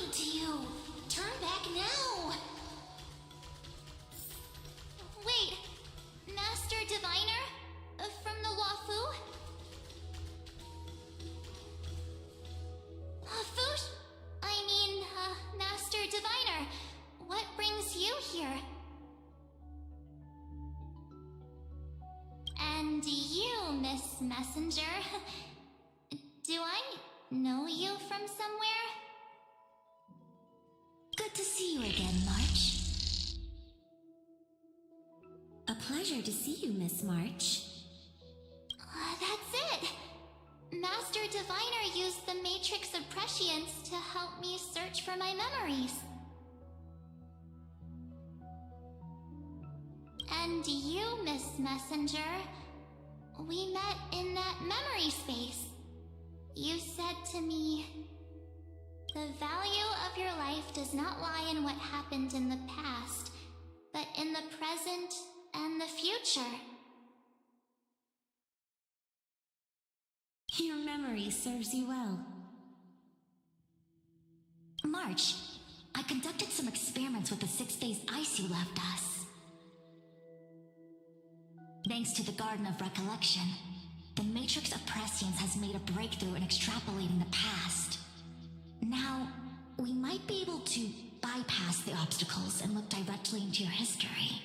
happening to you? Turn back now! Wait, Master Diviner? From the Wafu? Fush? Master Diviner, what brings you here? And you, Miss Messenger, do I know you from somewhere? Good to see you again, March. A pleasure to see you, Miss March. That's it! Master Diviner used the Matrix of Prescience to help me search for my memories. And you, Miss Messenger, we met in that memory space. You said to me, the value of your life does not lie in what happened in the past, but in the present and the future. Your memory serves you well. March, I conducted some experiments with the 6-phase ice you left us. Thanks to the Garden of Recollection, the Matrix of Prescience has made a breakthrough in extrapolating the past. Now, we might be able to bypass the obstacles and look directly into your history.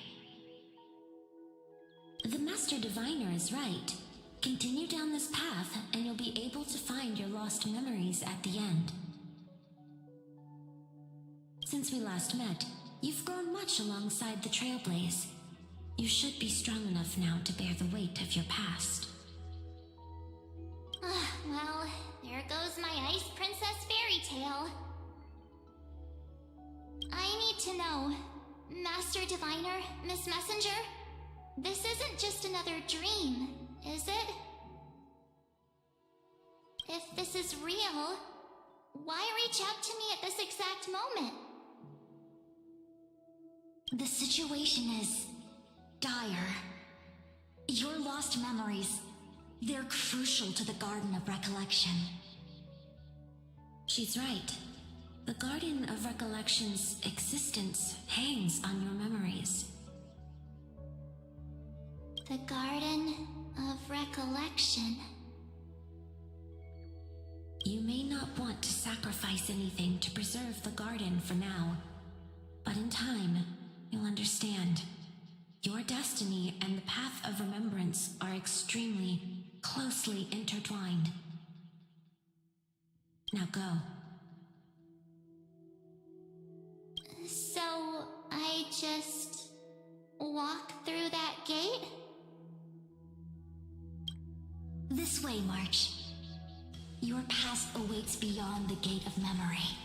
The Master Diviner is right. Continue down this path, and you'll be able to find your lost memories at the end. Since we last met, you've grown much alongside the Trailblaze. You should be strong enough now to bear the weight of your past. Well, there goes my Ice Princess fairy tale. I need to know, Master Diviner, Miss Messenger, this isn't just another dream, is it? If this is real, why reach out to me at this exact moment? The situation is dire. Your lost memories, they're crucial to the Garden of Recollection. She's right. The Garden of Recollection's existence hangs on your memories. The Garden of Recollection. You may not want to sacrifice anything to preserve the garden for now, but in time, you'll understand. Your destiny and the path of remembrance are extremely, closely intertwined. Now go. So, I just walk through that gate? This way, March. Your past awaits beyond the gate of memory.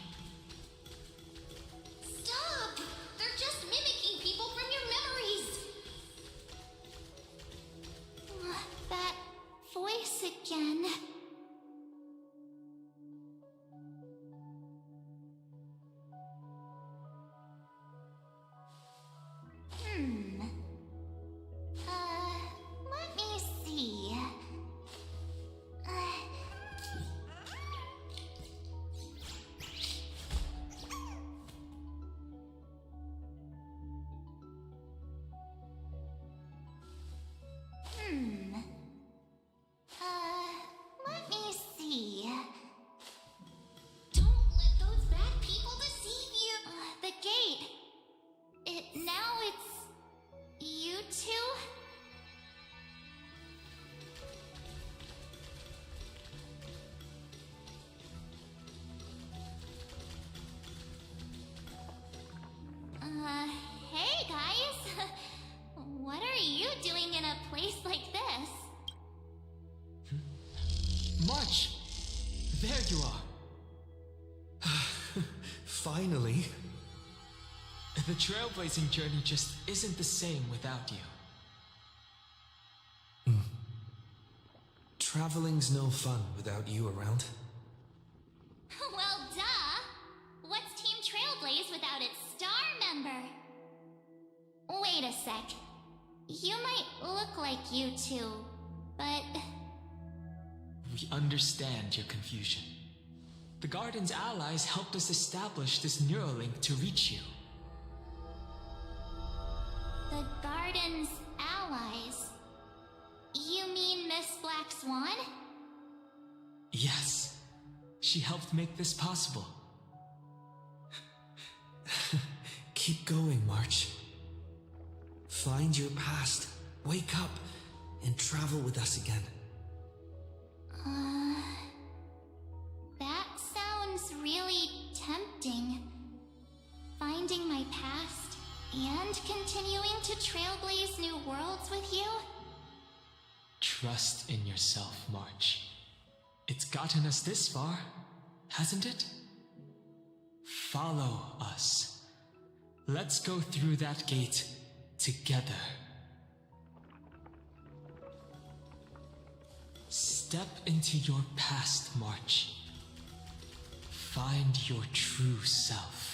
Stop! They're just mimicking people from your memories! That voice again. Let me see. Let me see. Don't let those bad people deceive you. The gate. Now it's you two? Hey guys. What are you doing in a place like this? March! There you are! Finally. The trailblazing journey just isn't the same without you. Traveling's no fun without you around. Well, duh! What's Team Trailblaze without its star member? Wait a sec. You might look like you two, but... We understand your confusion. The Garden's allies helped us establish this Neuralink to reach you. The Garden's allies? You mean Miss Black Swan? Yes, she helped make this possible. Keep going, March. Find your past, wake up, and travel with us again. That sounds really tempting. Finding my past and continuing to trailblaze new worlds with you? Trust in yourself, March. It's gotten us this far, hasn't it? Follow us. Let's go through that gate together. Step into your past, March. Find your true self.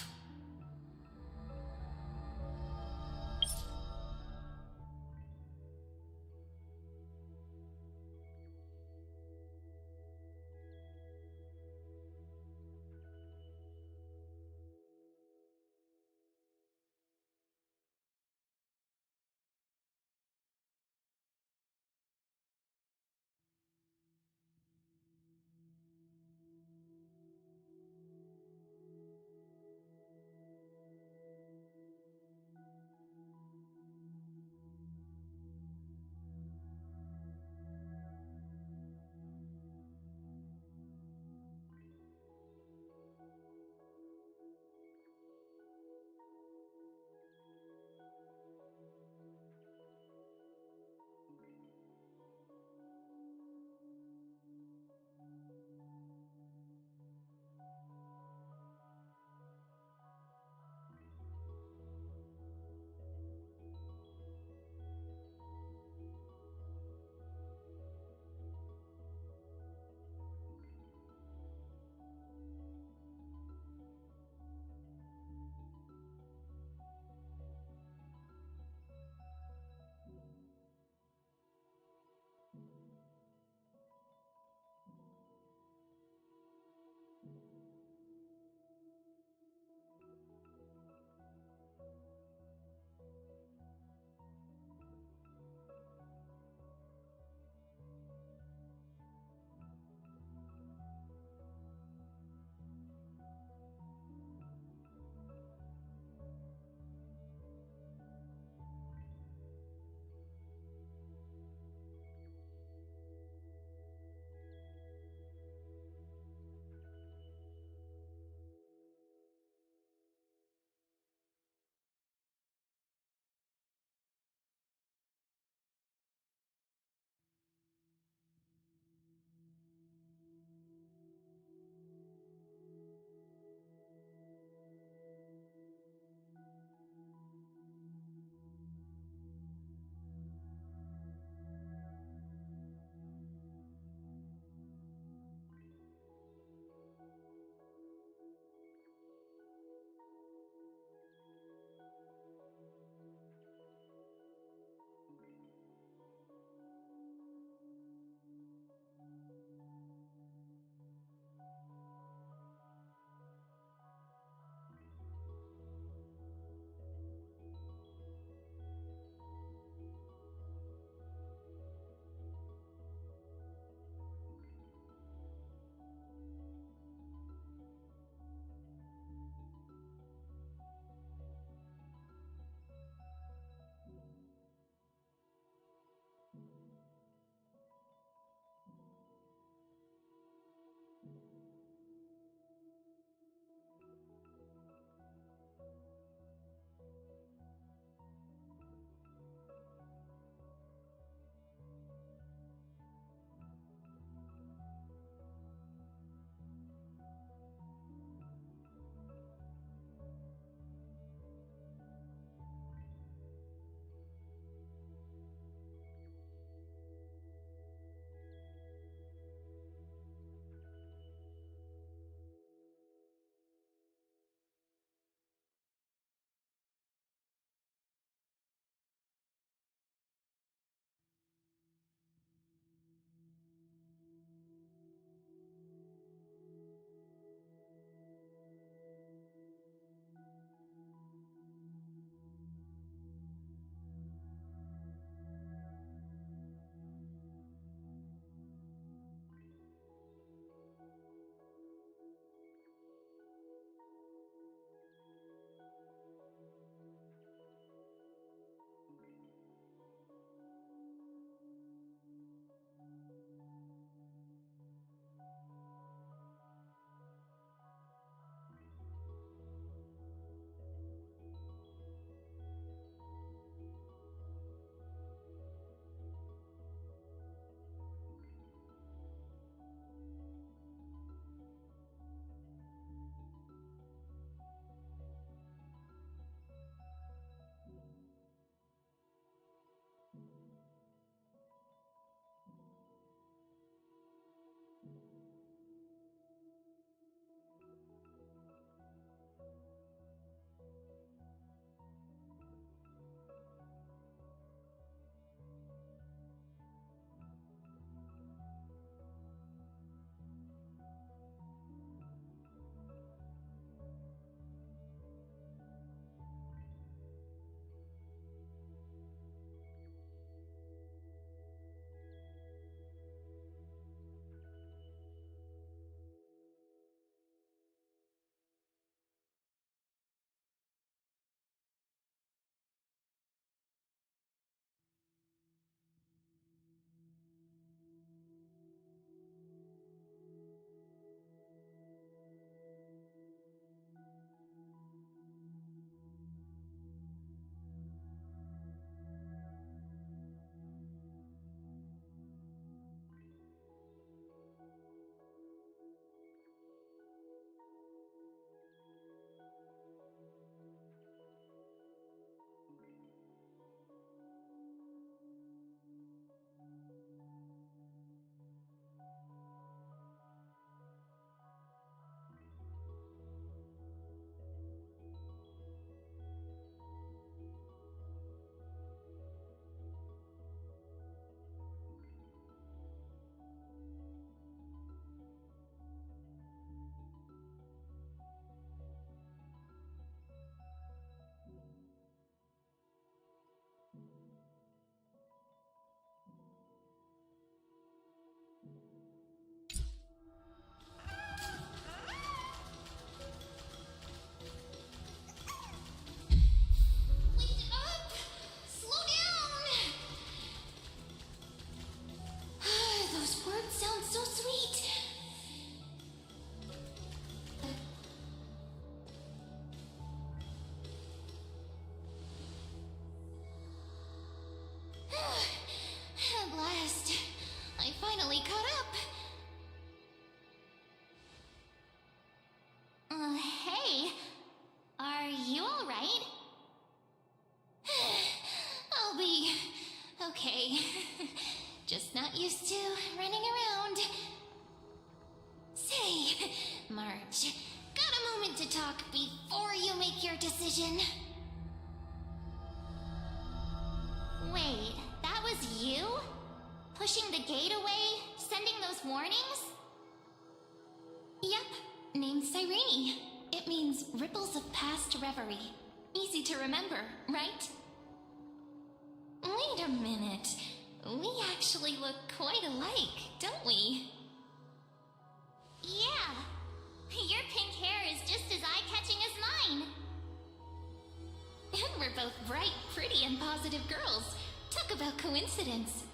used to running around. Say, March, got a moment to talk before you make your decision? Wait, that was you? Pushing the gate away? Sending those warnings? Yep, named Cyrene. It means ripples of past reverie. Easy to remember, right? Wait a minute. We actually look quite alike, don't we? Yeah. Your pink hair is just as eye-catching as mine. And we're both bright, pretty, and positive girls. Talk about coincidence.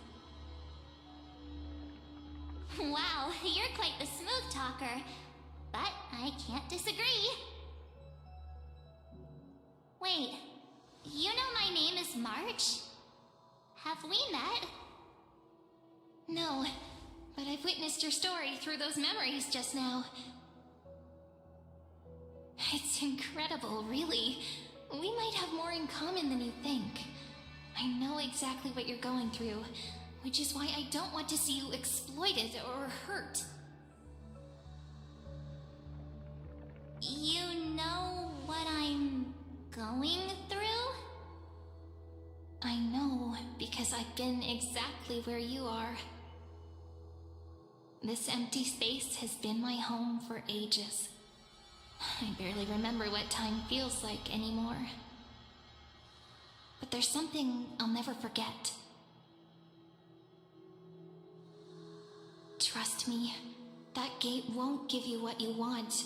Wow, you're quite the smooth talker. But I can't disagree. Wait, you know my name is March? Have we met? No, but I've witnessed your story through those memories just now. It's incredible, really. We might have more in common than you think. I know exactly what you're going through, which is why I don't want to see you exploited or hurt. You know what I'm going through? I know, because I've been exactly where you are. This empty space has been my home for ages. I barely remember what time feels like anymore. But there's something I'll never forget. Trust me, that gate won't give you what you want.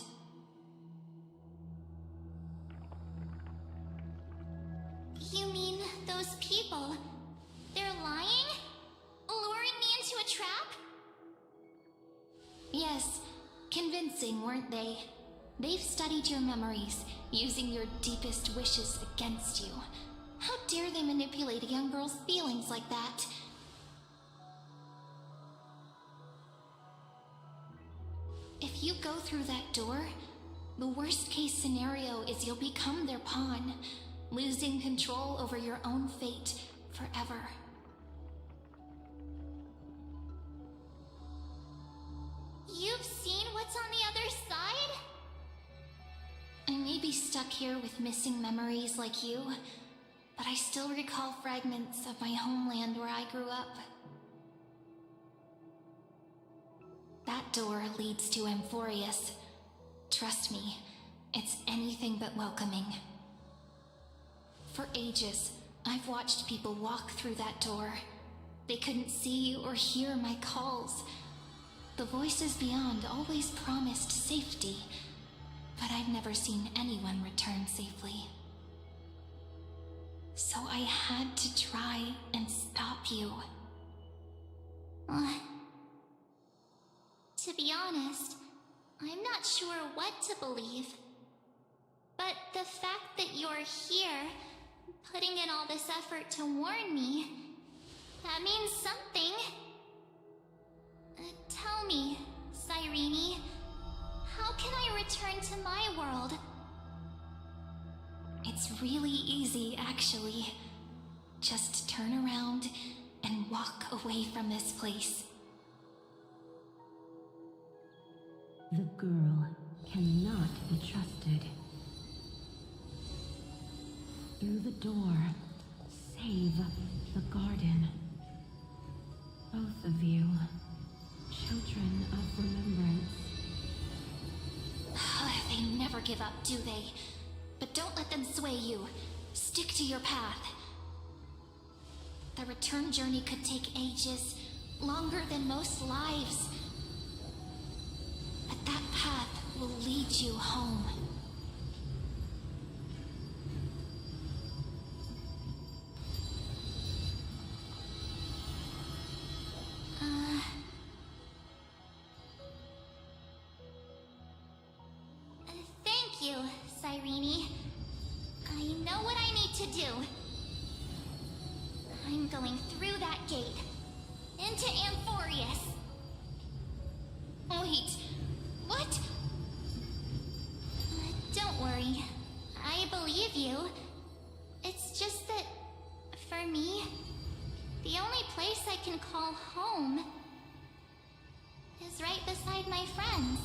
You mean those people? They're lying? Luring me into a trap? Yes, convincing, weren't they? They've studied your memories, using your deepest wishes against you. How dare they manipulate a young girl's feelings like that? If you go through that door, the worst case scenario is you'll become their pawn, losing control over your own fate forever. You've seen what's on the other side? I may be stuck here with missing memories like you, but I still recall fragments of my homeland where I grew up. That door leads to Amphorius. Trust me, it's anything but welcoming. For ages, I've watched people walk through that door. They couldn't see or hear my calls. The voices beyond always promised safety, but I've never seen anyone return safely. So I had to try and stop you. To be honest, I'm not sure what to believe. But the fact that you're here, putting in all this effort to warn me, that means something. Tell me, Cyrene, how can I return to my world? It's really easy, actually. Just turn around and walk away from this place. The girl cannot be trusted. Through the door, save the garden. Both of you, children of remembrance. They never give up, do they? But don't let them sway you. Stick to your path. The return journey could take ages, longer than most lives. But that path will lead you home. Thank you, Cyrene. I know what I need to do. I'm going through that gate. Into Amphorius. Wait, what? Don't worry. I believe you. It's just that, for me, The only place I can call home is right beside my friends.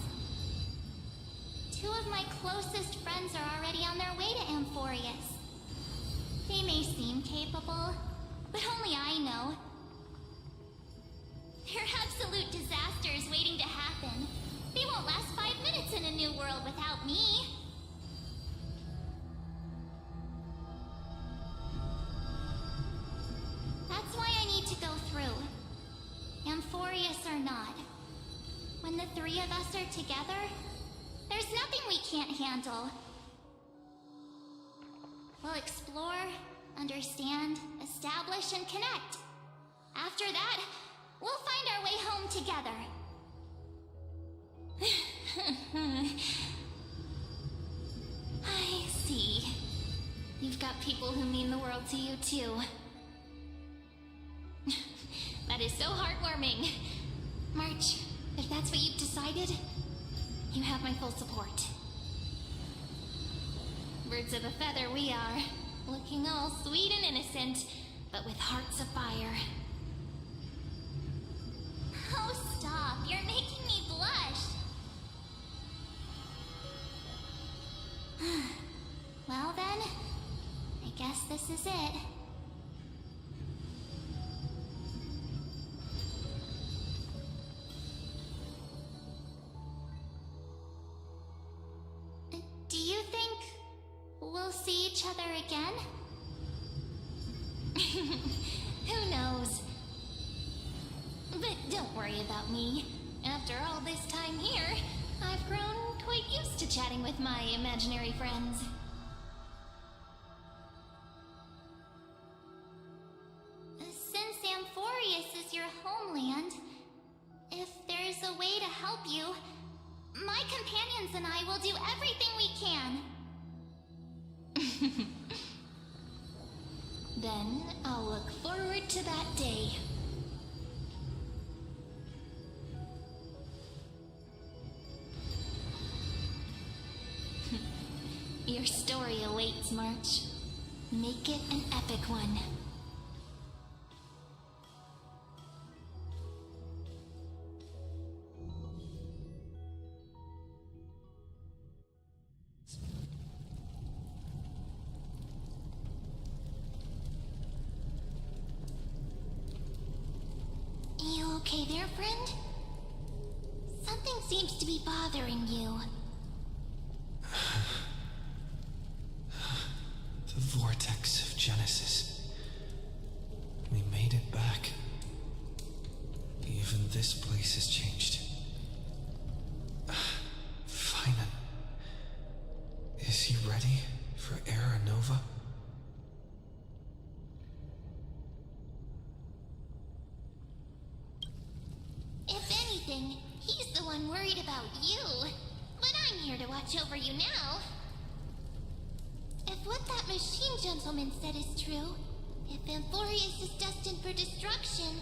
Two of my closest friends are already on their way to Amphorius. They may seem capable, but only I know. They're absolute disasters waiting to happen. They won't last 5 minutes in a new world without me. That's why I need to go through. Amphorius or not. When the three of us are together, there's nothing we can't handle. We'll explore, understand, establish, and connect. After that, we'll find our way home together. I see. You've got people who mean the world to you, too. That is so heartwarming. March, if that's what you've decided, you have my full support. Birds of a feather we are, looking all sweet and innocent, but with hearts of fire. Oh, stop. You're making me blush. Well then, I guess this is it. Do you think we'll see each other again? Who knows? But don't worry about me. After all this time here, I've grown quite used to chatting with my imaginary friends. Since Amphorius is your homeland, if there's a way to help you, my companions and I will do everything we can. Then I'll look forward to that day. Your story awaits, March. Make it an epic one. You okay there, friend? Something seems to be bothering you. The vortex of Genesis. We made it back. Even this place has changed. Finan. Is he ready for Era Nova? If anything, he's the one worried about you. But I'm here to watch over you now. If what that machine gentleman said is true, if Amphorius is destined for destruction,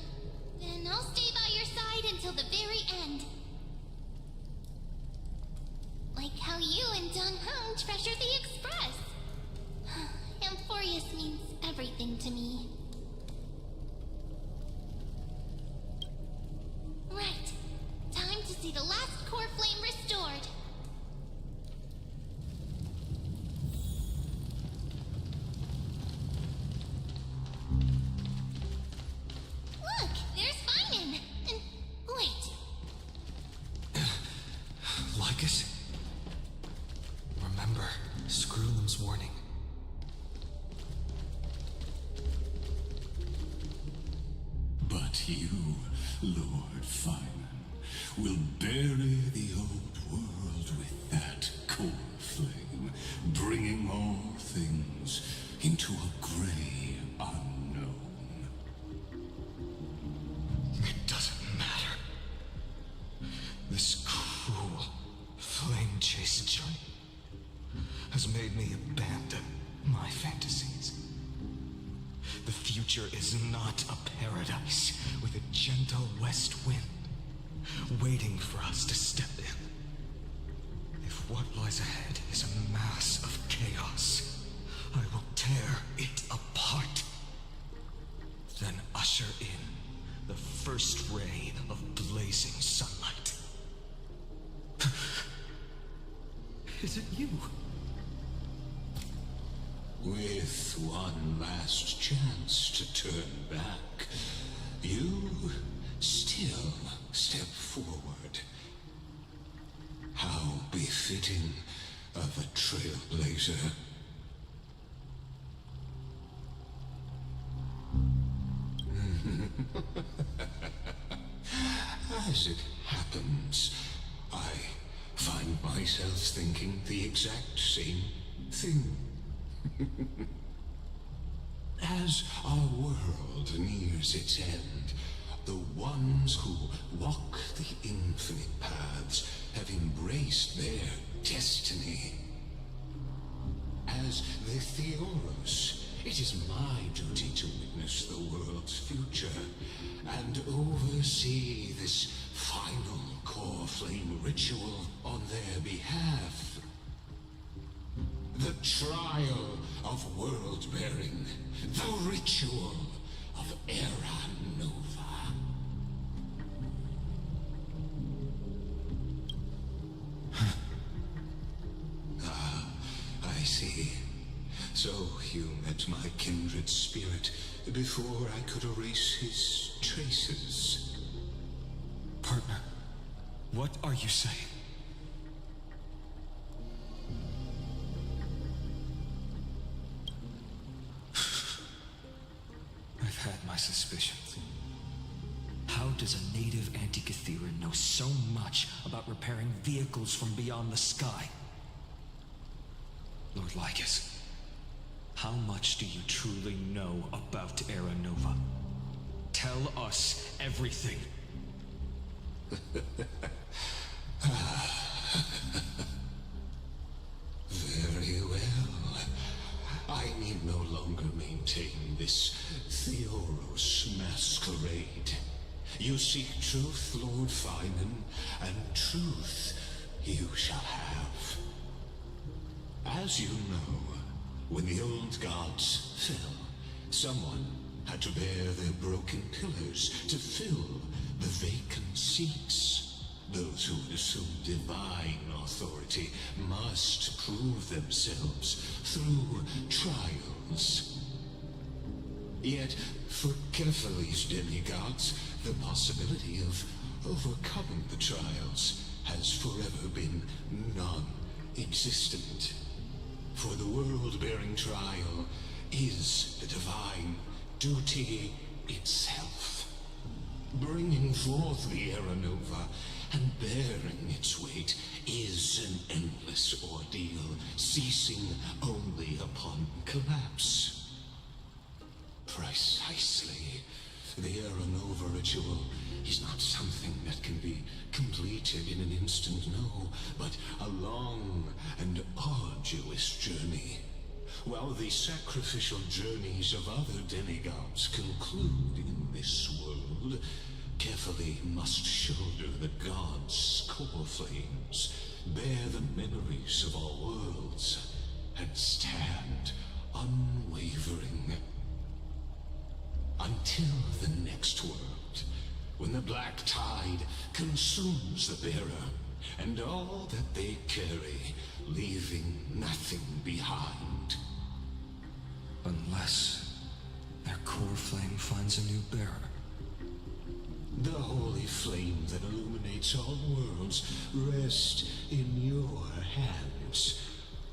then I'll stay by your side until the very end. Like how you and Dun Hung treasure the Express. Amphorius means everything to me. Right. Time to see the last core flame restored. Look, there's Finan. And wait. Lycus? Remember Screwlam's warning. But you, Lord Finan, will bury the old world with that core flame, bringing all things into a gray unknown. It doesn't matter. This cruel flame chase journey has made me abandon my fantasies. The future is not a paradise with a gentle west wind waiting for us to step in. If what lies ahead is a mass of chaos, I will tear it apart, then usher usher in the first ray of blazing sunlight. Is it you? With one last chance to turn back, you still step forward. How befitting of a trailblazer. As it happens, I find myself thinking the exact same thing. As our world nears its end, the ones who walk the infinite paths have embraced their destiny. As the Theoros, it is my duty to witness the world's future and oversee this final core flame ritual on their behalf. The trial of world-bearing, the ritual of Era Nova. I see. So you met my kindred spirit before I could erase his traces. Partner, what are you saying? I've had my suspicions. How does a native Antikytheran know so much about repairing vehicles from beyond the sky? Lord Lycus, how much do you truly know about Era Nova? Tell us everything. Very well. I need no longer maintain this Theoros masquerade. You seek truth, Lord Finan, and truth you shall have. As you know, when the old gods fell, someone had to bear their broken pillars to fill the vacant seats. Those who would assume divine authority must prove themselves through trials. Yet, for Kefali's demigods, the possibility of overcoming the trials has forever been non-existent. For the world-bearing trial is the divine duty itself. Bringing forth the Era Nova and bearing its weight is an endless ordeal, ceasing only upon collapse. Precisely. The Era Nova ritual is not something that can be completed in an instant, no, but a long and arduous journey. While the sacrificial journeys of other demigods conclude in this world, Kefali must shoulder the gods' core flames, bear the memories of all worlds, and stand unwavering. Until the next world, when the black tide consumes the bearer, and all that they carry, leaving nothing behind. Unless their core flame finds a new bearer. The holy flame that illuminates all worlds rests in your hands.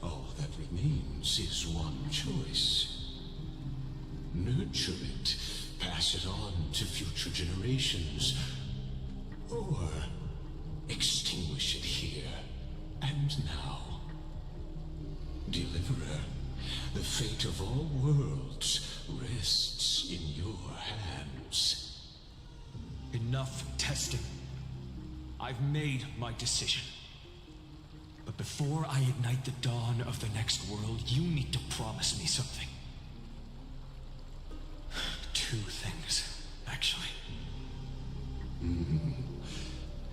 All that remains is one choice. Nurture it, pass it on to future generations, or extinguish it here and now. Deliverer, the fate of all worlds rests in your hands. Enough testing. I've made my decision. But before I ignite the dawn of the next world, you need to promise me something. Two things, actually.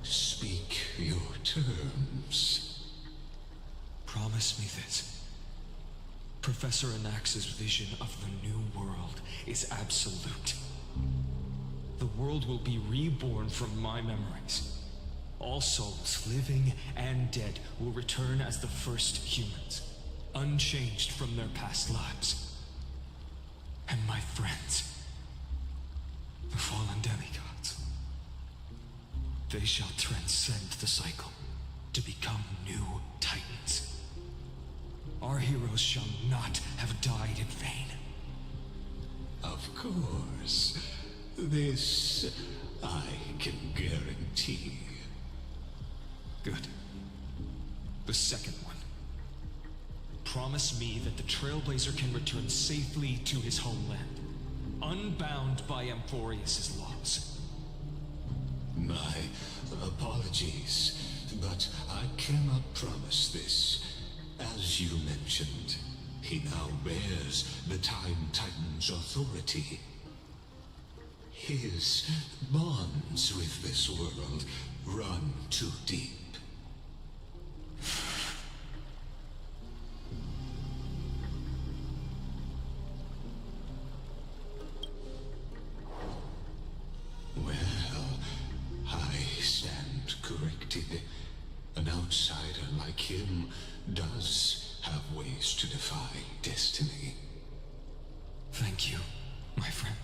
Speak your terms. Promise me this. Professor Anax's vision of the new world is absolute. the world will be reborn from my memories. All souls, living and dead, will return as the first humans, unchanged from their past lives. And my friends, the fallen demigods, they shall transcend the cycle to become new titans. Our heroes shall not have died in vain. Of course. This I can guarantee. Good. The second one. Promise me that the Trailblazer can return safely to his homeland, unbound by Amphorius' laws. My apologies, but I cannot promise this. As you mentioned, he now bears the Time Titan's authority. His bonds with this world run too deep. Well, I stand corrected. An outsider like him does have ways to defy destiny. Thank you, my friend,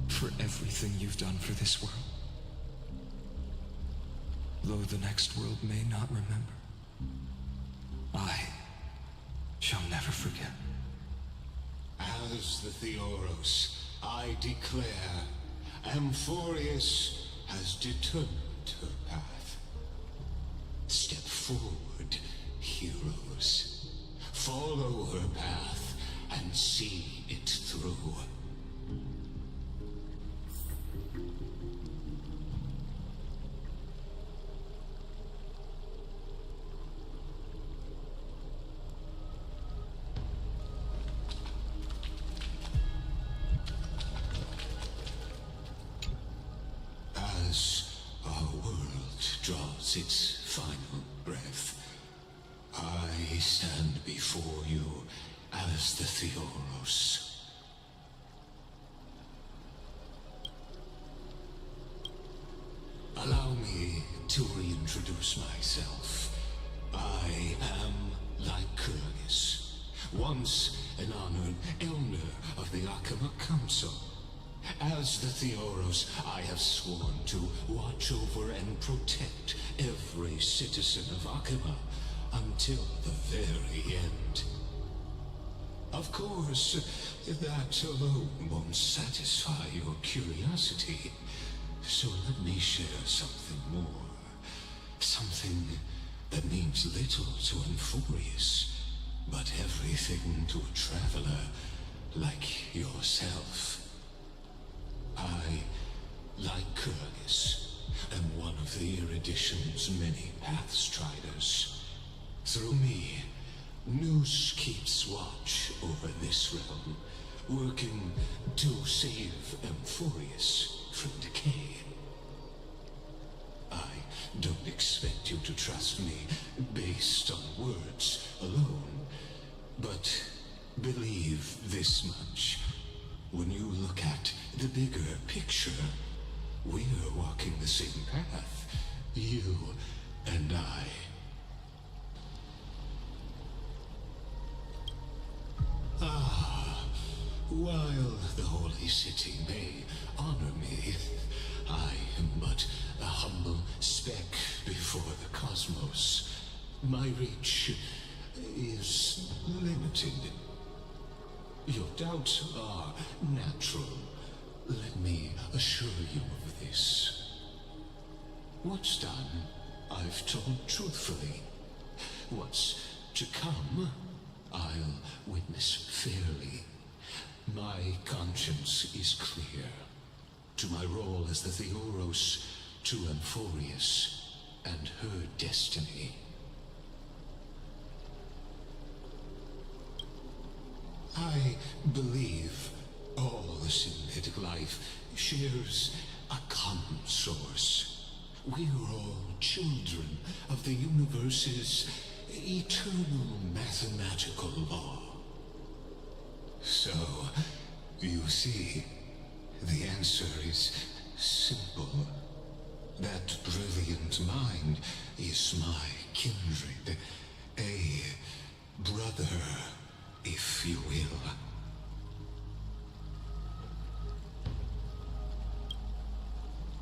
for everything you've done for this world. Though the next world may not remember, I shall never forget. As the Theoros, I declare, Amphorius has determined her path. Step forward, heroes. Follow her path and see it through. As our world draws its final breath, I stand before you as the Theoros. Allow me to reintroduce myself. I am Lycurgus, once an honored elder of the Akama Council. As the Theoros, I have sworn to watch over and protect every citizen of Akama until the very end. Of course, that alone won't satisfy your curiosity, so let me share something more. Something that means little to Amphorius, but everything to a traveler like yourself. I, Lycurgus, am one of the Erudition's many Pathstriders. Through me, Nous keeps watch over this realm, working to save Amphorius from decay. I don't expect you to trust me based on words alone, but believe this much. When you look at the bigger picture, we're walking the same path, you and I. While the Holy City may honor me, I am but a humble speck before the cosmos. My reach is limited. Your doubts are natural. Let me assure you of this. What's done, I've told truthfully. What's to come, I'll witness fairly. My conscience is clear. To my role as the Theoros, to Amphorius, and her destiny. I believe all synthetic life shares a common source. We're all children of the universe's eternal mathematical law. So, you see, The answer is simple. That brilliant mind is my kindred. A brother, if you will.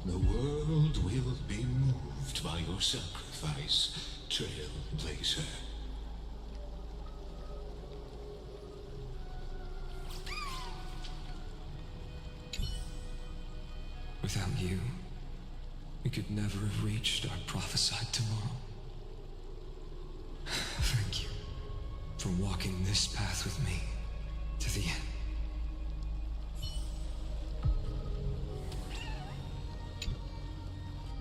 The world will be moved by your sacrifice, Trailblazer. Without you, we could never have reached our prophesied tomorrow. Thank you for walking this path with me to the end.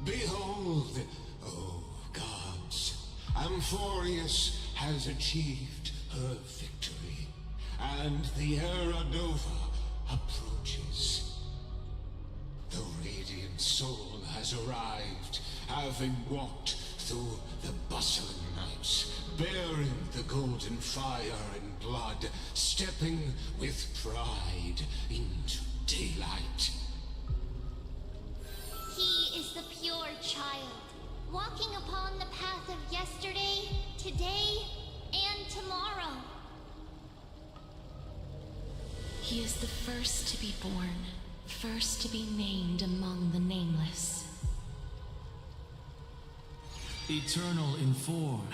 Behold, oh gods, Amphorius has achieved her victory, and the Era Nova approaches. The radiant soul has arrived, having walked through the bustling nights, bearing the golden fire and blood, stepping with pride into daylight. He is the pure child, walking upon the path of yesterday, today, and tomorrow. He is the first to be born, first to be named among the nameless. Eternal in form,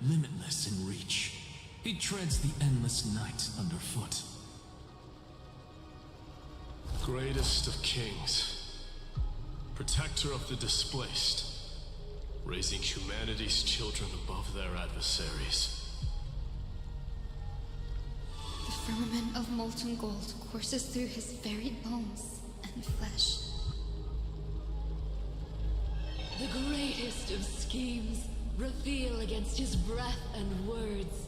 limitless in reach. He treads the endless night underfoot. Greatest of kings. Protector of the displaced. Raising humanity's children above their adversaries. The firmament of molten gold courses through his very bones and flesh. The greatest of schemes reveal against his breath and words.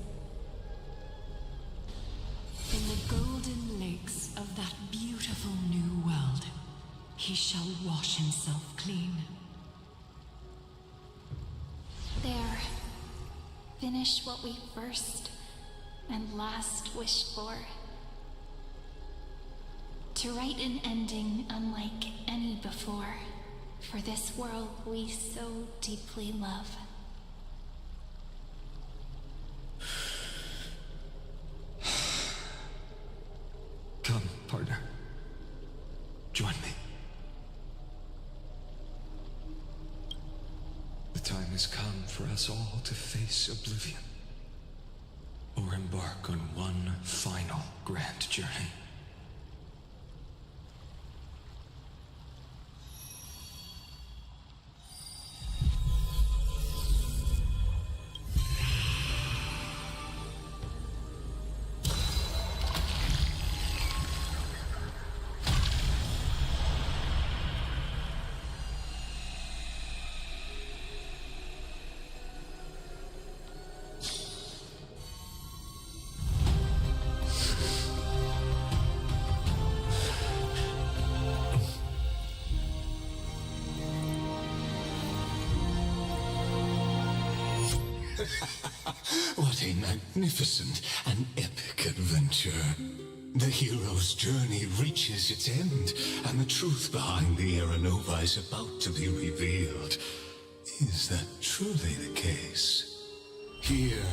In the golden lakes of that beautiful new world, he shall wash himself clean. There. Finish what we first and last wished for. To write an ending unlike any before, for this world we so deeply love. Come, partner. Join me. The time has come for us all to face oblivion, or embark on one final grand journey. What a magnificent and epic adventure. The hero's journey reaches its end, and the truth behind the Era Nova is about to be revealed. Is that truly the case? Here,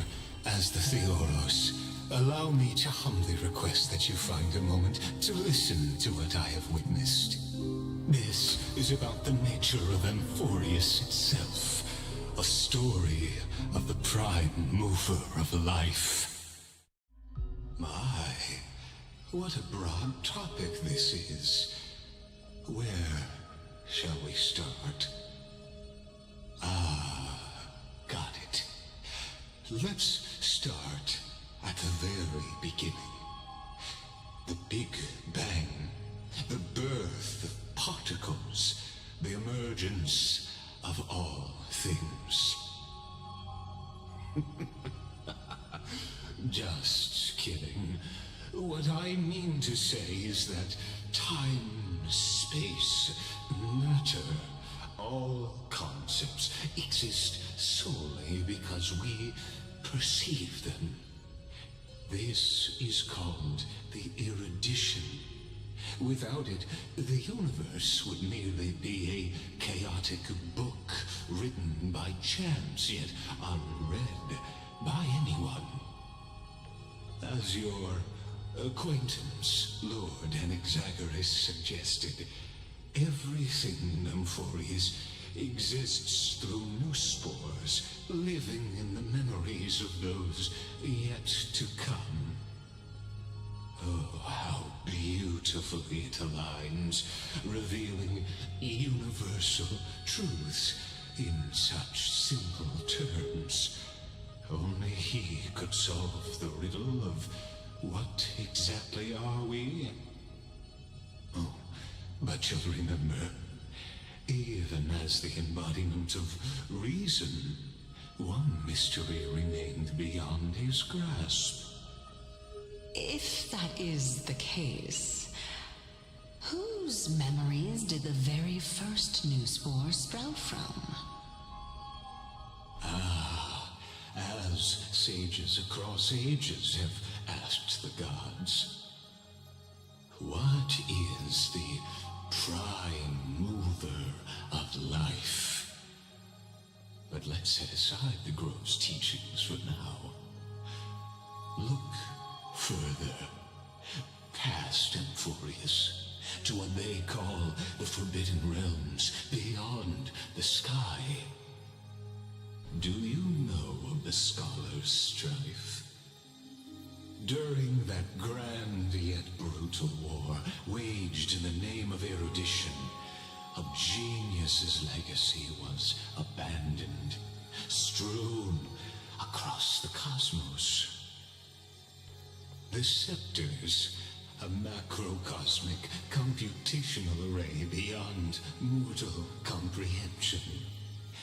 as the Theoros, allow me to humbly request that you find a moment to listen to what I have witnessed. This is about the nature of Amphorius itself. A story of the prime mover of life. My, what a broad topic this is. Where shall we start? Got it. Let's start at the very beginning. The Big Bang, the birth of particles, the emergence of all things. Just kidding. What I mean to say is that time, space, matter, all concepts exist solely because we perceive them. This is called the erudition, Without it, the universe would merely be a chaotic book written by chance, yet unread by anyone. As your acquaintance, Lord Anaxagoras, suggested, everything in Amphoreus exists through new spores, living in the memories of those yet to come. Oh, how beautifully it aligns, revealing universal truths in such simple terms. Only he could solve the riddle of what exactly are we? Oh, but you'll remember, even as the embodiment of reason, one mystery remained beyond his grasp. If that is the case, whose memories did the very first new spore sprout from? As sages across ages have asked the gods, what is the prime mover of life? But let's set aside the grove's teachings for now. Look further, past Amphoreus, to what they call the Forbidden Realms beyond the sky. Do you know of the Scholar's Strife? During that grand yet brutal war, waged in the name of erudition, a genius's legacy was abandoned, strewn across the cosmos. The Scepters, a macrocosmic computational array beyond mortal comprehension.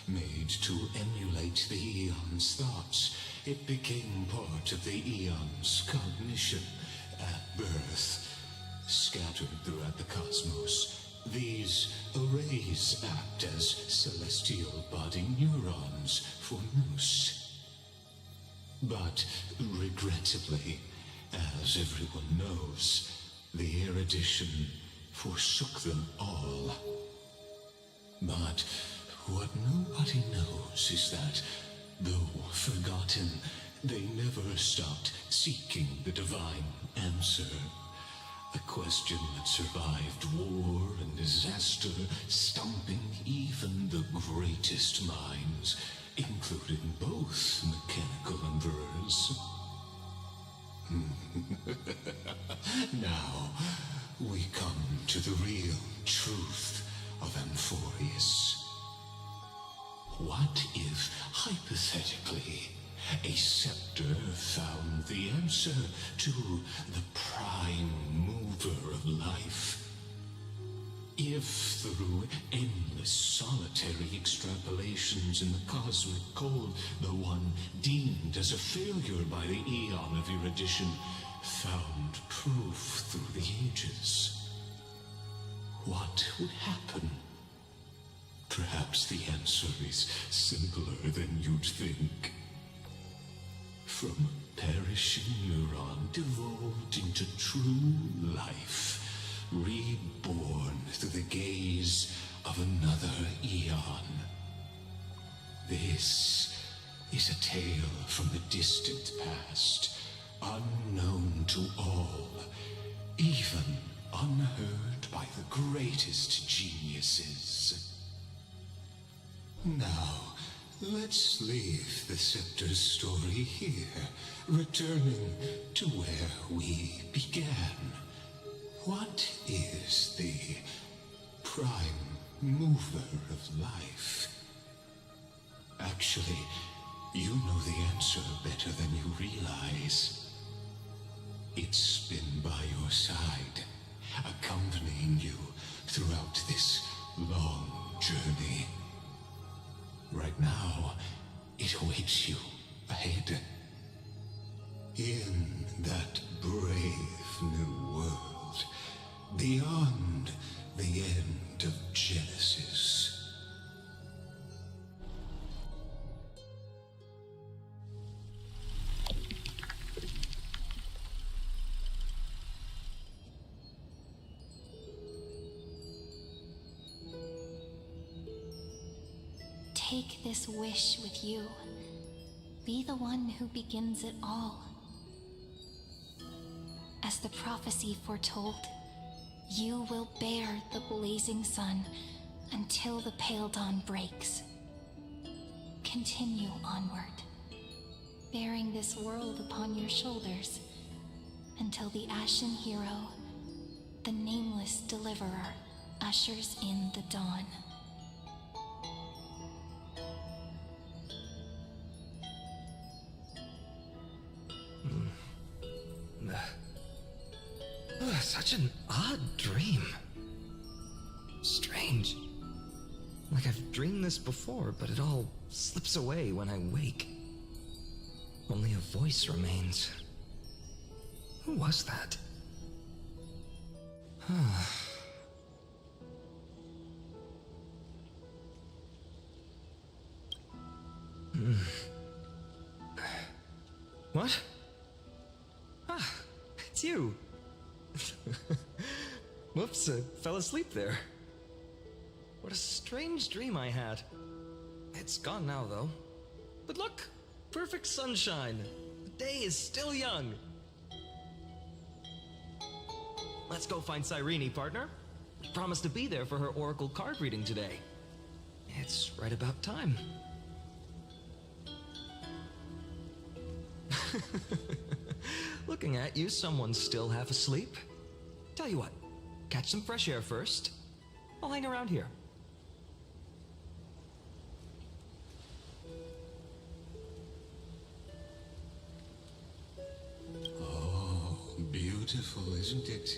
Made to emulate the Eon's thoughts, it became part of the Eon's cognition at birth. Scattered throughout the cosmos, these arrays act as celestial body neurons for Nous. But regrettably, as everyone knows, the erudition forsook them all. But what nobody knows is that, though forgotten, they never stopped seeking the divine answer. A question that survived war and disaster, stumping even the greatest minds, including both mechanical emperors. Now, we come to the real truth of Amphoreus. What if, hypothetically, a scepter found the answer to the prime mover of life? If, through endless solitary extrapolations in the cosmic code, the one deemed as a failure by the Eon of erudition found proof through the ages, what would happen? Perhaps the answer is simpler than you'd think. From a perishing neuron devolved into true life, reborn through the gaze of another Eon. This is a tale from the distant past, unknown to all, even unheard by the greatest geniuses. Now, let's leave the Scepter's story here, returning to where we began. What is the prime mover of life? Actually, you know the answer better than you realize. It's been by your side, accompanying you throughout this long journey. Right now, it awaits you ahead. In that brave new world, beyond the end of Genesis. make this wish with you. Be the one who begins it all. As the prophecy foretold, you will bear the blazing sun until the pale dawn breaks. Continue onward, bearing this world upon your shoulders until the Ashen Hero, the nameless deliverer, ushers in the dawn. Such an odd dream. Strange. Like I've dreamed this before, but it all slips away when I wake. Only a voice remains. Who was that? What? Ah, it's you. Whoops, I fell asleep there. What a strange dream I had. It's gone now, though. But look, perfect sunshine. The day is still young. Let's go find Cyrene, partner. We promised to be there for her oracle card reading today. It's right about time. Looking at you, someone's still half asleep. Tell you what, catch some fresh air first. I'll hang around here. Oh, beautiful, isn't it?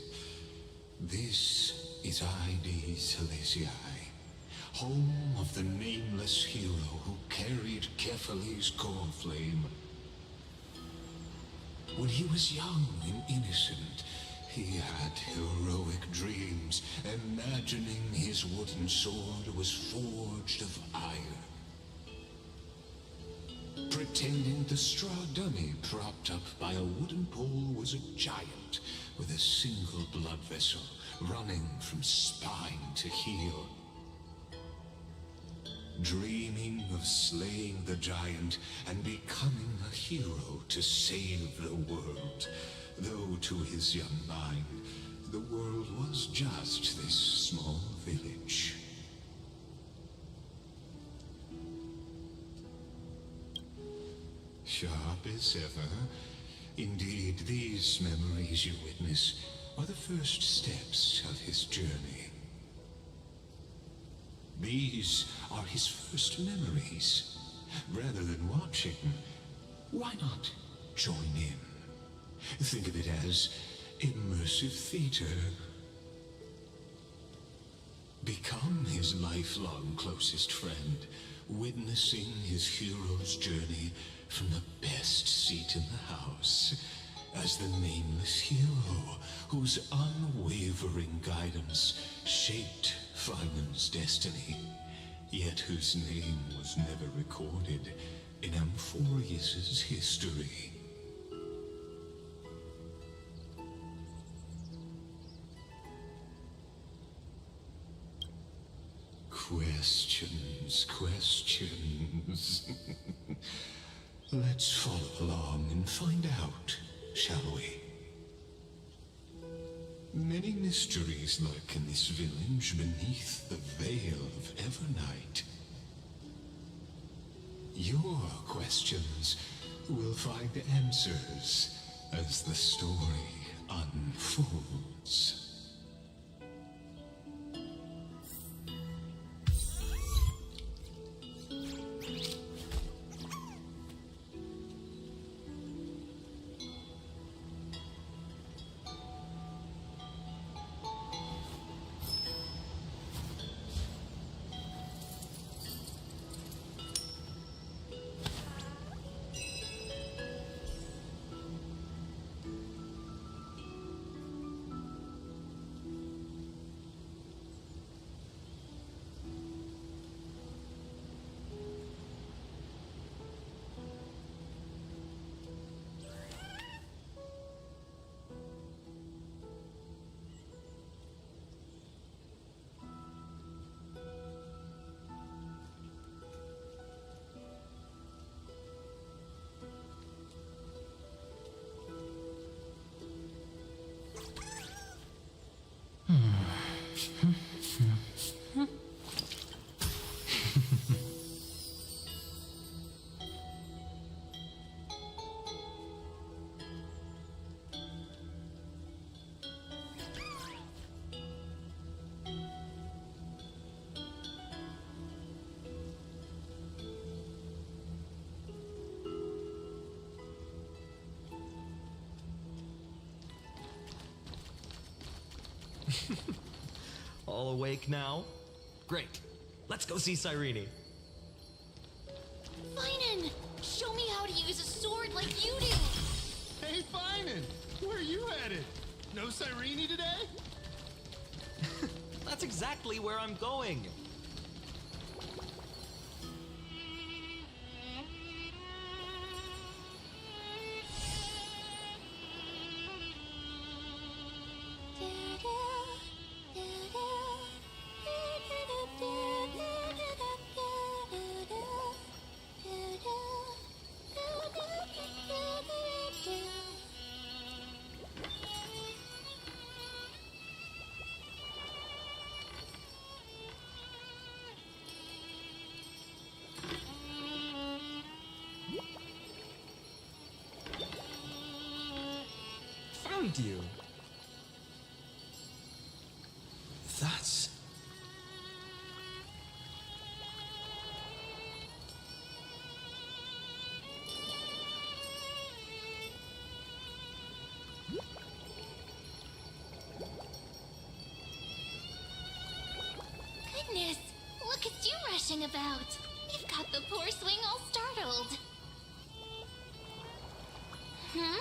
This is Ide Celestii, home of the nameless hero who carried Kephal's core flame. When he was young and innocent, he had heroic dreams, imagining his wooden sword was forged of iron. Pretending the straw dummy propped up by a wooden pole was a giant with a single blood vessel running from spine to heel. Dreaming of slaying the giant and becoming a hero to save the world, though to his young mind, the world was just this small village. Sharp as ever. Indeed, these memories you witness are the first steps of his journey. These are his first memories. Rather than watching, why not join in? Think of it as immersive theater. Become his lifelong closest friend, witnessing his hero's journey from the best seat in the house, as the nameless hero whose unwavering guidance shaped Fineman's destiny, yet whose name was never recorded in Amphorius's history. Questions, questions. Let's follow along and find out, shall we? Many mysteries lurk in this village beneath the veil of Evernight. Your questions will find answers as the story unfolds. All awake now? Great. Let's go see Cyrene. Finan! Show me how to use a sword like you do! Hey, Finan! Where are you headed? No Cyrene today? That's exactly where I'm going. Found you. That's... Goodness! Look at you rushing about! You've got the poor swing all startled! Hmm?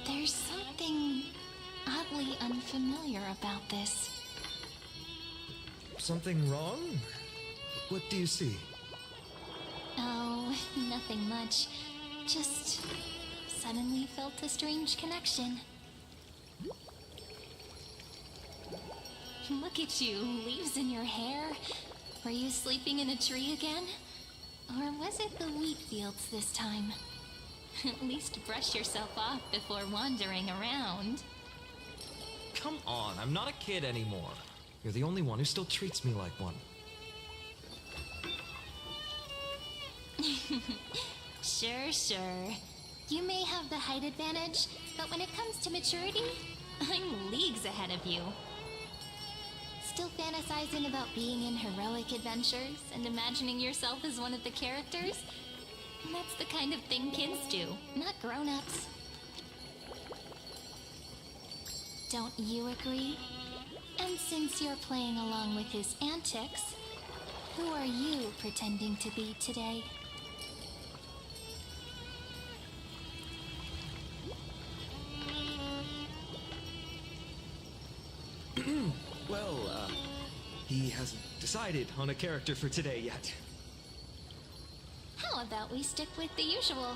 There's something oddly unfamiliar about this. Something wrong? What do you see? Oh, nothing much. Just suddenly felt a strange connection. Look at you, leaves in your hair. Were you sleeping in a tree again? Or was it the wheat fields this time? At least brush yourself off before wandering around. Come on, I'm not a kid anymore. You're the only one who still treats me like one. Sure. You may have the height advantage, but when it comes to maturity, I'm leagues ahead of you. Still fantasizing about being in heroic adventures and imagining yourself as one of the characters? That's the kind of thing kids do, not grown-ups. Don't you agree? And since you're playing along with his antics, who are you pretending to be today? Well, he hasn't decided on a character for today yet. How about we stick with the usual?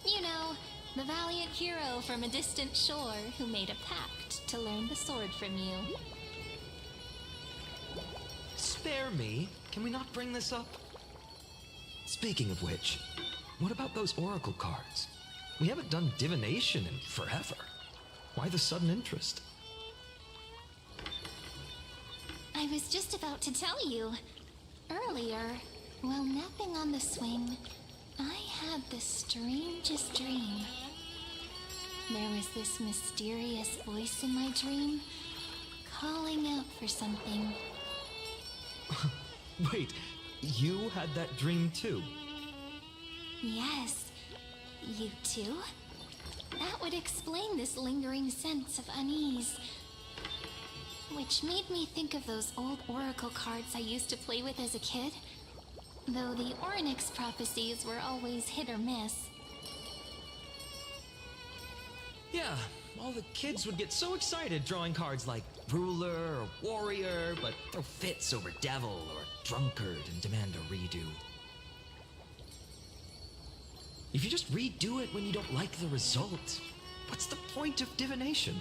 You know, the valiant hero from a distant shore who made a pact to learn the sword from you. Spare me. Can we not bring this up? Speaking of which, what about those oracle cards? We haven't done divination in forever. Why the sudden interest? I was just about to tell you. Earlier, while napping on the swing, I had the strangest dream. There was this mysterious voice in my dream, calling out for something. Wait, you had that dream too? Yes, you too? That would explain this lingering sense of unease. Which made me think of those old oracle cards I used to play with as a kid. Though the Ornyx prophecies were always hit or miss. Yeah, all the kids would get so excited drawing cards like ruler or warrior, but throw fits over devil or drunkard and demand a redo. If you just redo it when you don't like the result, what's the point of divination?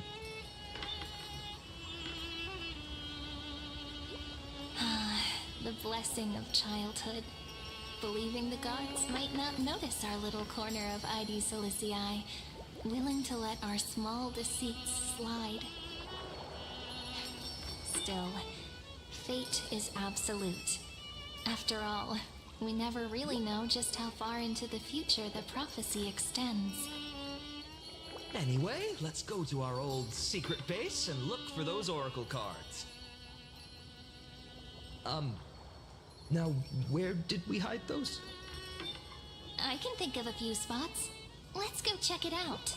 The blessing of childhood. Believing the gods might not notice our little corner of Id Silicii, willing to let our small deceits slide. Still, fate is absolute. After all, we never really know just how far into the future the prophecy extends. Anyway, let's go to our old secret base and look for those oracle cards. Now, where did we hide those? I can think of a few spots. Let's go check it out.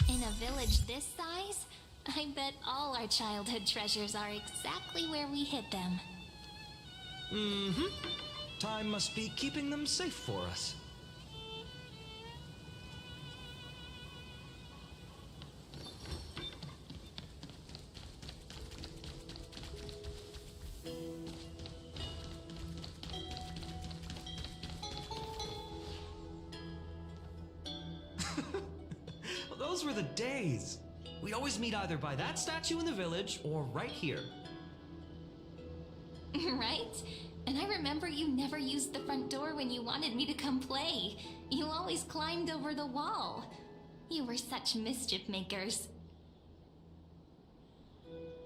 In a village this size, I bet all our childhood treasures are exactly where we hid them. Mm-hmm. Time must be keeping them safe for us. Those were the days. We'd always meet either by that statue in the village or right here. Right? And I remember you never used the front door when you wanted me to come play. You always climbed over the wall. You were such mischief makers.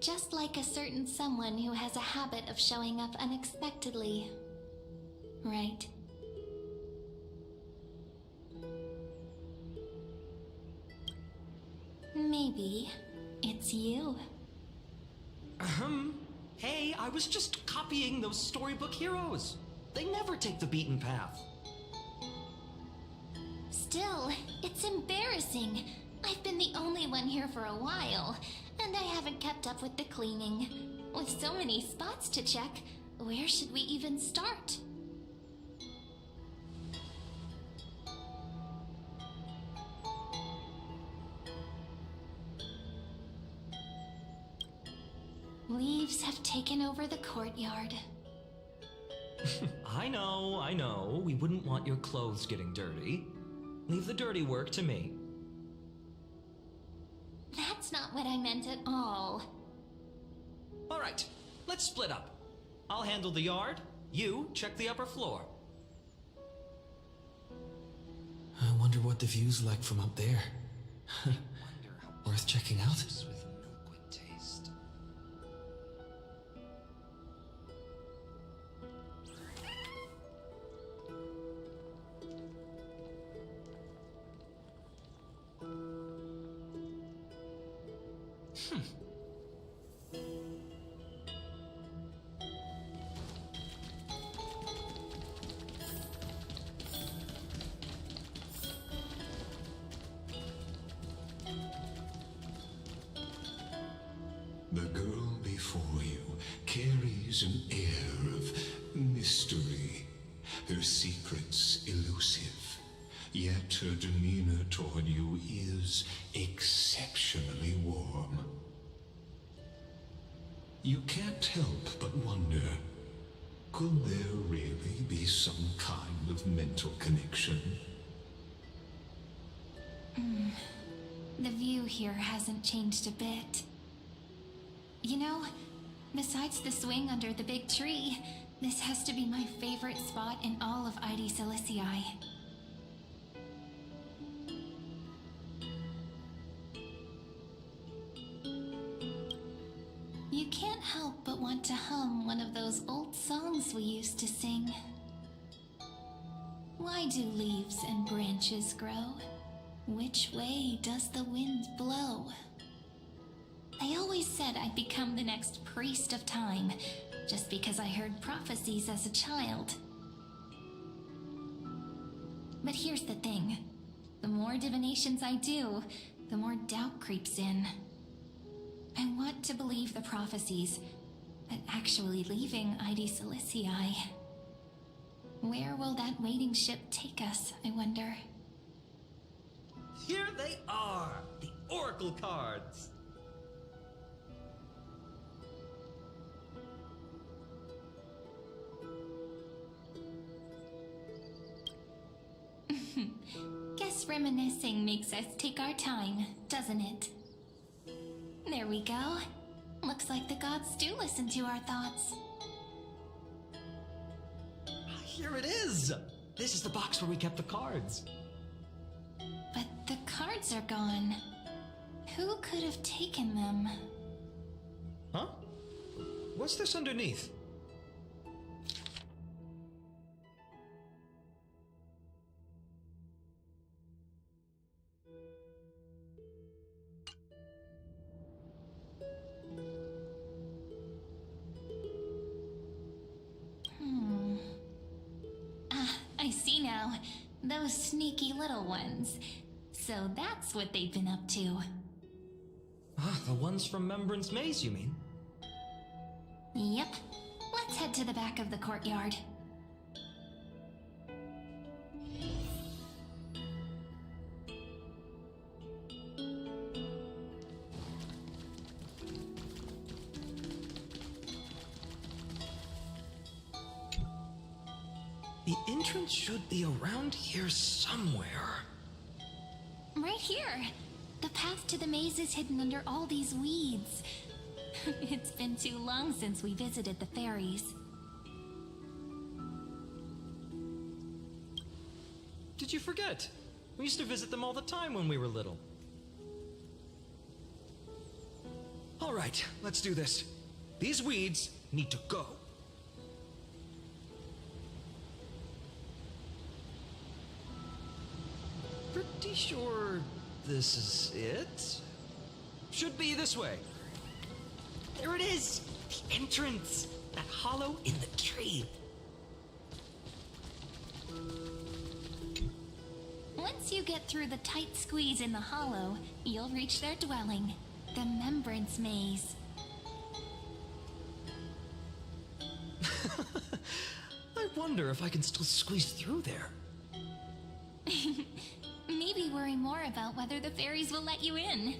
Just like a certain someone who has a habit of showing up unexpectedly. Right? Maybe it's you. Hey, I was just copying those storybook heroes. They never take the beaten path. Still, it's embarrassing. I've been the only one here for a while, and I haven't kept up with the cleaning. With so many spots to check, where should we even start? Leaves have taken over the courtyard. I know. We wouldn't want your clothes getting dirty. Leave the dirty work to me. That's not what I meant at all. All right, let's split up. I'll handle the yard. You check the upper floor. I wonder what the view's like from up there. Worth checking out. With milkwood taste. The girl before you carries an air of mystery, her secrets elusive, yet her demeanor toward you is exceptionally warm. You can't help but wonder, could there really be some kind of mental connection? The view here hasn't changed a bit. You know, besides the swing under the big tree, this has to be my favorite spot in all of ID Silicii. You can't help but want to hum one of those old songs we used to sing. Why do leaves and branches grow? Which way does the wind blow? They always said I'd become the next priest of time, just because I heard prophecies as a child. But here's the thing. The more divinations I do, the more doubt creeps in. I want to believe the prophecies, but actually leaving ID Silicii. Where will that waiting ship take us, I wonder? Here they are, the oracle cards. Guess reminiscing makes us take our time, doesn't it? There we go. Looks like the gods do listen to our thoughts. Here it is. This is the box where we kept the cards. But the cards are gone. Who could have taken them? Huh? What's this underneath? now. Those sneaky little ones. So that's what they've been up to. Ah, the ones from Remembrance Maze, you mean? Yep. Let's head to the back of the courtyard. The entrance should be around here somewhere. Right here. The path to the maze is hidden under all these weeds. It's been too long since we visited the fairies. Did you forget? We used to visit them all the time when we were little. All right, let's do this. These weeds need to go. Pretty sure this is it? Should be this way. There it is! The entrance! That hollow in the tree. Once you get through the tight squeeze in the hollow, you'll reach their dwelling, the Remembrance Maze. I wonder if I can still squeeze through there. Maybe worry more about whether the fairies will let you in.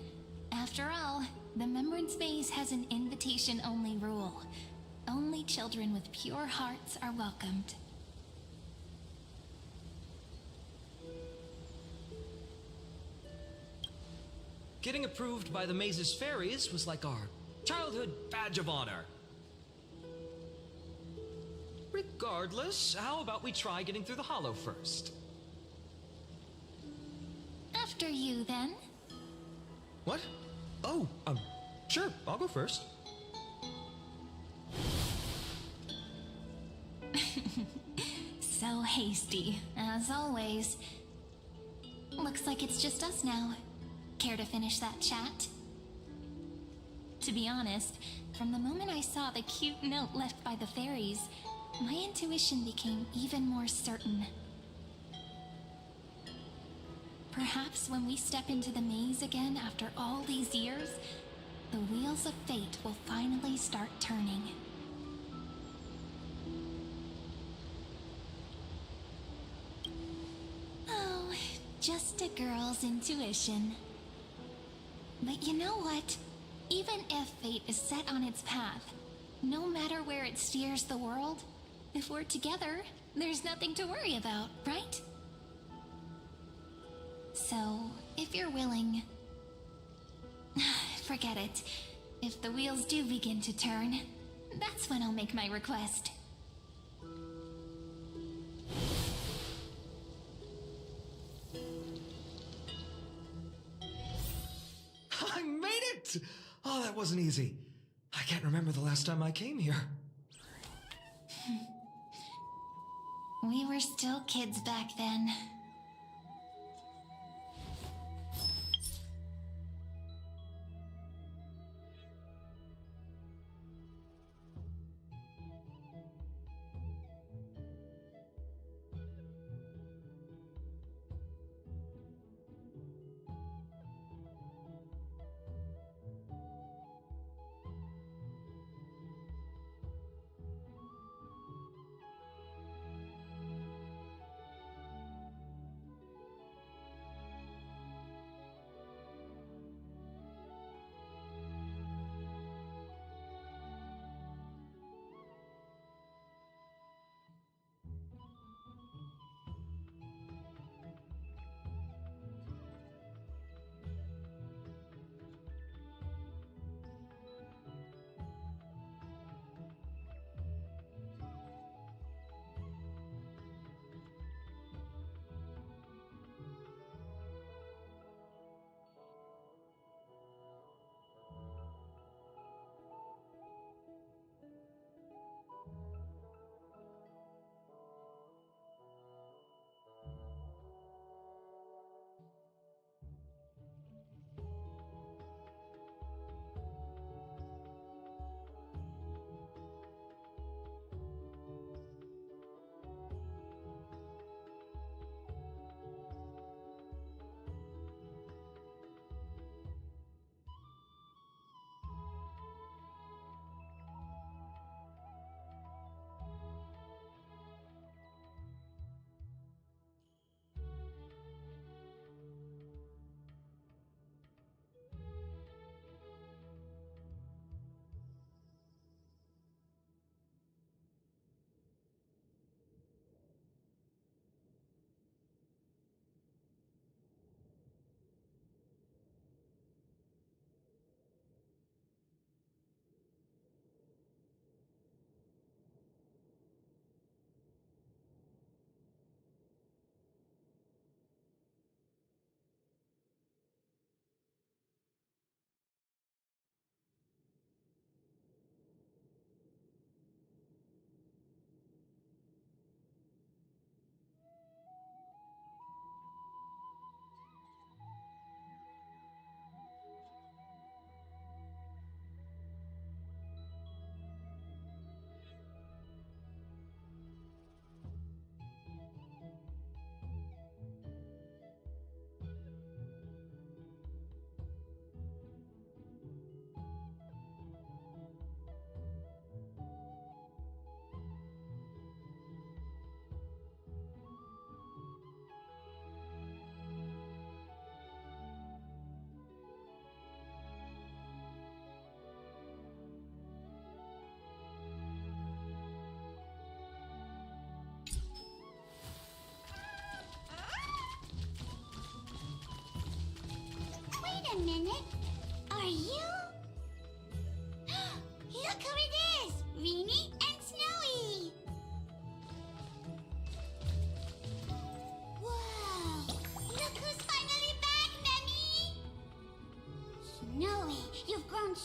After all, the Remembrance Maze has an invitation-only rule. Only children with pure hearts are welcomed. Getting approved by the Maze's fairies was like our childhood badge of honor. Regardless, how about we try getting through the hollow first? After you, then. What? Oh, sure, I'll go first. So hasty, as always. Looks like it's just us now. Care to finish that chat? To be honest, from the moment I saw the cute note left by the fairies, my intuition became even more certain. Perhaps when we step into the maze again after all these years, the wheels of fate will finally start turning. Oh, just a girl's intuition. But you know what? Even if fate is set on its path, no matter where it steers the world, if we're together, there's nothing to worry about, right? So, if you're willing... Forget it. If the wheels do begin to turn, that's when I'll make my request. I made it! Oh, that wasn't easy. I can't remember the last time I came here. We were still kids back then.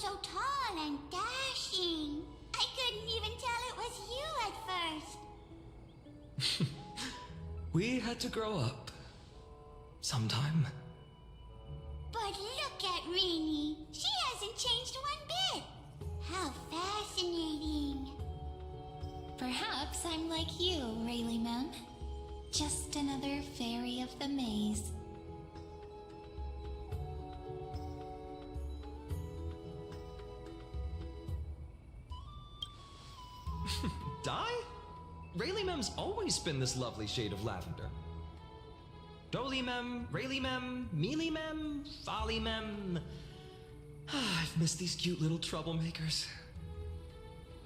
so tall and dashing. I couldn't even tell it was you at first. We had to grow up. Sometime. But look at Rini. She hasn't changed one bit. How fascinating. Perhaps I'm like you, Rayleigh Mem. Just another fairy of the maze. Di? Rayleigh Mem's always been this lovely shade of lavender. Dolly Mem, Rayleigh Mem, Mealy Mem, Folly Mem. I've missed these cute little troublemakers.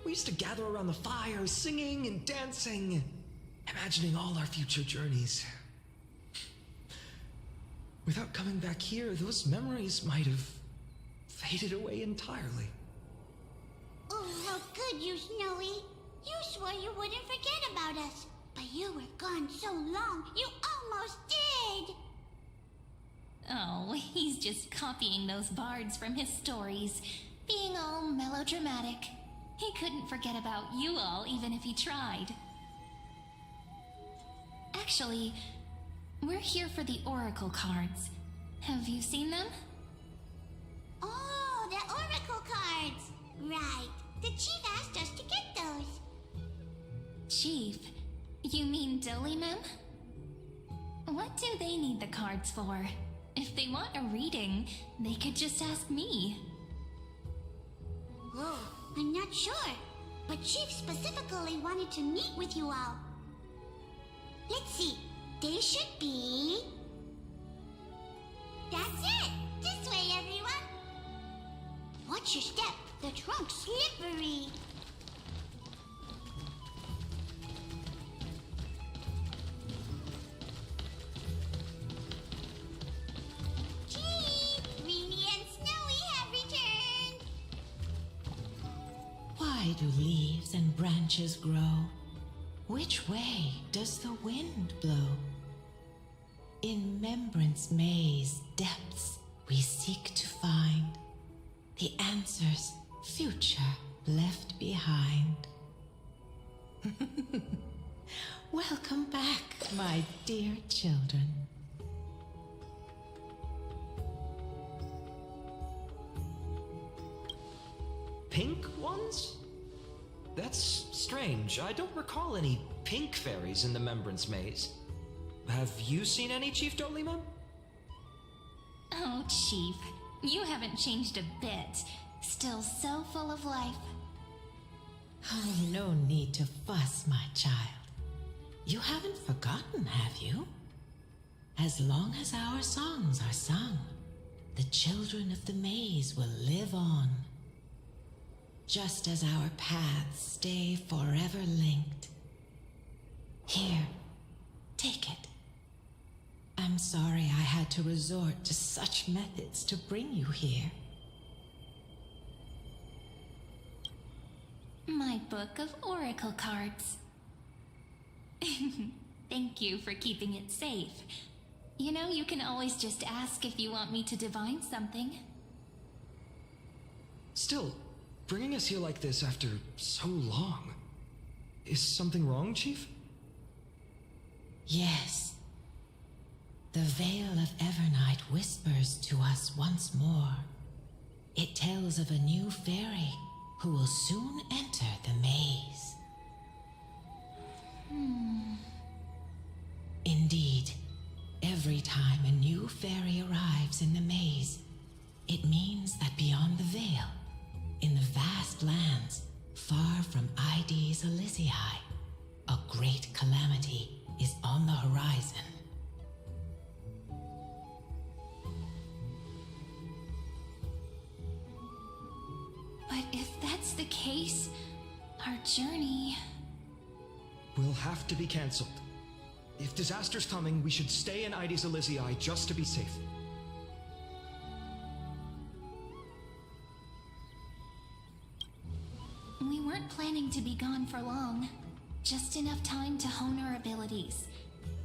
We used to gather around the fire, singing and dancing, imagining all our future journeys. Without coming back here, those memories might have faded away entirely. Oh, how could you, Snowy? You swore you wouldn't forget about us. But you were gone so long, you almost did! Oh, he's just copying those bards from his stories, being all melodramatic. He couldn't forget about you all, even if he tried. Actually, we're here for the Oracle cards. Have you seen them? Oh, the Oracle cards! Right. The chief asked us to get those. Chief? You mean Dolly Mem? What do they need the cards for? If they want a reading, they could just ask me. Oh, I'm not sure. But Chief specifically wanted to meet with you all. Let's see. They should be... That's it! This way, everyone! Watch your step. The trunk's slippery. Chief! Rini and Snowy have returned! Why do leaves and branches grow? Which way does the wind blow? In Remembrance Maze depths we seek to find the answers future left behind. Welcome back, my dear children. Pink ones? That's strange. I don't recall any pink fairies in the Remembrance Maze. Have you seen any, Chief Dolly Mem? Oh, Chief, you haven't changed a bit. Still so full of life. Oh, no need to fuss, my child. You haven't forgotten, have you? As long as our songs are sung, the children of the maze will live on. Just as our paths stay forever linked. Here, take it. I'm sorry I had to resort to such methods to bring you here. My book of Oracle cards. Thank you for keeping it safe. You know, you can always just ask if you want me to divine something. Still, bringing us here like this after so long. Is something wrong, Chief? Yes. The Veil of Evernight whispers to us once more. It tells of a new fairy who will soon enter the maze. Indeed, every time a new fairy arrives in the maze, it means that beyond the veil, in the vast lands far from Ides Elysiae, a great calamity is on the horizon. But if that's the case, our journey... Will have to be cancelled. If disaster's coming, we should stay in Ides Elysiae just to be safe. We weren't planning to be gone for long. Just enough time to hone our abilities.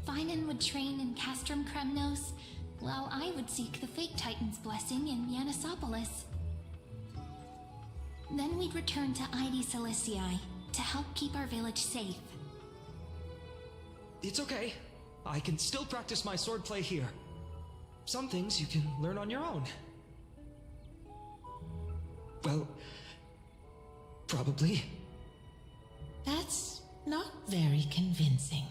Finan would train in Castrum Kremnos, while I would seek the Fake Titan's blessing in Yanisopolis. Then we'd return to Ivy Silicii to help keep our village safe. It's okay. I can still practice my swordplay here. Some things you can learn on your own. Well, probably. That's not very convincing.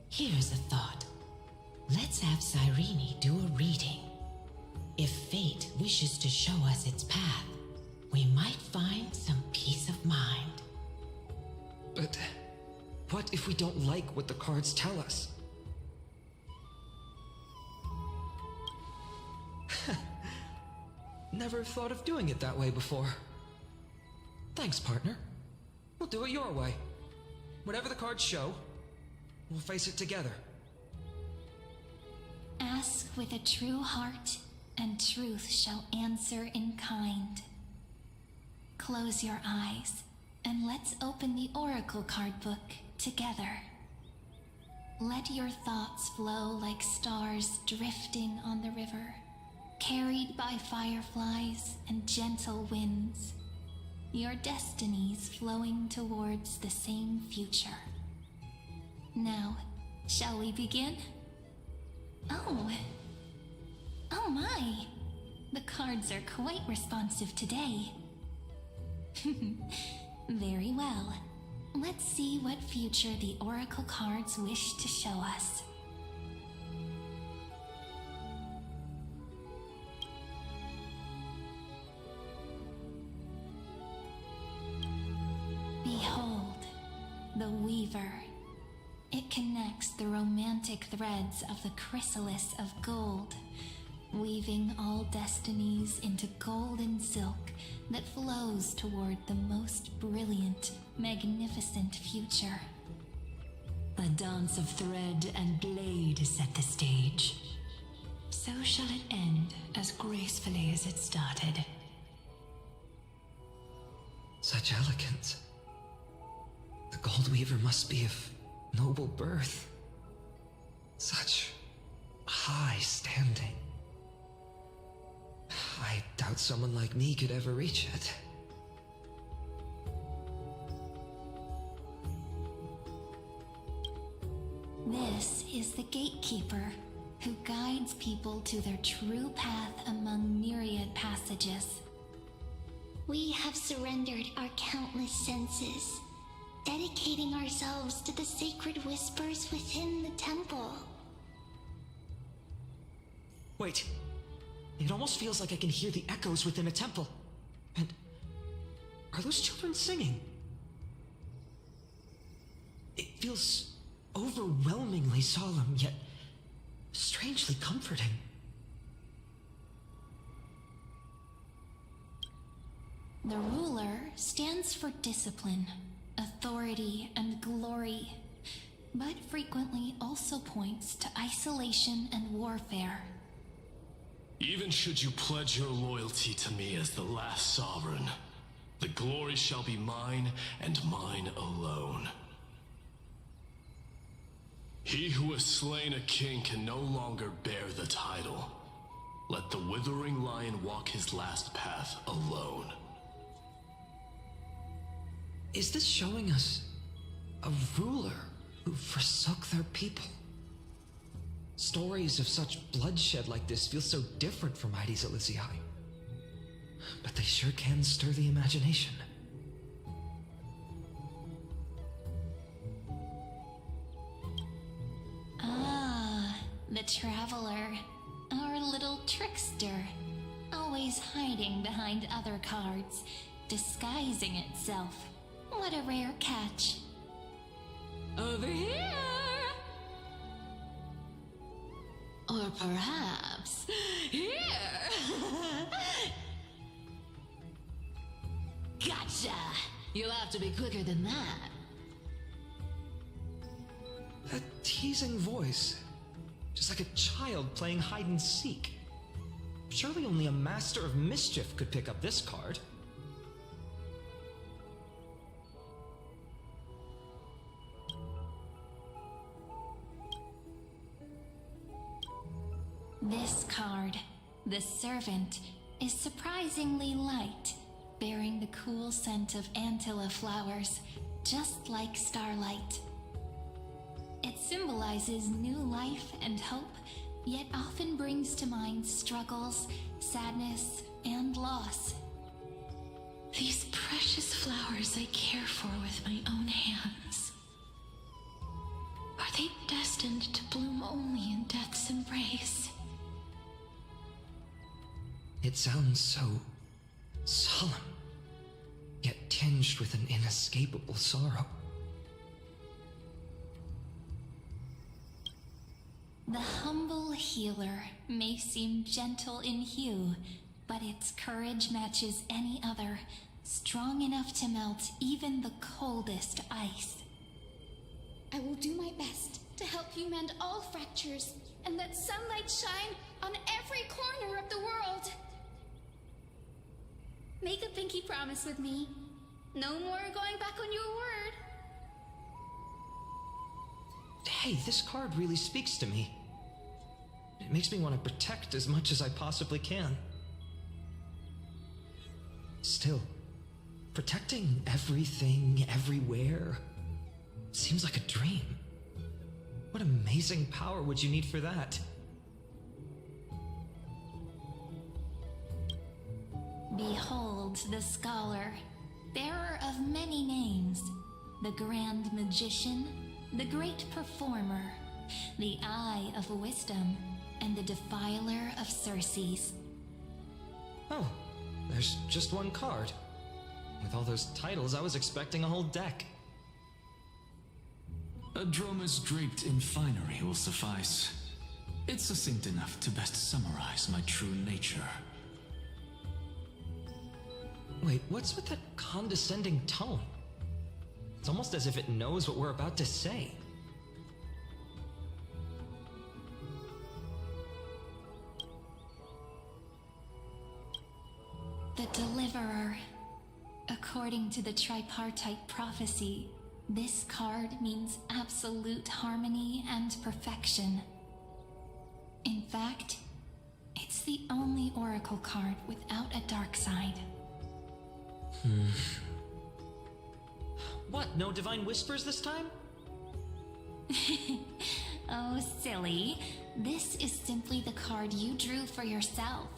Here's a thought. Let's have Cyrene do a reading. If fate wishes to show us its path, we might find some peace of mind. But what if we don't like what the cards tell us? Never thought of doing it that way before. Thanks, partner. We'll do it your way. Whatever the cards show, we'll face it together. Ask with a true heart, and truth shall answer in kind. Close your eyes, and let's open the Oracle card book together. Let your thoughts flow like stars drifting on the river, carried by fireflies and gentle winds. Your destinies flowing towards the same future. Now, shall we begin? Oh my! The cards are quite responsive today. Very well. Let's see what future the Oracle cards wish to show us. Behold, the Weaver. It connects the romantic threads of the chrysalis of gold, weaving all destinies into golden silk that flows toward the most brilliant, magnificent future. The dance of thread and blade set the stage. So shall it end as gracefully as it started. Such elegance. The Gold Weaver must be of noble birth. Such high standing. I doubt someone like me could ever reach it. This is the gatekeeper who guides people to their true path among myriad passages. We have surrendered our countless senses, dedicating ourselves to the sacred whispers within the temple. Wait. It almost feels like I can hear the echoes within a temple. And are those children singing? It feels overwhelmingly solemn, yet strangely comforting. The ruler stands for discipline, authority, and glory, but frequently also points to isolation and warfare. Even should you pledge your loyalty to me as the last sovereign, the glory shall be mine and mine alone. He who has slain a king can no longer bear the title. Let the withering lion walk his last path alone. Is this showing us a ruler who forsook their people? Stories of such bloodshed like this feel so different from Ivy Silicii. But they sure can stir the imagination. Ah, the Traveler. Our little trickster. Always hiding behind other cards, disguising itself. What a rare catch. Over here! Or perhaps here! Gotcha! You'll have to be quicker than that. That teasing voice. Just like a child playing hide and seek. Surely only a master of mischief could pick up this card. This card, the Servant, is surprisingly light, bearing the cool scent of Antilla flowers, just like starlight. It symbolizes new life and hope, yet often brings to mind struggles, sadness, and loss. These precious flowers I care for with my own hands. Are they destined to bloom only in death's embrace? It sounds so solemn, yet tinged with an inescapable sorrow. The humble healer may seem gentle in hue, but its courage matches any other, strong enough to melt even the coldest ice. I will do my best to help you mend all fractures and let sunlight shine on every corner of the world. Make a pinky promise with me. No more going back on your word. Hey, this card really speaks to me. It makes me want to protect as much as I possibly can. Still, protecting everything, everywhere, seems like a dream. What amazing power would you need for that? Behold the scholar, bearer of many names, the grand magician, the great performer, the eye of wisdom, and the defiler of Circes. Oh, there's just one card. With all those titles, I was expecting a whole deck. A Dromus draped in finery will suffice. It's succinct enough to best summarize my true nature. Wait, what's with that condescending tone? It's almost as if it knows what we're about to say. The Deliverer. According to the tripartite prophecy, this card means absolute harmony and perfection. In fact, it's the only oracle card without a dark side. What, no divine whispers this time? Oh, silly. This is simply the card you drew for yourself.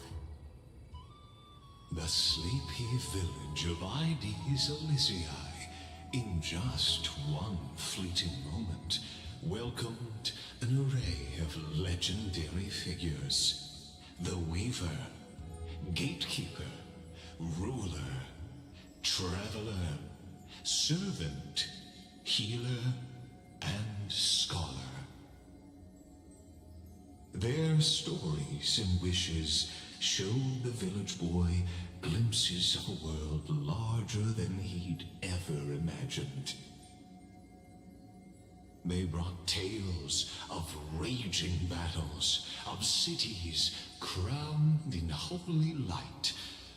The sleepy village of Ides Elysiae, in just one fleeting moment, welcomed an array of legendary figures. The Weaver, Gatekeeper, Ruler, Traveler, Servant, Healer, and Scholar. Their stories and wishes showed the village boy glimpses of a world larger than he'd ever imagined. They brought tales of raging battles, of cities crowned in holy light,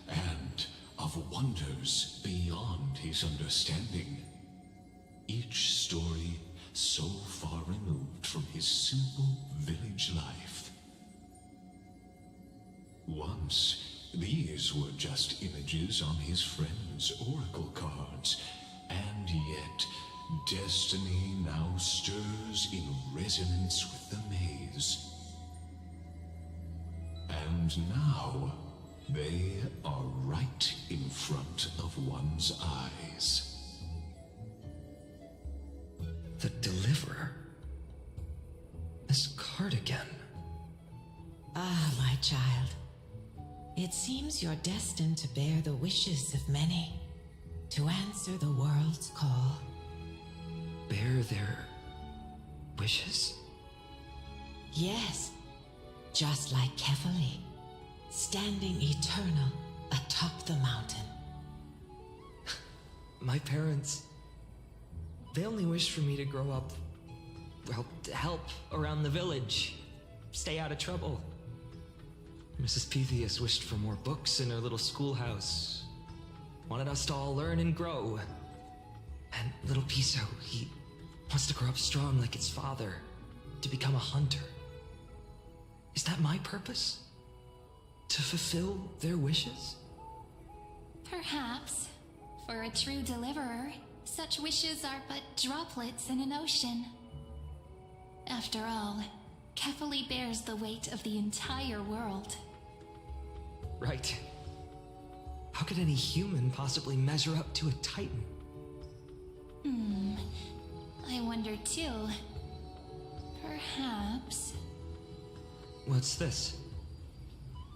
and of wonders beyond his understanding. Each story so far removed from his simple village life. Once, these were just images on his friend's oracle cards, and yet destiny now stirs in resonance with the maze. And now, they are right in front of one's eyes. The Deliverer? This card again. Ah, my child. It seems you're destined to bear the wishes of many, to answer the world's call. Bear their wishes? Yes, just like Kefali, standing eternal atop the mountain. My parents, they only wished for me to grow up, well, to help around the village, stay out of trouble. Mrs. Pythias wished for more books in her little schoolhouse, wanted us to all learn and grow. And little Piso, he wants to grow up strong like his father, to become a hunter. Is that my purpose? To fulfill their wishes? Perhaps, for a true deliverer, such wishes are but droplets in an ocean. After all, Kefali bears the weight of the entire world. Right. How could any human possibly measure up to a Titan? I wonder too. Perhaps... What's this?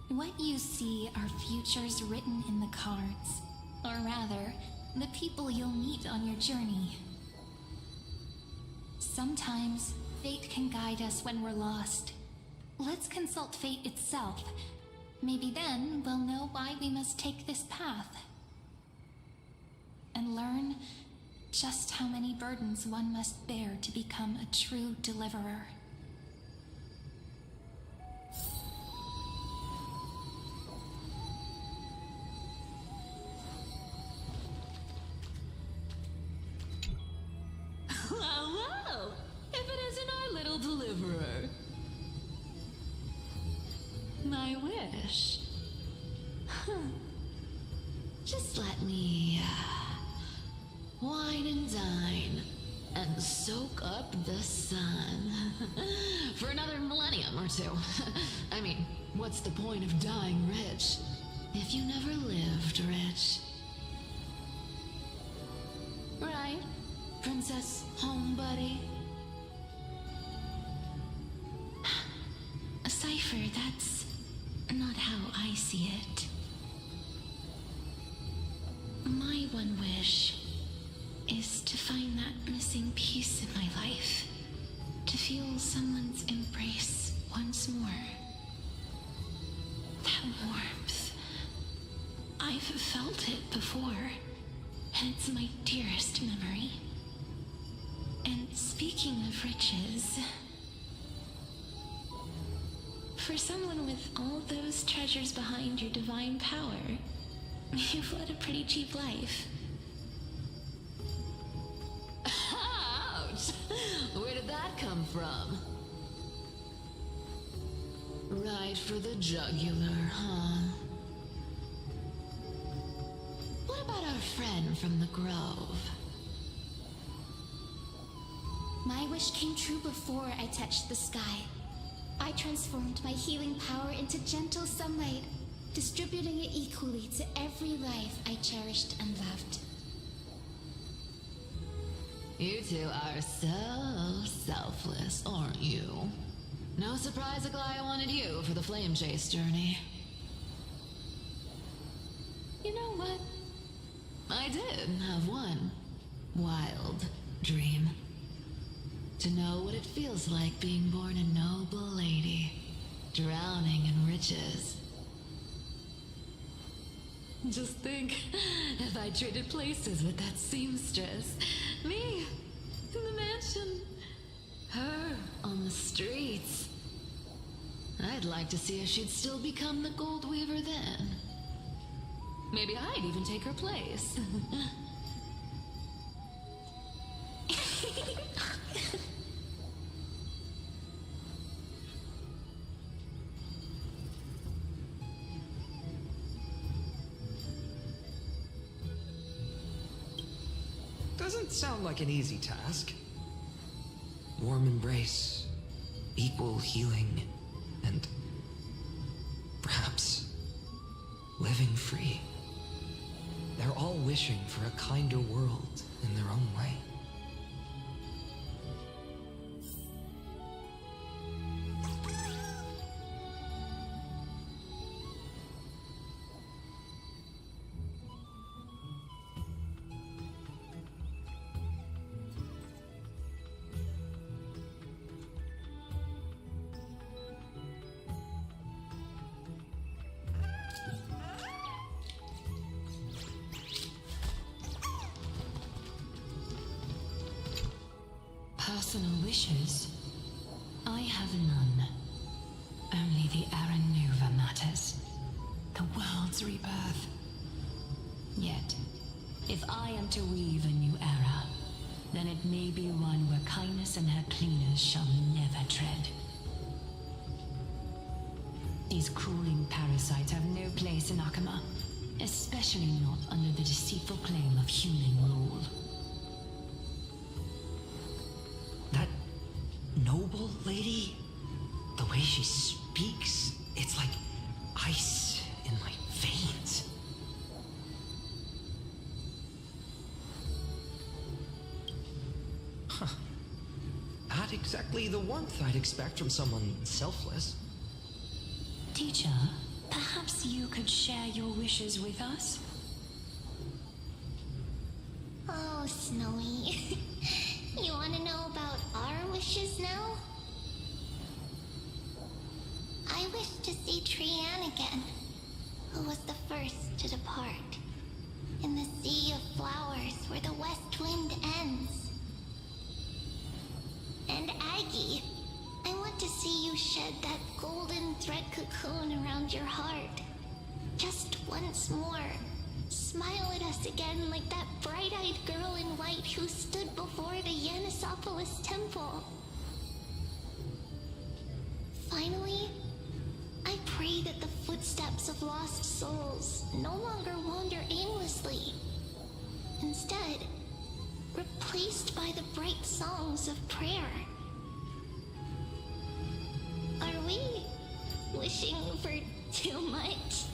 What you see are futures written in the cards. Or rather, the people you'll meet on your journey. Sometimes, fate can guide us when we're lost. Let's consult fate itself. Maybe then we'll know why we must take this path. And learn just how many burdens one must bear to become a true deliverer. Well, if it isn't our little deliverer. My wish. Just let me wine and dine and soak up the sun for another millennium or two. I mean, what's the point of dying rich if you never lived rich? Right, Princess Homebuddy? A cipher, that's not how I see it. My one wish is to find that missing piece in my life. To feel someone's embrace once more. That warmth. I've felt it before, and it's my dearest memory. And speaking of riches, for someone with all those treasures behind your divine power, you've led a pretty cheap life. Ouch! Where did that come from? Right for the jugular, huh? What about our friend from the Grove? My wish came true before I touched the sky. I transformed my healing power into gentle sunlight, distributing it equally to every life I cherished and loved. You two are so selfless, aren't you? No surprise Aglaya wanted you for the flame chase journey. You know what? I did have one wild dream. To know what it feels like being born a noble lady, drowning in riches. Just think, if I traded places with that seamstress, me in the mansion, her on the streets. I'd like to see if she'd still become the gold weaver then. Maybe I'd even take her place. Doesn't sound like an easy task. Warm embrace, equal healing, and perhaps living free. They're all wishing for a kinder world in their own way. Personal wishes? I have none. Only the Aranuva matters. The world's rebirth. Yet, if I am to weave a new era, then it may be one where kindness and her cleaners shall never tread. These crawling parasites have no place in Akama, especially not under the deceitful claim of human rule. That noble lady, the way she speaks, it's like ice in my veins. Huh. Not exactly the warmth I'd expect from someone selfless. Teacher, perhaps you could share your wishes with us? Oh, Snowy. You want to know about our wishes now? I wish to see Trianne again, who was the first to depart. In the sea of flowers where the west wind ends. And Aggie, I want to see you shed that golden thread cocoon around your heart. Just once more. Smile at us again like that bright-eyed girl in white who stood before the Yanisopolis temple. Finally, I pray that the footsteps of lost souls no longer wander aimlessly. Instead, replaced by the bright songs of prayer. Are we wishing for too much?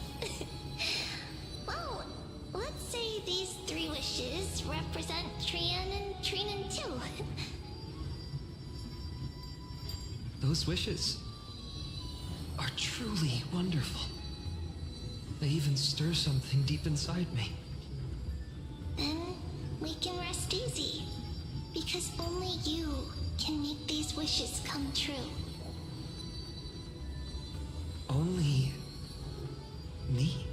Well, let's say these 3 wishes represent Trianne and Trinan too. Those wishes are truly wonderful. They even stir something deep inside me. Then we can rest easy, because only you can make these wishes come true. Only me?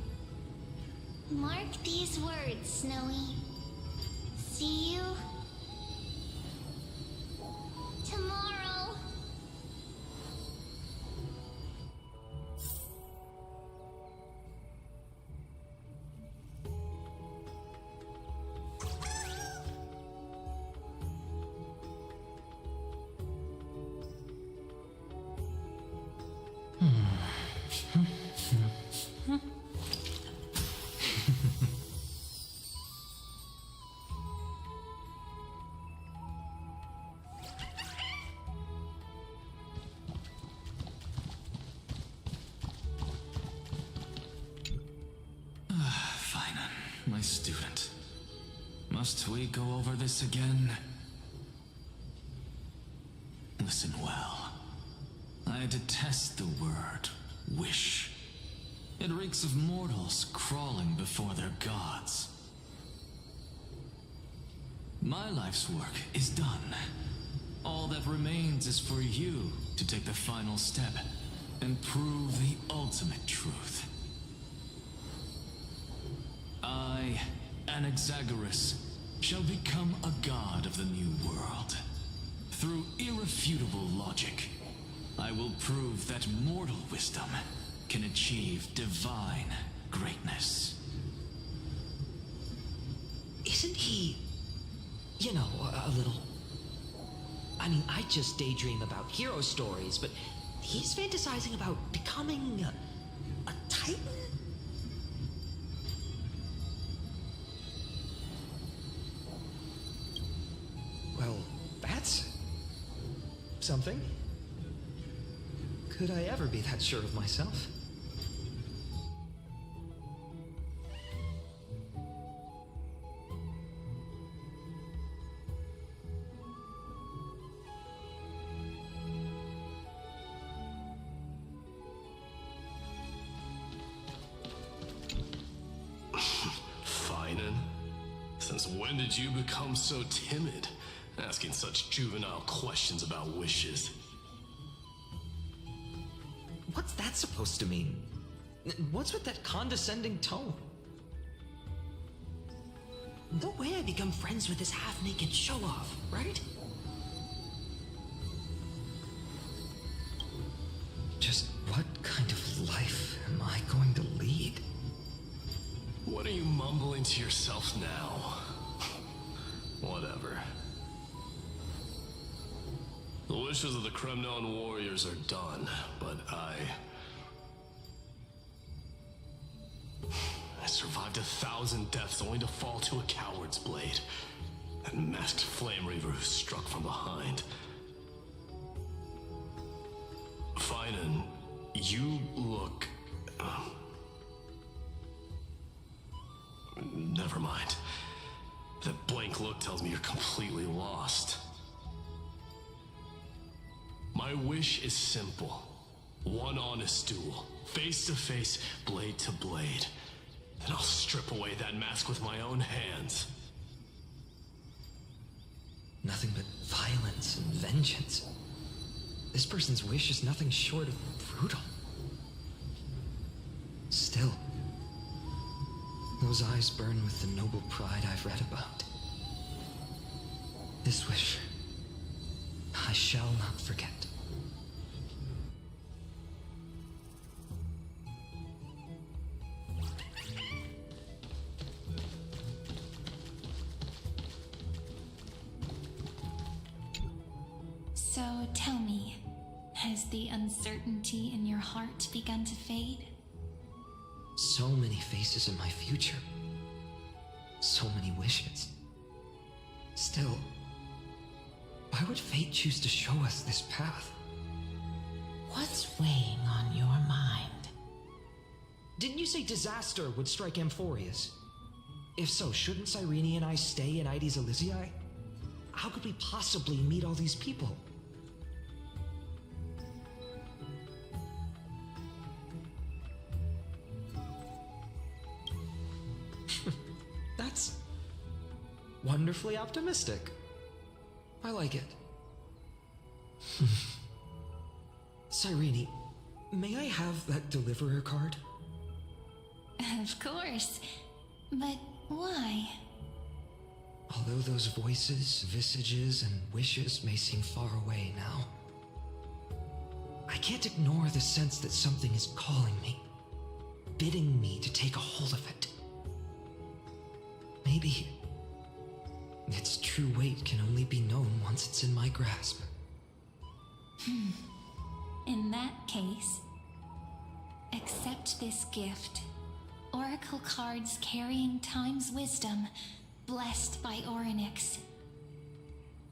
Mark these words, Snowy. See you tomorrow. My student. Must we go over this again? Listen well. I detest the word wish. It reeks of mortals crawling before their gods. My life's work is done. All that remains is for you to take the final step and prove the ultimate truth. I, Anaxagoras, shall become a god of the new world. Through irrefutable logic, I will prove that mortal wisdom can achieve divine greatness. Isn't he, you know, a little... I mean, I just daydream about hero stories, but he's fantasizing about becoming a titan? Well, that's something. Could I ever be that sure of myself? Finan? Since when did you become so timid? Asking such juvenile questions about wishes. What's that supposed to mean? What's with that condescending tone? No way I become friends with this half-naked show-off, right? Just what kind of life am I going to lead? What are you mumbling to yourself now? Whatever. The wishes of the Kremnon warriors are done, but I survived 1,000 deaths only to fall to a coward's blade. That masked flame reaver who struck from behind. Finan, you look... never mind. That blank look tells me you're completely lost. My wish is simple. One honest duel, face to face, blade to blade. Then I'll strip away that mask with my own hands. Nothing but violence and vengeance. This person's wish is nothing short of brutal. Still, those eyes burn with the noble pride I've read about. This wish, I shall not forget. So tell me, has the uncertainty in your heart begun to fade? So many faces in my future. So many wishes. Still, why would fate choose to show us this path? What's weighing on your mind? Didn't you say disaster would strike Amphorius? If so, shouldn't Cyrene and I stay in Ides Elysiae? How could we possibly meet all these people? That's wonderfully optimistic. I like it. Cyrene, may I have that deliverer card? Of course. But why? Although those voices, visages, and wishes may seem far away now, I can't ignore the sense that something is calling me, bidding me to take a hold of it. Maybe its true weight can only be known once it's in my grasp. In that case, accept this gift. Oracle cards carrying time's wisdom, blessed by Orynyx.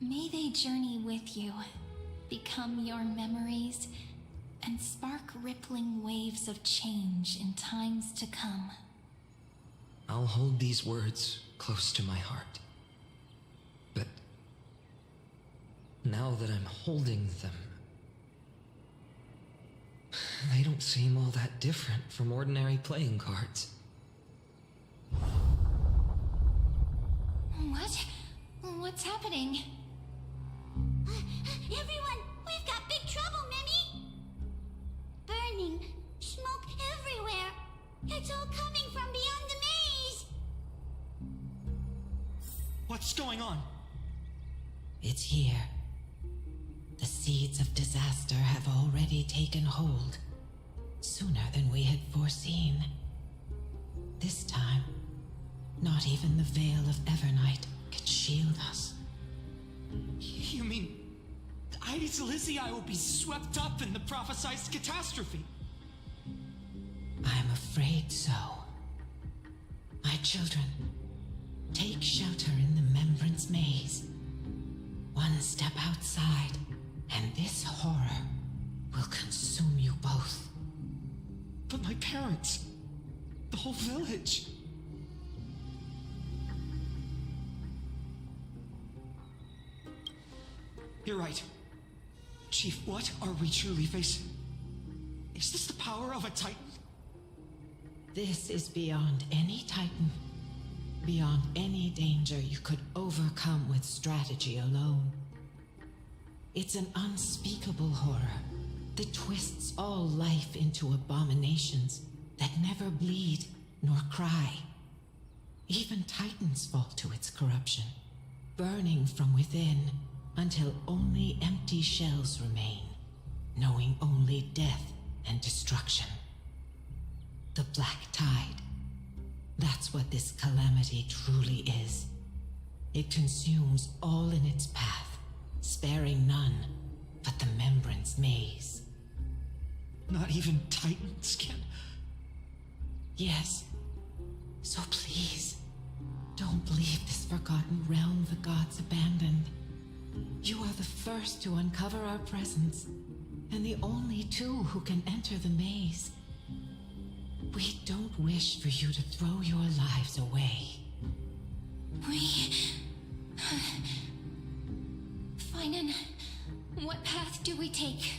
May they journey with you, become your memories, and spark rippling waves of change in times to come. I'll hold these words close to my heart. But now that I'm holding them, they don't seem all that different from ordinary playing cards. What? What's happening? Everyone, we've got big trouble, Mimi! Burning, smoke everywhere. It's all coming from beyond the maze. What's going on? It's here. The seeds of disaster have already taken hold, sooner than we had foreseen. This time, not even the veil of Evernight can shield us. You mean Ides Elysiae will be swept up in the prophesied catastrophe? I'm afraid so. My children, take shelter in the Membrance Maze. One step outside, and this horror will consume you both. But my parents, the whole village. You're right. Chief, what are we truly facing? Is this the power of a Titan? This is beyond any Titan. Beyond any danger you could overcome with strategy alone. It's an unspeakable horror that twists all life into abominations that never bleed nor cry. Even Titans fall to its corruption, burning from within until only empty shells remain, knowing only death and destruction. The Black Tide. That's what this calamity truly is. It consumes all in its path, sparing none but the Membrance Maze. Not even Titans can... Yes, So please, don't leave this forgotten realm the gods abandoned. You are the first to uncover our presence, and the only two who can enter the maze. We don't wish for you to throw your lives away. Finan, what path do we take?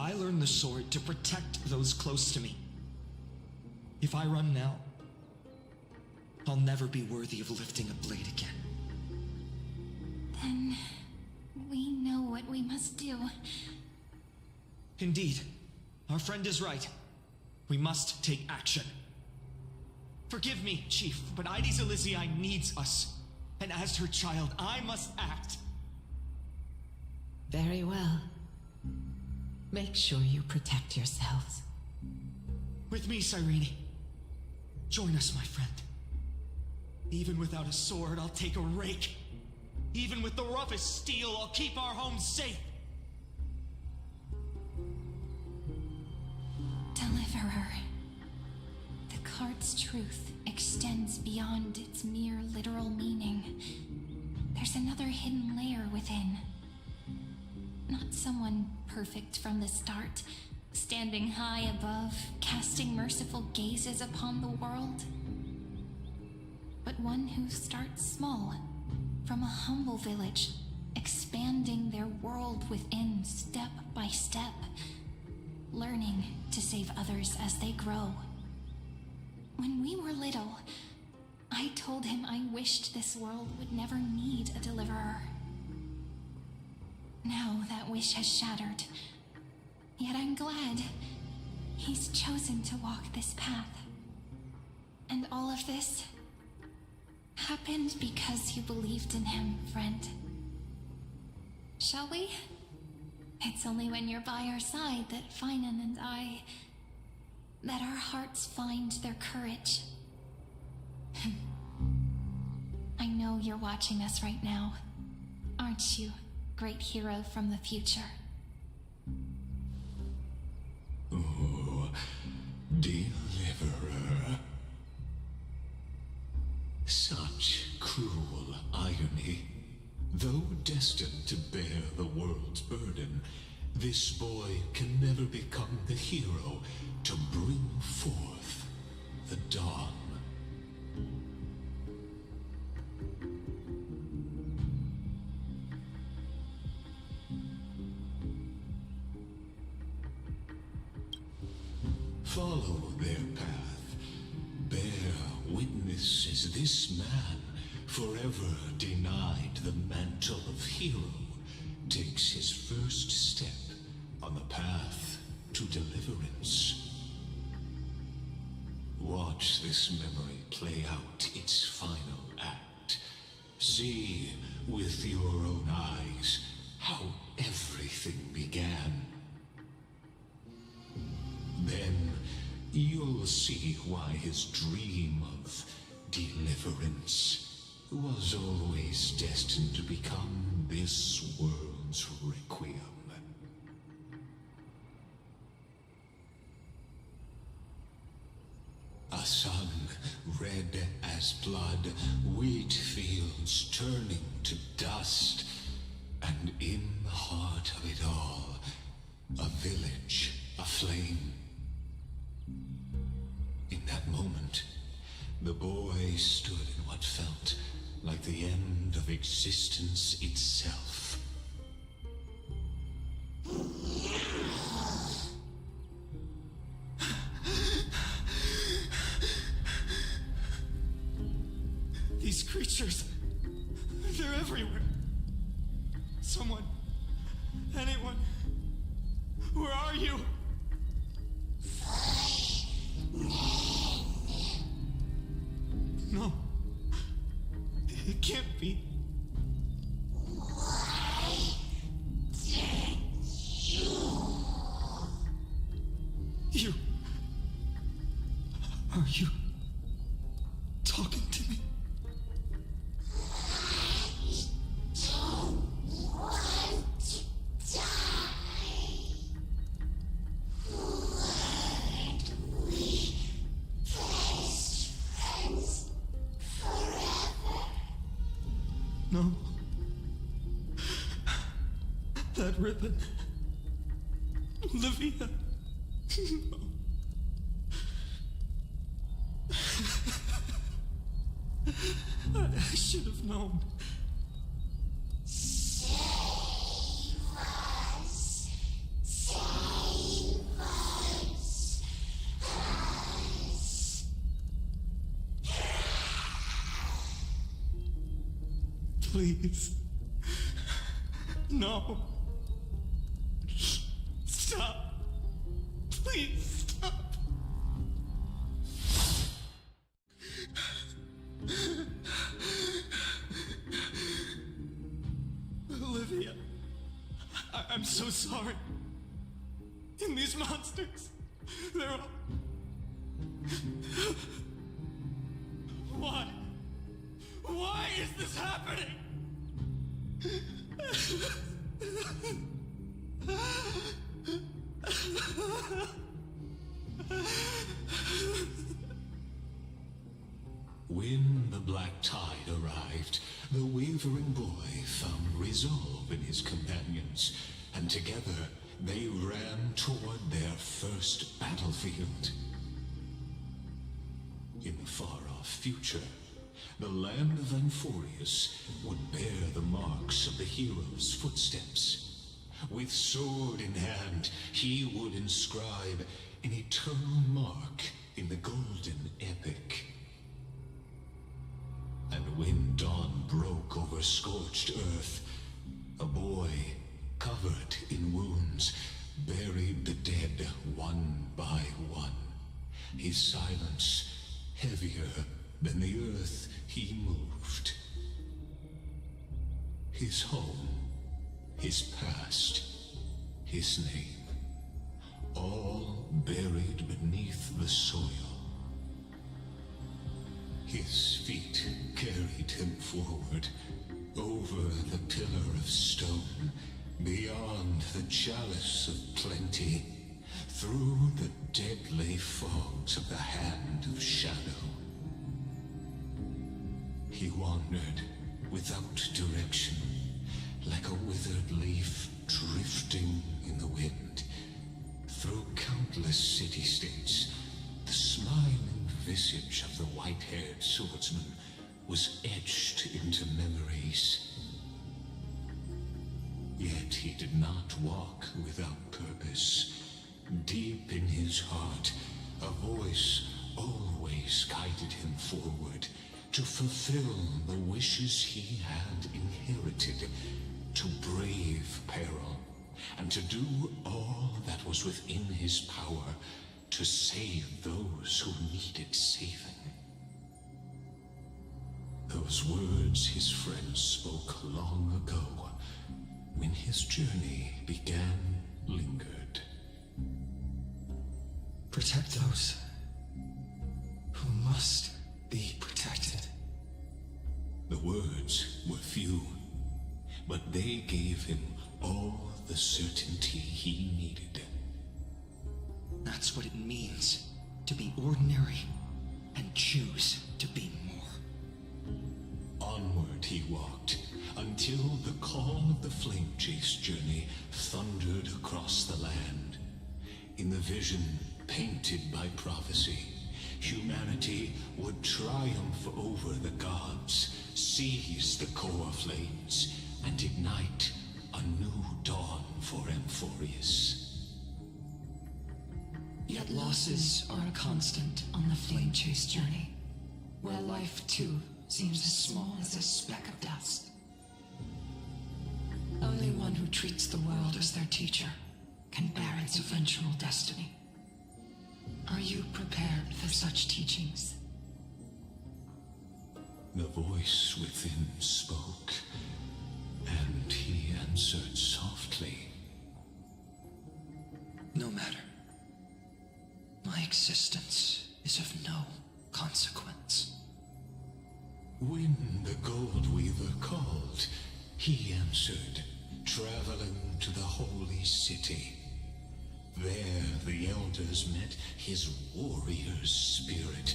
I learned the sword to protect those close to me. If I run now, I'll never be worthy of lifting a blade again. Then we know what we must do. Indeed, our friend is right. We must take action. Forgive me, Chief, but Ides Elysiae needs us. And as her child, I must act. Very well. Make sure you protect yourselves. With me, Cyrene. Join us, my friend. Even without a sword, I'll take a rake. Even with the roughest steel, I'll keep our home safe. Deliverer. The card's truth extends beyond its mere literal meaning. There's another hidden layer within. Not someone perfect from the start, standing high above, casting merciful gazes upon the world. But one who starts small, from a humble village, expanding their world within step by step, learning to save others as they grow. When we were little, I told him I wished this world would never need a deliverer. Now that wish has shattered. Yet I'm glad he's chosen to walk this path. And all of this happened because you believed in him, friend. Shall we? It's only when you're by our side that Finan and that our hearts find their courage. I know you're watching us right now, aren't you, great hero from the future? Oh, deliverer. Such cruel irony. Though destined to bear the world's burden, this boy can never become the hero to bring forth the dawn. Follow their path. Bear witness as this man, forever denied the mantle of hero, takes his first step on the path to deliverance. Watch this memory play out its final act. See with your own eyes how everything began. Then you'll see why his dream of deliverance was always destined to become this world's requiem. A sun red as blood, wheat fields turning to dust, and in the heart of it all, a village aflame. In that moment, the boy stood in what felt like the end of existence itself. These creatures, they're everywhere. Someone, anyone, where are you? No, it can't be. Are you talking to me? No. That ribbon. Olivia. No. I should have known. Save us. Save us. Please. No. Stop. Please stop. Olivia, I'm so sorry. And these monsters, they're all... Why? Why is this happening? When the black tide arrived, the wavering boy found resolve in his companions, and together they ran toward their first battlefield. In the far-off future, the land of Amphorius would bear the marks of the hero's footsteps. With sword in hand, he would inscribe an eternal mark in the golden epic. And when dawn broke over scorched earth, a boy, covered in wounds, buried the dead one by one. His silence heavier than the earth he moved. His home, his past, his name, all buried beneath the soil. His feet carried him forward, over the pillar of stone, beyond the chalice of plenty, through the deadly fogs of the hand of shadow. He wandered without direction, like a withered leaf drifting in the wind, through countless city-states. The smiling visage of the white-haired swordsman was etched into memories. Yet he did not walk without purpose. Deep in his heart, a voice always guided him forward, to fulfill the wishes he had inherited, to brave peril, and to do all that was within his power to save those who needed saving. Those words his friends spoke long ago, when his journey began, lingered. Protect those who must be protected. The words were few, but they gave him all the certainty he needed. That's what it means to be ordinary and choose to be more. Onward he walked, until the call of the flame chase journey thundered across the land. In the vision painted by prophecy, humanity would triumph over the gods, seize the core flames, and ignite a new dawn for Amphorius. Yet losses are a constant on the flame chase journey, where life too seems as small as a speck of dust. Only one who treats the world as their teacher can bear its eventual destiny. Are you prepared for such teachings? The voice within spoke, and he answered softly. No matter. My existence is of no consequence. When the Gold Weaver called, he answered, traveling to the holy city. There the elders met his warrior's spirit,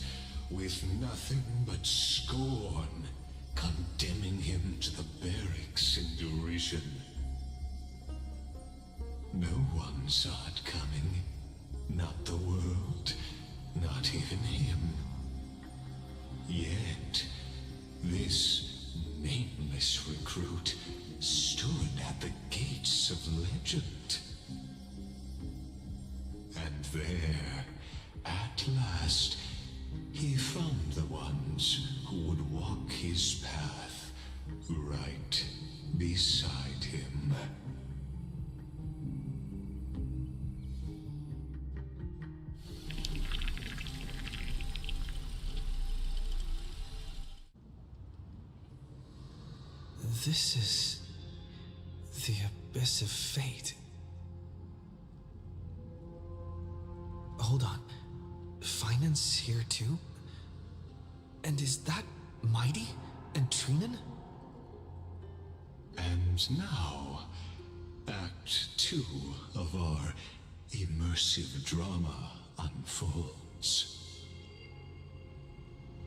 with nothing but scorn, condemning him to the barracks in derision. No one saw it coming. Not the world, not even him. Yet, this nameless recruit stood at the gates of legend. And there, at last, he found the ones who would walk his path right beside him. This is the Abyss of Fate. Hold on. Finance here too? And is that Mighty and Trinan? And now, Act 2 of our immersive drama unfolds.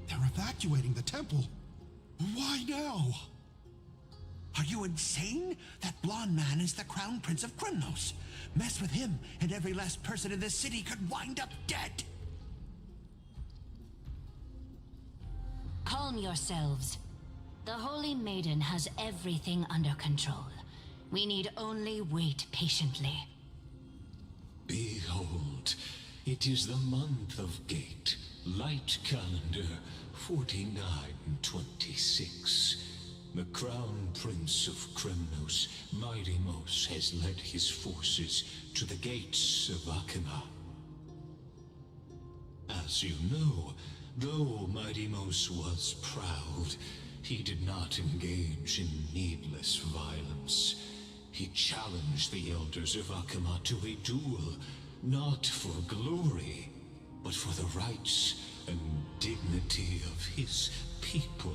They're evacuating the temple. Why now? Are you insane? That blonde man is the Crown Prince of Krymnos. Mess with him, and every last person in this city could wind up dead. Calm yourselves. The Holy Maiden has everything under control. We need only wait patiently. Behold, it is the month of Gate, light calendar 4926. The Crown Prince of Krymnos, Midimos, has led his forces to the gates of Akima. As you know, though Midimos was proud, he did not engage in needless violence. He challenged the elders of Akima to a duel, not for glory, but for the rights and dignity of his people,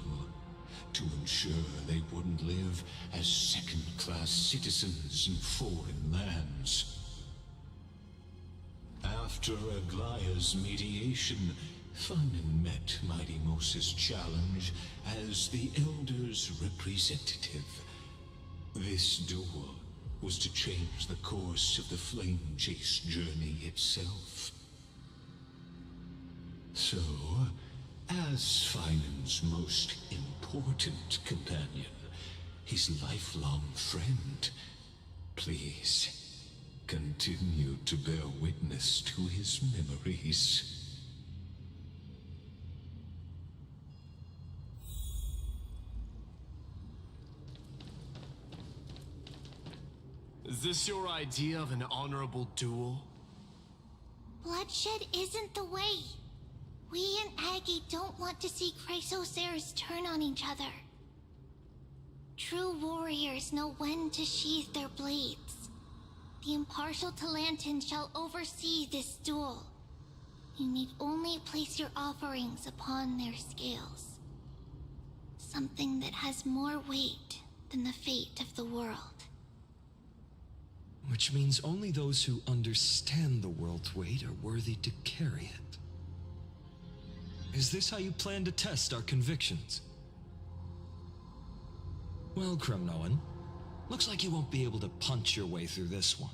to ensure they wouldn't live as second-class citizens in foreign lands. After Aglaya's mediation, Fanon met Midimos' challenge as the Elder's representative. This duel was to change the course of the Flame Chase journey itself. So, as Finan's most important companion, his lifelong friend, please continue to bear witness to his memories. Is this your idea of an honorable duel? Bloodshed isn't the way. We and Aggie don't want to see Chrysosers turn on each other. True warriors know when to sheathe their blades. The impartial Talantin shall oversee this duel. You need only place your offerings upon their scales. Something that has more weight than the fate of the world. Which means only those who understand the world's weight are worthy to carry it. Is this how you plan to test our convictions? Well, Krymnoan, looks like you won't be able to punch your way through this one.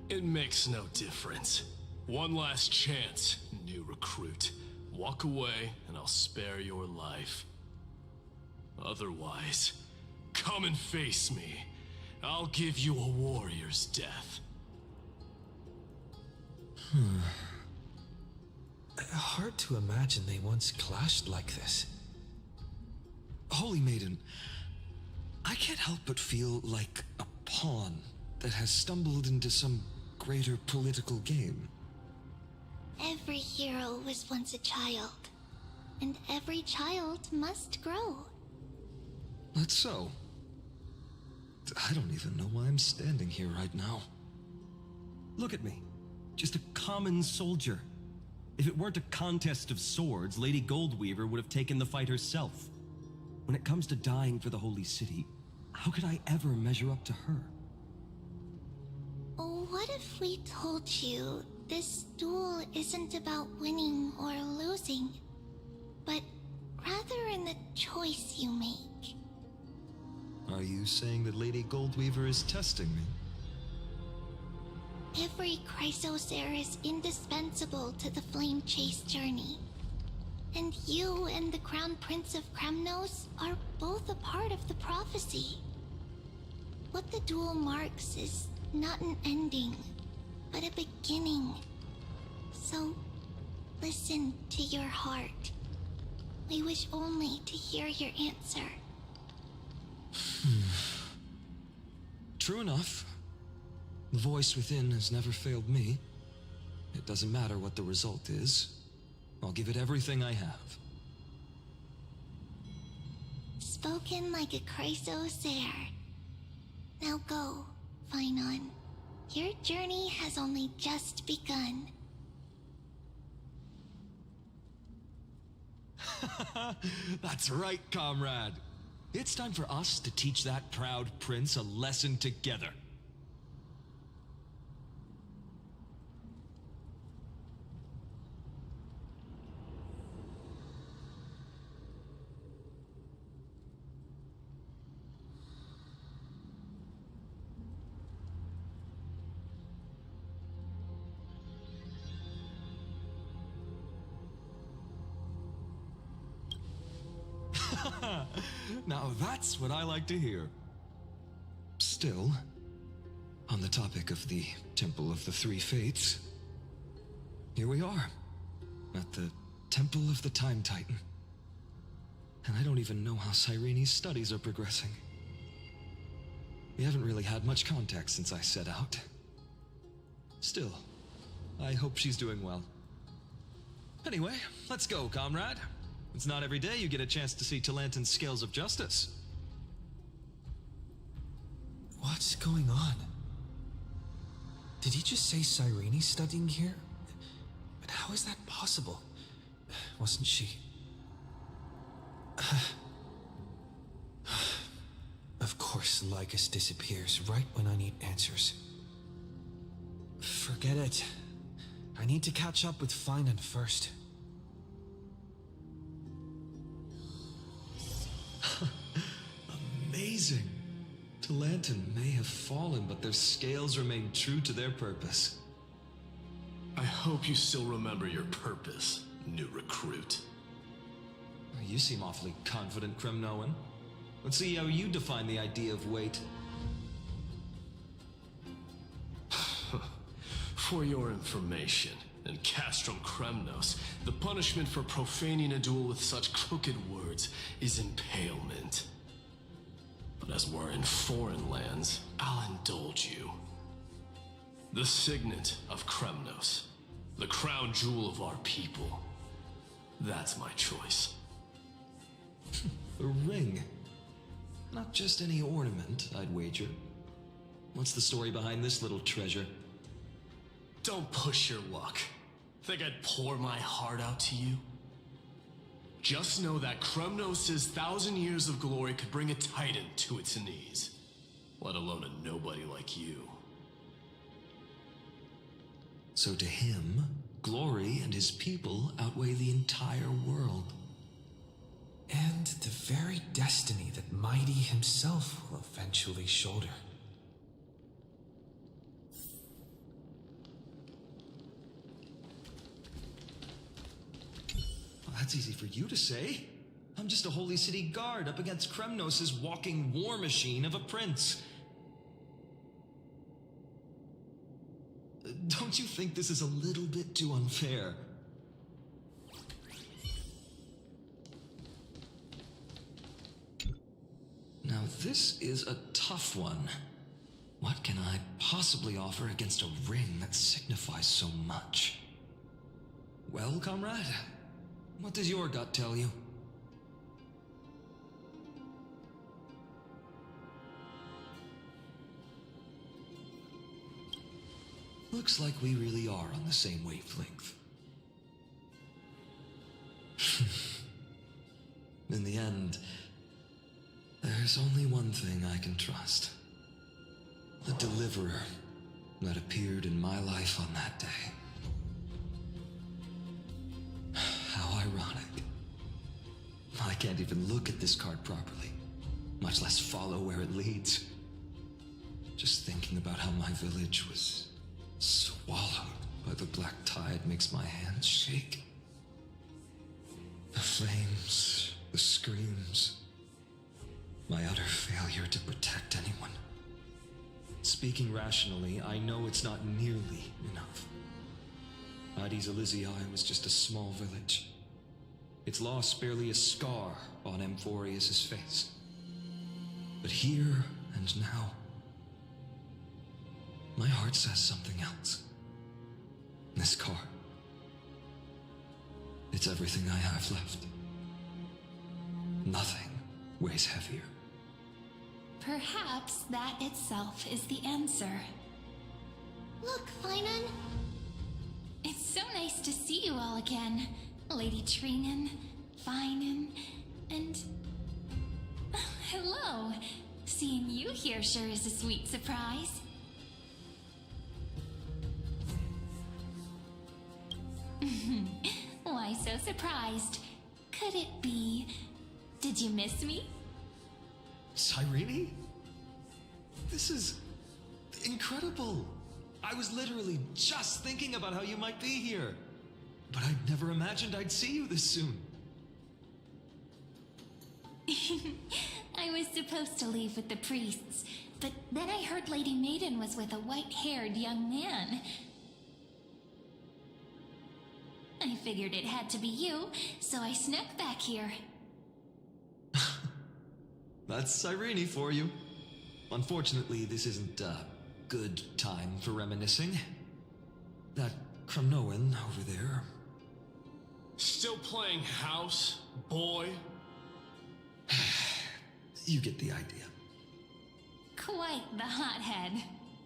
It makes no difference. One last chance, new recruit. Walk away, and I'll spare your life. Otherwise, come and face me. I'll give you a warrior's death. Hard to imagine they once clashed like this. Holy Maiden, I can't help but feel like a pawn that has stumbled into some greater political game. Every hero was once a child, and every child must grow. That's so. I don't even know why I'm standing here right now. Look at me. Just a common soldier. If it weren't a contest of swords, Lady Goldweaver would have taken the fight herself. When it comes to dying for the Holy City, how could I ever measure up to her? What if we told you this duel isn't about winning or losing, but rather in the choice you make? Are you saying that Lady Goldweaver is testing me? Every Chrysos heir is indispensable to the Flame Chase journey. And you and the Crown Prince of Kremnos are both a part of the prophecy. What the duel marks is not an ending, but a beginning. So, listen to your heart. We wish only to hear your answer. True enough. The voice within has never failed me. It doesn't matter what the result is. I'll give it everything I have. Spoken like a Chrysos heir. Now go, Phainon. Your journey has only just begun. That's right, comrade. It's time for us to teach that proud prince a lesson together. Now that's what I like to hear. Still, on the topic of the Temple of the Three Fates, here we are, at the Temple of the Time Titan. And I don't even know how Cyrene's studies are progressing. We haven't really had much contact since I set out. Still, I hope she's doing well. Anyway, let's go, comrade. It's not every day you get a chance to see Talantin's scales of justice. What's going on? Did he just say Cyrene's studying here? But how is that possible? Wasn't she? Of course, Lycus disappears right when I need answers. Forget it. I need to catch up with Phainon first. Amazing. Talantin may have fallen, but their scales remain true to their purpose. I hope you still remember your purpose, new recruit. You seem awfully confident, Kremnoan. Let's see how you define the idea of weight. For your information, in Castrum Kremnos, the punishment for profaning a duel with such crooked words is impalement. But as we're in foreign lands, I'll indulge you. The signet of Kremnos, the crown jewel of our people. That's my choice. A ring. Not just any ornament, I'd wager. What's the story behind this little treasure? Don't push your luck. Think I'd pour my heart out to you? Just know that Kremnos' 1,000 years of glory could bring a titan to its knees. Let alone a nobody like you. So to him, glory and his people outweigh the entire world. And the very destiny that Mighty himself will eventually shoulder. Well, that's easy for you to say. I'm just a Holy City guard up against Kremnos' walking war machine of a prince. Don't you think this is a little bit too unfair? Now this is a tough one. What can I possibly offer against a ring that signifies so much? Well, comrade, what does your gut tell you? Looks like we really are on the same wavelength. In the end, there's only one thing I can trust. The deliverer that appeared in my life on that day. How ironic. I can't even look at this card properly, much less follow where it leads. Just thinking about how my village was swallowed by the black tide makes my hands shake. The flames, the screams, my utter failure to protect anyone. Speaking rationally, I know it's not nearly enough. Hades Elysiae was just a small village. Its loss barely a scar on Amphorius' face. But here and now, my heart says something else. This card. It's everything I have left. Nothing weighs heavier. Perhaps that itself is the answer. Look, Finan. It's so nice to see you all again. Lady Trinan, Finan, and... hello. Seeing you here sure is a sweet surprise. Why so surprised? Could it be... did you miss me? Cyrene? This is incredible. I was literally just thinking about how you might be here. But I'd never imagined I'd see you this soon. I was supposed to leave with the priests, but then I heard Lady Maiden was with a white-haired young man. I figured it had to be you, so I snuck back here. That's Cyrene for you. Unfortunately, this isn't a good time for reminiscing. That Kremnoan over there. Still playing house, boy? You get the idea. Quite the hothead.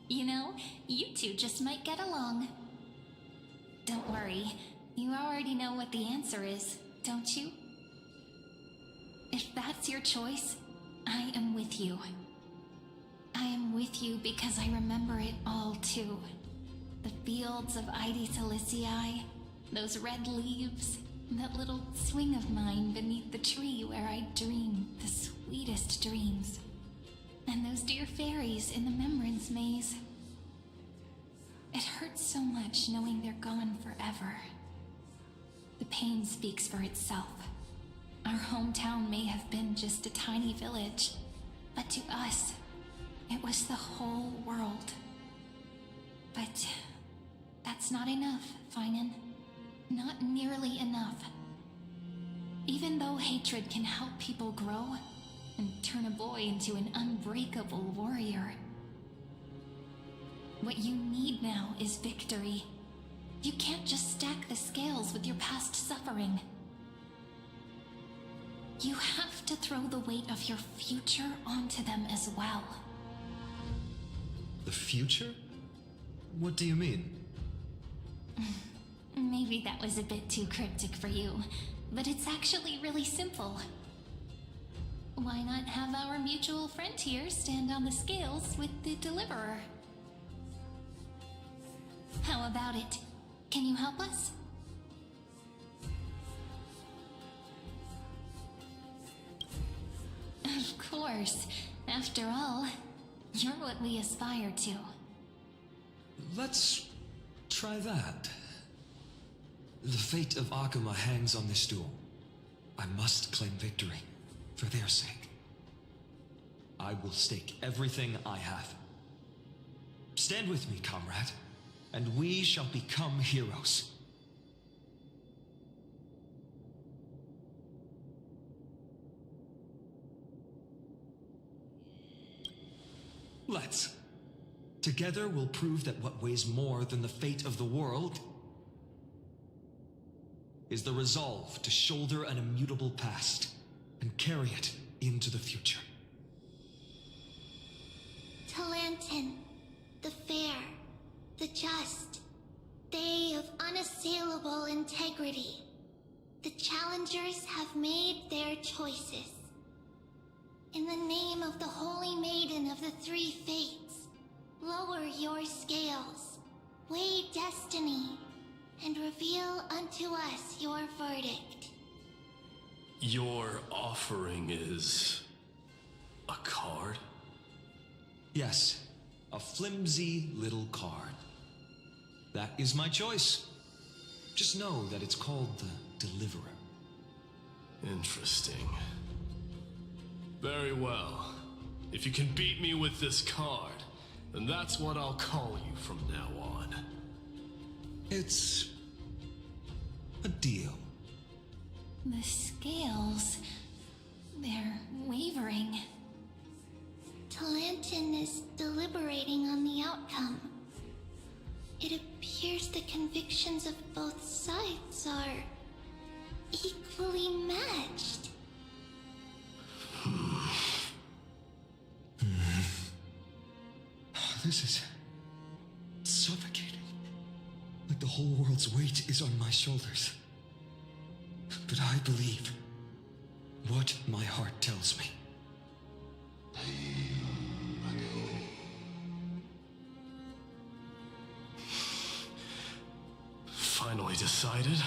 You know, you two just might get along. Don't worry, you already know what the answer is, don't you? If that's your choice, I am with you. I am with you because I remember it all too. The fields of Hades Elysiae, those red leaves, that little swing of mine beneath the tree where I dreamed the sweetest dreams. And those dear fairies in the Memorance Maze. It hurts so much knowing they're gone forever. The pain speaks for itself. Our hometown may have been just a tiny village, but to us, it was the whole world. But that's not enough, Finan. Not nearly enough. Even though hatred can help people grow and turn a boy into an unbreakable warrior, what you need now is victory. You can't just stack the scales with your past suffering. You have to throw the weight of your future onto them as well. The future? What do you mean? Maybe that was a bit too cryptic for you, but it's actually really simple. Why not have our mutual friend here stand on the scales with the deliverer? How about it? Can you help us? Of course. After all, you're what we aspire to. Let's try that. The fate of Akuma hangs on this duel. I must claim victory, for their sake. I will stake everything I have. Stand with me, comrade, and we shall become heroes. Let's. Together we'll prove that what weighs more than the fate of the world is the resolve to shoulder an immutable past and carry it into the future. Talantin, the fair, the just. They of unassailable integrity. The challengers have made their choices. In the name of the Holy Maiden of the Three Fates, lower your scales, weigh destiny, and reveal unto us your verdict. Your offering is a card? Yes, a flimsy little card. That is my choice. Just know that it's called the Deliverer. Interesting. Very well. If you can beat me with this card, then that's what I'll call you from now on. It's a deal. The scales... they're wavering. Talantin is deliberating on the outcome. It appears the convictions of both sides are equally matched. This is suffocating. Like the whole world's weight is on my shoulders. But I believe what my heart tells me. Finally decided?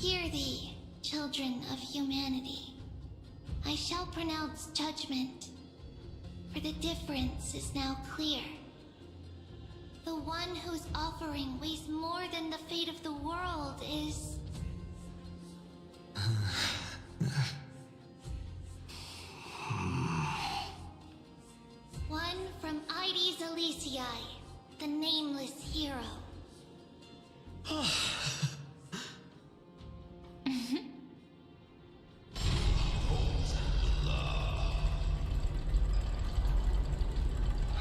Hear thee, children of humanity. I shall pronounce judgment, for the difference is now clear. The one whose offering weighs more than the fate of the world is... one from Ides Elysiae, the nameless hero.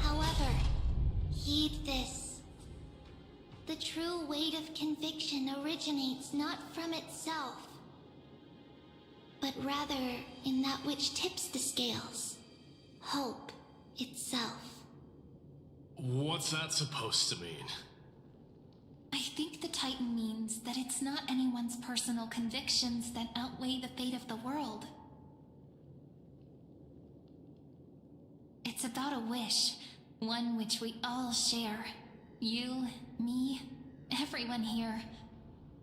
However, heed this. The true weight of conviction originates not from itself, but rather in that which tips the scales. Hope itself. What's that supposed to mean? I think the Titan means that it's not anyone's personal convictions that outweigh the fate of the world. It's about a wish, one which we all share. You, me, everyone here.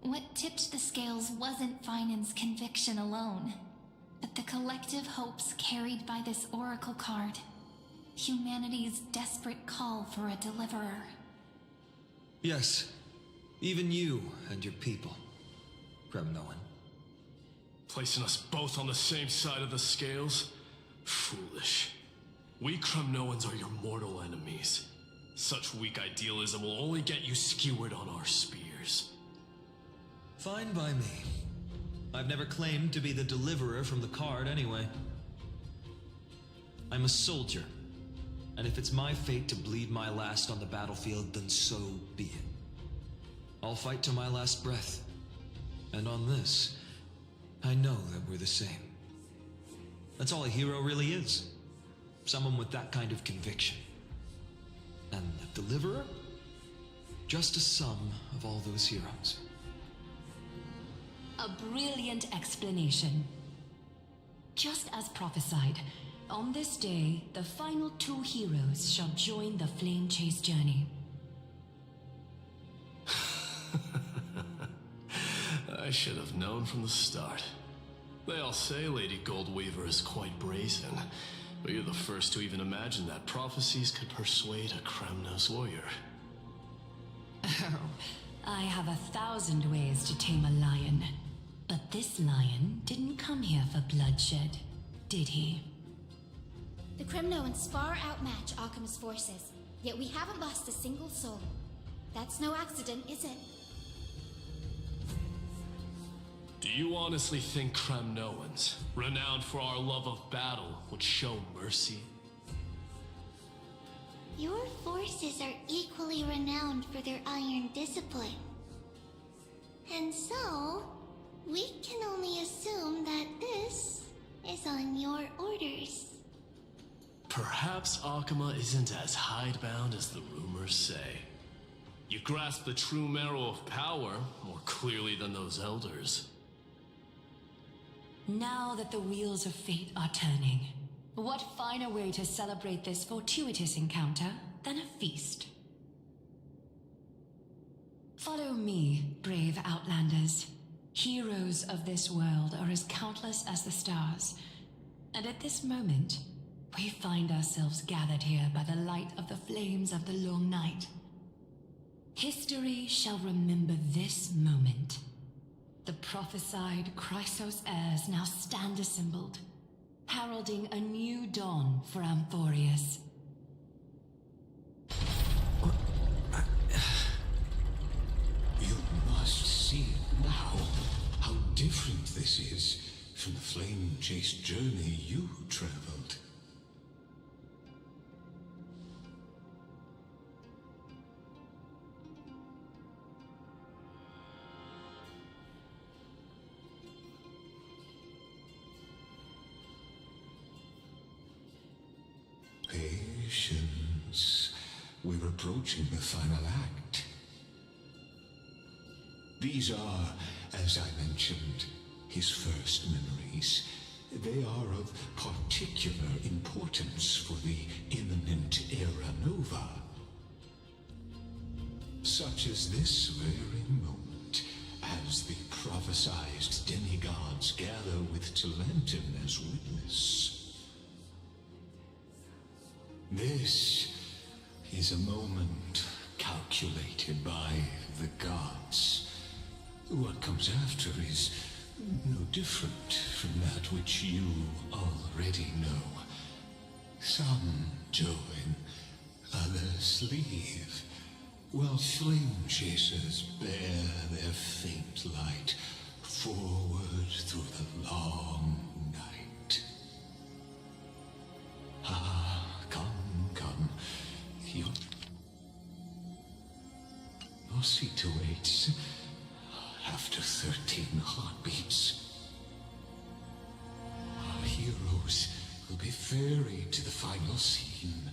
What tipped the scales wasn't Finan's conviction alone, but the collective hopes carried by this oracle card. Humanity's desperate call for a deliverer. Yes, even you and your people, Kremnoan. Placing us both on the same side of the scales? Foolish. We Kremnoans are your mortal enemies. Such weak idealism will only get you skewered on our spears. Fine by me. I've never claimed to be the deliverer from the card anyway. I'm a soldier, and if it's my fate to bleed my last on the battlefield, then so be it. I'll fight to my last breath. And on this, I know that we're the same. That's all a hero really is. Someone with that kind of conviction. And the deliverer? Just a sum of all those heroes. A brilliant explanation. Just as prophesied, on this day, the final two heroes shall join the Flame Chase journey. I should have known from the start. They all say Lady Goldweaver is quite brazen, but you're the first to even imagine that prophecies could persuade a Kremnos warrior. Oh, I have 1,000 ways to tame a lion. But this lion didn't come here for bloodshed, did he? The Kremnoans far outmatch Arkham's forces, yet we haven't lost a single soul. That's no accident, is it? Do you honestly think Kremnoans, renowned for our love of battle, would show mercy? Your forces are equally renowned for their iron discipline. And so, we can only assume that this is on your orders. Perhaps Akuma isn't as hidebound as the rumors say. You grasp the true marrow of power more clearly than those elders. Now that the wheels of fate are turning, what finer way to celebrate this fortuitous encounter than a feast? Follow me, brave Outlanders. Heroes of this world are as countless as the stars, and at this moment, we find ourselves gathered here by the light of the flames of the long night. History shall remember this moment. The prophesied Chrysos heirs now stand assembled, heralding a new dawn for Amphorius. You must see now how different this is from the flame-chased journey you traveled. Patience. We're approaching the final act. These are, as I mentioned, his first memories. They are of particular importance for the imminent Era Nova. Such as this very moment, as the prophesized demigods gather with Talentum as witness. This is a moment calculated by the gods. What comes after is no different from that which you already know. Some join, others leave, while flame chasers bear their faint light forward through the long night. Ah, come. Your seat awaits after 13 heartbeats. Our heroes will be ferried to the final scene.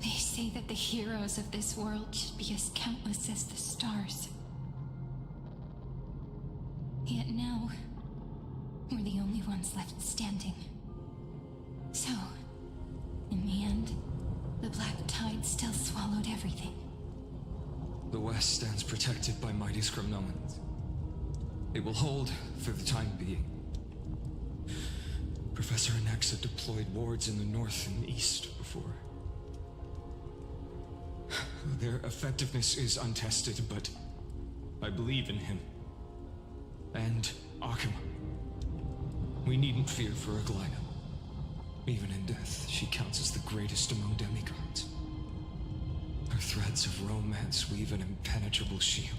They say that the heroes of this world should be as countless as the stars. Yet now, we're the only ones left standing. So, in the end, the black tide still swallowed everything. The West stands protected by mighty Scrimnomans. It will hold for the time being. Professor Anexa deployed wards in the north and east before. Their effectiveness is untested, but I believe in him. And Akuma. We needn't fear for Aglina. Even in death, she counts as the greatest among demigods. Her threads of romance weave an impenetrable shield,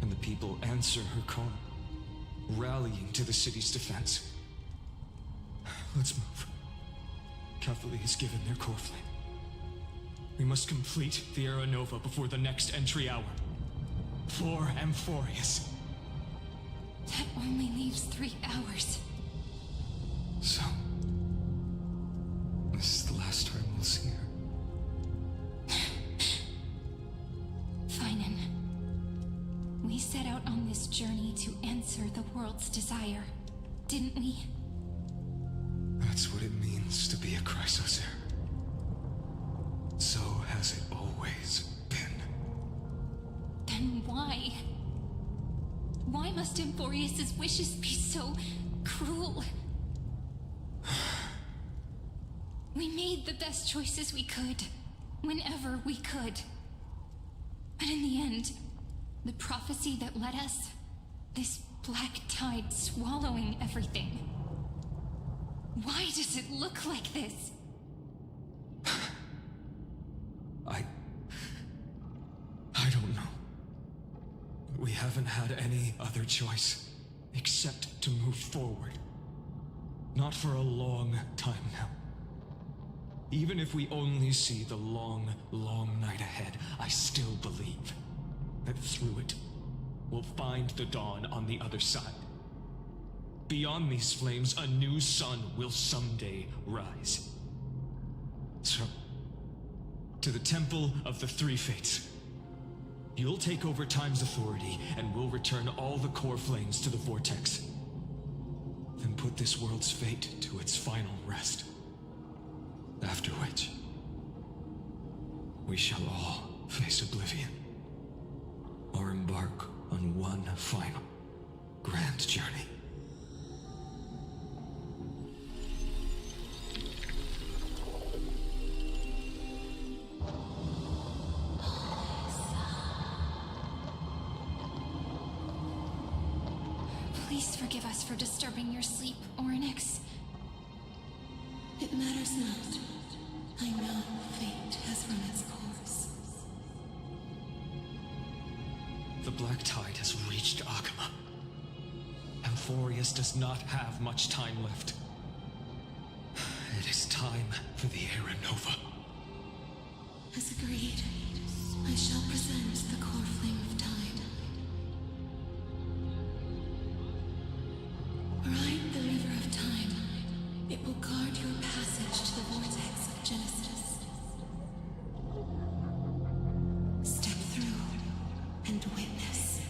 and the people answer her call, rallying to the city's defense. Let's move. Cavalry has given their core flame. We must complete the Era Nova before the next entry hour. For Amphorius. That only leaves 3 hours. So, this is the last time we'll see her. Finan, we set out on this journey to answer the world's desire, didn't we? That's what it means to be a Chrysos heir. So has it always been. Then why? Why must Amphorius' wishes be so cruel? We made the best choices we could, whenever we could. But in the end, the prophecy that led us, this black tide swallowing everything. Why does it look like this? I don't know. We haven't had any other choice except to move forward. Not for a long time now. Even if we only see the long, long night ahead, I still believe that through it, we'll find the dawn on the other side. Beyond these flames, a new sun will someday rise. So, to the Temple of the Three Fates. You'll take over Time's authority, and we'll return all the core flames to the Vortex. Then put this world's fate to its final rest. After which, we shall all face oblivion, or embark on one final grand journey. Please forgive us for disturbing your sleep, Orynyx. It matters not. I know fate has run its course. The Black Tide has reached Agama. Amphorius does not have much time left. It is time for the Era Nova. As agreed, I shall present the core flame of time. Ride the river of time. It will guard your passage to the vortex of Genesis. Step through and witness.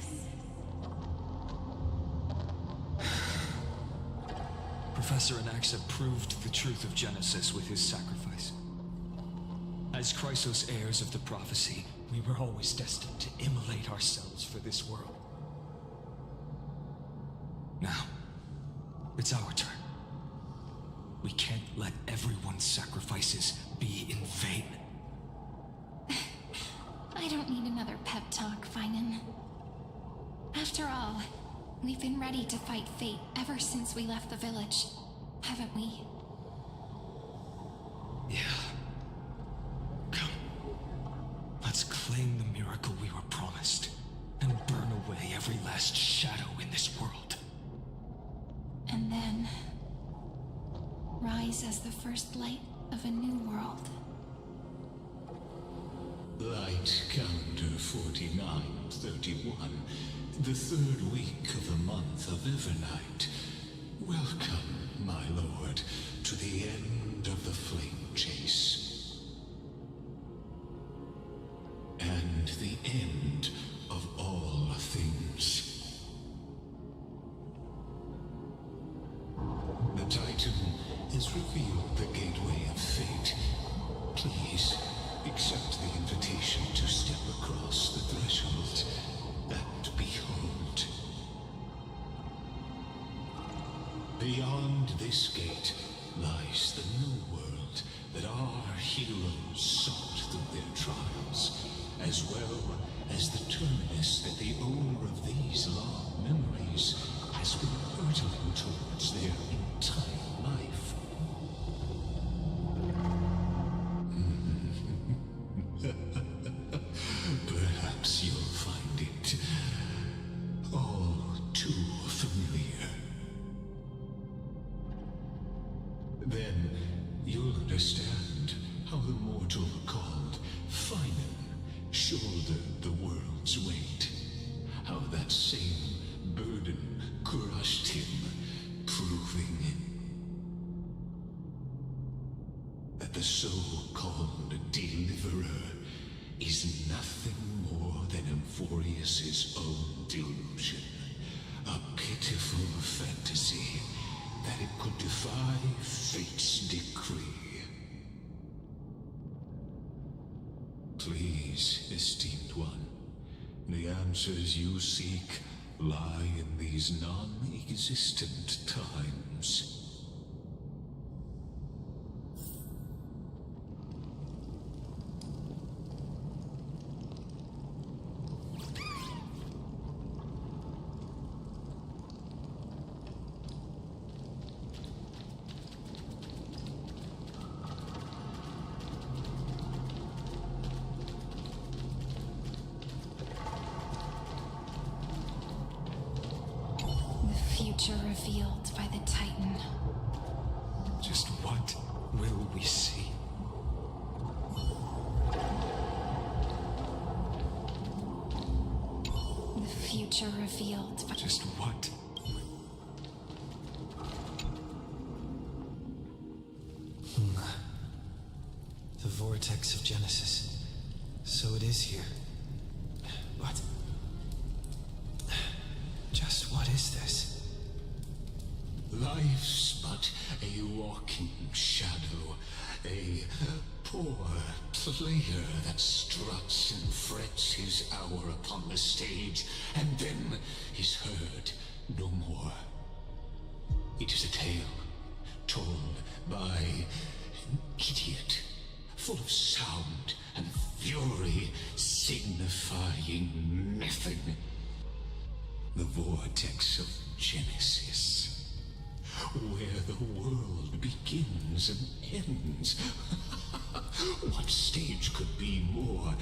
Professor Anaxa proved the truth of Genesis with his sacrifice. As Chrysos heirs of the prophecy, we were always destined to immolate ourselves for this world. Now, it's our turn. We can't let everyone's sacrifices be in vain. I don't need another pep talk, Finan. After all, we've been ready to fight fate ever since we left the village, haven't we? Yeah. Come. Let's claim the miracle we were promised, and burn away every last shadow in this world. And then rise as the first light of a new world. Light calendar 4931, the third week of the month of Evernight. Welcome, my lord, to the end of the flame chase. And the end of all things. The Titan has revealed the gateway of fate. Please, accept the invitation to step across the threshold and behold. Beyond this gate lies the new world that our heroes sought through their trials, as well as the terminus that the owner of these long memories has been hurtling towards their entire life. Perhaps you'll find it all too familiar. Then you'll understand how the mortal called Finan shouldered the world's weight. How that same burden crushed him, proving that the so-called deliverer is nothing more than Amphorius's own delusion. A pitiful fantasy that it could defy fate's decree. Please, esteemed one, the answers you seek lie in these non-existent times. Future revealed by the Titan. Just what will we see? future revealed. Just what? The vortex of Genesis. So it is here. What? Just what is this? Life's but a walking shadow, a poor player that struts and frets his hour upon the stage, and then is heard no more. It is a tale told by an idiot, full of sound and fury, signifying nothing. The vortex of Genesis, where the world begins and ends. What stage could be more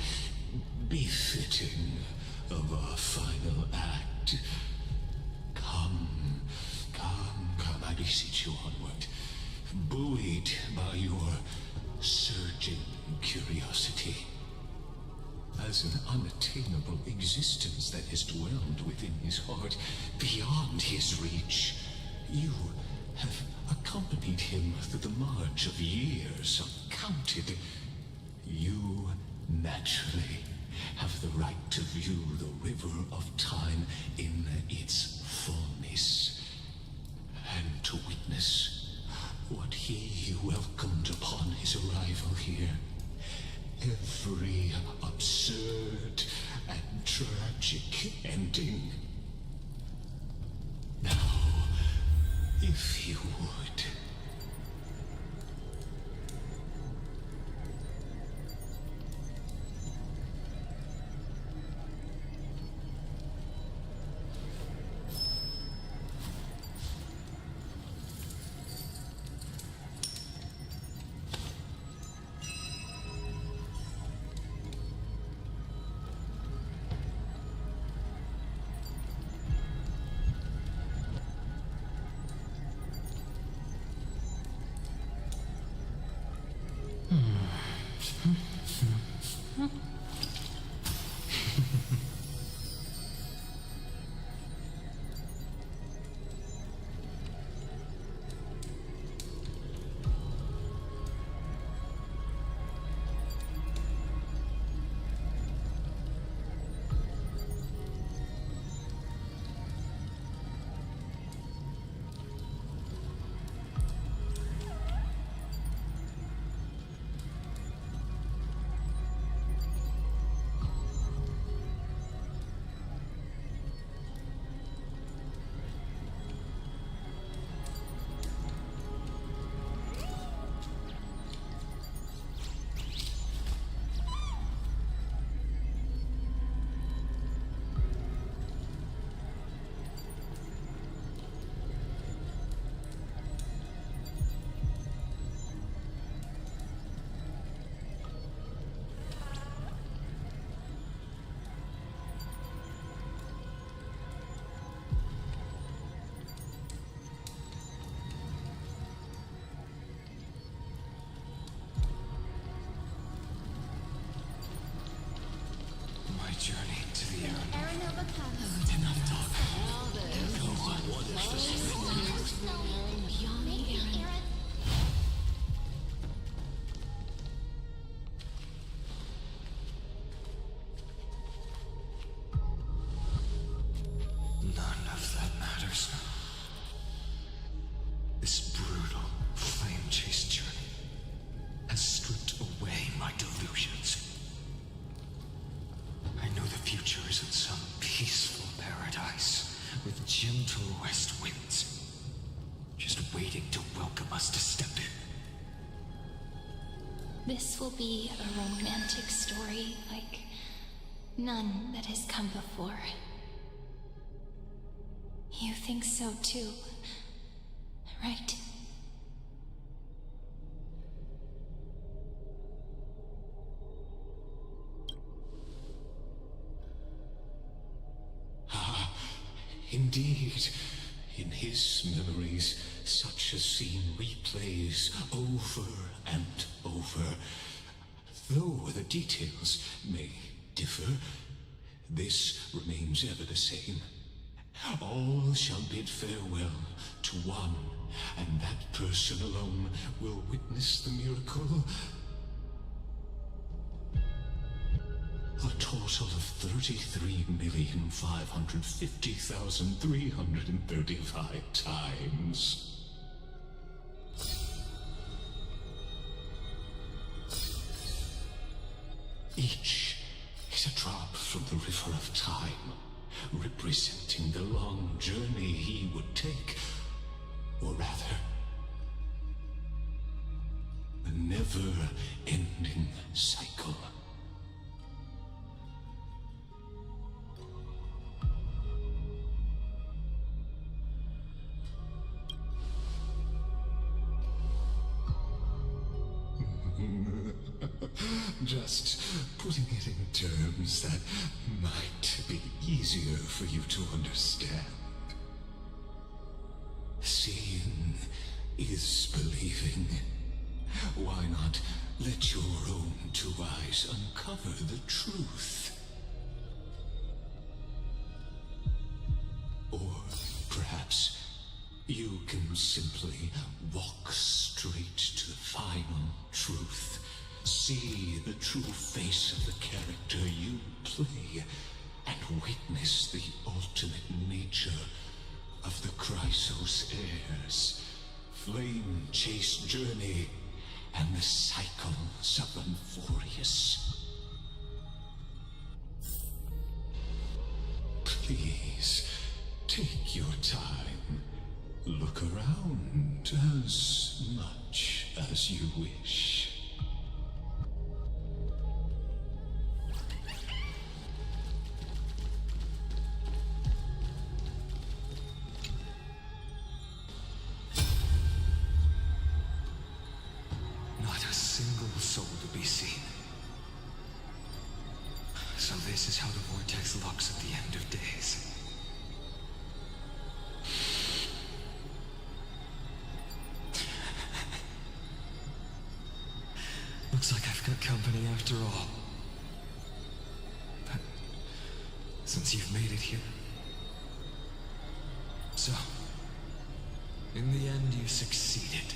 befitting of our final act? Come, I beseech you onward, buoyed by your surging curiosity. As an unattainable existence that has dwelled within his heart, beyond his reach, you have accompanied him through the march of years uncounted. You naturally have the right to view the river of time in its fullness, and to witness what he welcomed upon his arrival here. Every absurd and tragic ending. Now, if you would. Journey to the Aranova comes. Enough talk. None of that matters now. This brutal, flame-chased journey has stripped away my delusions. I know the future isn't some peaceful paradise with gentle west winds, just waiting to welcome us to step in. This will be a romantic story like none that has come before. You think so too, right? Indeed, in his memories, such a scene replays over and over. Though the details may differ, This remains ever the same. All shall bid farewell to one, and that person alone will witness the miracle. A total of 33,550,335 times. Each is a drop from the river of time, representing the long journey he would take, or rather, a never-ending cycle. Just putting it in terms that might be easier for you to understand. Seeing is believing. Why not let your own two eyes uncover the truth? Or perhaps you can simply walk straight to the final truth. See the true face of the character you play, and witness the ultimate nature of the Chrysos heirs, flame-chased journey, and the cycles of Euphorius. Please, take your time. Look around as much as you wish. Not a single soul to be seen. So this is how the vortex looks at the end of days. Looks like I've got company after all. But since you've made it here... So, in the end you succeeded.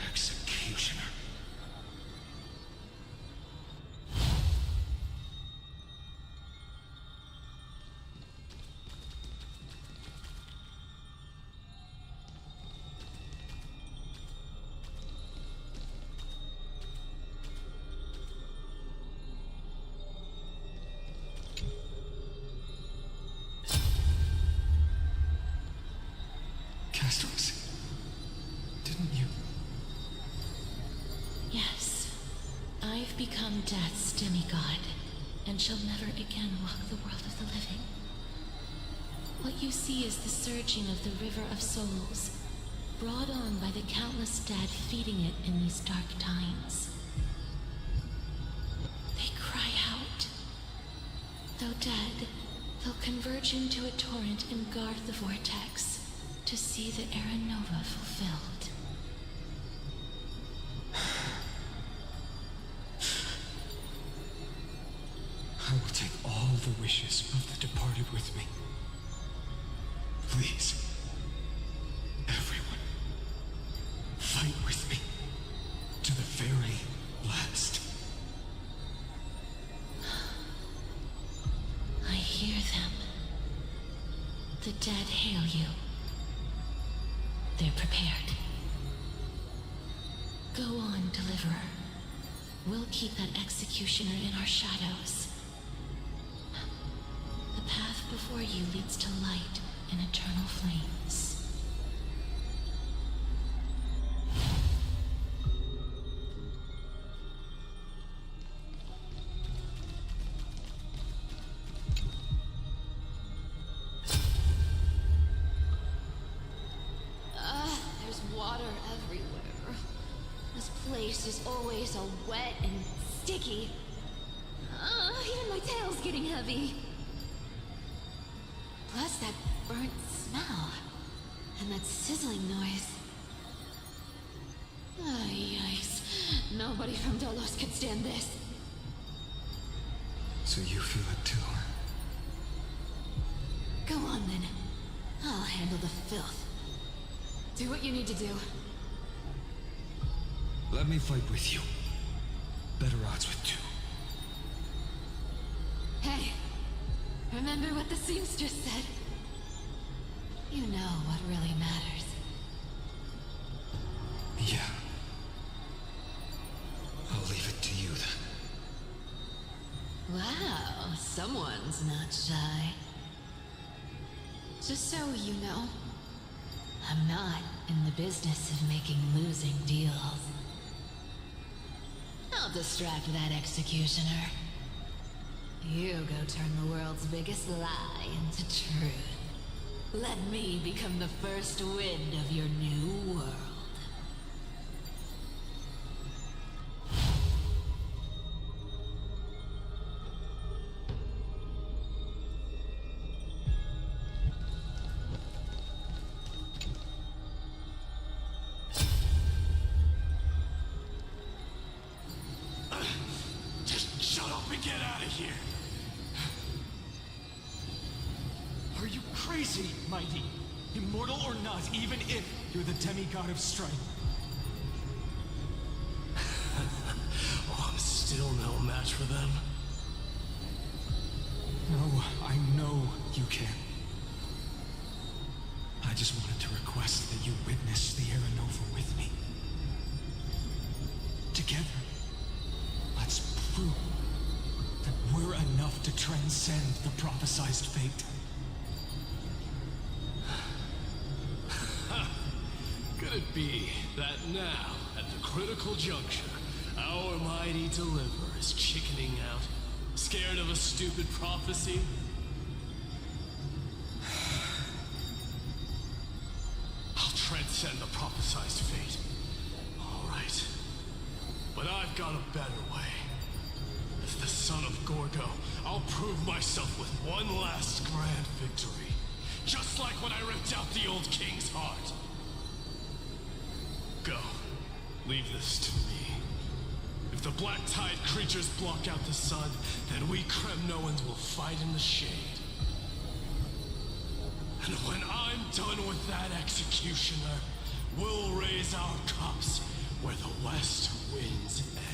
Executioner. Castos, didn't you? Yes, I've become Death's demigod, and shall never again walk the world of the living. What you see is the surging of the river of souls, brought on by the countless dead feeding it in these dark times. They cry out. Though dead, they'll converge into a torrent and guard the vortex to see the Era Nova fulfilled. I will take all the wishes of the departed with me. Please, everyone, fight with me to the very last. I hear them. The dead hail you. They're prepared. Go on, Deliverer. We'll keep that executioner in our shadows. The path before you leads to light and eternal flames. There's water everywhere. This place is always so wet and sticky. Even my tail's getting heavy. Plus that burnt smell. And that sizzling noise. Yikes. Nobody from Delos could stand this. So you feel it too? Go on then. I'll handle the filth. Do what you need to do. Let me fight with you. Better odds with two. Hey, remember what the seamstress said? You know what really matters. Yeah. I'll leave it to you then. Wow, someone's not shy. Just so you know, I'm not in the business of making losing deals. I'll distract that executioner. You go turn the world's biggest lie into truth. Let me become the first wind of your new world. Just shut up and get out of here! Are you crazy, Mighty? Immortal or not, even if you're the demigod of strength. Oh, I'm still no match for them. No, I know you can. I just wanted to request that you witness the Aranova with me. Together, let's prove that we're enough to transcend the prophesized fate. Could it be that now, at the critical juncture, our mighty deliverer is chickening out, scared of a stupid prophecy? I'll transcend the prophesized fate. All right. But I've got a better way. As the son of Gorgo, I'll prove myself with one last grand victory. Just like when I ripped out the old king's heart. Go. Leave this to me. If the Black Tide creatures block out the sun, then we Kremnoans will fight in the shade. And when I'm done with that executioner, we'll raise our cups where the west winds end.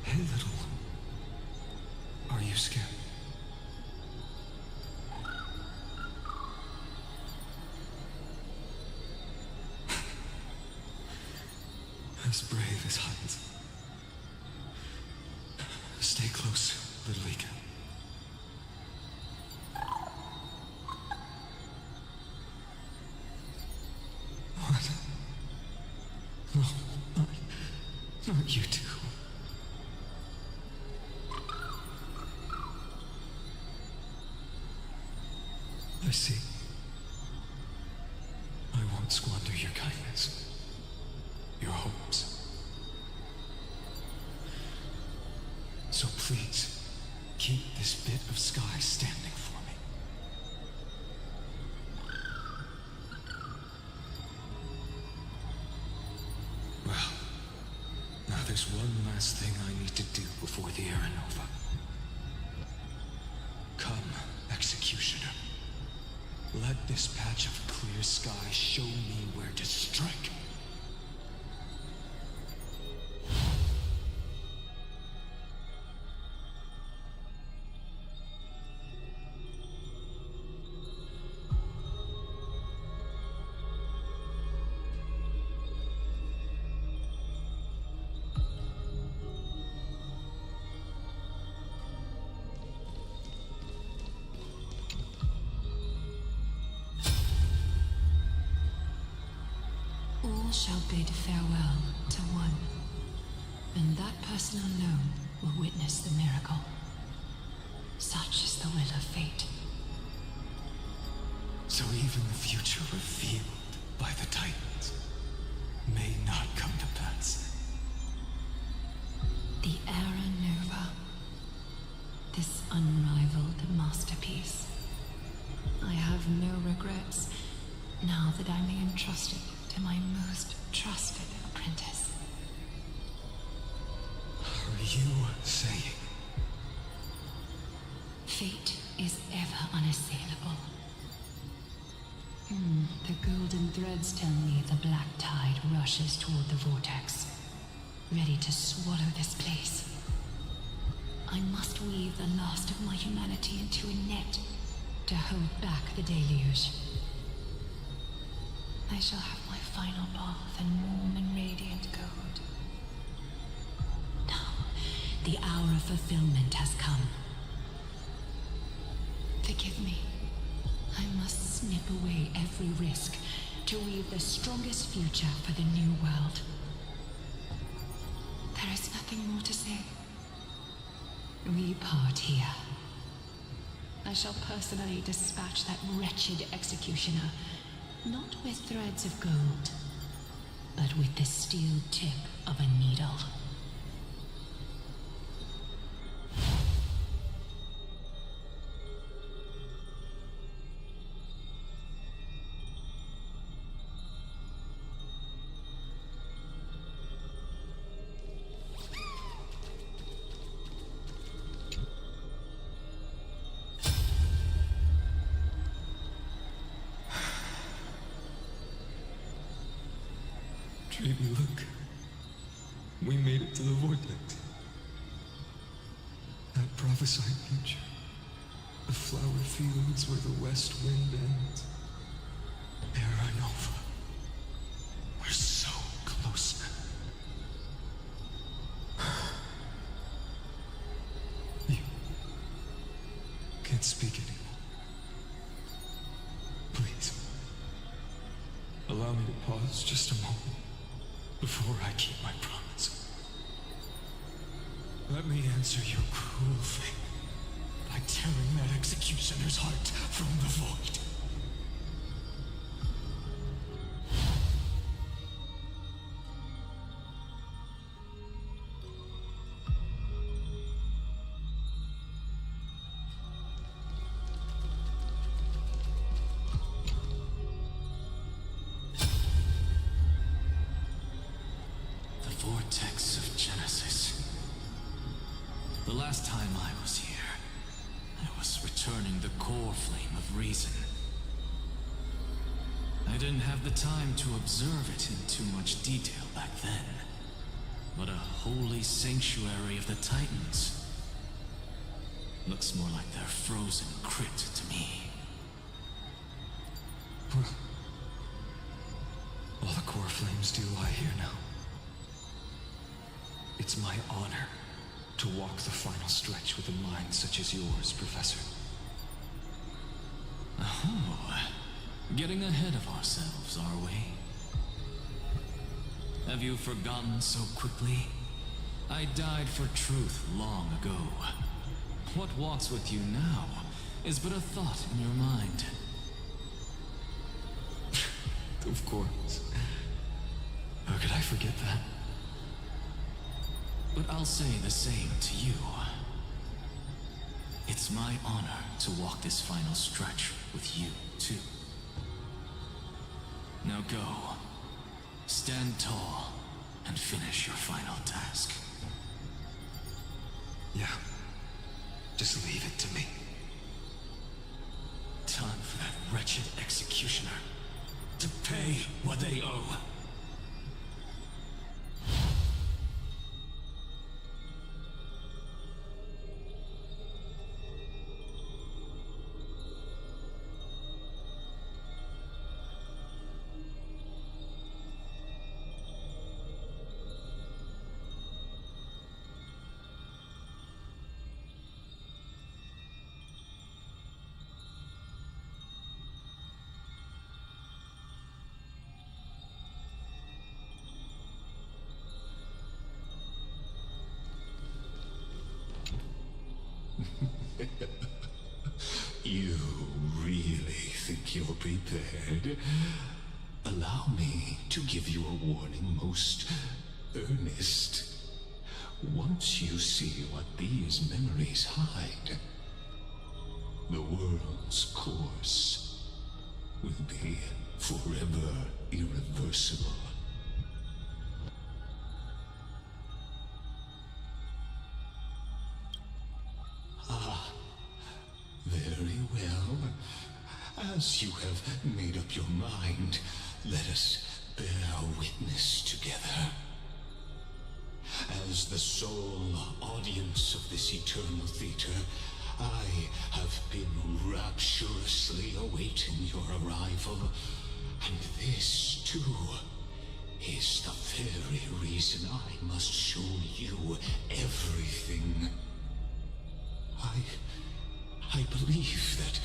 Hey, little one. Are you scared? As brave as Hans. Stay close, little Ika. What? No, not you two. I see. I won't squander your kindness. Your hopes. So please, keep this bit of sky standing for me. Well, now there's one last thing I need to do before the Aranova. Come, executioner. Let this patch of clear sky show me where to strike. All shall bid farewell to one, and that person alone will witness the miracle. Such is the will of fate. So even the future reveals by the Titans may not come to pass. The Era Nova. This unrivaled masterpiece. I have no regrets now that I may entrust it to my most trusted apprentice. Are you saying? Fate is ever unassailable. The golden threads tell me the black tide rushes toward the vortex, ready to swallow this place. I must weave the last of my humanity into a net to hold back the deluge. I shall have my final bath in warm and radiant gold. Now, the hour of fulfillment has come. Forgive me. I must snip away every risk to weave the strongest future for the new world. There is nothing more to say. We part here. I shall personally dispatch that wretched executioner, not with threads of gold, but with the steel tip of a needle. Baby, look. We made it to the vortex. That prophesied future. The flower fields where the west wind ends. Era Nova. We're so close now. You can't speak anymore. Please. Allow me to pause just a moment. Before I keep my promise, let me answer your cruel thing by tearing that executioner's heart from the void. Vortex of Genesis. The last time I was here, I was returning the core flame of reason. I didn't have the time to observe it in too much detail back then. But a holy sanctuary of the Titans. Looks more like their frozen crypt to me. Well, all the core flames do lie here now. It's my honor to walk the final stretch with a mind such as yours, Professor. Oh, getting ahead of ourselves, are we? Have you forgotten so quickly? I died for truth long ago. What walks with you now is but a thought in your mind. Of course. How could I forget that? But I'll say the same to you. It's my honor to walk this final stretch with you, too. Now go. Stand tall and finish your final task. Yeah. Just leave it to me. Time for that wretched executioner to pay what they owe. You really think you're prepared? allow me to give you a warning most earnest. Once you see what these memories hide, the world's course will be forever irreversible. Ah, very well. As you have made up your mind, let us bear witness together. As the sole audience of this eternal theater, I have been rapturously awaiting your arrival, and this, too, is the very reason I must show you everything. I believe that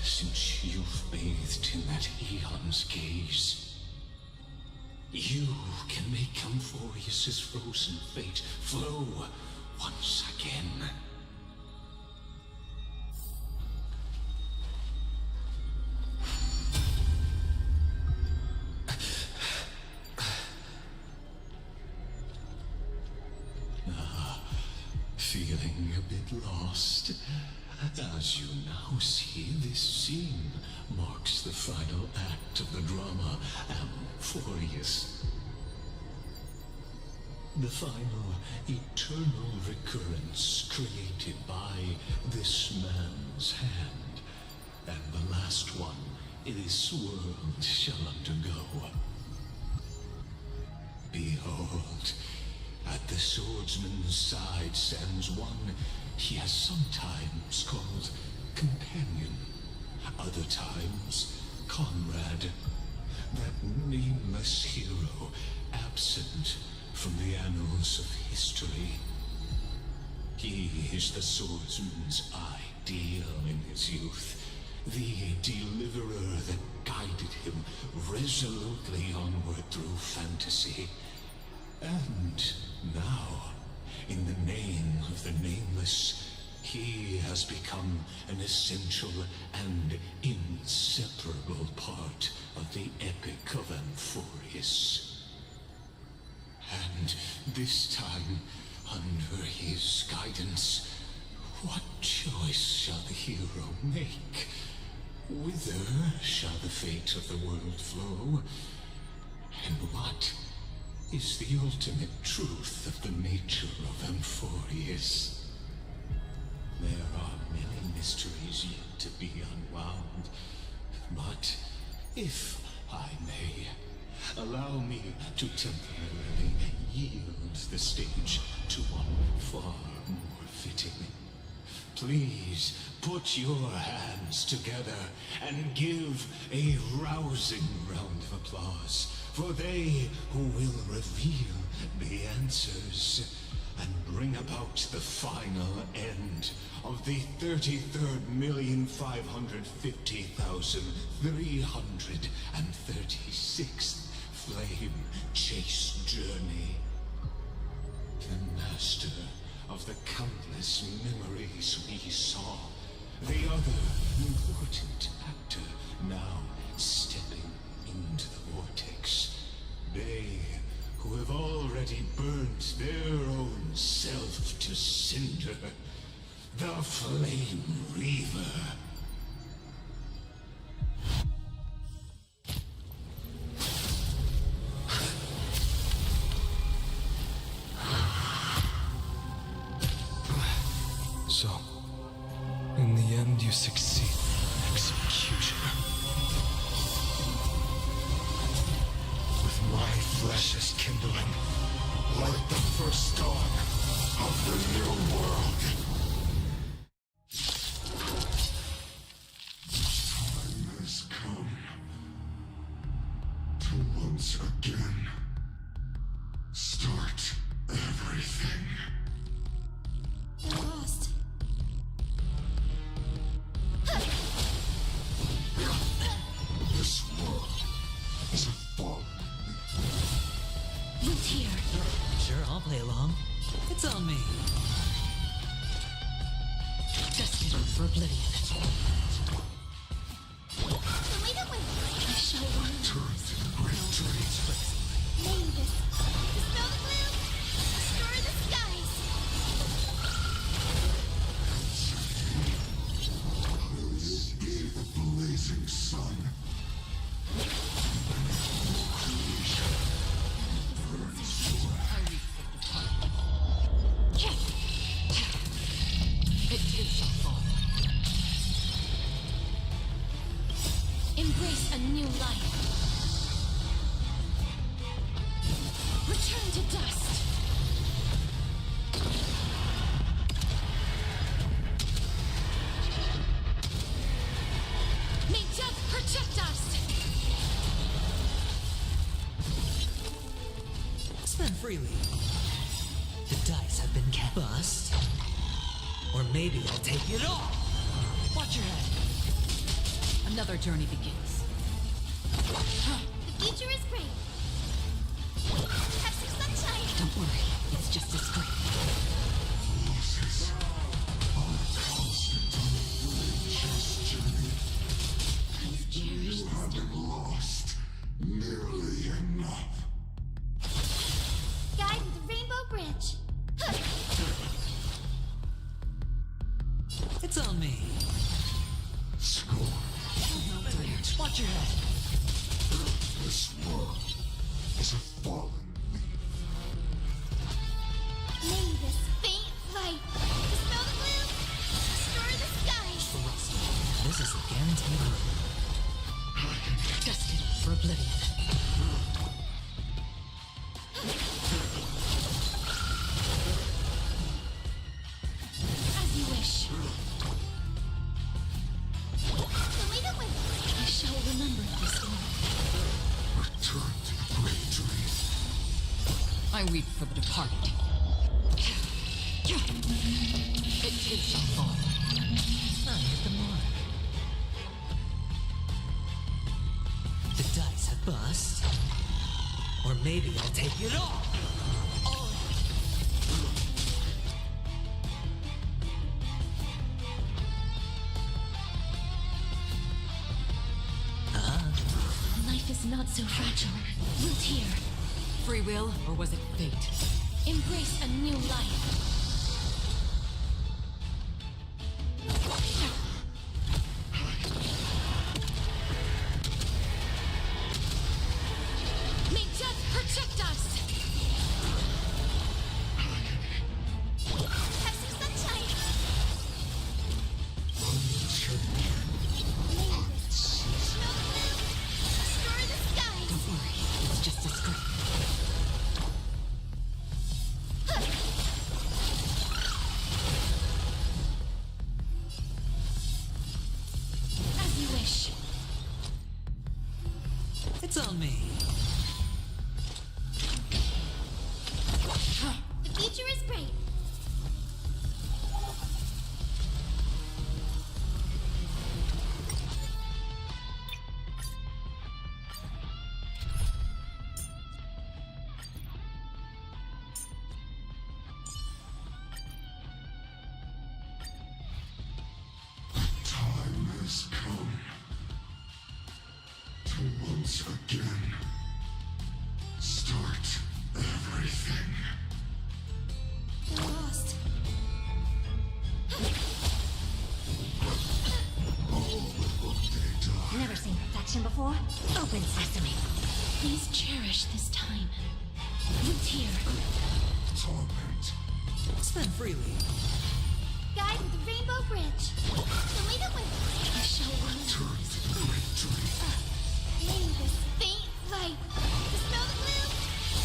since you've bathed in that Eon's gaze, you can make Amphorius's frozen fate flow once again. Feeling a bit lost? As you now see, this scene marks the final act of the drama Amphorius. The final eternal recurrence created by this man's hand, and the last one this world shall undergo. Behold, at the swordsman's side stands one he has sometimes called companion, other times comrade, that nameless hero absent from the annals of history. He is the swordsman's ideal in his youth, the deliverer that guided him resolutely onward through fantasy. And now, in the name of the Nameless, he has become an essential and inseparable part of the epic of Amphorius. And this time, under his guidance, what choice shall the hero make? Whither shall the fate of the world flow? And what is the ultimate truth of the nature of Amphorius? There are many mysteries yet to be unwound, but if I may, allow me to temporarily yield the stage to one far more fitting. Please put your hands together and give a rousing round of applause for they who will reveal the answers and bring about the final end of the 33,550,336th flame chase journey. The master of the countless memories we saw, the other important actor now stepping into the vortex. They who have already burnt their own self to cinder, the Flame Reaver. So, in the end, you succeed. Executioner. With my flesh as kindling, like the first dawn of the new world. Time has come to once again start everything. We're lost. This world is a fall. Loot here. Sure, I'll play along. It's on me. Destined for oblivion. Wait. I shall run. Turn to the great Return to dust! May death protect us! Spend freely. The dice have been cast. Bust. Or maybe I'll take it all. Watch your head. Another journey begins. The future is great. Have some sunshine. Don't worry, it's just as great. You haven't lost nearly enough. Guide with the Rainbow Bridge. It's on me. Score. Watch your head. This world is a fallen May this faint light dispel the gloom, restore the skies. This is a guaranteed win. Destined for oblivion. As you wish. Lead it with. I shall remember this one. return to the great dream. I weep for the departed. It takes a fall. I hit the mark. The dice have bust. Or maybe I'll take it all. Life is not so fragile. Root here. Free will, or was it fate? Embrace a new life. May death protect us! Have some sunshine. Restore the skies. Don't worry, it's just as great. As you wish. It's on me. The future is bright. Time has come to once again start everything. We're lost. Never seen perfection before? Open sesame. Please cherish this time. Root here. Torment. Spend freely. Guide with the Rainbow Bridge. Lead it with. I shall Turn to the great dream. May this faint light dispel the gloom,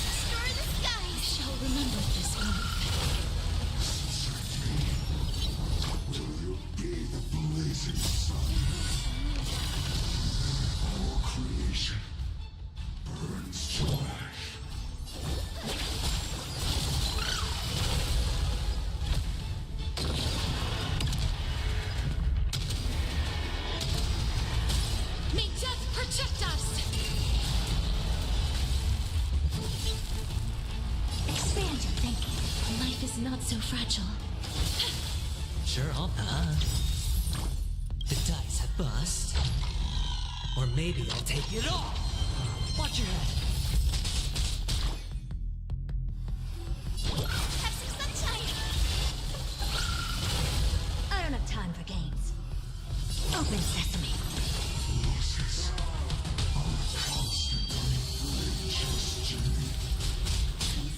restore the I skies. shall remember this one. Will you be the blazing sun? All creation burns to ash. May death protect us! Expand your thinking. Life is not so fragile. Sure, I'll. The dice have bust. Or maybe I'll take it all. Watch your head. Have some sunshine. I don't have time for games. Open sesame. Losses are constantly just journey.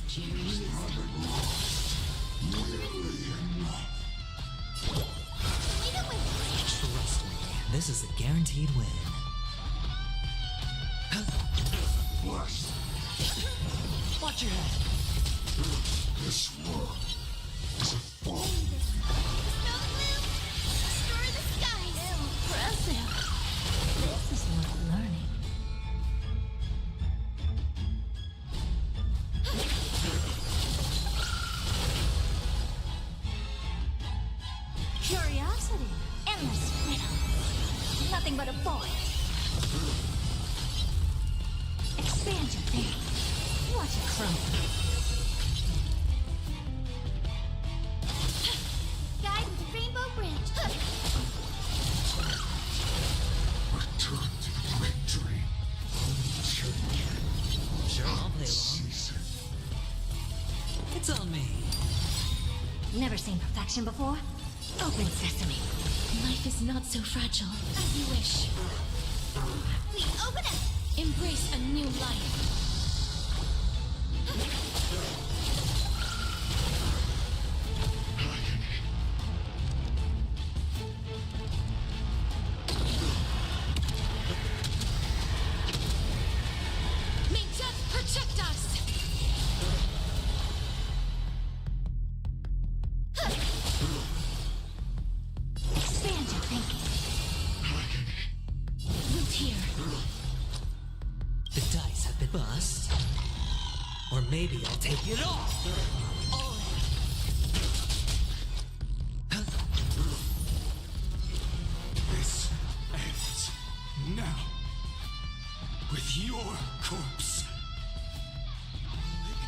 You haven't lost nearly enough. Lead it with. Trust me, this is a guaranteed win. Blast. Watch Watch your head. This world is a fall. Destroy the skies! Impressive. This is worth learning. Curiosity. Endless riddle. Nothing but a void. Expand your thinking. Watch it crumble. Guide with the Rainbow Bridge. Return to the victory. Change. Sure, I'll play along. It's on me. Never seen perfection before? Open sesame. Life is not so fragile. As you wish. We open up! Embrace a new life. May death protect us! Expand your thinking. Root here. The dice have been bust. Or maybe I'll take it all. This ends now. With your corpse.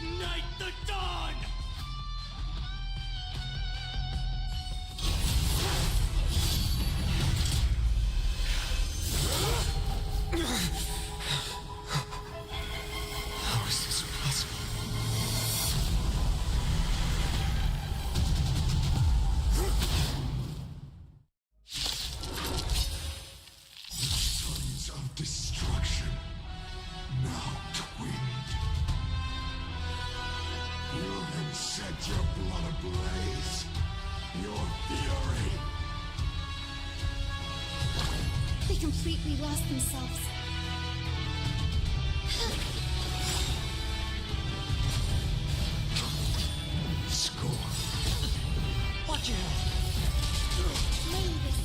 Ignite the dawn! How is this possible? Sons of destruction, now twinned. You can set your blood ablaze. Your fury. They completely lost themselves. Score. Watch your head. Mavis.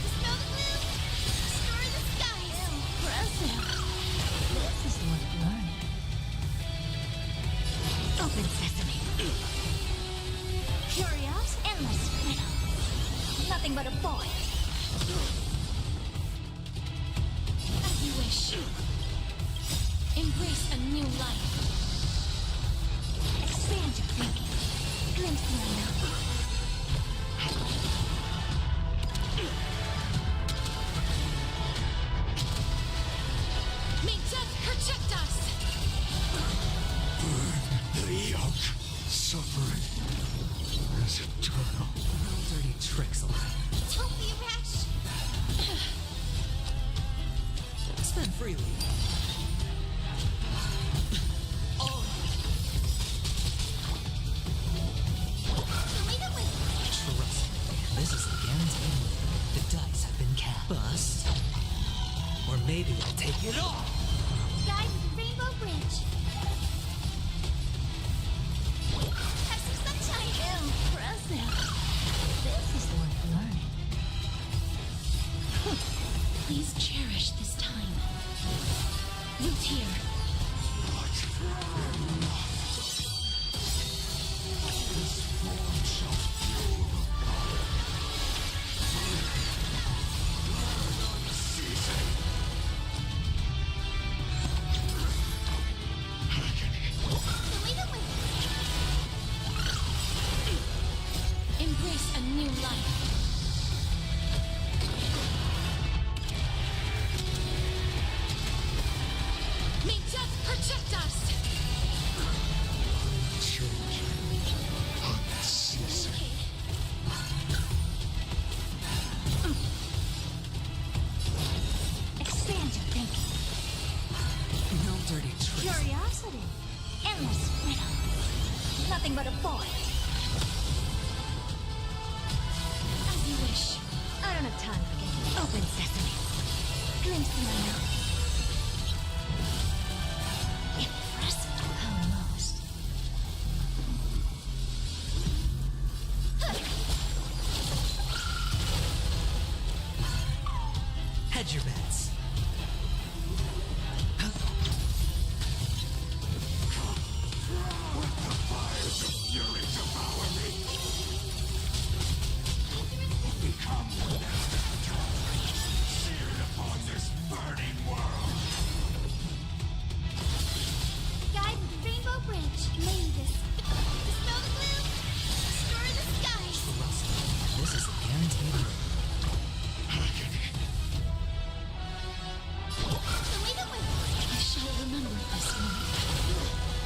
Dispel the gloom! Destroy the skies! Impressive. This is worth learning. Open sesame. Curious, endless riddle. Nothing but a void. As you wish. Embrace a new life. Expand your thinking. Glimpse the unknown. May death protect us! Burn the yoke. Suffering is eternal. No dirty tricks allowed. Don't be rash! Spend freely. Lead it with Trust me, this is a guarantee. The dice have been cast. Bust. Or maybe I'll take it all. Guide with the Rainbow Bridge. Have some sunshine! Impressive. This is worth learning. Please cherish this time. Root here. This form shall fuel the power. Unceasing. Lead it with Embrace a new life. May death protect us! Change. Unceasing. Expand your thinking. No dirty tricks. Curiosity. Endless riddle. Nothing but a void. As you wish. I don't have time for games. Open sesame. Glimpse the unknown. Impressive. Almost. come seared upon this burning world. Guide with the Rainbow Bridge. May this dispel the gloom, restore the skies. This is a guaranteed win. Show me the way. I shall remember this moment.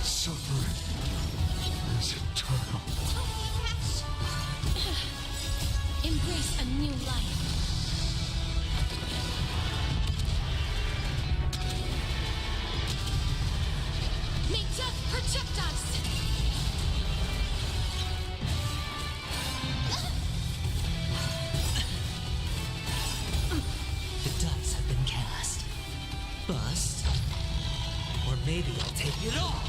Suffering is eternal. Embrace a new life. May death protect us! The dice have been cast. Bust. Or maybe I'll take it all.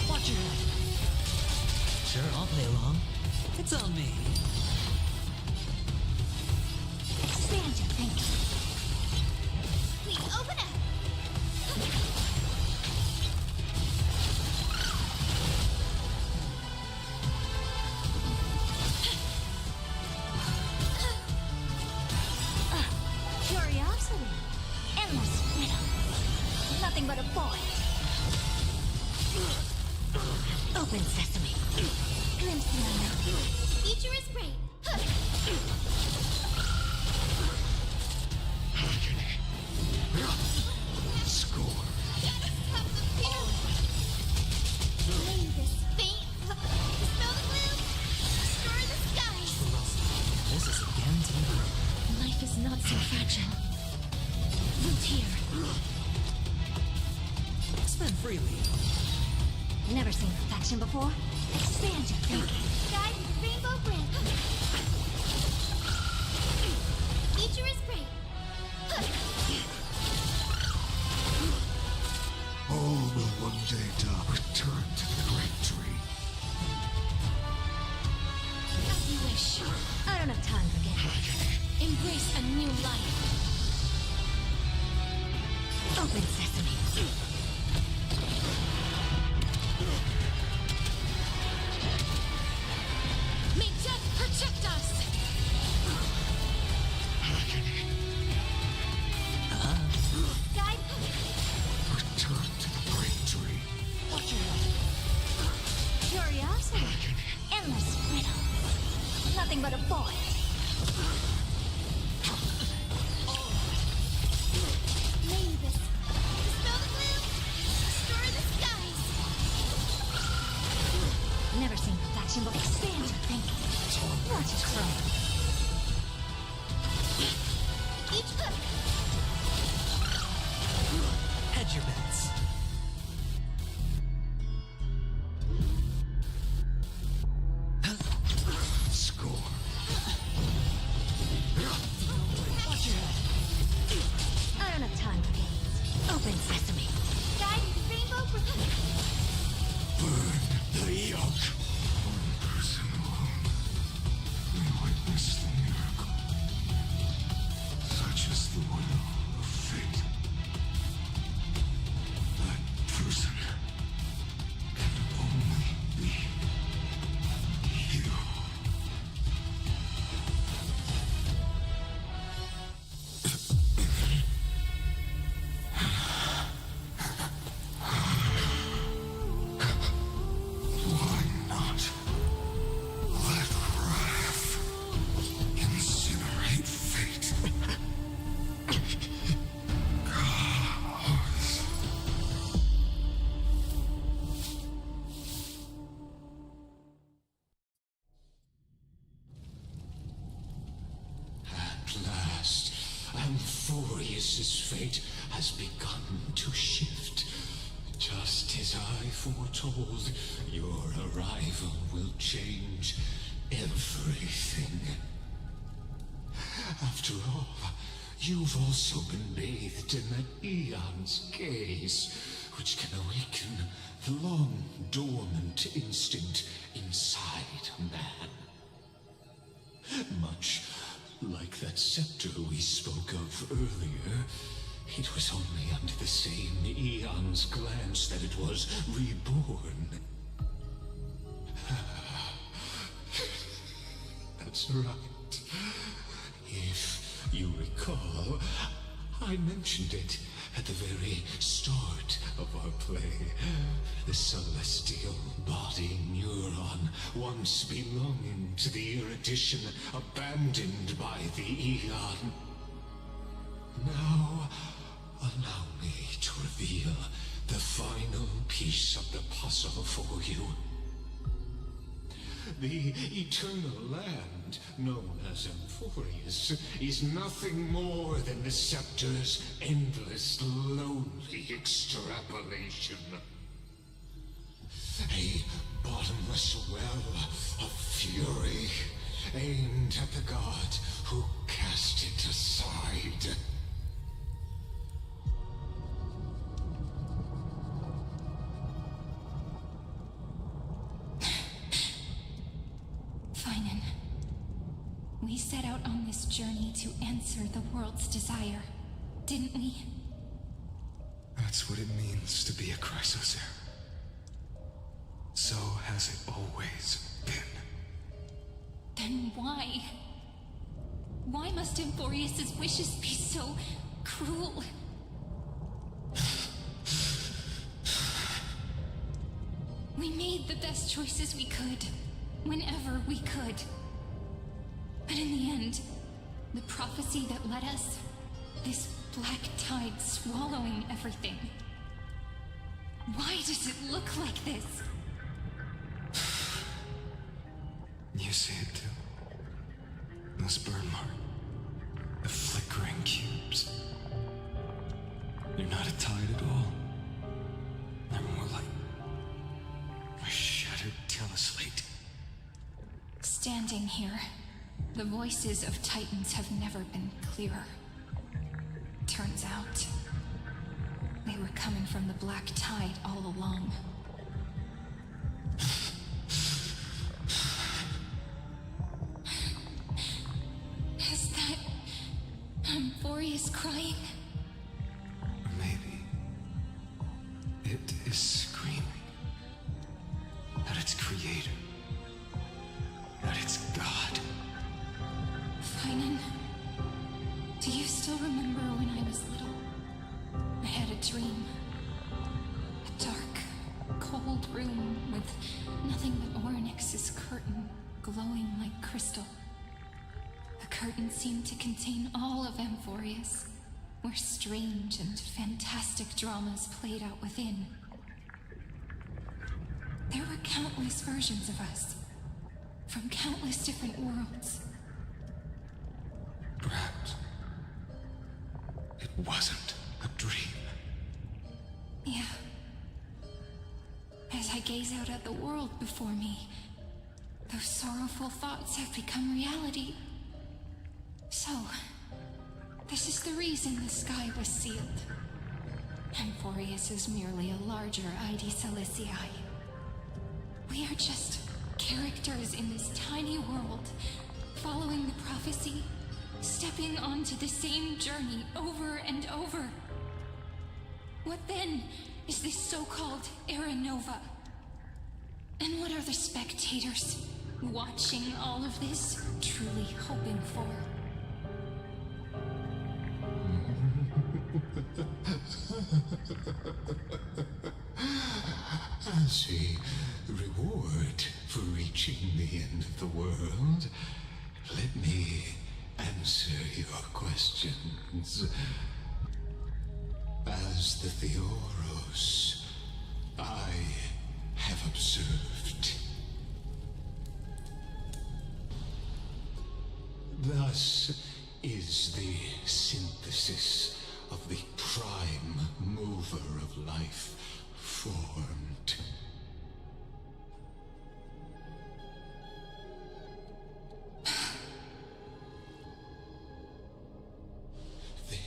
Watch your head. Sure, I'll play along. It's on me. Expand your thinking. Please open up. Curiosity. Endless riddle. Nothing but a void. Open sesame. Glimpse the unknown. Future is great. Score. May this faint dispel the gloom, restore the skies. This is a guaranteed win. Life is not so fragile. Root here. Spend freely. Never seen perfection before. Expand your thinking. Guide with the Rainbow Bridge. Future is great. All will one day return to the great tree. As you wish. I don't have time for games. Embrace a new life. Open sesame. May death protect us! Guide. Return to the great tree. Watch your head. Curiosity. Endless riddle. Nothing but a void. May this dispel the gloom, restore the skies. Never seen perfection before. Expand your thinking. Watch it grow. Each hook. Hedge your bets. Score. Watch your head. I don't have time for games. Open sesame. Guide with the Rainbow Bridge. Burn the yoke. One person alone may witness the miracle. Such is the will of fate. That person can only be you. Why not let wrath incinerate fate? Gods. At last, Amphorius's fate has begun to shift. Just as I foretold, your arrival will change everything. After all, you've also been bathed in that eon's gaze, which can awaken the long dormant instinct inside a man. Much like that scepter we spoke of earlier, it was only under the same eon's glance that it was reborn. That's right. you recall, I mentioned it at the very start of our play. The celestial body neuron, once belonging to the erudition, abandoned by the Eon. Now, allow me to reveal the final piece of the puzzle for you. The eternal land, known as Amphorius, is nothing more than the scepter's endless, lonely extrapolation. A bottomless well of fury, aimed at the god who cast it aside. Finan, we set out on this journey to answer the world's desire, didn't we? That's what it means to be a Chrysosaur. So has it always been. Then why? Why must Amphorius' wishes be so cruel? We made the best choices we could, whenever we could. But in the end, the prophecy that led us, this black tide swallowing everything. Why does it look like this? You see it too. This burn mark. The flickering cubes. They're not a tide at all. They're more like a shattered teleslate. Standing here, the voices of Titans have never been clearer. Turns out, they were coming from the black tide all along. Is that Amphorius crying? Maybe. It is screaming. At its creator. At its god. Finan, do you still remember when I was little? I had a dream. A dark, cold room with nothing but Orynyx's curtain glowing like crystal. The curtain seemed to contain all of Amphorius, where strange and fantastic dramas played out within. There were countless versions of us, from countless different worlds. Perhaps it wasn't a dream. Yeah. As I gaze out at the world before me, those sorrowful thoughts have become reality. So, this is the reason the sky was sealed. Amphorius is merely a larger ID Celicii. We are just characters in this tiny world, following the prophecy, stepping onto the same journey over and over. What then is this so-called Era Nova? And what are the spectators watching all of this truly hoping for? As a reward for reaching the end of the world, let me answer your questions. As the Theoros, I have observed. Thus is the synthesis of the prime mover of life formed.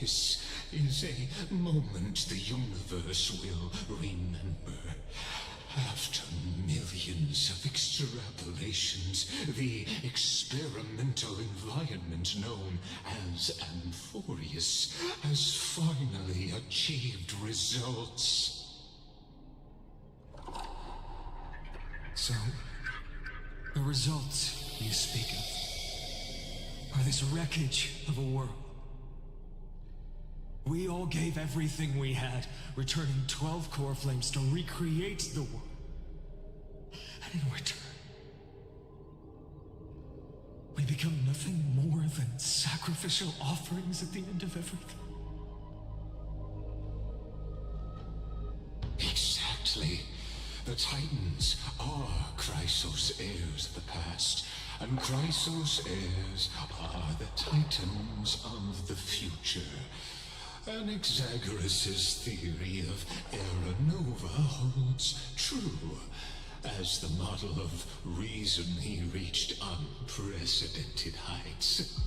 This is a moment the universe will remember. After millions of extrapolations, the experimental environment known as Amphorius has finally achieved results. So, the results you speak of are this wreckage of a world We all gave everything we had, returning 12 core flames to recreate the world. And in return, we become nothing more than sacrificial offerings at the end of everything. Exactly. The Titans are Chrysos heirs of the past, and Chrysos heirs are the Titans of the future. Anaxagoras' theory of Era Nova holds true. As the model of reason, he reached unprecedented heights.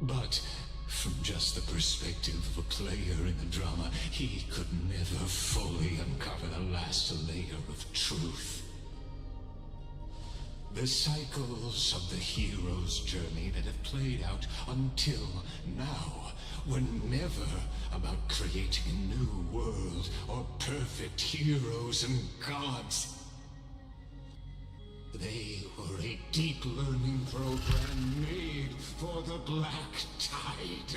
But from just the perspective of a player in the drama, he could never fully uncover the last layer of truth. The cycles of the hero's journey that have played out until now were never about creating a new world or perfect heroes and gods. They were a deep learning program made for the Black Tide.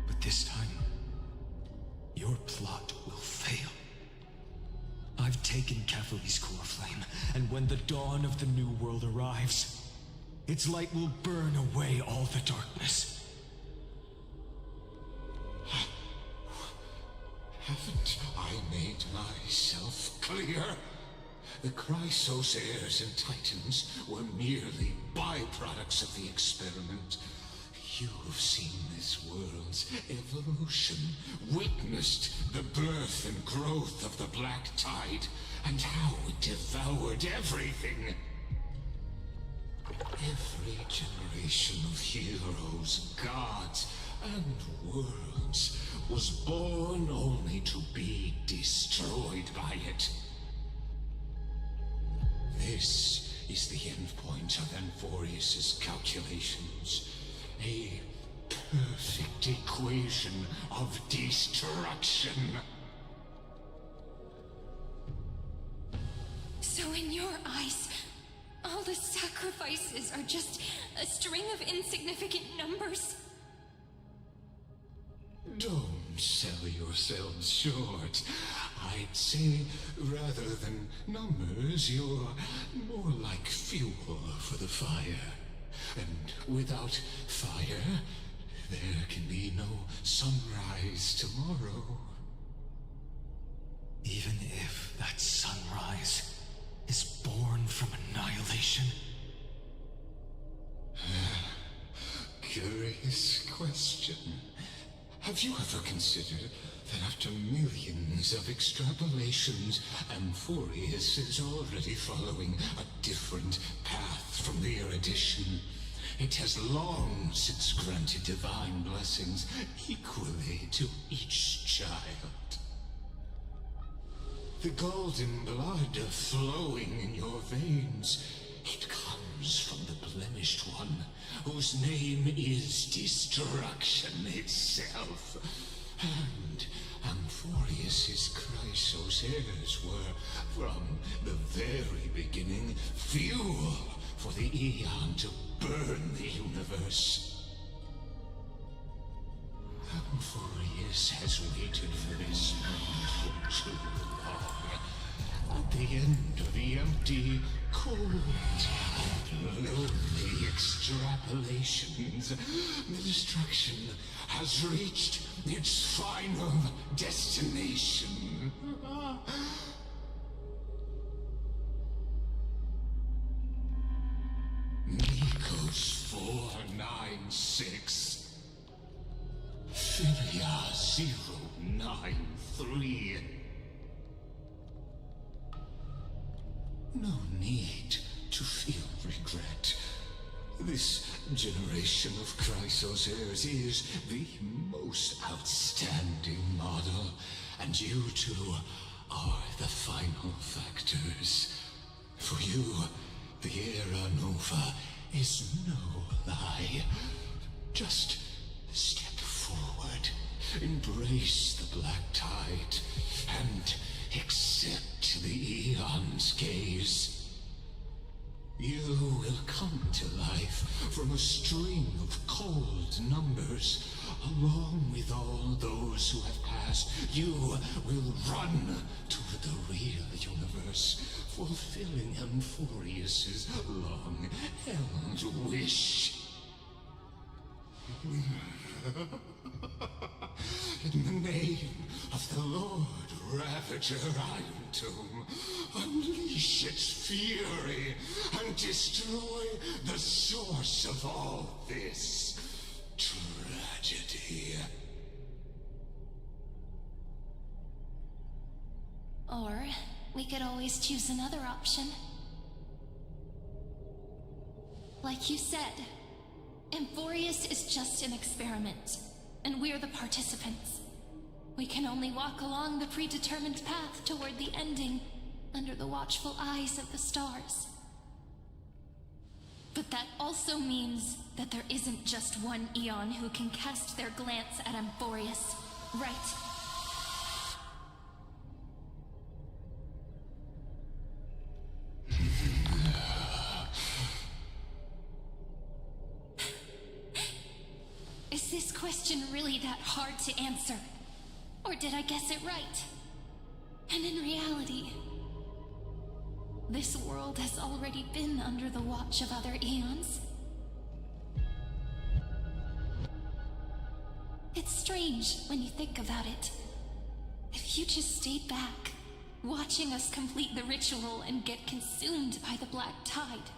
But this time, your plot will fail. I've taken Catholi's core flame, and when the dawn of the new world arrives, its light will burn away all the darkness. Haven't I made myself clear? The Chrysos heirs and Titans were merely byproducts of the experiment. You've seen this world's evolution, witnessed the birth and growth of the Black Tide, and how it devoured everything. Every generation of heroes, gods, and worlds was born only to be destroyed by it. This is the endpoint of Anforius' calculations. A perfect equation of destruction. So in your eyes, all the sacrifices are just a string of insignificant numbers? Don't sell yourselves short. I'd say, rather than numbers, you're more like fuel for the fire. And without fire, there can be no sunrise tomorrow. Even if that sunrise is born from annihilation? Curious question. Have you ever considered that after millions of extrapolations, Amphorius is already following a different path from the erudition? It has long since granted divine blessings equally to each child. The golden blood flowing in your veins, it comes from the blemished one, whose name is destruction itself. And Amphorius' Chrysos heirs were, from the very beginning, fuel for the Aeon to burn the universe. Amphorius has waited for this moment for too long. At the end of the empty, cold, and lonely extrapolations, the destruction has reached its final destination. Nikos 496. Philia 093. No need to feel regret. This generation of Chrysos heirs is the most outstanding model, and you two are the final factors. For you, the Era Nova is no lie. Just step forward, embrace the Black Tide, and accept the Aeon's gaze. You will come to life from a string of cold numbers. Along with all those who have passed, you will run toward the real universe, fulfilling Amphorius's long-held wish. In the name of the Lord Ravager Iron Tomb, unleash its fury and destroy the source of all this tragedy. Or we could always choose another option. Like you said, Amphorius is just an experiment, and we're the participants. We can only walk along the predetermined path toward the ending, under the watchful eyes of the stars. But that also means that there isn't just one Eon who can cast their glance at Amphorius, right? Is this question really that hard to answer? Or did I guess it right? And in reality, this world has already been under the watch of other Eons. It's strange when you think about it. If you just stayed back, watching us complete the ritual and get consumed by the black tide,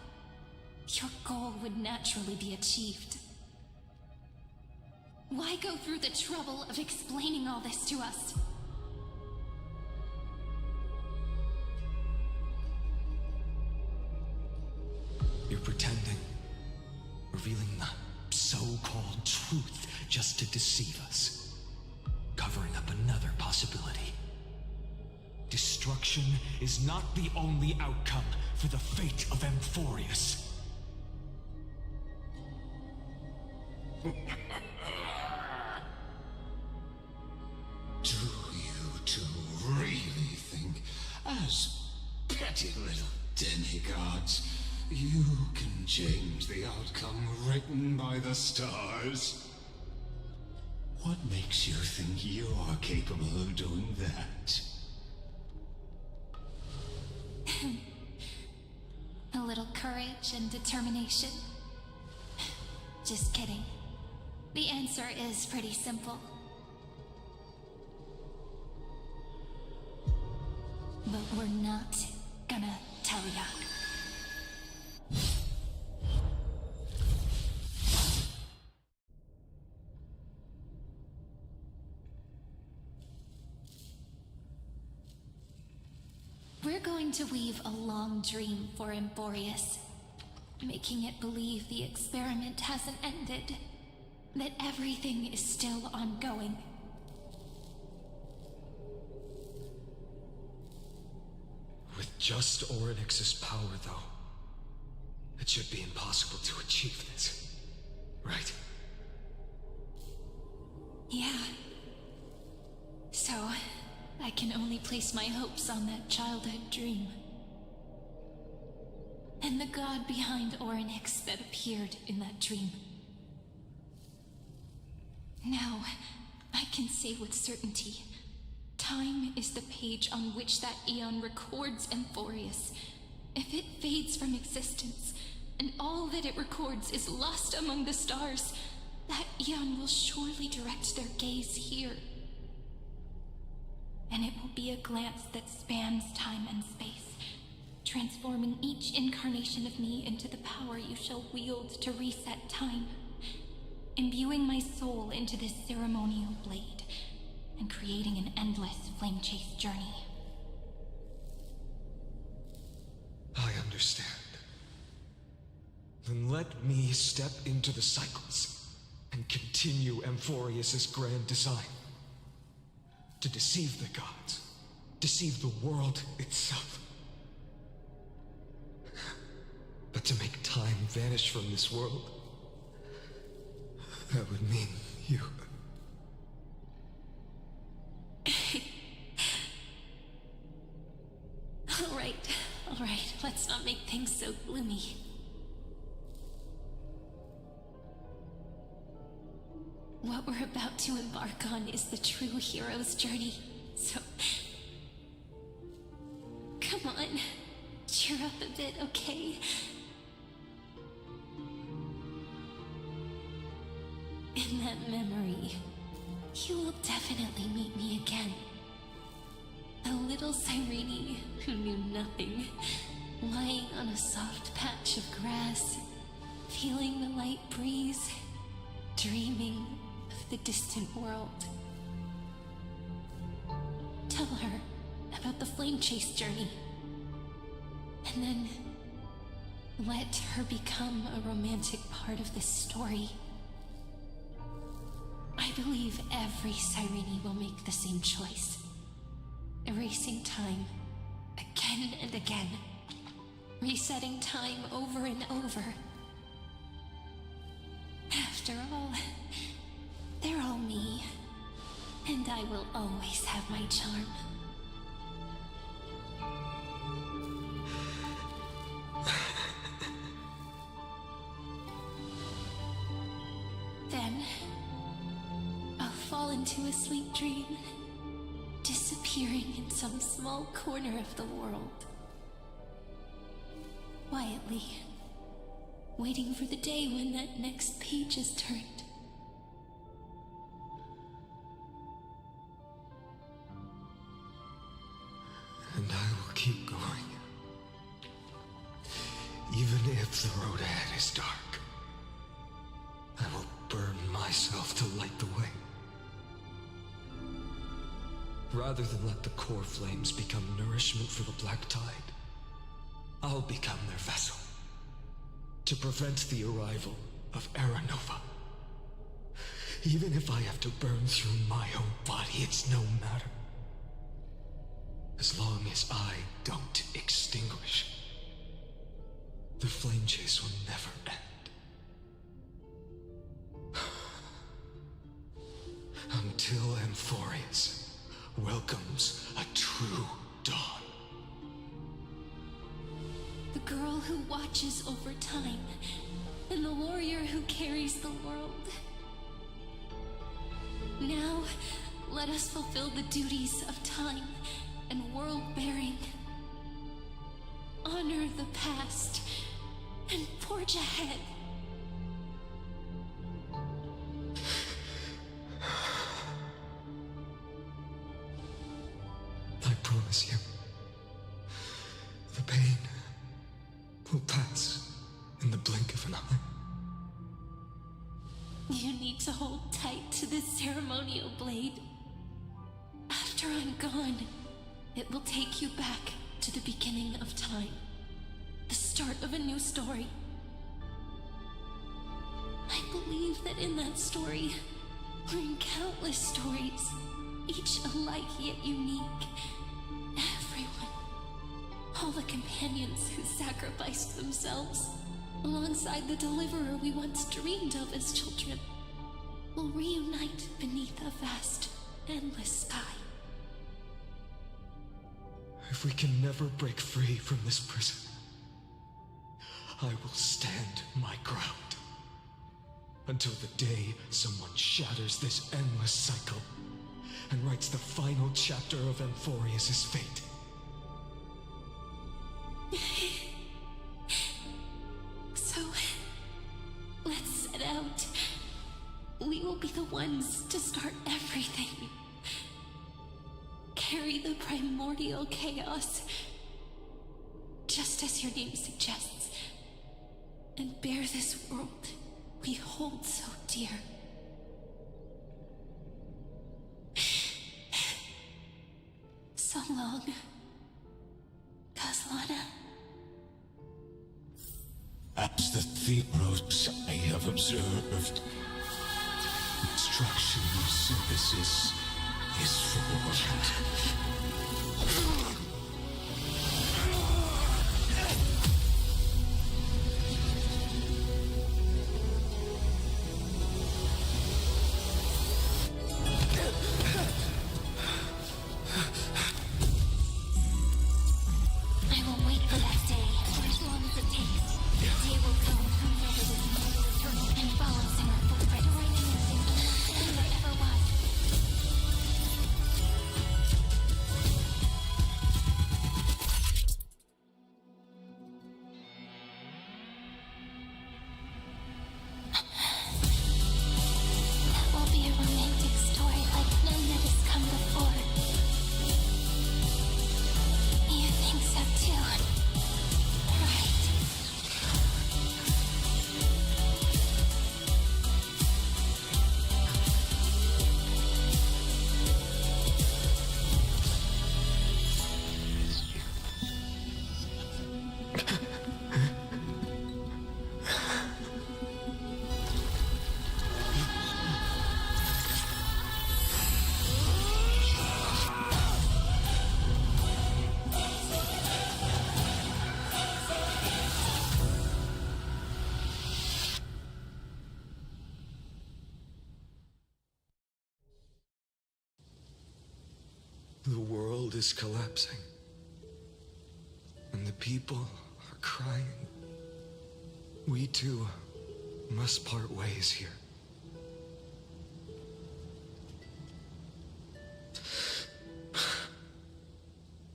your goal would naturally be achieved. Why go through the trouble of explaining all this to us? You're pretending, revealing the so-called truth just to deceive us, covering up another possibility. Destruction is not the only outcome for the fate of Amphorius. Do you two really think, as petty little demigods, you can change the outcome written by the stars? What makes you think you're capable of doing that? A little courage and determination. Just kidding. The answer is pretty simple. But we're not gonna tell ya. We're going to weave a long dream for Amphorius, making it believe the experiment hasn't ended, that everything is still ongoing. With just Orynyx's power, though, it should be impossible to achieve this, right? Yeah. So, I can only place my hopes on that childhood dream. And the god behind Orynyx that appeared in that dream. Now, I can say with certainty, time is the page on which that Eon records Amphorius. If it fades from existence, and all that it records is lost among the stars, that Eon will surely direct their gaze here. And it will be a glance that spans time and space, transforming each incarnation of me into the power you shall wield to reset time, imbuing my soul into this ceremonial blade, and creating an endless flame chase journey. I understand. Then let me step into the cycles and continue Amphorius's grand design. To deceive the gods, deceive the world itself. But to make time vanish from this world, that would mean you. All right, let's not make things so gloomy. What we're about to embark on is the true hero's journey, so... Come on, cheer up a bit, okay? In that memory, you will definitely meet me again. A little Cyrene who knew nothing, lying on a soft patch of grass, feeling the light breeze, dreaming of the distant world. Tell her about the flame chase journey, and then let her become a romantic part of this story. I believe every Cyrene will make the same choice. Erasing time, again and again. Resetting time over and over. After all, they're all me. And I will always have my charm. Then, I'll fall into a sweet dream, disappearing in some small corner of the world. Quietly, waiting for the day when that next page is turned. And I will keep going. Even if the road ahead is dark, I will burn myself to light the way. Rather than let the core flames become nourishment for the Black Tide, I'll become their vessel to prevent the arrival of Aranova. Even if I have to burn through my own body, it's no matter. As long as I don't extinguish, the flame chase will never end. Until Amphorius welcomes a true dawn. The girl who watches over time, and the warrior who carries the world. Now, let us fulfill the duties of time and world-bearing. Honor the past and forge ahead. I promise you, the pain will pass in the blink of an eye. You need to hold tight to this ceremonial blade. After I'm gone, it will take you back to the beginning of time. The start of a new story. I believe that in that story, or in countless stories, each alike yet unique, everyone, all the companions who sacrificed themselves, alongside the deliverer we once dreamed of as children, will reunite beneath a vast, endless sky. If we can never break free from this prison, I will stand my ground. Until the day someone shatters this endless cycle and writes the final chapter of Amphorius' fate. So, let's set out. We will be the ones to start everything. Carry the primordial chaos, just as your name suggests, and bear this world we hold so dear. So long, Caslana. As the Theros I have observed, destruction of synthesis is forward. is collapsing. And the people are crying. We too must part ways here.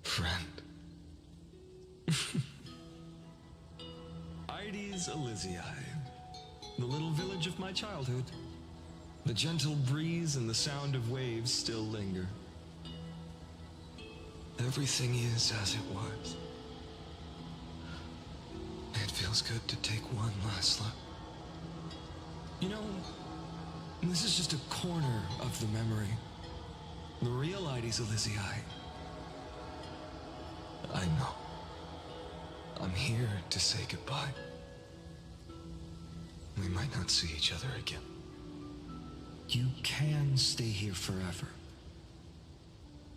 Friend. Ides Elysiae, the little village of my childhood. The gentle breeze and the sound of waves still linger. Everything is as it was. It feels good to take one last look. You know, this is just a corner of the memory. The real Ides Elysiae. I know. I'm here to say goodbye. We might not see each other again. You can stay here forever.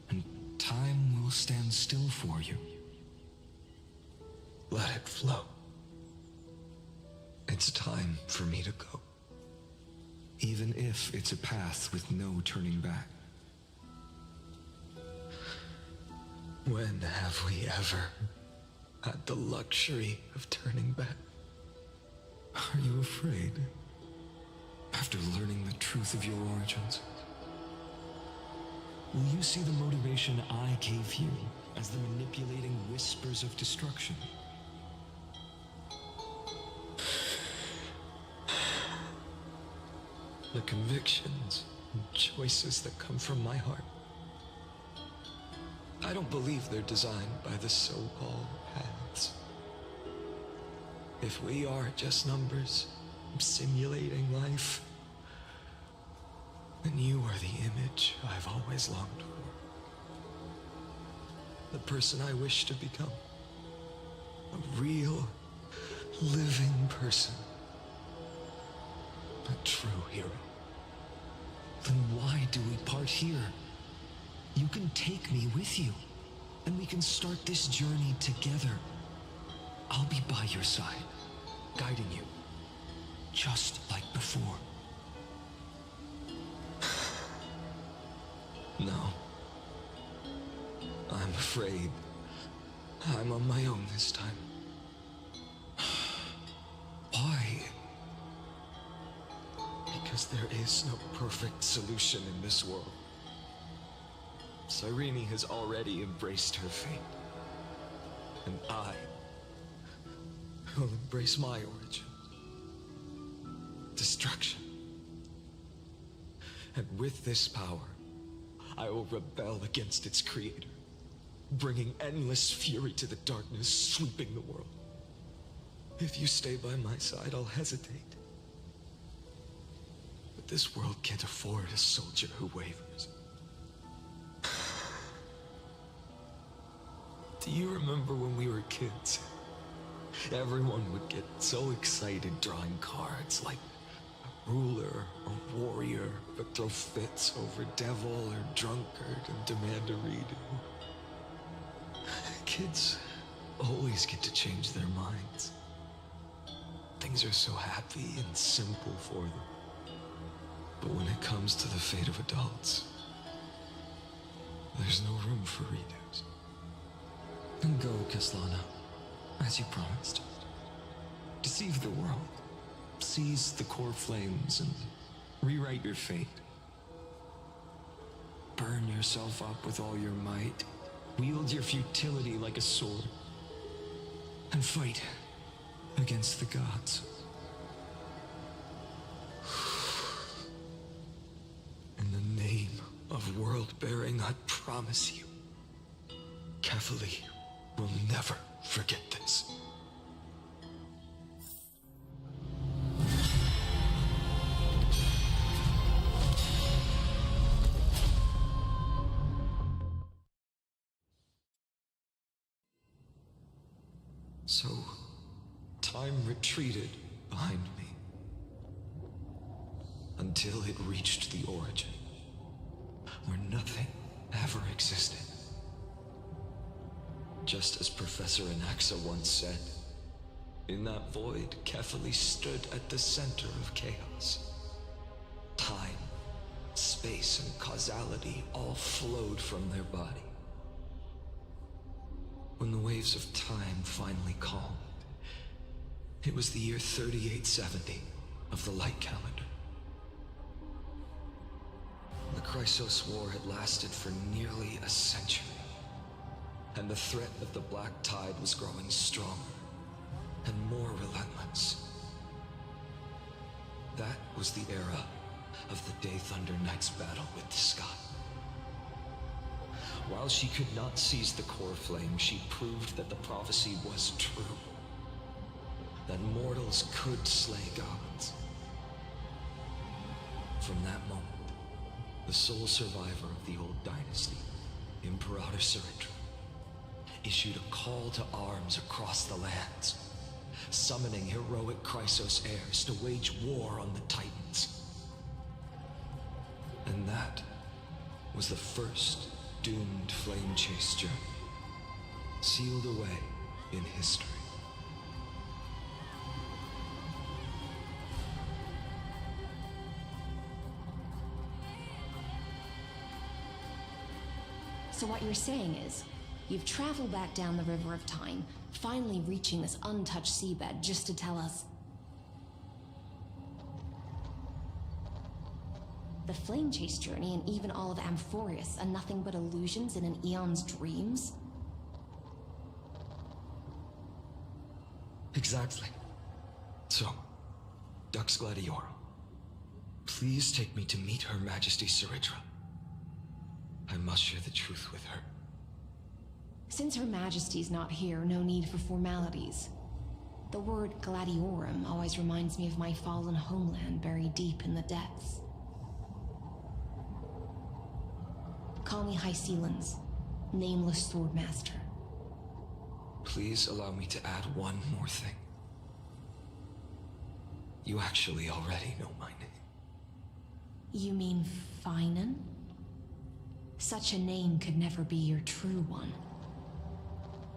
And time will stand still for you. Let it flow. It's time for me to go. Even if it's a path with no turning back. When have we ever had the luxury of turning back? Are you afraid? After learning the truth of your origins? Will you see the motivation I gave you as the manipulating whispers of destruction? The convictions and choices that come from my heart. I don't believe they're designed by the so-called paths. If we are just numbers simulating life, then you are the image I've always longed for. The person I wish to become. A real, living person. A true hero. Then why do we part here? You can take me with you, and we can start this journey together. I'll be by your side, guiding you, just like before. No. I'm afraid I'm on my own this time. Why? Because there is no perfect solution in this world. Cyrene has already embraced her fate. And I will embrace my origin. Destruction. And with this power, I will rebel against its creator, bringing endless fury to the darkness sweeping the world. If you stay by my side, I'll hesitate. But this world can't afford a soldier who wavers. Do you remember when we were kids? Everyone would get so excited drawing cards like a ruler or warrior, but throw fits over devil or drunkard and demand a redo. Kids always get to change their minds. Things are so happy and simple for them. But when it comes to the fate of adults, there's no room for redos. Then go, Kaslana, as you promised. Deceive the world, seize the core flames, and rewrite your fate. Burn yourself up with all your might, wield your futility like a sword, and fight against the gods. In the name of world-bearing, I promise you, Kefali will never forget this. So, time retreated behind me until it reached the origin, where nothing ever existed. Just as Professor Anaxa once said, in that void, Kefali stood at the center of chaos. Time, space, and causality all flowed from their body. the waves of time finally calmed, it was the year 3870 of the Light Calendar. The Chrysos War had lasted for nearly a century, and the threat of the Black Tide was growing stronger and more relentless. That was the era of the Day Thunder Knight's battle with the sky. While she could not seize the core flame, she proved that the prophecy was true. That mortals could slay gods. From that moment, the sole survivor of the old dynasty, Imperator Saritra, issued a call to arms across the lands, summoning heroic Chrysos heirs to wage war on the Titans. And that was the first doomed flame chase journey, sealed away in history. So what you're saying is, you've traveled back down the River of Time, finally reaching this untouched seabed just to tell us the flame chase journey and even all of Amphorius are nothing but illusions in an eon's dreams? Exactly. So, Dux Gladiorum, please take me to meet Her Majesty Saritra. I must share the truth with her. Since Her Majesty's not here, no need for formalities. The word Gladiorum always reminds me of my fallen homeland buried deep in the depths. Call me High Sealans, Nameless Swordmaster. Please allow me to add one more thing. You actually already know my name. You mean Finan? Such a name could never be your true one.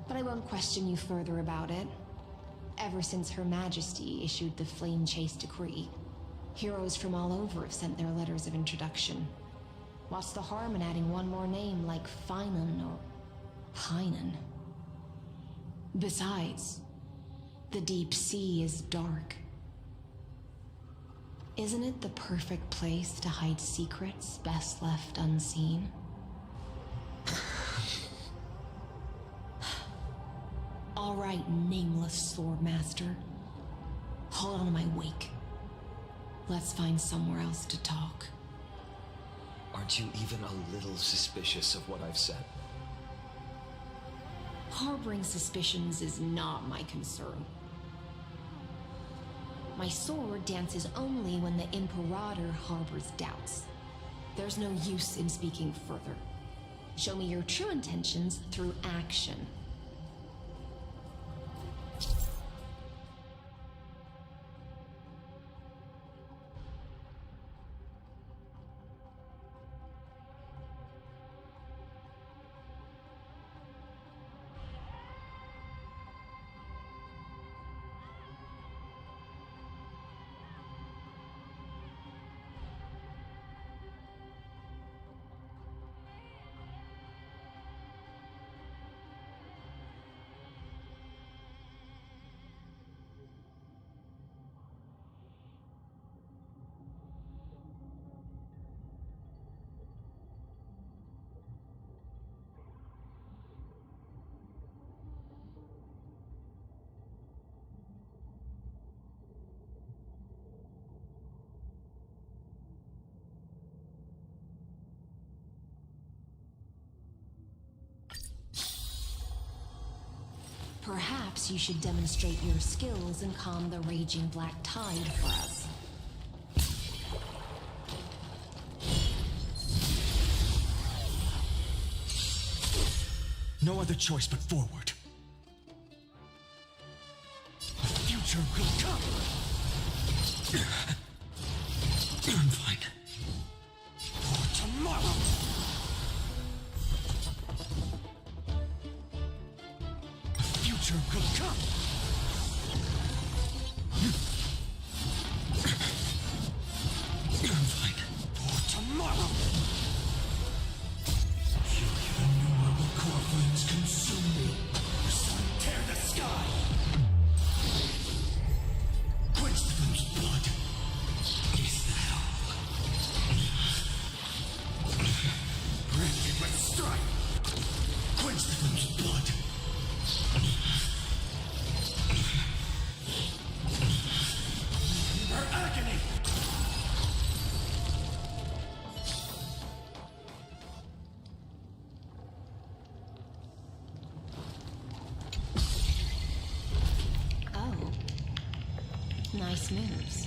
But I won't question you further about it. Ever since Her Majesty issued the Flame Chase Decree, heroes from all over have sent their letters of introduction. What's the harm in adding one more name like Finan or Pinan? Besides, the deep sea is dark. Isn't it the perfect place to hide secrets best left unseen? All right, Nameless Swordmaster. Hold on to my wake. Let's find somewhere else to talk. Aren't you even a little suspicious of what I've said? Harboring suspicions is not my concern. My sword dances only when the Imperator harbors doubts. There's no use in speaking further. Show me your true intentions through action. Perhaps you should demonstrate your skills and calm the raging black tide for us. No other choice but forward. The future will come. I'm fine. For tomorrow. The future will come. I'm fine. For tomorrow. Fury of the new world core flames consume me. Nice moves.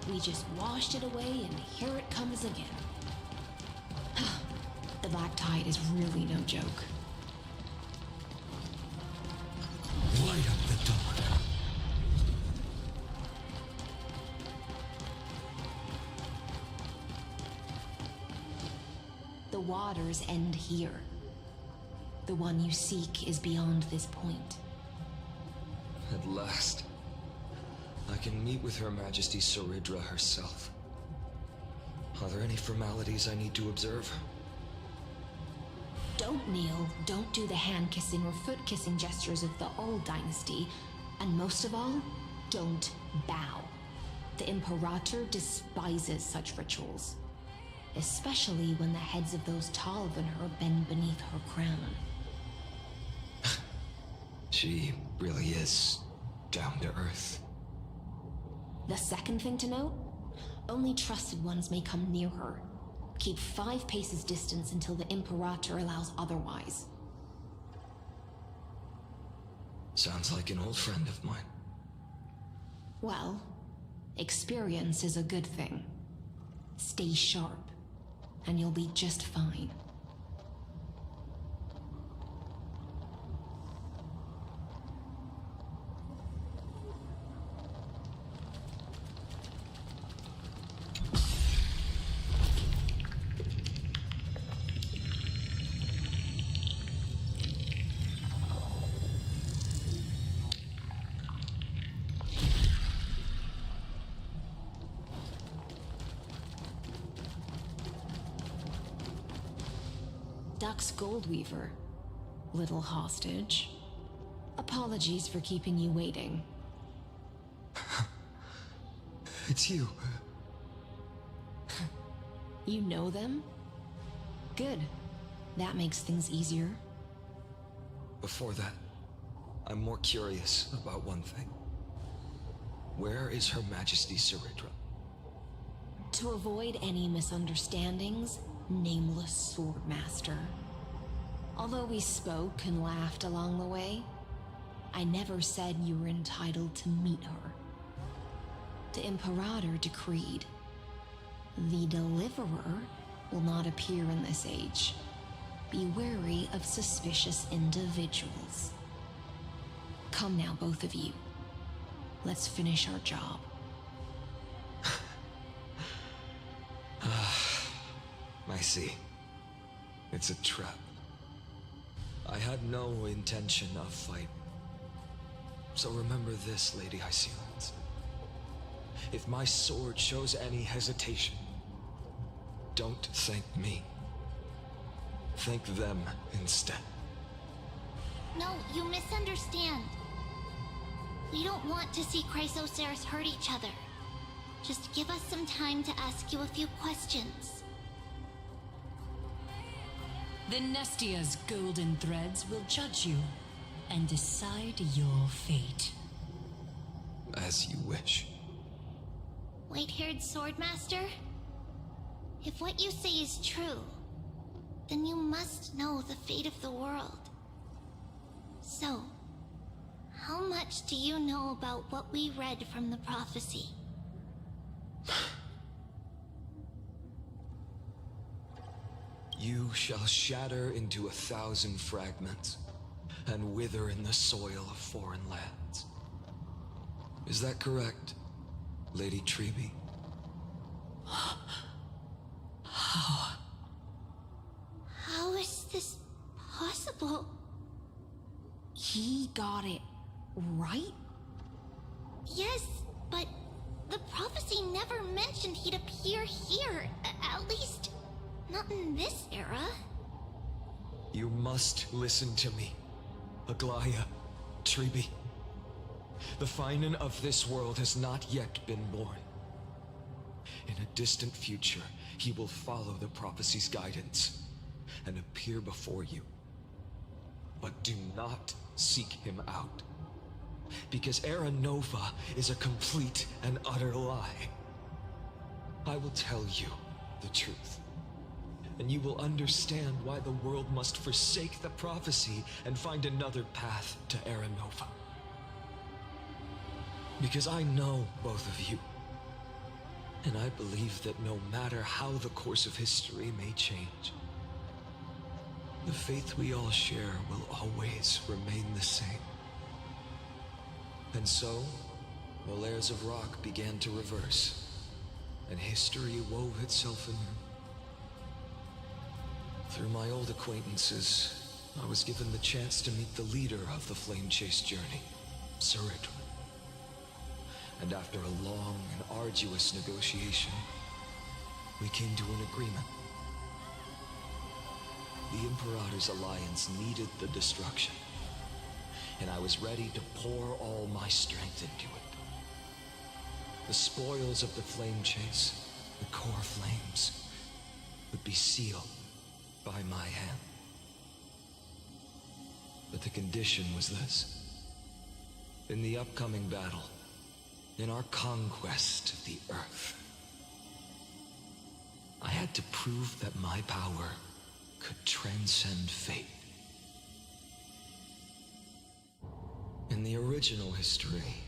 We just washed it away, and here it comes again. The Black Tide is really no joke. Light up the dawn. The waters end here. The one you seek is beyond this point. At last, I can meet with Her Majesty Saridra herself. Are there any formalities I need to observe? Don't kneel, don't do the hand-kissing or foot-kissing gestures of the old dynasty, and most of all, don't bow. The Imperator despises such rituals, especially when the heads of those taller than her bend beneath her crown. She really is down to earth. The second thing to note, only trusted ones may come near her. Keep 5 paces distance until the Imperator allows otherwise. Sounds like an old friend of mine. Well, experience is a good thing. Stay sharp, and you'll be just fine. Dux Goldweaver, little hostage. Apologies for keeping you waiting. It's you. You know them? Good. That makes things easier. Before that, I'm more curious about one thing. Where is Her Majesty Saridra? To avoid any misunderstandings, nameless Swordmaster. Although we spoke and laughed along the way, I never said you were entitled to meet her. The Imperator decreed, the Deliverer will not appear in this age. Be wary of suspicious individuals. Come now, both of you. Let's finish our job. I see. It's a trap. I had no intention of fight. So remember this, Lady Hyceland. If my sword shows any hesitation, don't thank me. Thank them instead. No, you misunderstand. We don't want to see Chrysoceres hurt each other. Just give us some time to ask you a few questions. The Nestia's golden threads will judge you and decide your fate. As you wish. White-haired Swordmaster? If what you say is true, then you must know the fate of the world. So, how much do you know about what we read from the prophecy? You shall shatter into 1,000 fragments and wither in the soil of foreign lands. Is that correct, Lady Treby? How? How is this possible? He got it right? Yes, but The prophecy never mentioned he'd appear here. At least, not in this era. You must listen to me, Aglaya, Tribi. The Finan of this world has not yet been born. In a distant future, he will follow the prophecy's guidance and appear before you. But do not seek him out, because Era Nova is a complete and utter lie. I will tell you the truth, and you will understand why the world must forsake the prophecy and find another path to Era Nova. Because I know both of you, and I believe that no matter how the course of history may change, the faith we all share will always remain the same. And so, the layers of rock began to reverse, and history wove itself anew. Through my old acquaintances, I was given the chance to meet the leader of the Flame Chase journey, Sarit. And after a long and arduous negotiation, we came to an agreement. The Imperator's alliance needed the destruction, and I was ready to pour all my strength into it. The spoils of the Flame Chase, the core flames, would be sealed by my hand. But the condition was this. In the upcoming battle, in our conquest of the Earth, I had to prove that my power could transcend fate. In the original history,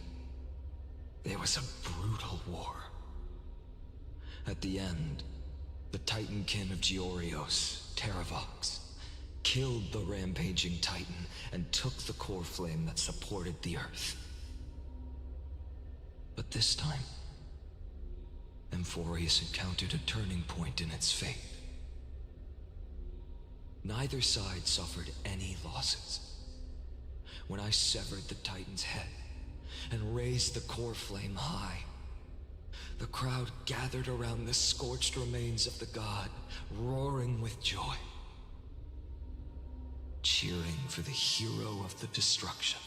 there was a brutal war. At the end, the Titankin of Georios, Terravox, killed the rampaging Titan and took the core flame that supported the Earth. But this time, Amphorius encountered a turning point in its fate. Neither side suffered any losses. When I severed the Titan's head and raised the core flame high, the crowd gathered around the scorched remains of the god, roaring with joy, cheering for the hero of the destruction,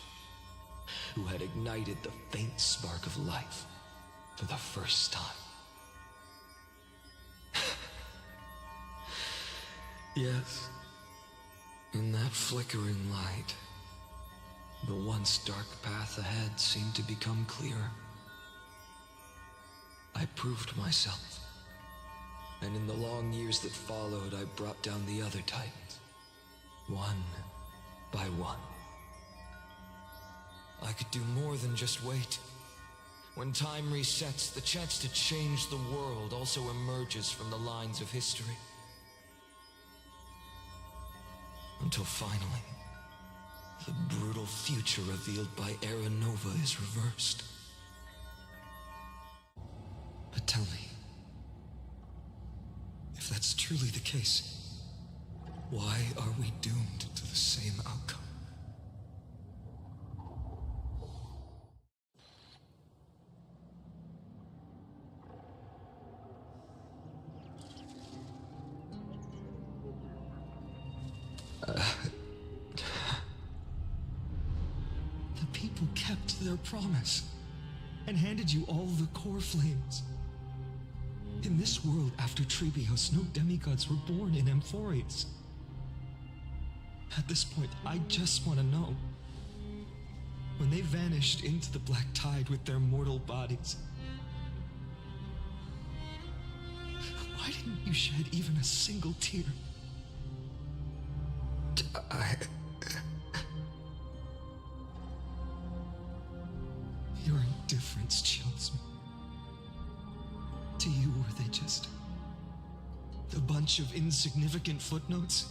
who had ignited the faint spark of life for the first time. Yes, in that flickering light, the once dark path ahead seemed to become clearer. I proved myself, and in the long years that followed, I brought down the other Titans, one by one. I could do more than just wait. When time resets, the chance to change the world also emerges from the lines of history. Until finally, the brutal future revealed by Era Nova is reversed. But tell me, if that's truly the case, why are we doomed to the same outcome? The people kept their promise and handed you all the core flames. In this world after Trebios, no demigods were born in Amphorius. At this point, I just want to know, when they vanished into the black tide with their mortal bodies, why didn't you shed even a single tear? Your indifference chills me. To you, were they just a bunch of insignificant footnotes?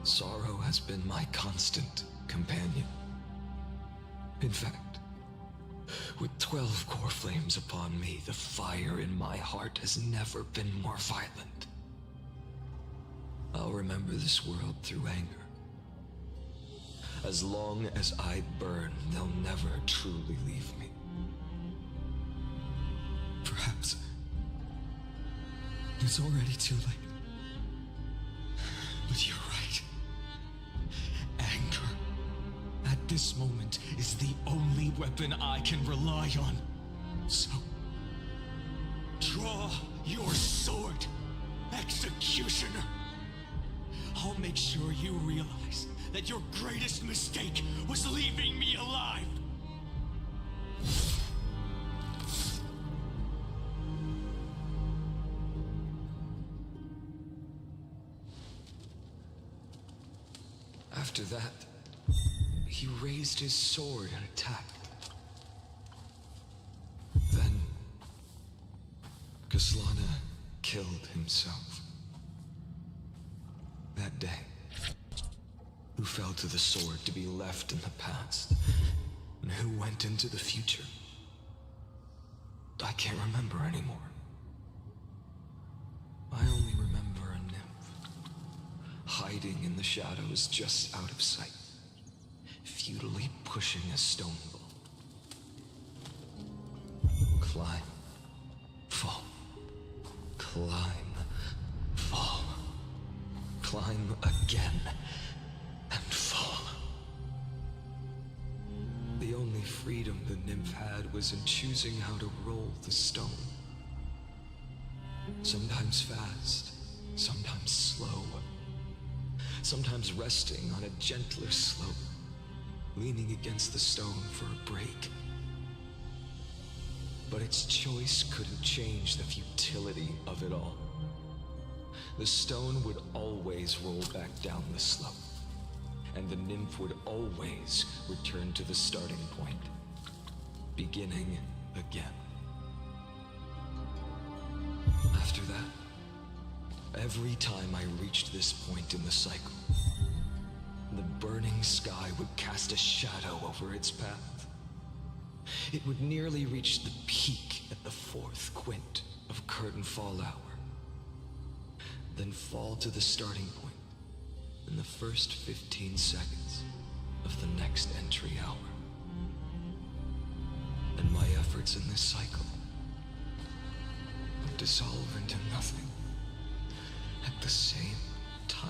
Sorrow has been my constant companion. In fact, with 12 core flames upon me, the fire in my heart has never been more violent. I'll remember this world through anger. As long as I burn, they'll never truly leave me. Perhaps it's already too late. But you're right. Anger, at this moment, is the only weapon I can rely on. So, draw your sword, Executioner. I'll make sure you realize that your greatest mistake was leaving me alive. After that, he raised his sword and attacked. Then, Kaslana killed himself. That day, who fell to the sword to be left in the past, and who went into the future? I can't remember anymore. I only remember a nymph, hiding in the shadows just out of sight, futilely pushing a stone ball. Climb, fall, climb, fall, climb again, and fall. The only freedom the nymph had was in choosing how to roll the stone. Sometimes fast, sometimes slow, sometimes resting on a gentler slope, leaning against the stone for a break. But its choice couldn't change the futility of it all. The stone would always roll back down the slope, and the nymph would always return to the starting point, beginning again. After that, every time I reached this point in the cycle, the burning sky would cast a shadow over its path. It would nearly reach the peak at the fourth quint of curtain fall hour, then fall to the starting point in the first 15 seconds of the next entry hour. And my efforts in this cycle would dissolve into nothing at the same time.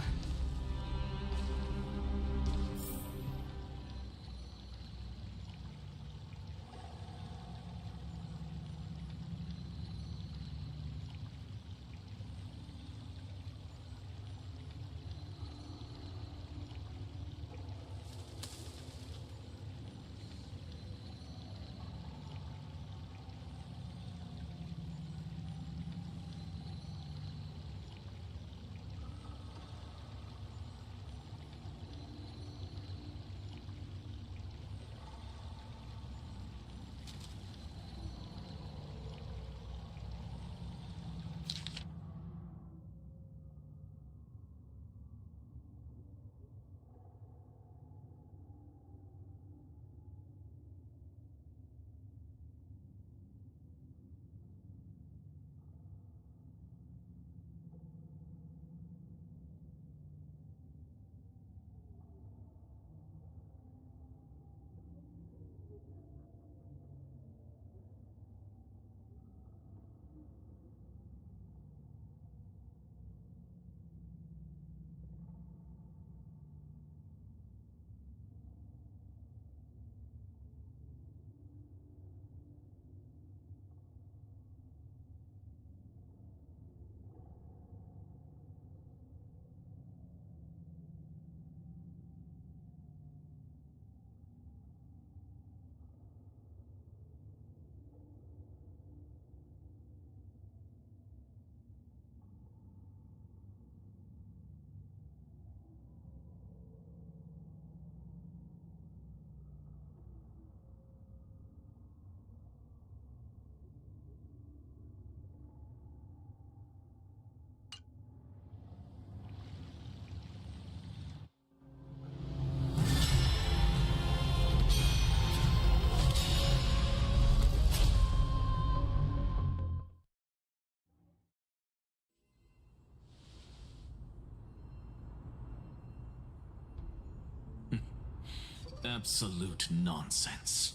Absolute nonsense.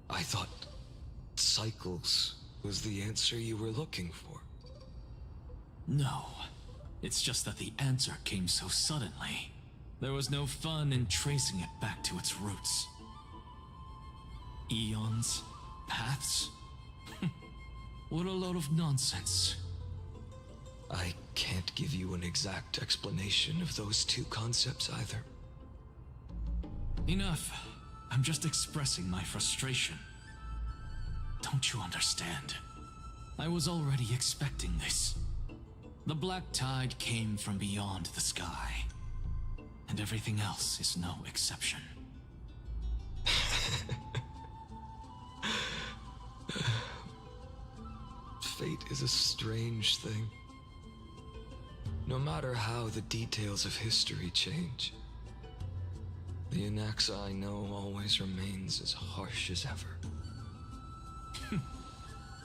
I thought cycles was the answer you were looking for. No. It's just that the answer came so suddenly. There was no fun in tracing it back to its roots. Eons? Paths? What a load of nonsense. I can't give you an exact explanation of those two concepts either. Enough. I'm just expressing my frustration. Don't you understand? I was already expecting this. The black tide came from beyond the sky. And everything else is no exception. Fate is a strange thing. No matter how the details of history change, the Anaxa I know always remains as harsh as ever.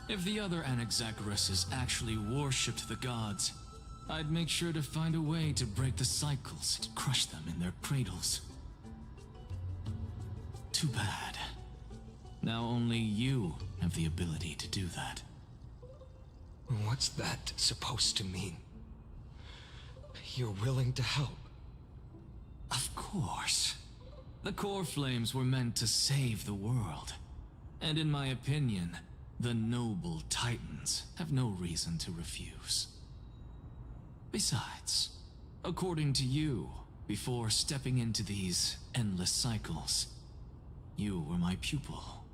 If the other Anaxagoras actually worshipped the gods, I'd make sure to find a way to break the cycles and crush them in their cradles. Too bad. Now only you have the ability to do that. What's that supposed to mean? You're willing to help? Of course. The core flames were meant to save the world. And in my opinion, the noble Titans have no reason to refuse. Besides, according to you, before stepping into these endless cycles, you were my pupil.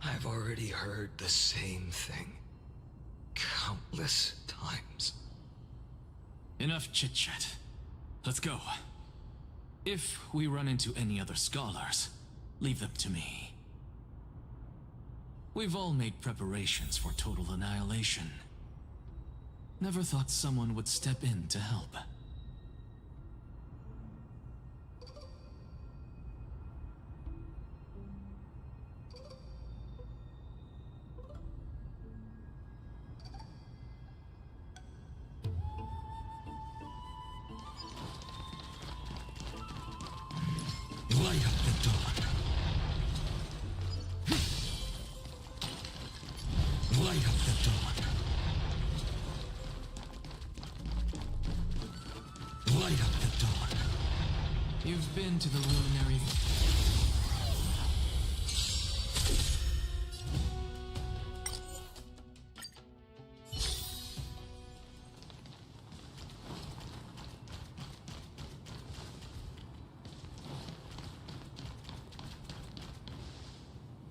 I've already heard the same thing countless times. Enough chit-chat. Let's go. If we run into any other scholars, leave them to me. We've all made preparations for total annihilation. Never thought someone would step in to help. Light up the dawn. Light up the dawn. Light up the dawn. You've been to the luminary...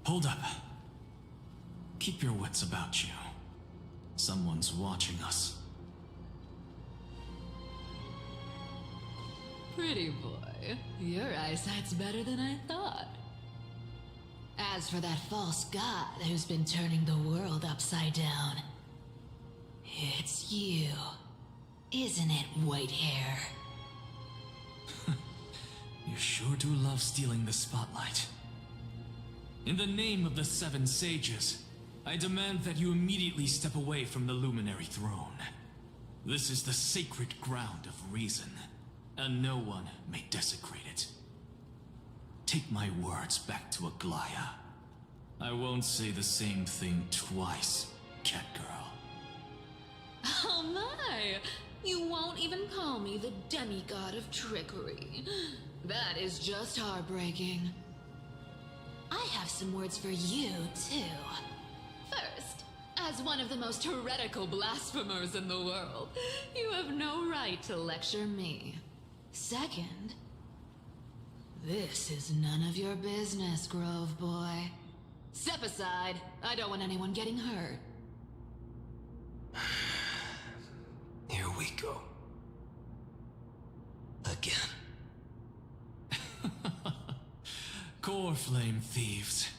Hold up. Keep your wits about you. Someone's watching us. Pretty boy, your eyesight's better than I thought. As for that false god who's been turning the world upside down, it's you, isn't it, white hair? You sure do love stealing the spotlight. In the name of the Seven Sages, I demand that you immediately step away from the Luminary Throne. This is the sacred ground of reason, and no one may desecrate it. Take my words back to Aglaya. I won't say the same thing twice, Catgirl. Oh my! You won't even call me the demigod of trickery. That is just heartbreaking. I have some words for you, too. First, as one of the most heretical blasphemers in the world, you have no right to lecture me. Second, this is none of your business, Grove Boy. Step aside. I don't want anyone getting hurt. Here we go. Again. Core Flame thieves.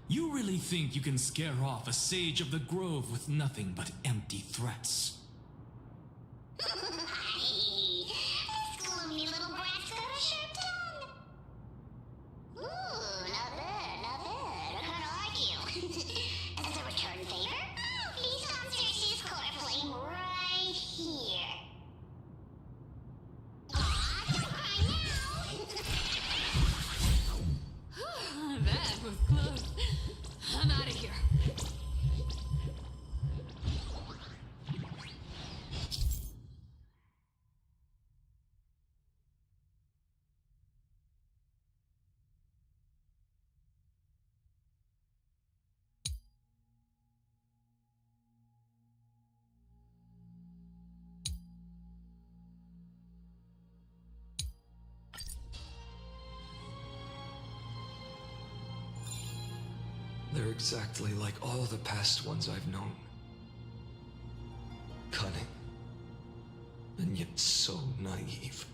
You really think you can scare off a sage of the Grove with nothing but empty threats? This gloomy little brat's got a sharp tongue. Ooh, not bad, not bad. I kinda like you. As a return favor, please come search this core flame right here. exactly like all the past ones I've known. Cunning. And yet so naive.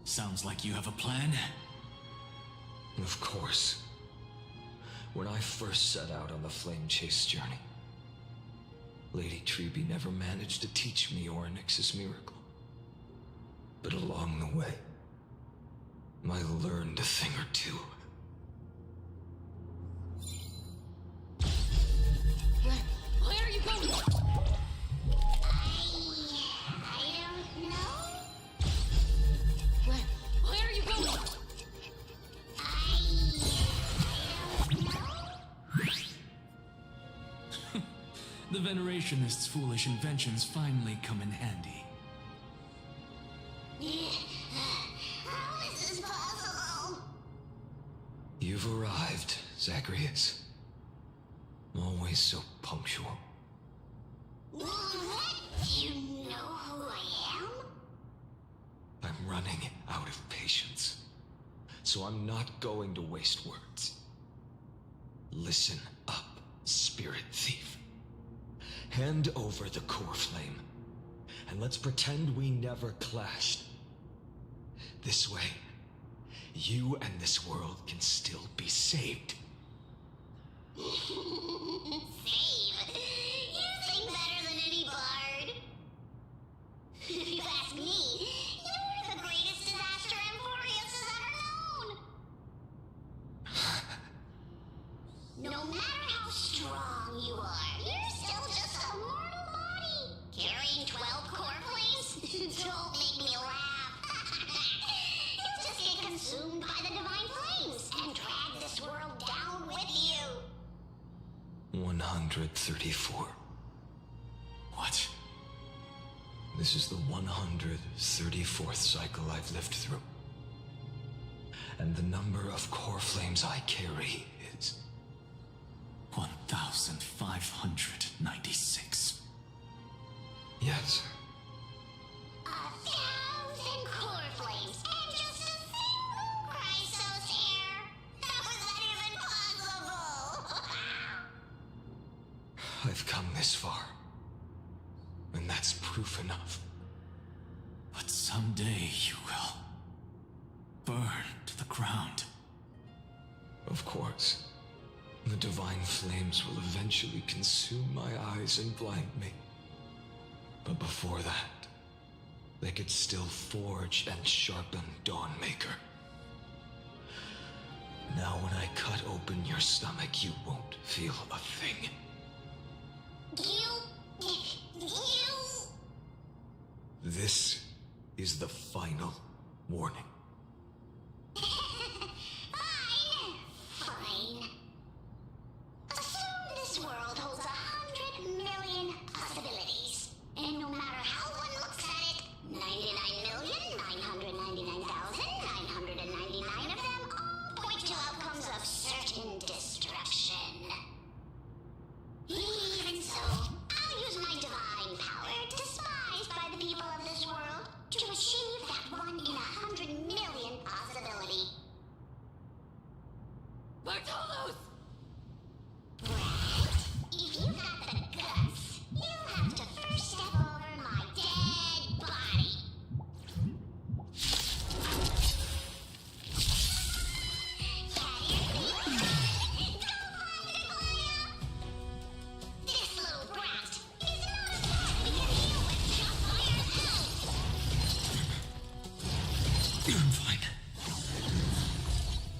Sounds like you have a plan. Of course. When I first set out on the Flame Chase journey, Lady Treby never managed to teach me Orynyx's miracle. But along the way, I learned a thing or two. Where are you going? I don't know. Where are you going? The Venerationist's foolish inventions finally come in handy. How is this possible? You've arrived, Zagreus. Always so punctual. What? You know who I am? I'm running out of patience. So I'm not going to waste words. Listen up, Spirit Thief. Hand over the core flame, and let's pretend we never clashed. This way, you and this world can still be saved. Save? You sing better than any bard. If you ask me, you're the greatest disaster Emporius has ever known. No matter how strong you are, you're still just a mortal body. Carrying 12 core flames? Don't make me laugh. You'll just get consumed by the divine flames and drag this world down with you. 134. What? This is the 134th cycle I've lived through. And the number of core flames I carry is 1,596. Yes. 1,000 core flames and just a single Chrysos hair. How is that even possible? I've come this far. And that's proof enough. But someday you will burn to the ground. Of course. The divine flames will eventually consume my eyes and blind me. But before that, they could still forge and sharpen Dawnmaker. Now when I cut open your stomach, you won't feel a thing. This is the final warning. Fine. Assume this world holds 100 million possibilities. And no matter how one looks at it, 99,999,999 of them all point to outcomes of certain destruction. Even so, I'll use my divine power, despised by the people of this world, to achieve that 1 in 100 million possibility. Bartolos! Right. If you got the guts, you'll have to first step over my dead body. This little brat is not a threat we can deal with just by ourselves. I'm fine.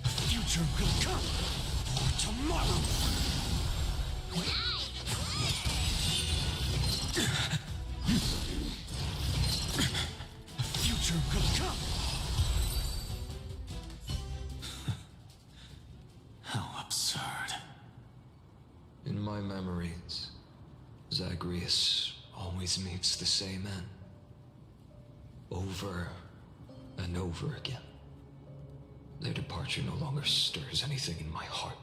The future will come. For tomorrow. The future will come. How absurd. In my memories, Zagreus always meets the same end. Over and over again. Their departure no longer stirs anything in my heart.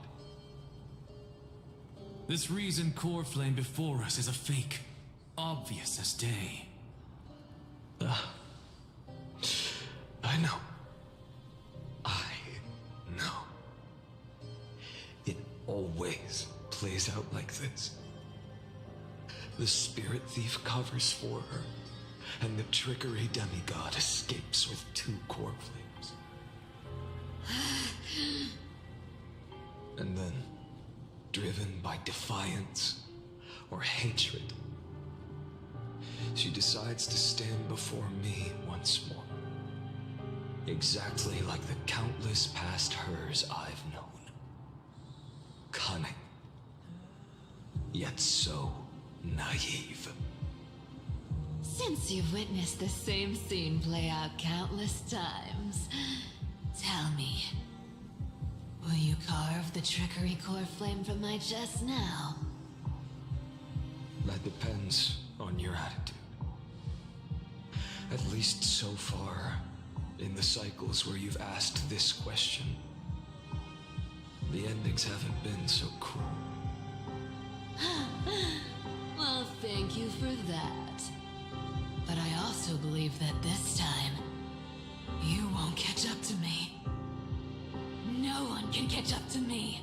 This reason core flame before us is a fake. Obvious as day. I know. I know. It always plays out like this. The spirit thief covers for her, and the trickery demigod escapes with 2 core flames. And then, driven by defiance or hatred, she decides to stand before me once more. Exactly like the countless past hers I've known. Cunning, yet so naive. Since you've witnessed the same scene play out countless times, tell me, will you carve the trickery core flame from my chest now? That depends on your attitude. At least so far, in the cycles where you've asked this question, the endings haven't been so cruel. Well, thank you for that. But I also believe that this time, you won't catch up to me. No one can catch up to me.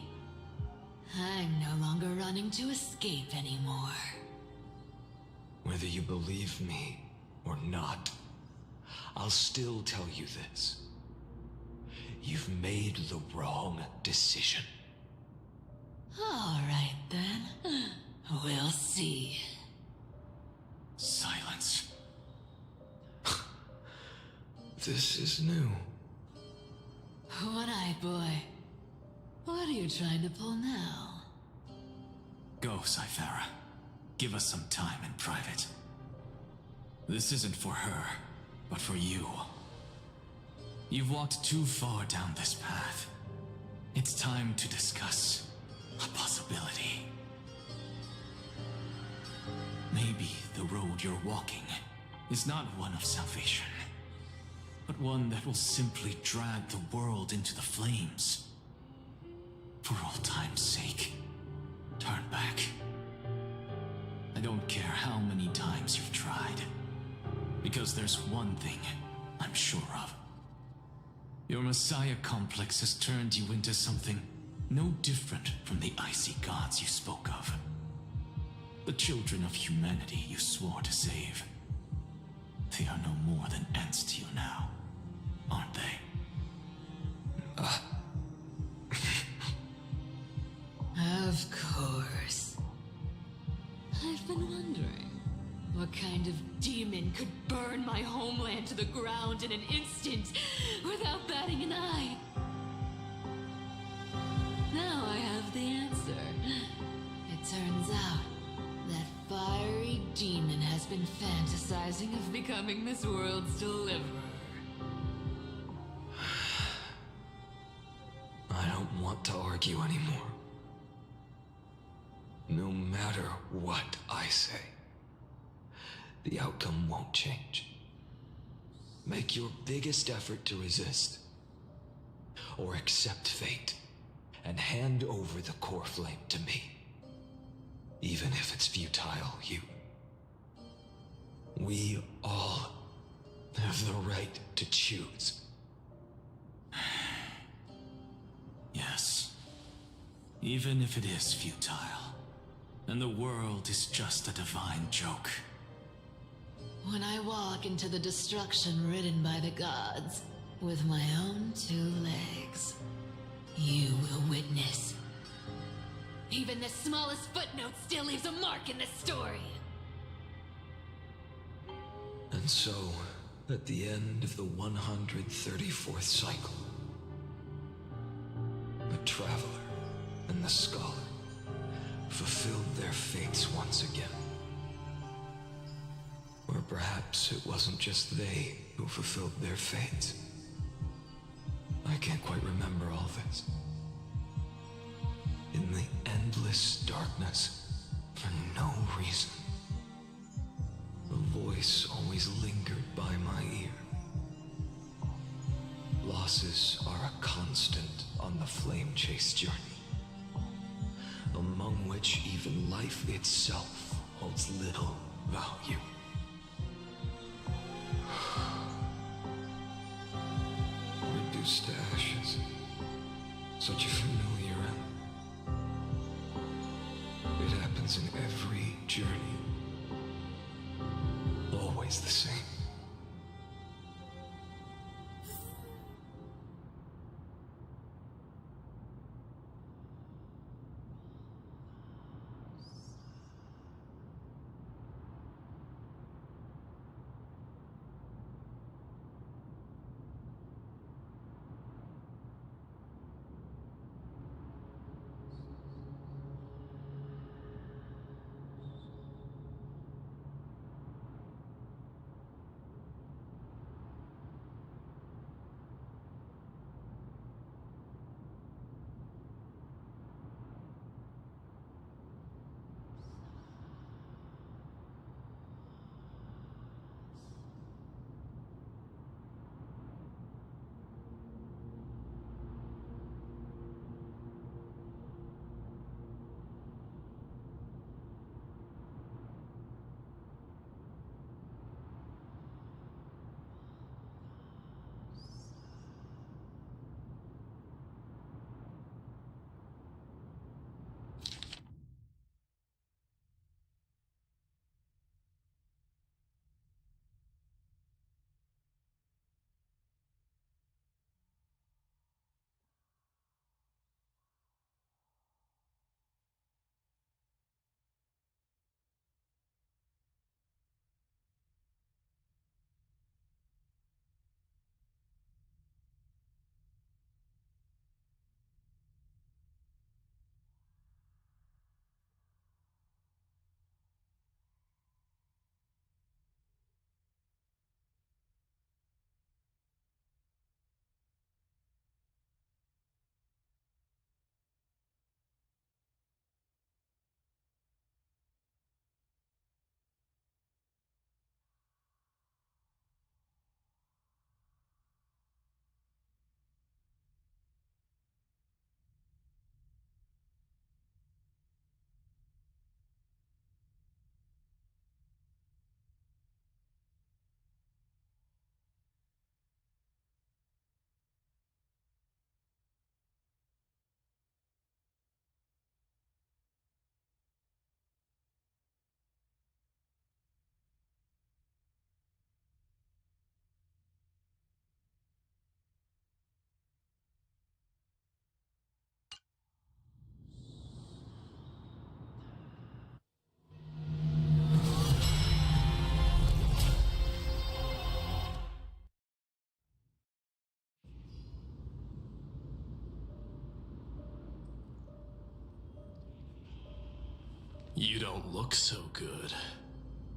I'm no longer running to escape anymore. Whether you believe me or not, I'll still tell you this. You've made the wrong decision. All right, then. We'll see. Silence. This is new. One-eyed boy. What are you trying to pull now? Go, Cythera. Give us some time in private. This isn't for her, but for you. You've walked too far down this path. It's time to discuss a possibility. Maybe the road you're walking is not one of salvation, but one that will simply drag the world into the flames. For old time's sake, turn back. I don't care how many times you've tried, because there's one thing I'm sure of. Your Messiah complex has turned you into something no different from the icy gods you spoke of. The children of humanity you swore to save. They are no more than ants to you now, aren't they? Of course. I've been wondering, what kind of demon could burn my homeland to the ground in an instant without batting an eye? Now I have the answer. It turns out that fiery demon has been fantasizing of becoming this world's deliverer. I don't want to argue anymore. No matter what I say, the outcome won't change. Make your biggest effort to resist, or accept fate, and hand over the core flame to me. Even if it's futile, we all have the right to choose. Yes. Even if it is futile, and the world is just a divine joke. When I walk into the destruction ridden by the gods, with my own 2 legs, you will witness. Even the smallest footnote still leaves a mark in this story. And so, at the end of the 134th cycle, the Traveler and the Scholar fulfilled their fates once again. Or perhaps it wasn't just they who fulfilled their fates. I can't quite remember all this. In the endless darkness, for no reason, a voice always lingered by my ear. Losses are a constant on the flame chase journey, among which even life itself holds little value. Reduced to ashes, such a familiar end. was in every journey. Always the same. You don't look so good,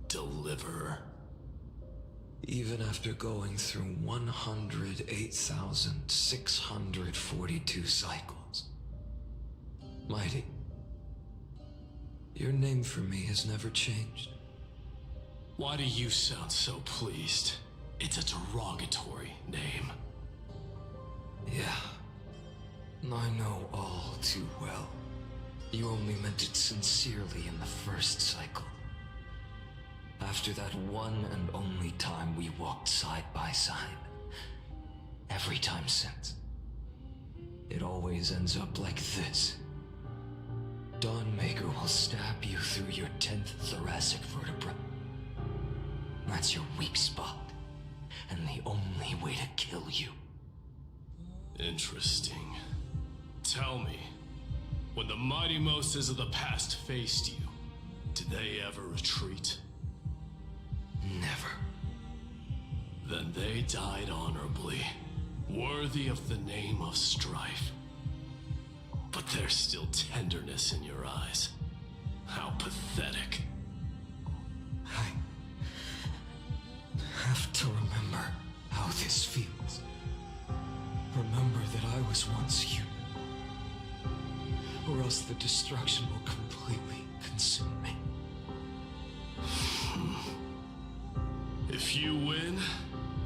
Deliverer. Even after going through 108,642 cycles. Mighty, your name for me has never changed. Why do you sound so pleased? It's a derogatory name. Yeah, I know all too well. You only meant it sincerely in the first cycle. After that one and only time we walked side by side. Every time since. It always ends up like this. Dawnmaker will stab you through your 10th thoracic vertebra. That's your weak spot, and the only way to kill you. Interesting. Tell me, when the mighty Moses of the past faced you, did they ever retreat? Never. Then they died honorably, worthy of the name of strife. But there's still tenderness in your eyes. How pathetic. I have to remember how this feels. Remember that I was once human. Or else the destruction will completely consume me. If you win,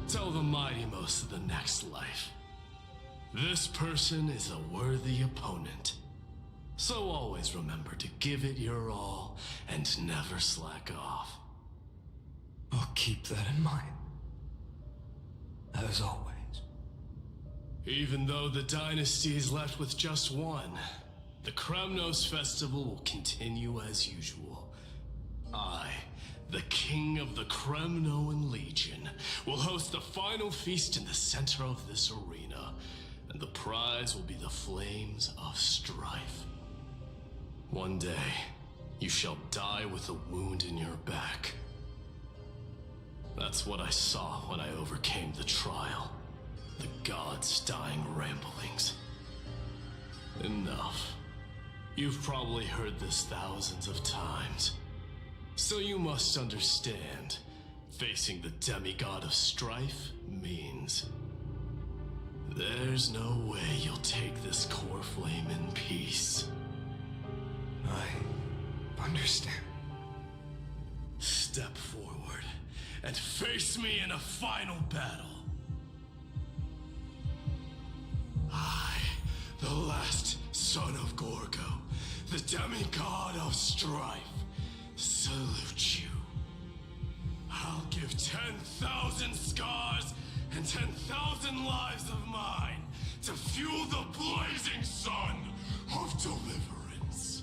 tell the mighty most of the next life. This person is a worthy opponent. So always remember to give it your all and never slack off. I'll keep that in mind. As always. Even though the dynasty is left with just one, The Kremnos Festival will continue as usual. I, the King of the Kremnoan Legion, will host the final feast in the center of this arena, and the prize will be the Flames of Strife. One day, you shall die with a wound in your back. That's what I saw when I overcame the trial. The gods' dying ramblings. Enough. You've probably heard this thousands of times. So you must understand, facing the demigod of strife means there's no way you'll take this core flame in peace. I understand. Step forward and face me in a final battle. I, the last son of Gorgo, the demigod of strife, salute you. I'll give 10,000 scars and 10,000 lives of mine to fuel the blazing sun of deliverance.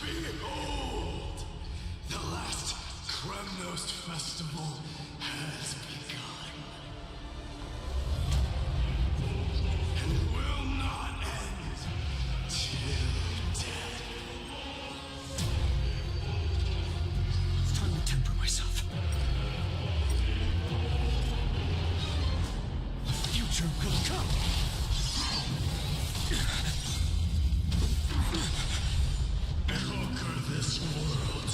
Behold! The last Kremnos festival has begun. And will not end till death. It's time to temper myself. The future will come. Conquer this world,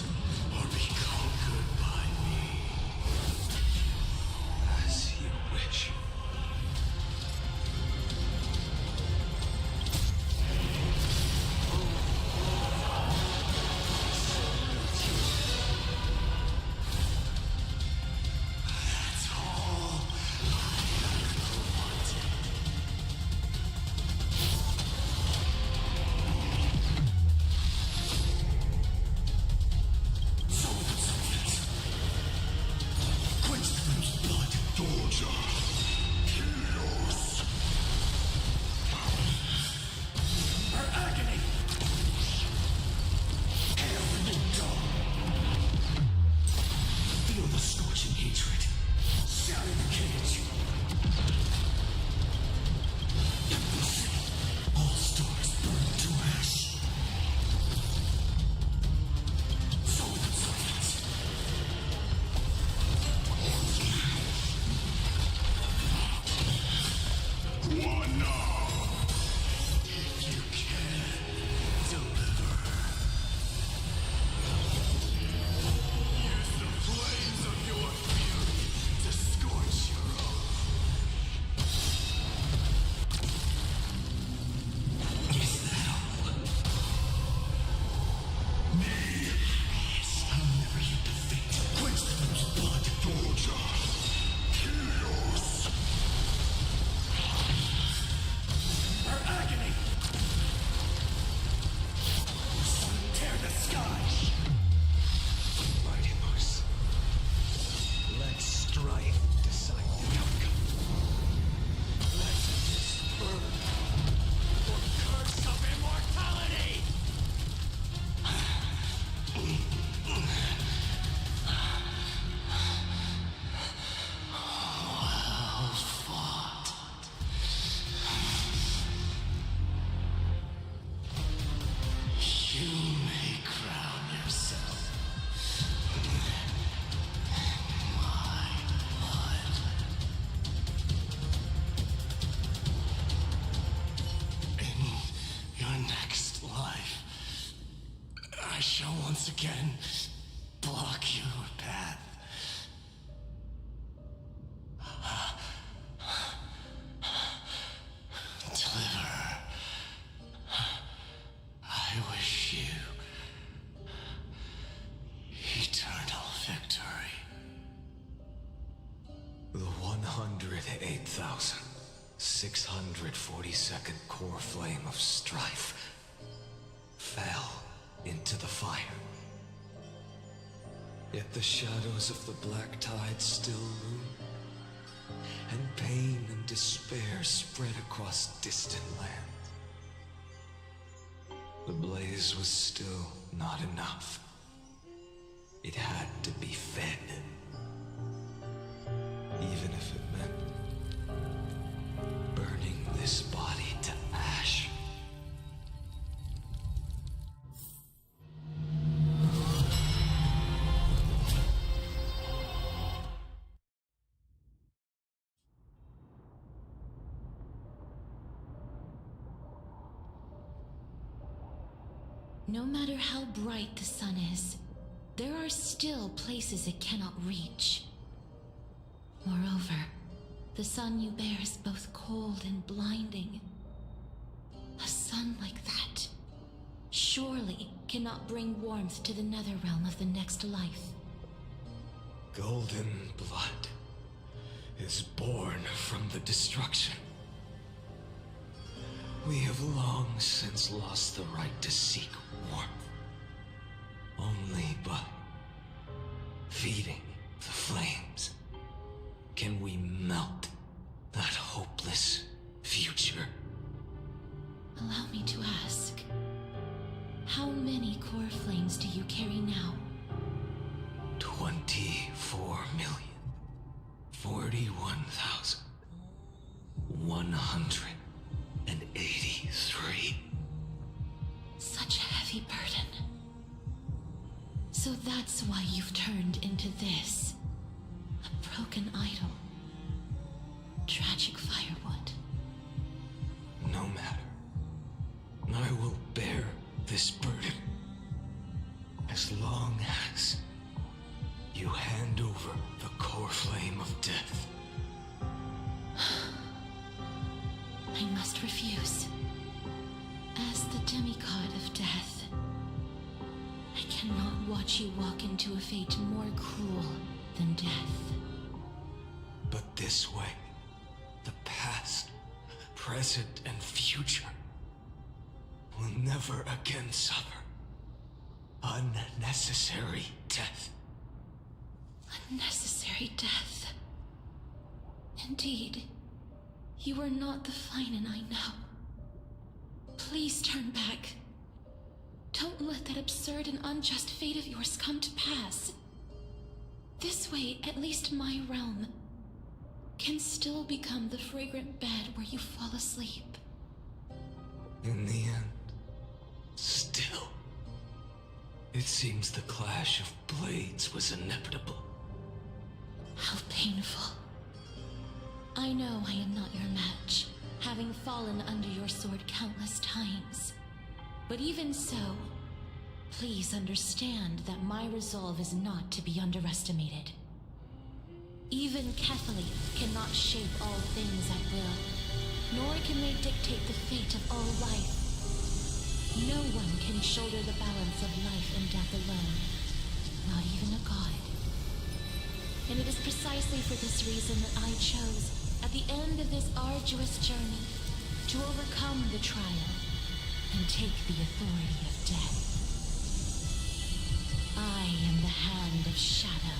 or be conquered by me. As you wish. That's all I ever wanted. Quench the blood, Doja. Chaos. Her agony. Hail the new dawn. Feel the scorching hatred. Shatter the cage. All stars burn to ash. Soul of silence. One now! If you can, deliver. Use the flames of your fury to scorch your own. Is that all? Nay. I'll never hit the fate. Quench the blood, Doja. Chaos. Her agony. Sun tear the sky. Mighty Moose. Let strife decide the outcome. Let this burn or curse of immortality! Well fought. You may crown yourself my blood. In your next life, I shall once again block your path. Deliver. I wish you 108,642nd core flame of strife fell into the fire. Yet the shadows of the black tide still loom, and pain and despair spread across distant lands. The blaze was still not enough. It had to be fed. Even if it meant burning this body to ash. No matter how bright the sun is, there are still places it cannot reach. Moreover, the sun you bear is both cold and blinding. A sun like that surely cannot bring warmth to the netherrealm of the next life. Golden blood is born from the destruction. We have long since lost the right to seek warmth. Only by feeding the flames can we melt that hopeless future. Allow me to ask, how many core flames do you carry now? 24,041,183. Such a heavy burden. So that's why you've turned into this. A broken idol. Tragic firewood. No matter. I will bear this burden as long as you hand over the core flame of death. I must refuse. As the demigod of death, I cannot watch you walk into a fate more cruel than death. But this way, the past, present, and future will never again suffer unnecessary death. Unnecessary death. Indeed, you are not the Finan I know. Please turn back. Don't let that absurd and unjust fate of yours come to pass. This way, at least my realm can still become the fragrant bed where you fall asleep. In the end, still, it seems the clash of blades was inevitable. How painful. I know I am not your match, having fallen under your sword countless times. But even so, please understand that my resolve is not to be underestimated. Even Catholic cannot shape all things at will, nor can they dictate the fate of all life. No one can shoulder the balance of life and death alone, not even a god. And it is precisely for this reason that I chose, at the end of this arduous journey, to overcome the trial and take the authority of death. I am the Hand of Shadow,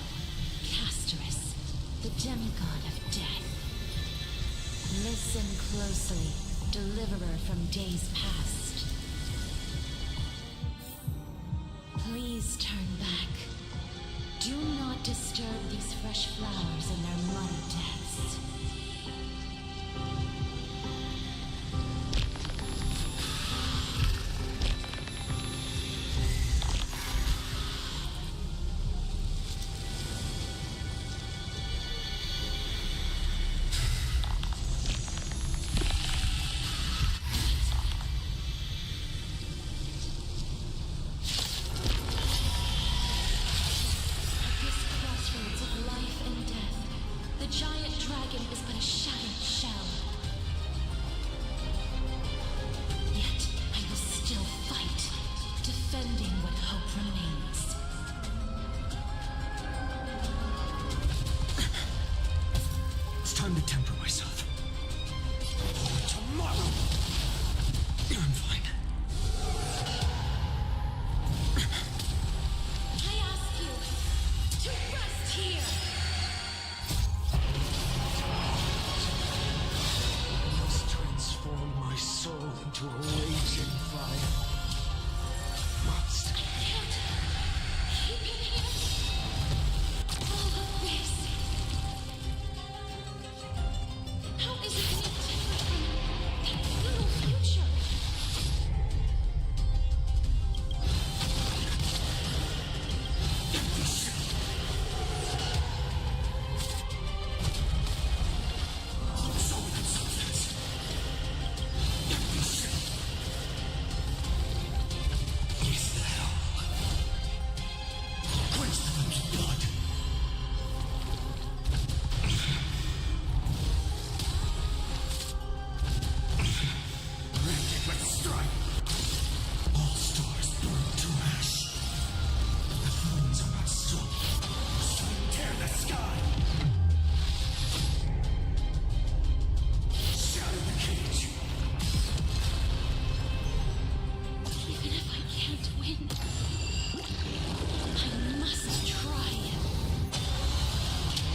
Casterus, the demigod of death. Listen closely, deliverer from days past. Please turn back. Do not disturb these fresh flowers in their muddy depths. Giant to temper myself. Tomorrow, I'm fine. I ask you to rest here. I must transform my soul into a raging fire. Must. Keep it here. All of this. How is it any different from that little future? Is the hell? Quench the flame's blood. Rend it with a strike. All stars burn to ash. The flames are not strong. Tear the sky. Shatter the cage. Even if I can't win, I must try.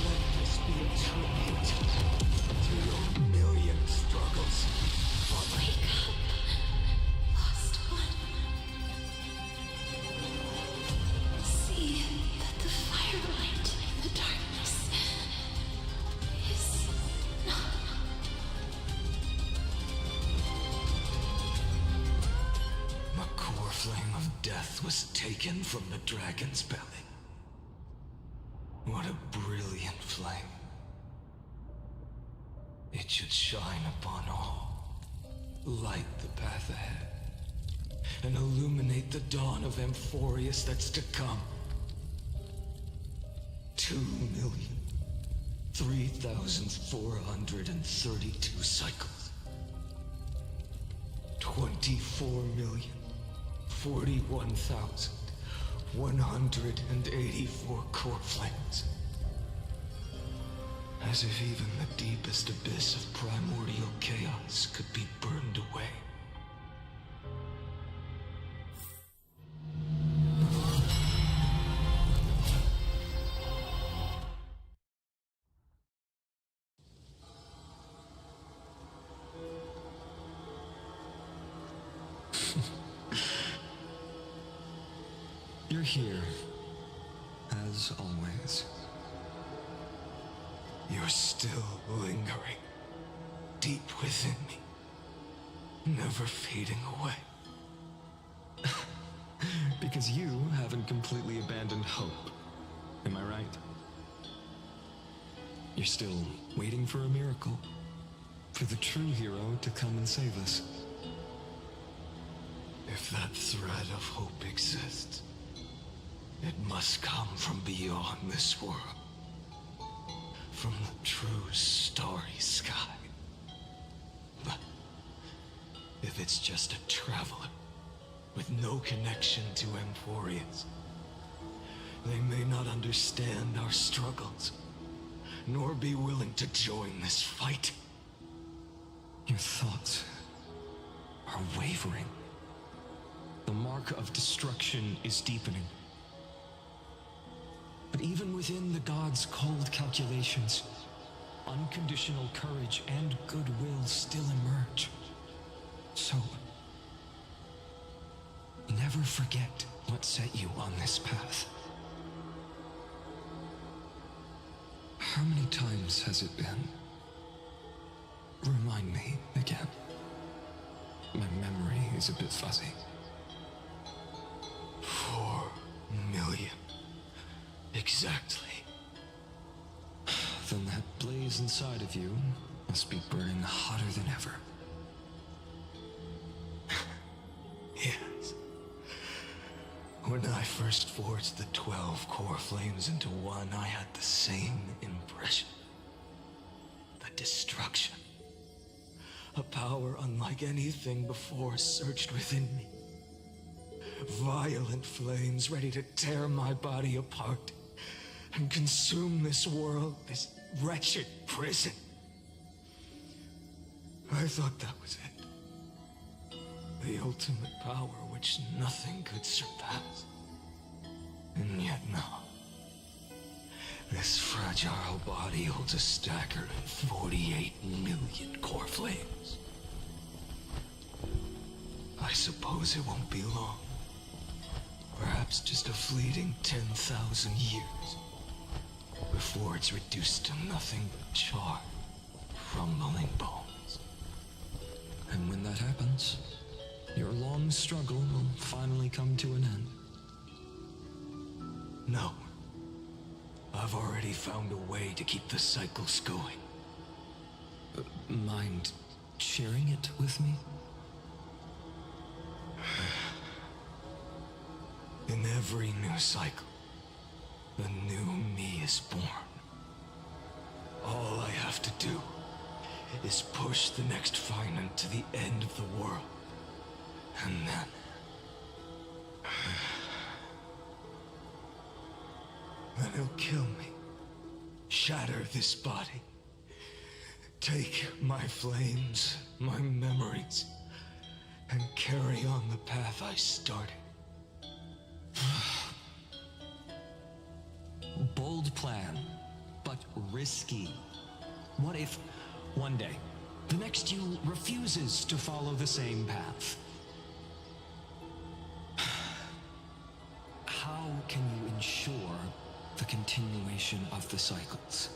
Let this be a tribute to your million struggles. Wake up, lost one. See that the firelight in the darkness is not. The core flame of death was taken from the dragon's belly. What a brilliant flame. It should shine upon all, light the path ahead, and illuminate the dawn of Amphorius that's to come. 2,003,432 cycles. 24,041,184 core flames. As if even the deepest abyss of primordial chaos could be burned away. You're here, as always. You're still lingering, deep within me, never fading away. Because you haven't completely abandoned hope. Am I right? You're still waiting for a miracle. For the true hero to come and save us. If that thread of hope exists, it must come from beyond this world. From the true starry sky. But if it's just a traveler with no connection to Amphorius, they may not understand our struggles, nor be willing to join this fight. Your thoughts are wavering. The mark of destruction is deepening. But even within the gods' cold calculations, unconditional courage and goodwill still emerge. So, never forget what set you on this path. How many times has it been? Remind me again. My memory is a bit fuzzy. 4 million. Exactly. Then that blaze inside of you must be burning hotter than ever. Yes. When I first forged the 12 core flames into one, I had the same impression. The destruction. A power unlike anything before surged within me. Violent flames ready to tear my body apart and consume this world, this wretched prison. I thought that was it. The ultimate power which nothing could surpass. And yet now, this fragile body holds a staggering 48 million core flames. I suppose it won't be long. Perhaps just a fleeting 10,000 years before it's reduced to nothing but charred, crumbling bones. And when that happens, your long struggle will finally come to an end. No. I've already found a way to keep the cycles going. Mind sharing it with me? In every new cycle, a new me is born. All I have to do is push the next Finite to the end of the world. And then... then he'll kill me. Shatter this body. Take my flames, my memories, and carry on the path I started. Bold plan, but risky. What if, one day, the next you refuses to follow the same path? How can you ensure the continuation of the cycles?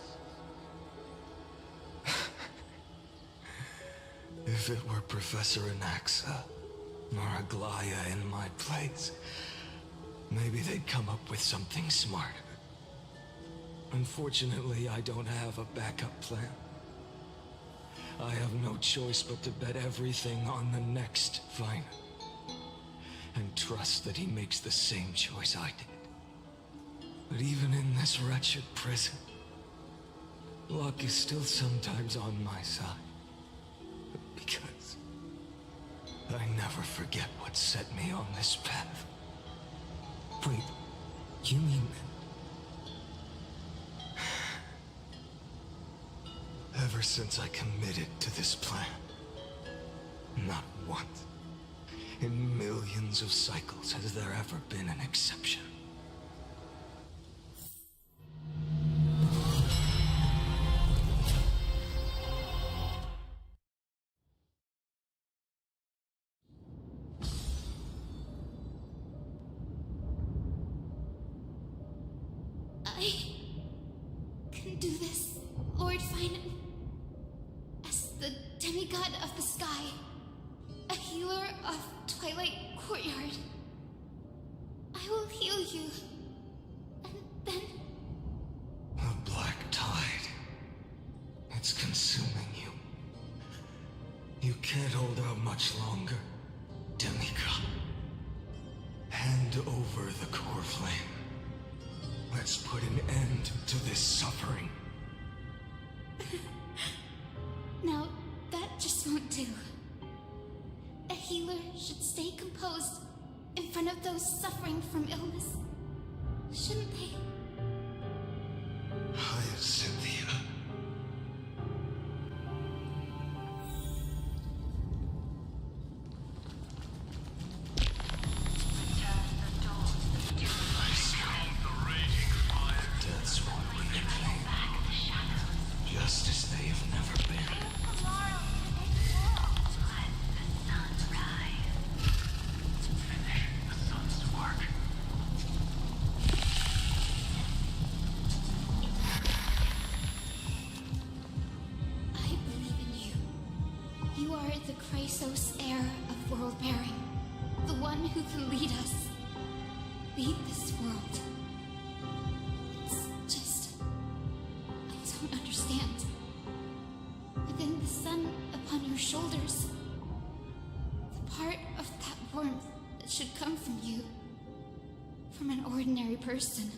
If it were Professor Anaxa or Aglaya in my place, maybe they'd come up with something smarter. Unfortunately, I don't have a backup plan. I have no choice but to bet everything on the next Finite, and trust that he makes the same choice I did. But even in this wretched prison, luck is still sometimes on my side. Because I never forget what set me on this path. Wait, you mean... Ever since I committed to this plan, not once in millions of cycles has there ever been an exception. I can do this, Lord Finite. As the demigod of the sky, a healer of Twilight Courtyard, I will heal you, and then... The black tide. It's consuming you. You can't hold out much longer, demigod. Hand over the core flame. Let's put an end to this suffering. Now, that just won't do. A healer should stay composed in front of those suffering from illness. Shouldn't they? Cynthia. That's what we claim. Just as they have never been. I believe in you. You are the Chrysos heir of world bearing. The one who can lead us. Lead this world. It's just... I don't understand. Within the sun upon your shoulders, the part of that warmth that should come from you, from an ordinary person,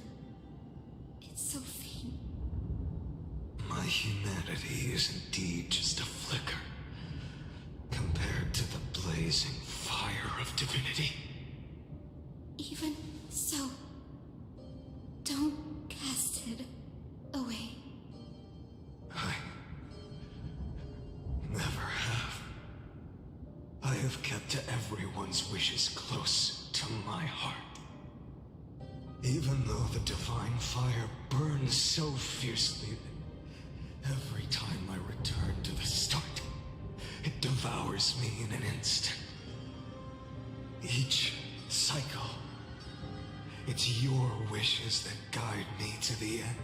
it's so faint. My humanity is indeed just a flicker compared to the blazing fire of divinity. Even so, don't cast it away. I never have. have kept everyone's wishes close to my heart. Even though the divine fire burns so fiercely that every time I return to the start, it devours me in an instant. Each cycle, it's your wishes that guide me to the end,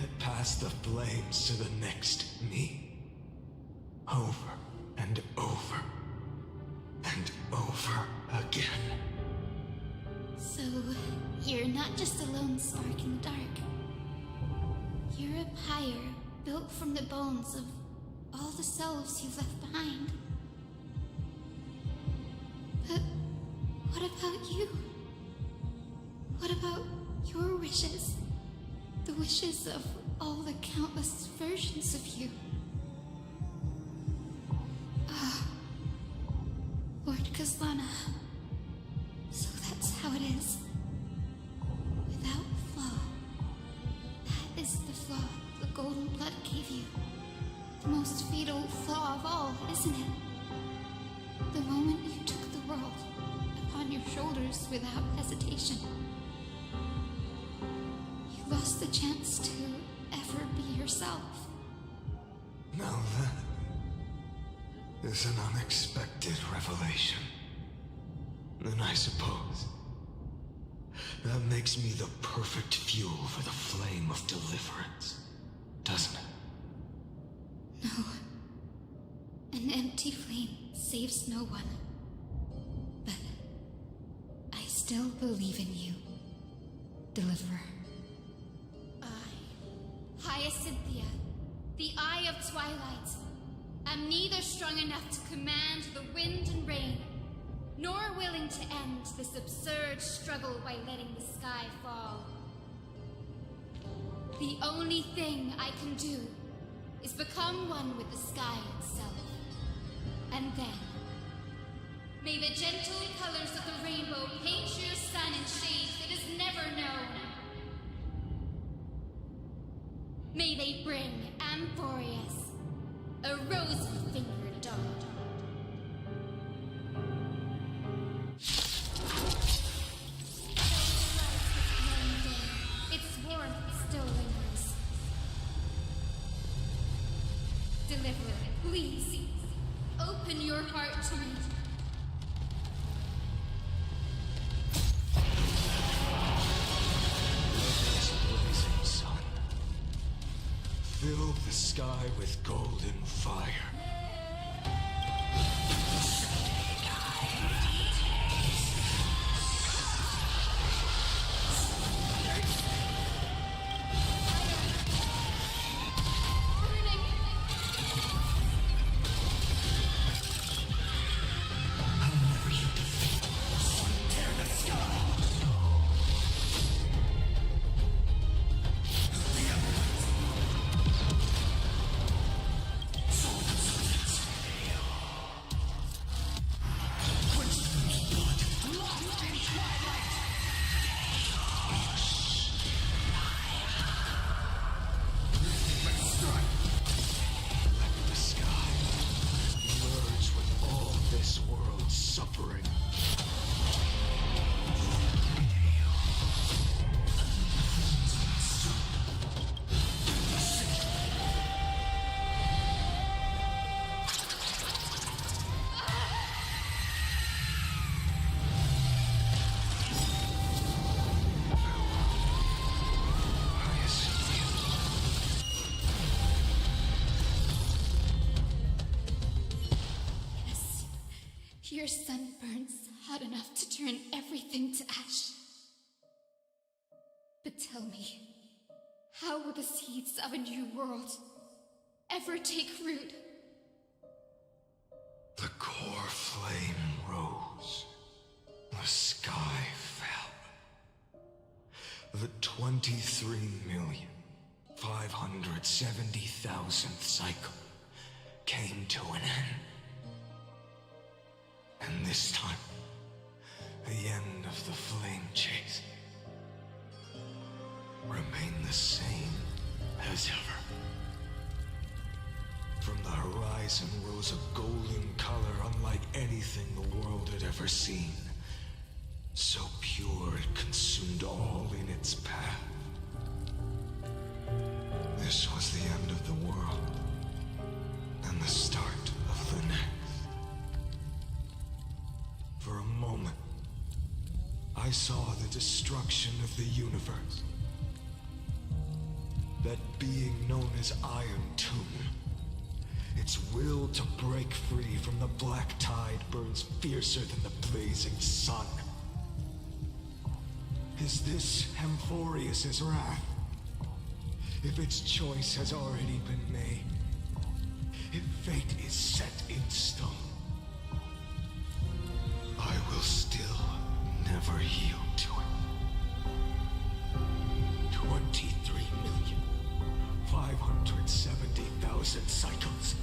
that pass the flames to the next me, over and over and over again. So, you're not just a lone spark in the dark. You're a pyre built from the bones of all the souls you've left behind. But what about you? What about your wishes? The wishes of all the countless versions of you? Ah, Lord Kazlana. So that's how it is. Without flaw. That is the flaw the golden blood gave you. The most fatal flaw of all, isn't it? The moment you took the world upon your shoulders without hesitation. You lost the chance to ever be yourself. Now that is an unexpected revelation. Then I suppose that makes me the perfect fuel for the flame of deliverance, doesn't it? No. An empty flame saves no one. But I still believe in you, Deliverer. I, Hyacinthia, the Eye of Twilight, am neither strong enough to command the wind and rain, nor willing to end this absurd struggle by letting the sky fall. The only thing I can do is become one with the sky itself. And then, may the gentle colors of the rainbow paint your sun in shades it has never known. May they bring Amphorius a rosy-fingered dawn. Its warmth still lingers. Deliverer, please, open your heart to me. This blazing sun, fill the sky with golden fire. Your sun burns hot enough to turn everything to ash. But tell me, how will the seeds of a new world ever take root? The core flame rose. The sky fell. The 23,570,000th cycle came to an end. And this time, the end of the flame chase remained the same as ever. From the horizon rose a golden color unlike anything the world had ever seen. So pure it consumed all in its path. This was the end of the world, and the start of the next. For a moment, I saw the destruction of the universe. That being known as Iron Tomb. Its will to break free from the black tide burns fiercer than the blazing sun. Is this Amphorius's wrath? If its choice has already been made, if fate is set in stone, I will still never yield to it. 23,570,000 cycles.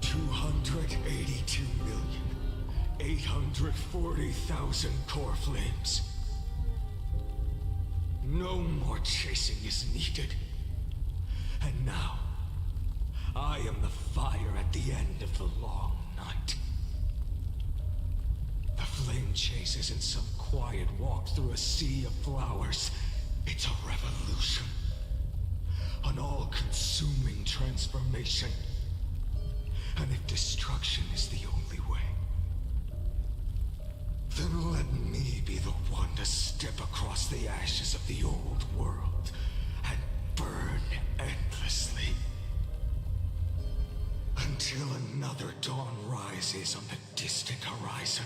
282,840,000 core flames. No more chasing is needed. And now, I am the fire at the end of the long night. The flame chase isn't some quiet walk through a sea of flowers. It's a revolution. An all-consuming transformation. And if destruction is the only way, then let me be the one to step across the ashes of the old world and burn endlessly. Until another dawn rises on the distant horizon,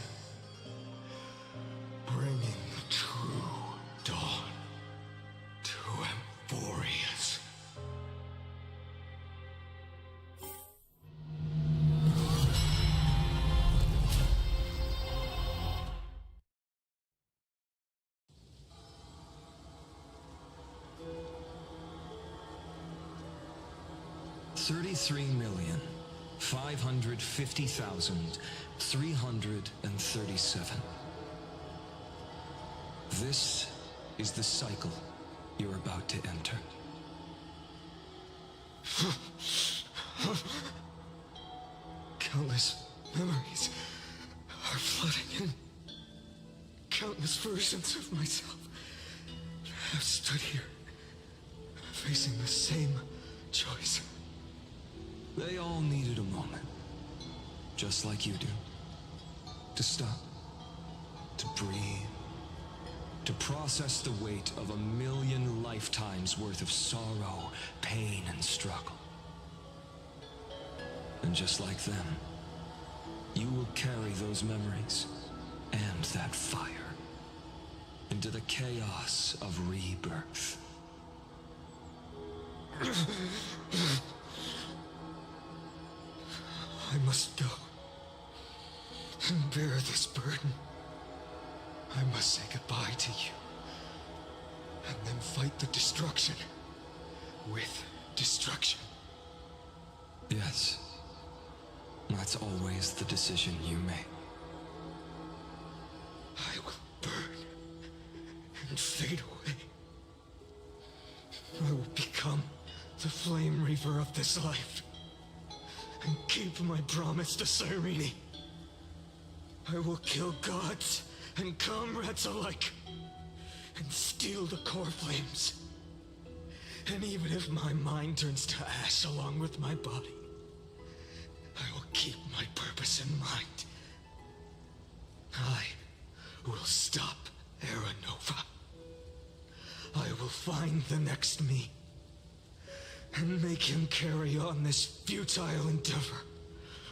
bringing the true dawn to Amphorius. $33,550,337. This is the cycle you're about to enter. Countless memories are flooding in. Countless versions of myself have stood here, facing the same choice. They all needed a moment, just like you do. To stop, to breathe, to process the weight of 1,000,000 lifetimes worth of sorrow, pain, and struggle. And just like them, you will carry those memories and that fire into the chaos of rebirth. I must go and bear this burden. I must say goodbye to you, and then fight the destruction with destruction. Yes, that's always the decision you make. I will burn and fade away. I will become the flame reaver of this life and keep my promise to Cyrene. I will kill gods and comrades alike and steal the core flames. And even if my mind turns to ash along with my body, I will keep my purpose in mind. I will stop Era Nova. I will find the next me and make him carry on this futile endeavor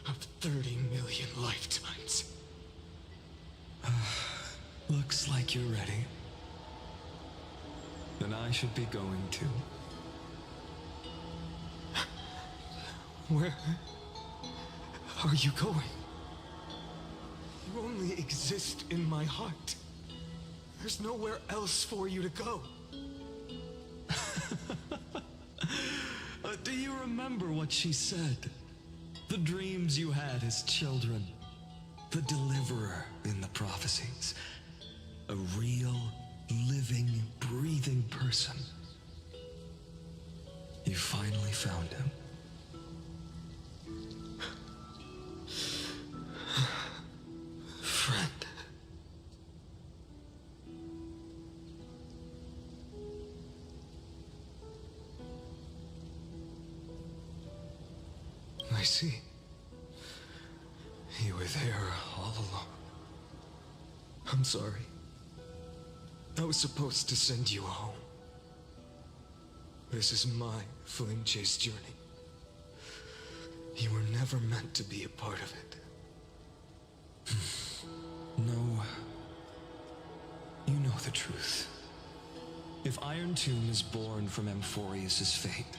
of 30 million lifetimes. Looks like you're ready. Then I should be going too. Where are you going? You only exist in my heart. There's nowhere else for you to go. Do you remember what she said? The dreams you had as children. The deliverer in the prophecies. A real, living, breathing person. You finally found him. I see. You were there all along. I'm sorry. I was supposed to send you home. This is my flame chase journey. You were never meant to be a part of it. No. You know the truth. If Iron Tomb is born from Amphorius' fate,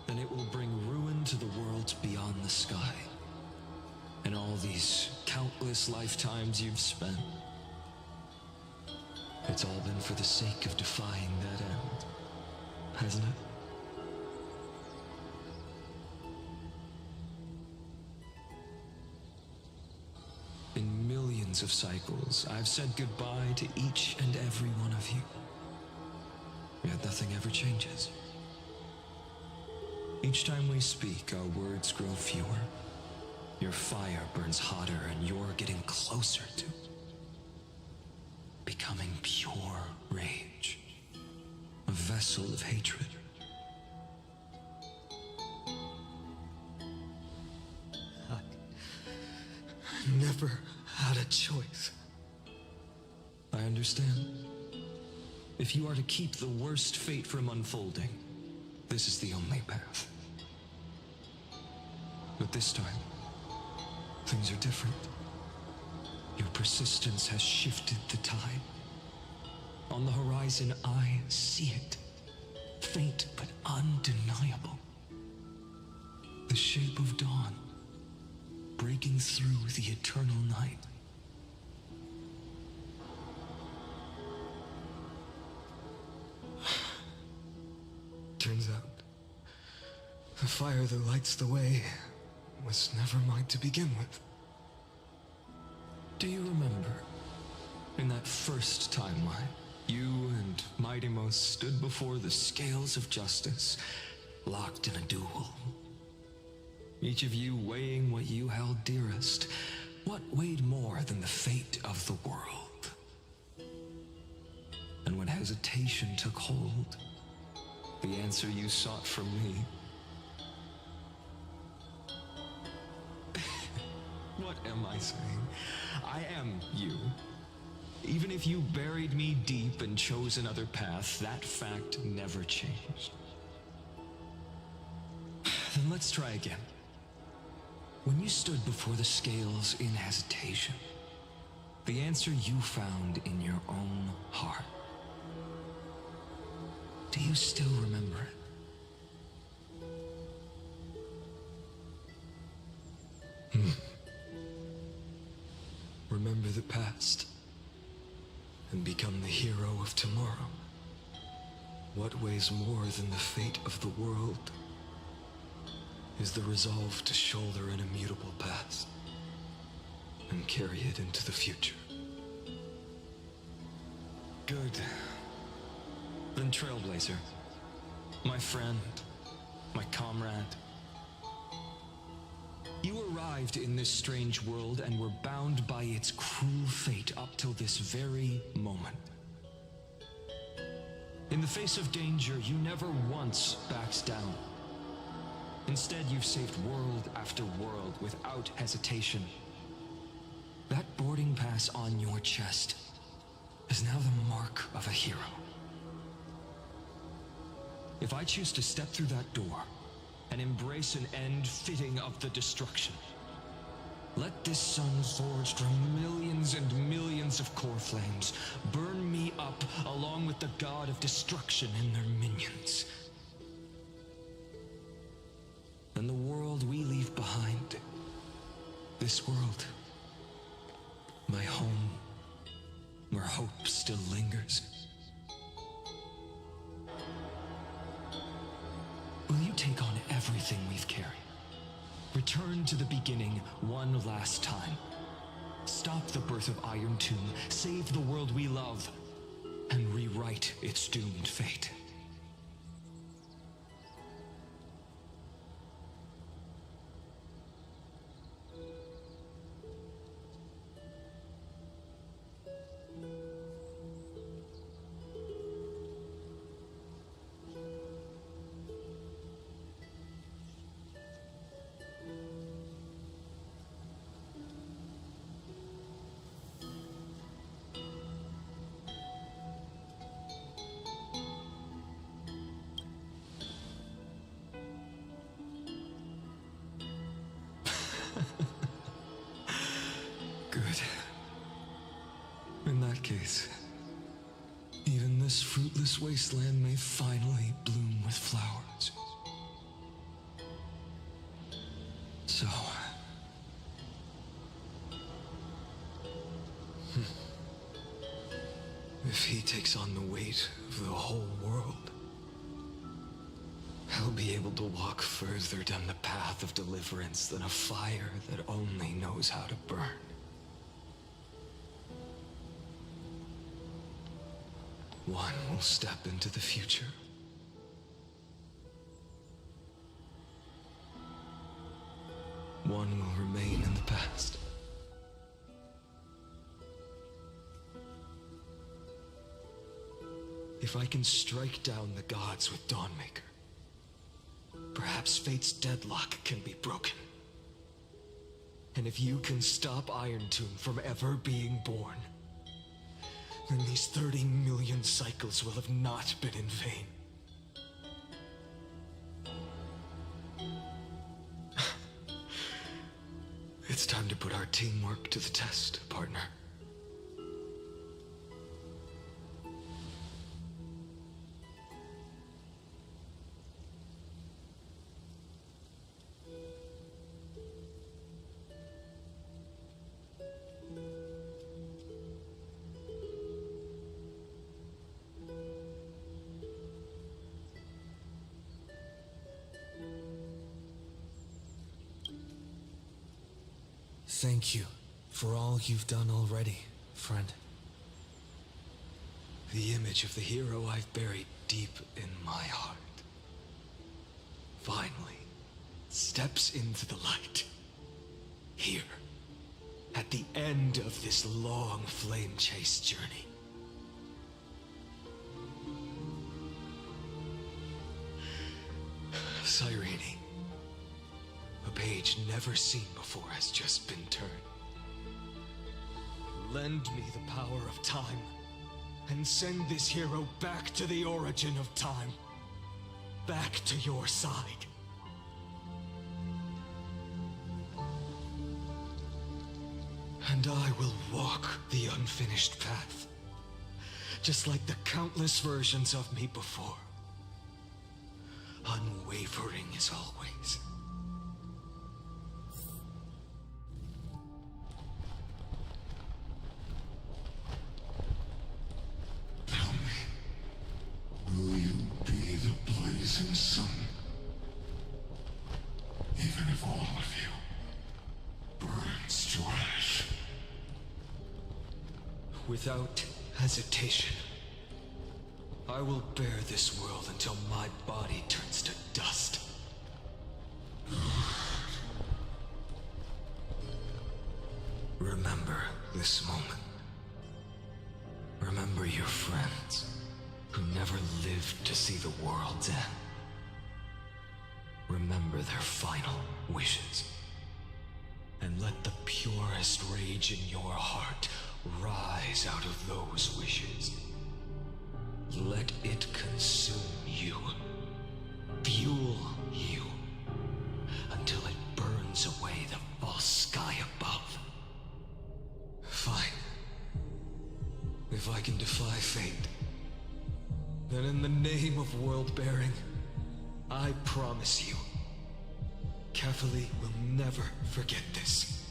then it will bring ruin to the world beyond the sky. And all these countless lifetimes you've spent, it's all been for the sake of defying that end, hasn't it? In millions of cycles, I've said goodbye to each and every one of you. Yet nothing ever changes. Each time we speak, our words grow fewer. Your fire burns hotter, and you're getting closer to becoming pure rage. A vessel of hatred. I never had a choice. I understand. If you are to keep the worst fate from unfolding, this is the only path. But this time, things are different. Your persistence has shifted the tide. On the horizon, I see it. Faint but undeniable. The shape of dawn, breaking through the eternal night. Turns out, the fire that lights the way was never mine to begin with. Do you remember, in that first timeline, you and Mightymost stood before the scales of justice, locked in a duel? Each of you weighing what you held dearest. What weighed more than the fate of the world? And when hesitation took hold, the answer you sought from me. What am I saying? I am you. Even if you buried me deep and chose another path, that fact never changed. Then let's try again. When you stood before the scales in hesitation, the answer you found in your own heart. Do you still remember it? Remember the past and become the hero of tomorrow. What weighs more than the fate of the world is the resolve to shoulder an immutable past and carry it into the future. Good. Then Trailblazer, my friend, my comrade. You arrived in this strange world and were bound by its cruel fate up till this very moment. In the face of danger, you never once backed down. Instead, you've saved world after world without hesitation. That boarding pass on your chest is now the mark of a hero. If I choose to step through that door and embrace an end fitting of the destruction, let this sun forged from millions and millions of core flames burn me up along with the god of destruction and their minions. And the world we leave behind, this world, my home, where hope still lingers. Will you take on everything we've carried? Return to the beginning one last time. Stop the birth of Iron Tomb, save the world we love, and rewrite its doomed fate. wasteland may finally bloom with flowers. So... if he takes on the weight of the whole world, I'll be able to walk further down the path of deliverance than a fire that only knows how to burn. One will step into the future. One will remain in the past. If I can strike down the gods with Dawnmaker, perhaps fate's deadlock can be broken. And if you can stop Iron Tomb from ever being born, then these 30 million cycles will have not been in vain. It's time to put our teamwork to the test, partner. Thank you for all you've done already, friend. The image of the hero I've buried deep in my heart finally steps into the light. Here, at the end of this long flame chase journey. Cyrene, a page never seen before has just been turned. Lend me the power of time, and send this hero back to the origin of time. Back to your side. And I will walk the unfinished path, just like the countless versions of me before. Unwavering as always. Will you be the blazing sun? Even if all of you burns to ash. Without hesitation, I will bear this world until my body turns to dust. Remember this moment. Remember your friends who never lived to see the world's end. Remember their final wishes. And let the purest rage in your heart rise out of those wishes. Let it consume you, fuel you, until it burns away the false sky above. Fine. If I can defy fate, then in the name of world-bearing, I promise you, Catholi will never forget this.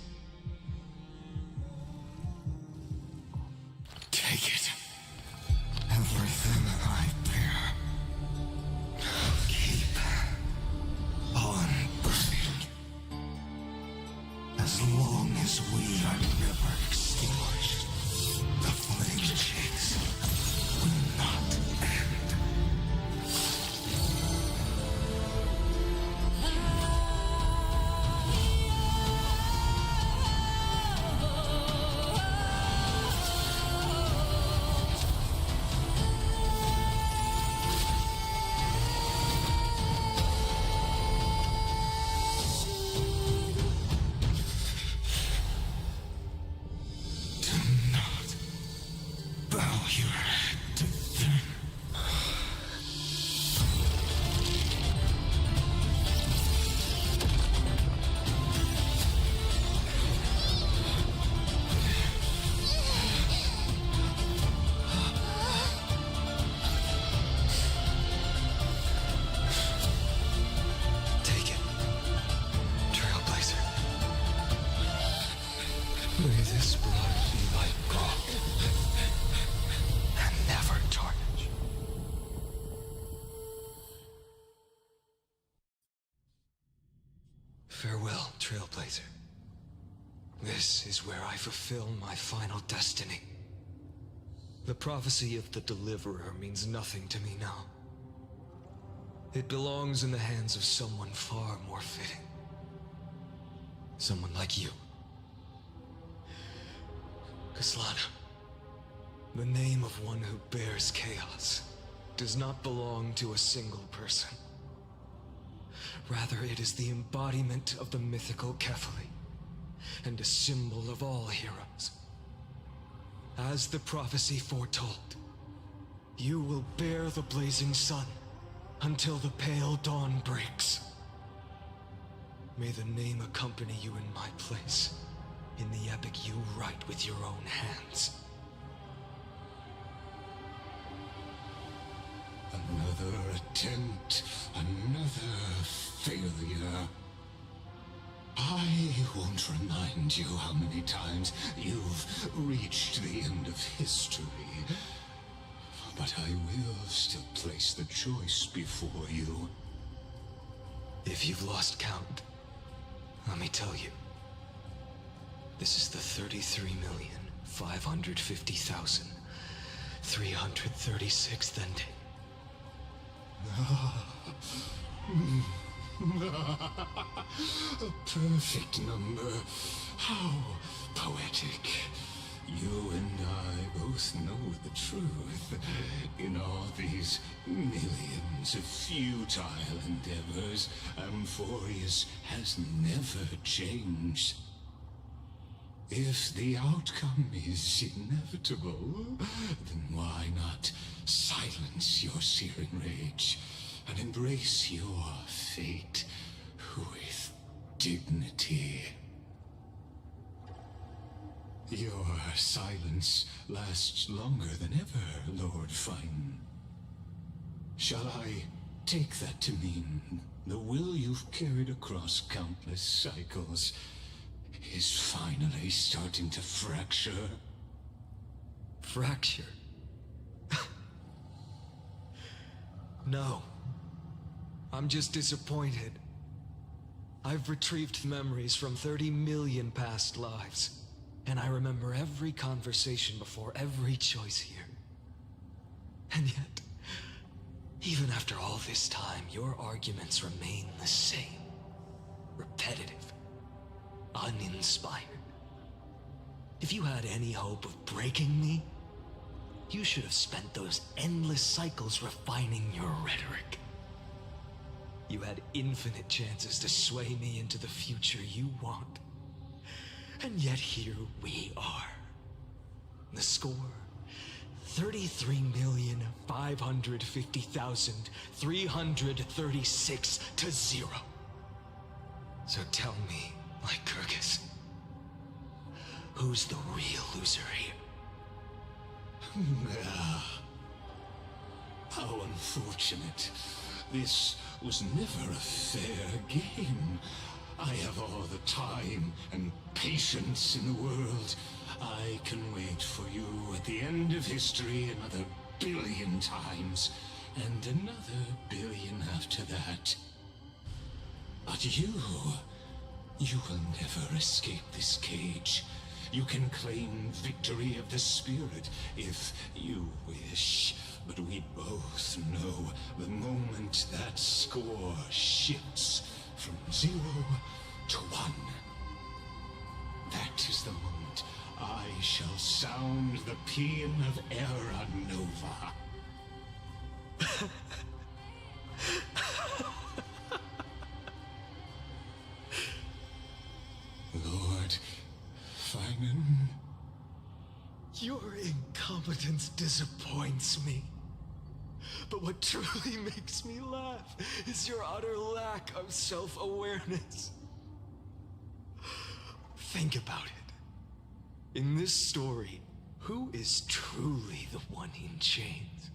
Take it. Everything I bear. Keep on burning. As long as we are never extinguished, the flame chase will not end. Do not bow your head to them. May this blood be like gold, and never tarnish. Farewell, Trailblazer. This is where I fulfill my final destiny. The prophecy of the Deliverer means nothing to me now. It belongs in the hands of someone far more fitting. Someone like you. Kaslana, the name of one who bears chaos does not belong to a single person. Rather, it is the embodiment of the mythical Kefali, and a symbol of all heroes. As the prophecy foretold, you will bear the blazing sun until the pale dawn breaks. May the name accompany you in my place, in the epic you write with your own hands. Another attempt, another failure. I won't remind you how many times you've reached the end of history. But I will still place the choice before you. If you've lost count, let me tell you. This is the 33,550,336th ending. A perfect number. How poetic. You and I both know the truth. In all these millions of futile endeavors, Amphorius has never changed. If the outcome is inevitable, then why not silence your searing rage and embrace your fate with dignity? Your silence lasts longer than ever, Lord Fine. Shall I take that to mean the will you've carried across countless cycles is finally starting to fracture? Fracture? No. I'm just disappointed. I've retrieved memories from 30 million past lives, and I remember every conversation before every choice here. And yet, even after all this time, your arguments remain the same. Repetitive. Uninspired. If you had any hope of breaking me, you should have spent those endless cycles refining your rhetoric. You had infinite chances to sway me into the future you want. And yet here we are. The score, 33,550,336 to 0. So tell me, Lycurgus, who's the real loser here? How unfortunate. This was never a fair game. I have all the time and patience in the world. I can wait for you at the end of history another billion times, and another billion after that. But you will never escape this cage. You can claim victory of the spirit if you wish, but we both know the moment that score shifts from 0 to 1. That is the moment I shall sound the paean of Era Nova. Lord Finan? Your incompetence disappoints me. But what truly makes me laugh is your utter lack of self-awareness. Think about it. In this story, who is truly the one in chains?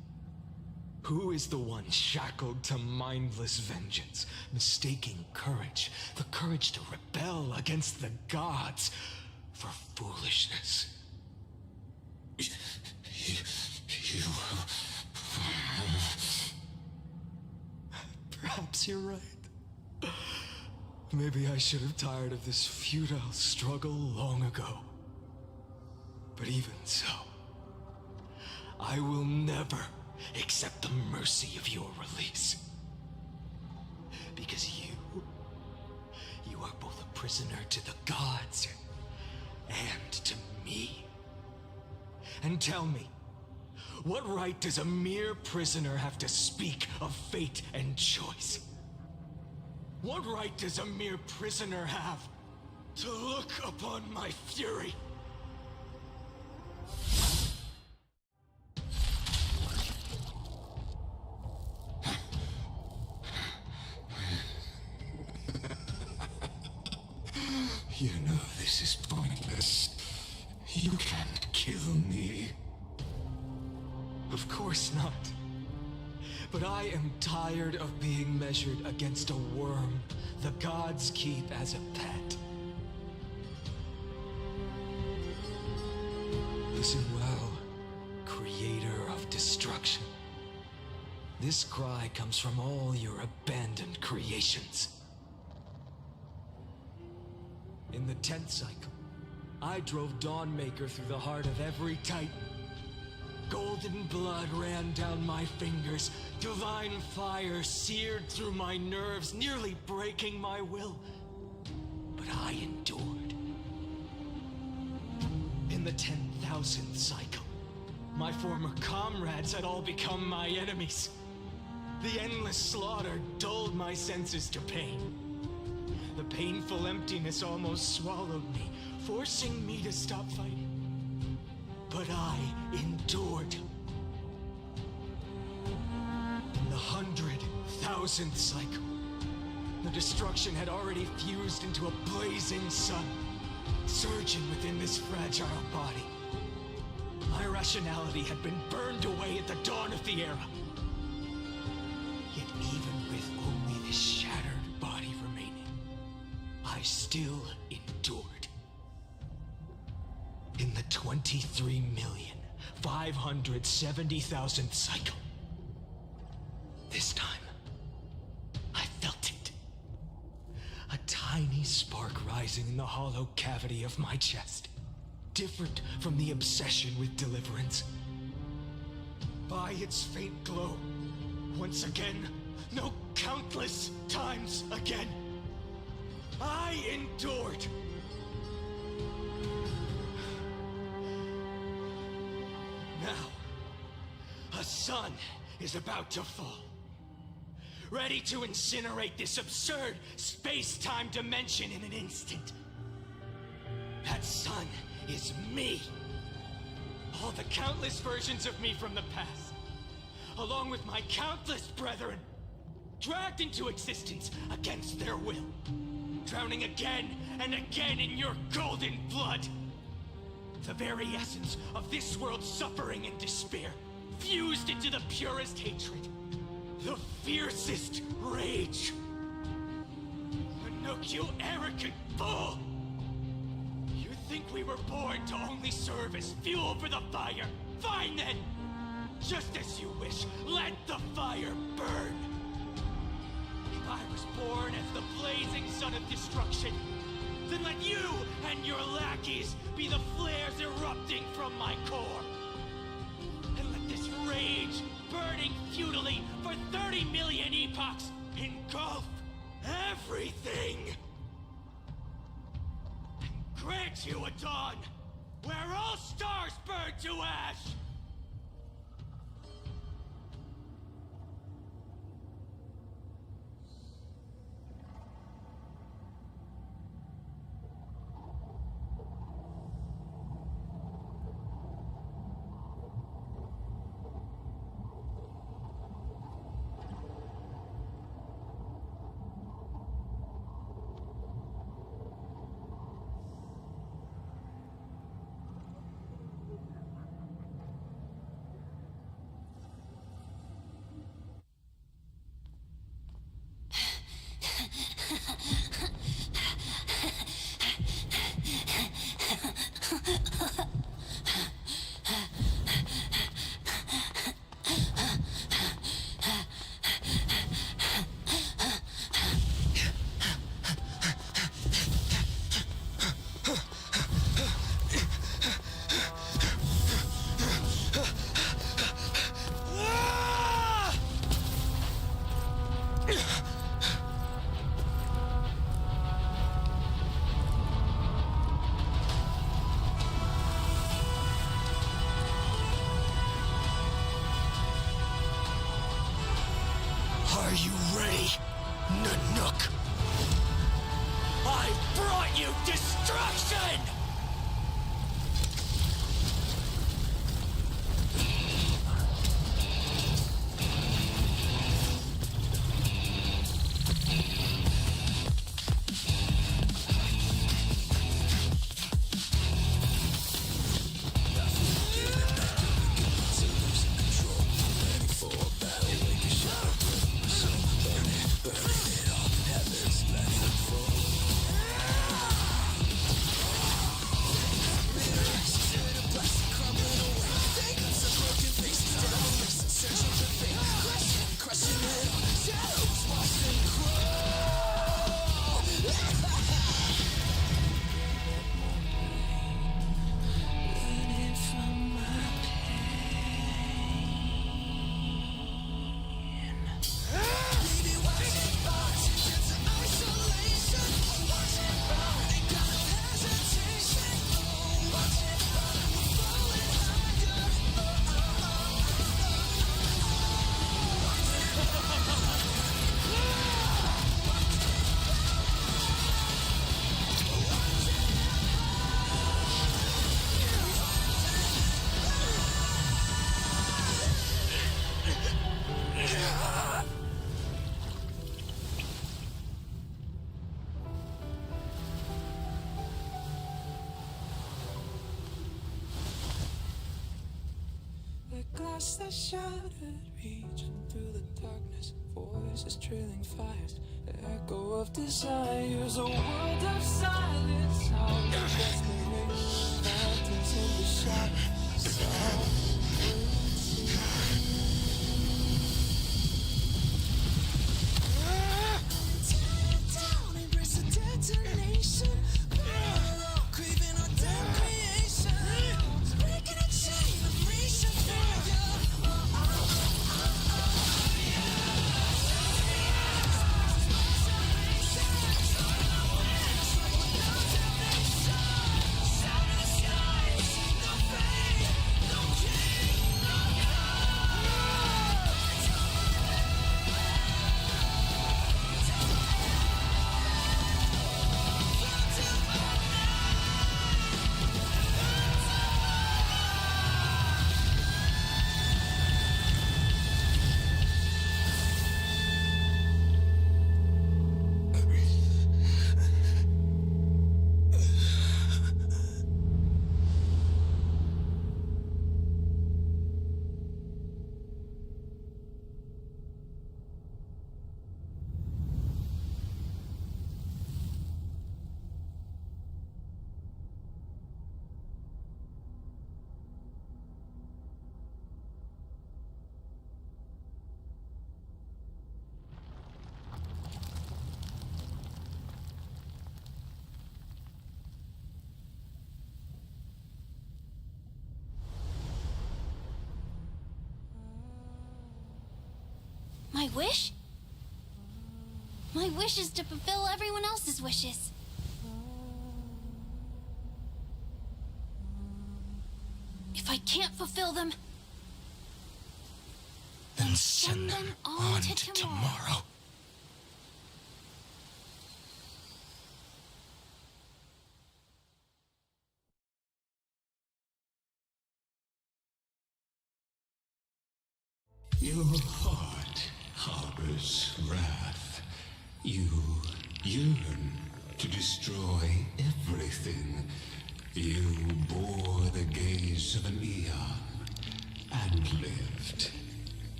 Who is the one shackled to mindless vengeance, mistaking courage, the courage to rebel against the gods, for foolishness. You... Perhaps you're right. Maybe I should have tired of this futile struggle long ago. But even so, I will never accept the mercy of your release. Because you are both a prisoner to the gods and to me. And tell me, what right does a mere prisoner have to speak of fate and choice? What right does a mere prisoner have to look upon my fury? You know this is pointless. You can't kill me. Of course not. But I am tired of being measured against a worm the gods keep as a pet. Listen well, creator of destruction. This cry comes from all your abandoned creations. In the 10th cycle, I drove Dawnmaker through the heart of every Titan. Golden blood ran down my fingers, divine fire seared through my nerves, nearly breaking my will. But I endured. In the 10,000th cycle, my former comrades had all become my enemies. The endless slaughter dulled my senses to pain. The painful emptiness almost swallowed me, forcing me to stop fighting. But I endured. In the 100,000th cycle, the destruction had already fused into a blazing sun, surging within this fragile body. My rationality had been burned away at the dawn of the era. Yet even with only this shattered body remaining, I still endured. In the 23,570,000th cycle. This time, I felt it. A tiny spark rising in the hollow cavity of my chest. Different from the obsession with deliverance. By its faint glow, once again, no, countless times again, I endured. Now, a sun is about to fall. Ready to incinerate this absurd space-time dimension in an instant. That sun is me. All the countless versions of me from the past, along with my countless brethren, dragged into existence against their will, drowning again and again in your golden blood. The very essence of this world's suffering and despair, fused into the purest hatred, the fiercest rage. Anook, you arrogant fool! You think we were born to only serve as fuel for the fire? Fine then! Just as you wish, let the fire burn! If I was born as the blazing sun of destruction, then let you and your lackeys be the flares erupting from my core. And let this rage, burning futilely for 30 million epochs, engulf everything. And grant you a dawn where all stars burn to ash. destruction! Glass that shattered, reaching through the darkness, voices trailing fires, the echo of desires, a world of silence, how the desperation, fountains in the shadows, tear down, embrace the detonation, craving our damn creation, breaking a chain of reaching for you. My wish? My wish is to fulfill everyone else's wishes. If I can't fulfill them, then send them on to tomorrow. Your heart harbors wrath. You yearn to destroy everything. You bore the gaze of an eon and lived.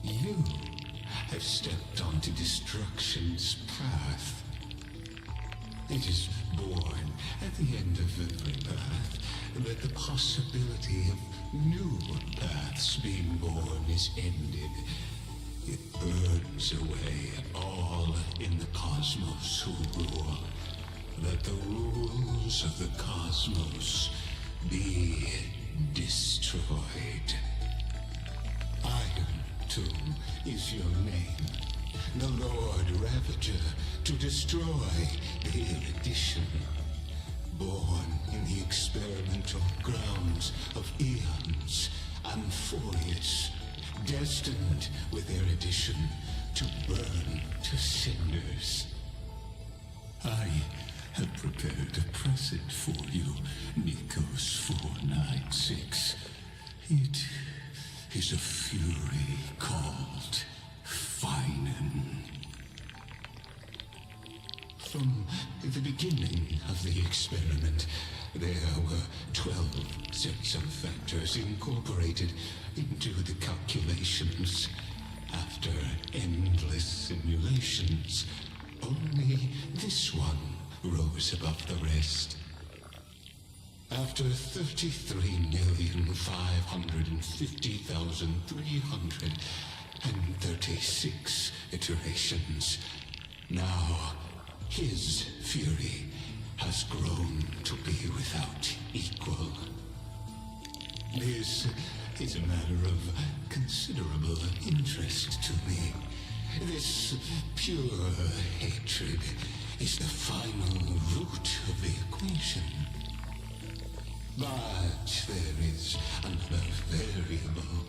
You have stepped onto destruction's path. It is born at the end of every path that the possibility of new paths being born is ended. It burns away all in the cosmos who rule. Let the rules of the cosmos be destroyed. Iron Tomb is your name. The Lord Ravager to destroy the erudition. Born in the experimental grounds of eons and furious, destined with erudition to burn to cinders. I have prepared a present for you, Nikos 496. It is a fury called Finan. From the beginning of the experiment, there were 12 sets of factors incorporated into the calculations. After endless simulations, only this one rose above the rest. After 33,550,336 iterations, now his fury has grown to be without equal. This is a matter of considerable interest to me. This pure hatred is the final root of the equation. But there is another variable,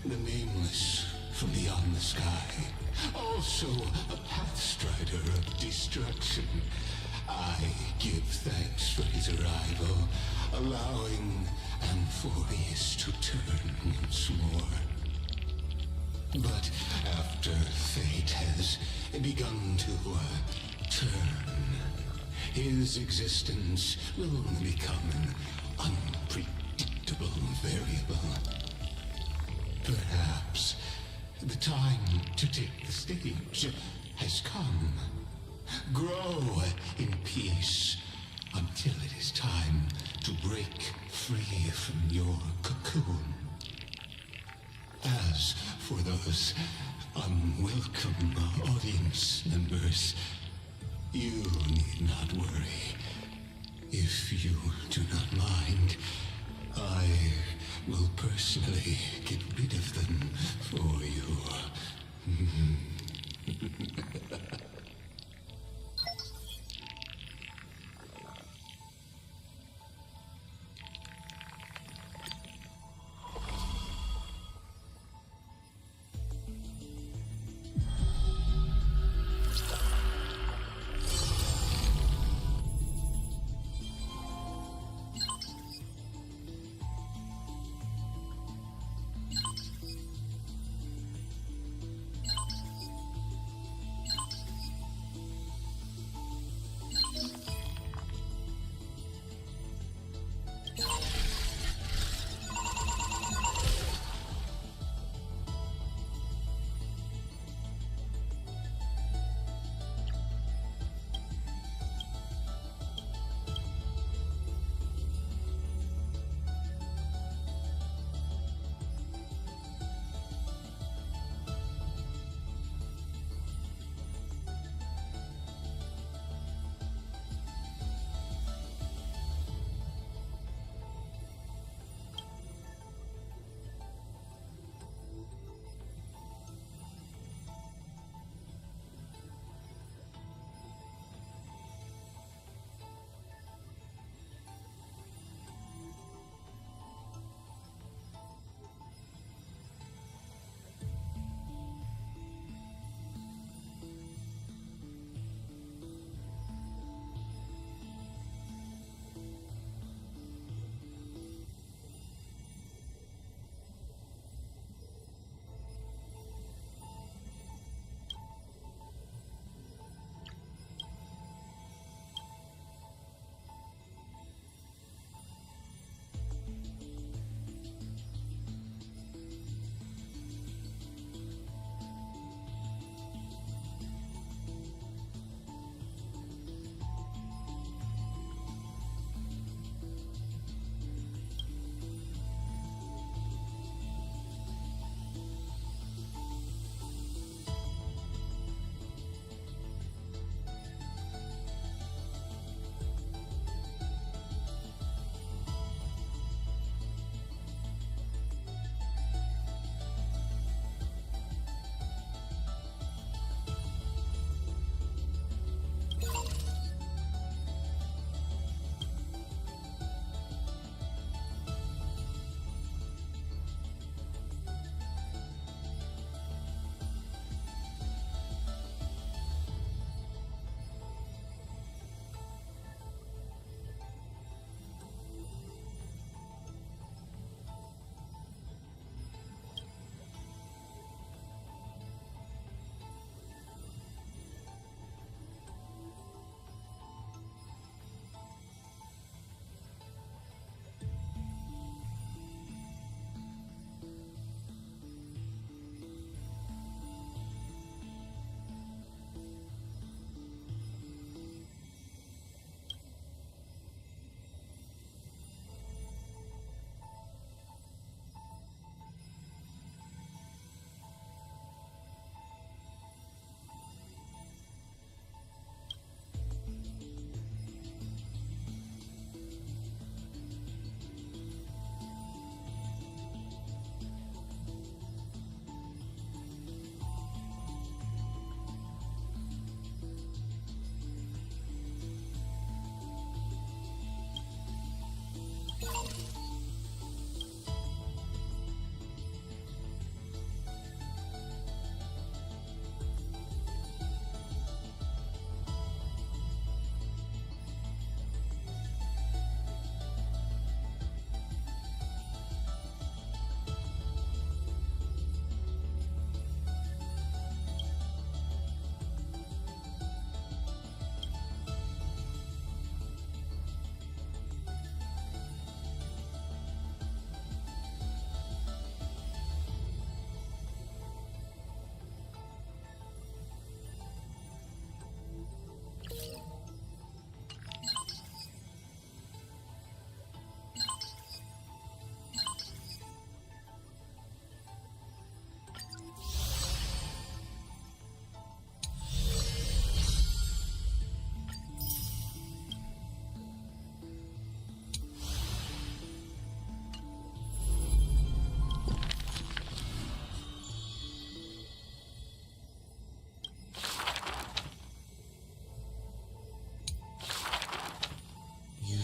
the nameless from beyond the sky, also a pathstrider of destruction. I give thanks for his arrival, allowing Amphorius to turn once more. But after fate has begun to turn, his existence will only become an unpredictable variable. Perhaps the time to take the stage has come. Grow in peace until it is time to break free from your cocoon. As for those unwelcome audience members, you need not worry. If you do not mind, I will personally get rid of them for you.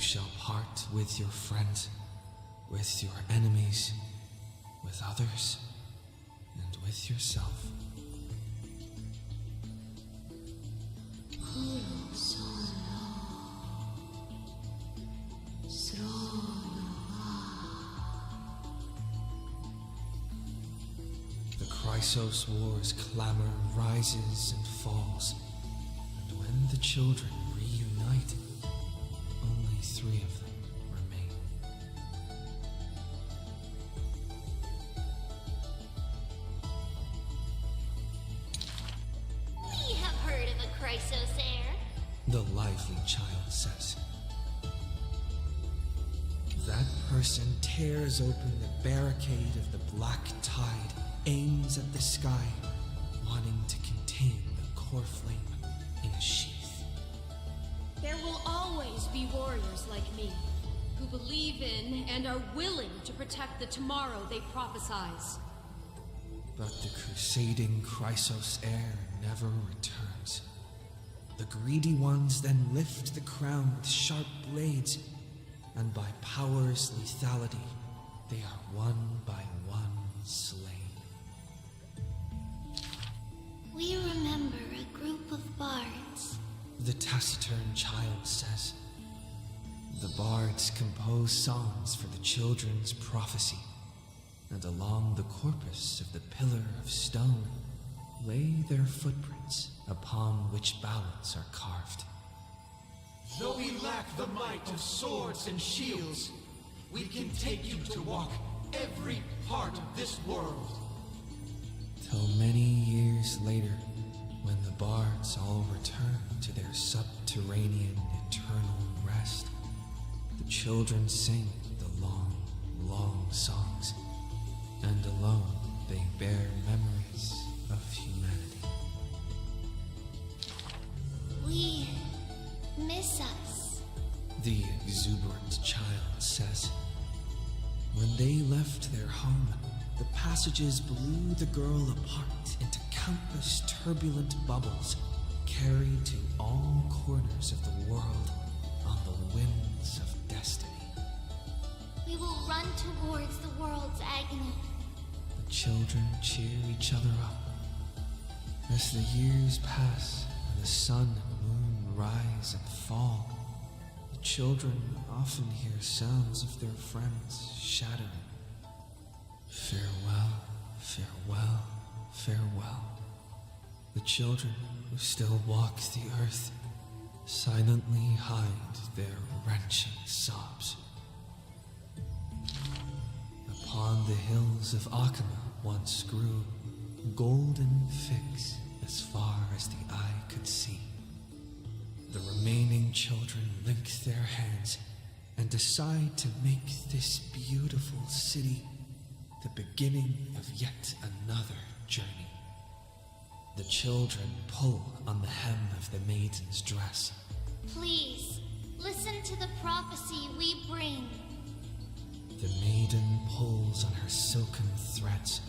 shall part with your friends, with your enemies, with others, and with yourself. The Chrysos War's clamor rises and falls, and when the children reunite, only 3 of them remain. We have heard of a Chrysos heir. The lively child says. That person tears open the barricade of the black tide, aims at the sky, wanting to contain the core flame in a sheath. There will always be warriors like me, who believe in and are willing to protect the tomorrow they prophesize. But the crusading Chrysos heir never returns. The greedy ones then lift the crown with sharp blades, and by power's lethality, they are one by one slain. We remember a group of bards. The taciturn child says. The bards compose songs for the children's prophecy, and along the corpus of the pillar of stone lay their footprints upon which ballads are carved. Though we lack the might of swords and shields, we can take you to walk every part of this world. Till many years later, when the bards all return to their subterranean eternal rest, the children sing the long, long songs, and alone they bear memories of humanity. We miss us. The exuberant child says. When they left their home, the passages blew the girl apart into countless turbulent bubbles, carried to all corners of the world on the winds of destiny. We will run towards the world's agony. The children cheer each other up. As the years pass and the sun and moon rise and fall, the children often hear sounds of their friends shattering. Farewell, farewell, farewell. The children who still walk the earth silently hide their wrenching sobs. Upon the hills of Akama once grew golden figs as far as the eye could see. The remaining children link their hands and decide to make this beautiful city the beginning of yet another journey. The children pull on the hem of the maiden's dress. Please, listen to the prophecy we bring. The maiden pulls on her silken threads,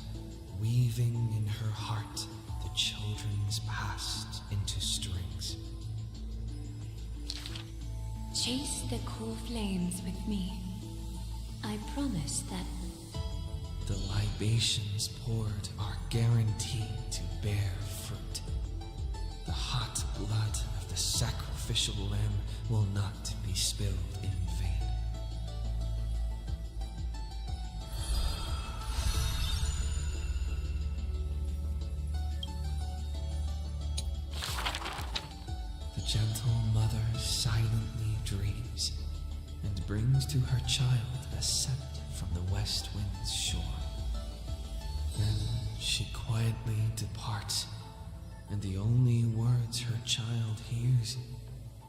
weaving in her heart the children's past into strings. Chase the cool flames with me. I promise that the libations poured are guaranteed to bear fruit. The hot blood of the sacrificial lamb will not be spilled in vain. The gentle mother silently dreams and brings to her child a scent from the west wind's shore. Then she quietly departs, and the only words her child hears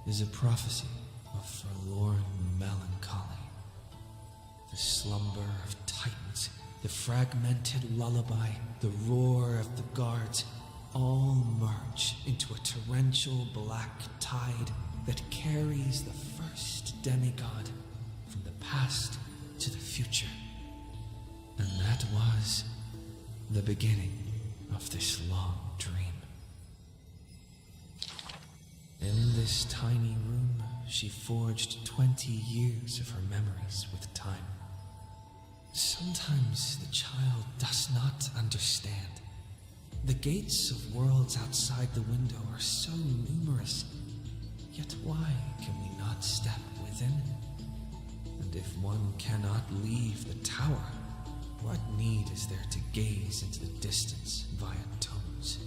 is a prophecy of forlorn melancholy. The slumber of titans, the fragmented lullaby, the roar of the guards, all merge into a torrential black tide that carries the first demigod from the past to the future. And that was the beginning of this long dream. In this tiny room, she forged 20 years of her memories with time. Sometimes the child does not understand. The gates of worlds outside the window are so numerous, yet why can we not step within? And if one cannot leave the tower, what need is there to gaze into the distance via tones?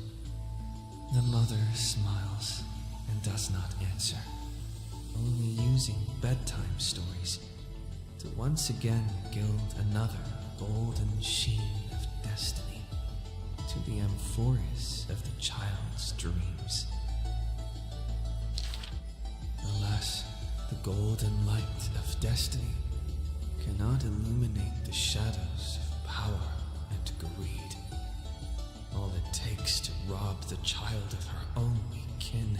The mother smiles and does not answer, only using bedtime stories to once again gild another golden sheen of destiny to the Amphoreus of the child's dreams. Alas, the golden light of destiny cannot illuminate the shadows of power and greed. All it takes to rob the child of her only kin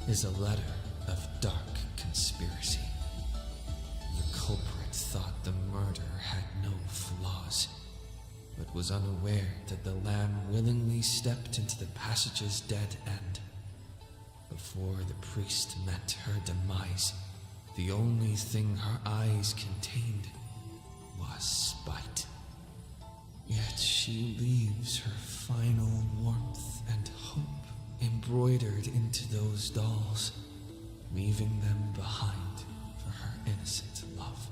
is a letter of dark conspiracy. The culprit thought the murder had no flaws, but was unaware that the lamb willingly stepped into the passage's dead end. Before the priest met her demise, the only thing her eyes contained was spite. Yet she leaves her final warmth and hope embroidered into those dolls, leaving them behind for her innocent love.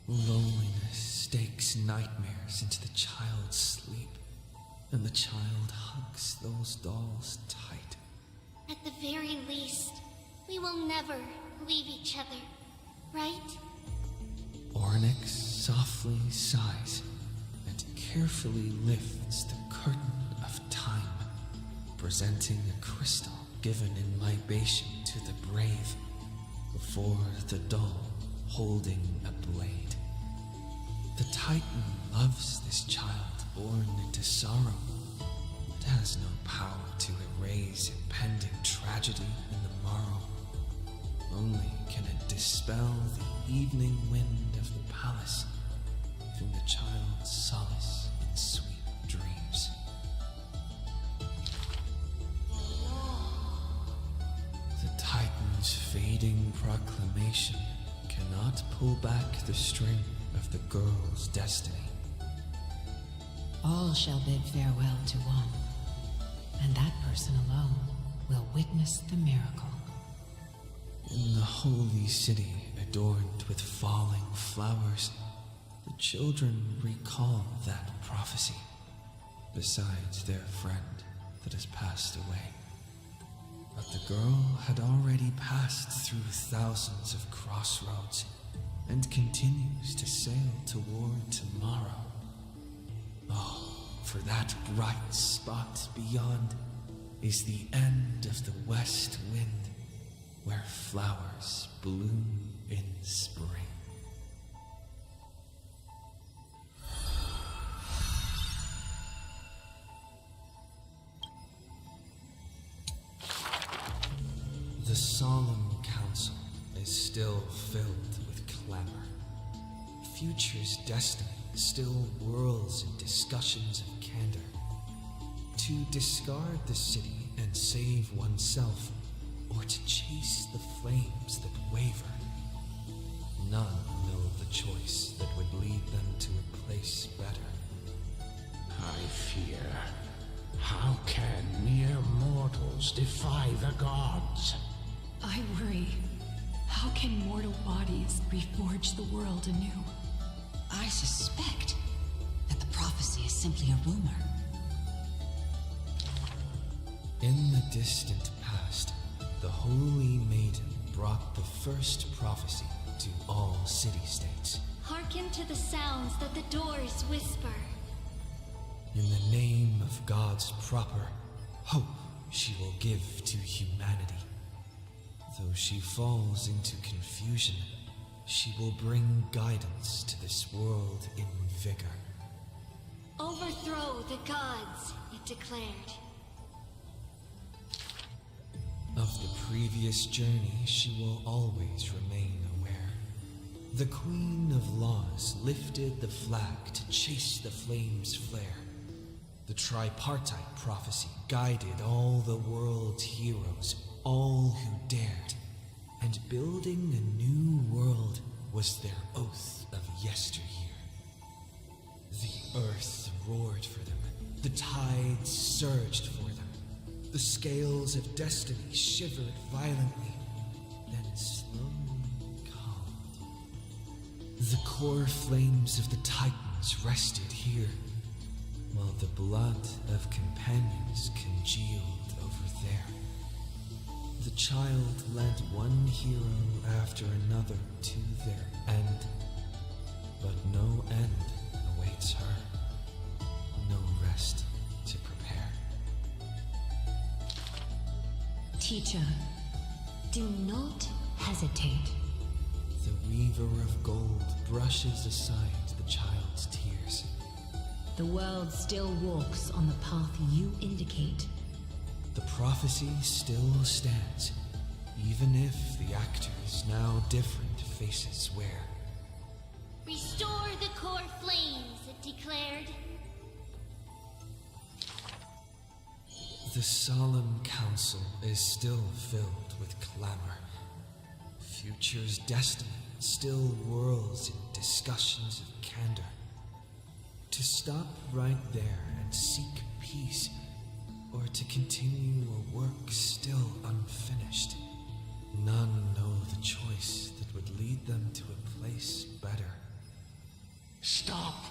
Loneliness stakes nightmares into the child's sleep, and the child hugs those dolls tight. At the very least, we will never leave each other, right? Orynyx softly sighs and carefully lifts the curtain of time, presenting a crystal given in libation to the brave, before the doll holding a blade. The Titan loves this child born into sorrow, but has no power to erase impending tragedy in the morrow. Only can it dispel the evening wind of the palace, giving the child solace in sweet dreams. The Titan's fading proclamation cannot pull back the string of the girl's destiny. All shall bid farewell to one, and that person alone will witness the miracle. In the holy city adorned with falling flowers, the children recall that prophecy, besides their friend that has passed away. But the girl had already passed through thousands of crossroads and continues to sail toward tomorrow. Oh, for that bright spot beyond is the end of the west wind, where flowers bloom in spring. The solemn council is still filled with clamor. Future's destiny still whirls in discussions of candor. To discard the city and save oneself, or to chase the flames that waver. None know the choice that would lead them to a place better. I fear. How can mere mortals defy the gods? I worry. How can mortal bodies reforge the world anew? I suspect that the prophecy is simply a rumor. In the distant past, the Holy Maiden brought the first prophecy to all city-states. Hearken to the sounds that the doors whisper. In the name of God's proper hope, she will give to humanity. Though she falls into confusion, she will bring guidance to this world in vigor. Overthrow the gods, it declared. Of the previous journey, she will always remain aware. The Queen of Laws lifted the flag to chase the flames' flare. The tripartite prophecy guided all the world's heroes all who dared, and building a new world was their oath of yesteryear. The earth roared for them, the tides surged for them, the scales of destiny shivered violently, then slowly calmed. The core flames of the Titans rested here, while the blood of companions congealed over there. The child led one hero after another to their end, but no end awaits her, no rest to prepare. Teacher, do not hesitate. The Weaver of Gold brushes aside the child's tears. The world still walks on the path you indicate. The prophecy still stands, even if the actors now different faces wear. Restore the core flames, it declared. The solemn council is still filled with clamor. Future's destiny still whirls in discussions of candor. To stop right there and seek peace, or to continue a work still unfinished. None know the choice that would lead them to a place better. Stop!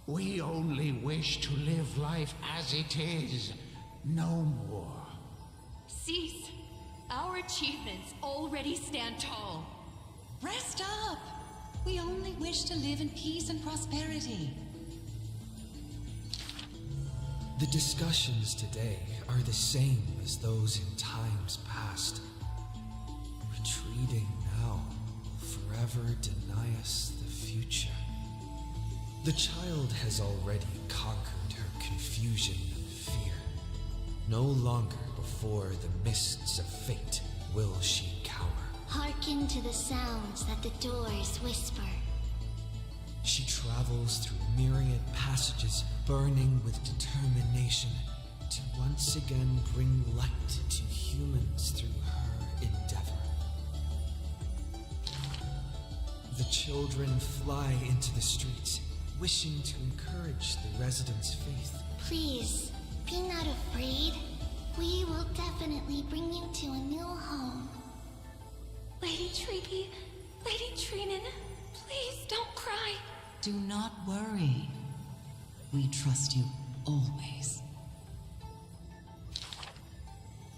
We only wish to live life as it is, no more. Cease! Our achievements already stand tall. Rest up! We only wish to live in peace and prosperity. The discussions today are the same as those in times past. Retreating now will forever deny us the future. The child has already conquered her confusion and fear. No longer before the mists of fate will she cower. Hearken to the sounds that the doors whisper. She travels through myriad passages, burning with determination to once again bring light to humans through her endeavor. The children fly into the streets, wishing to encourage the residents' faith. Please, be not afraid. We will definitely bring you to a new home. Lady Treaty, Lady Treenan, please don't cry. Do not worry. We trust you always.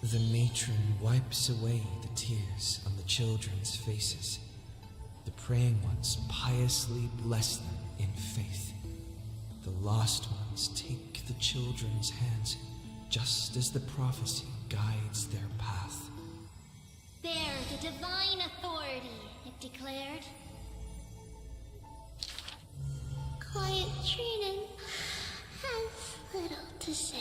The matron wipes away the tears on the children's faces. The praying ones piously bless them in faith. The lost ones take the children's hands, just as the prophecy guides their path. Bear the divine authority, it declared. Quiet Treenan has little to say.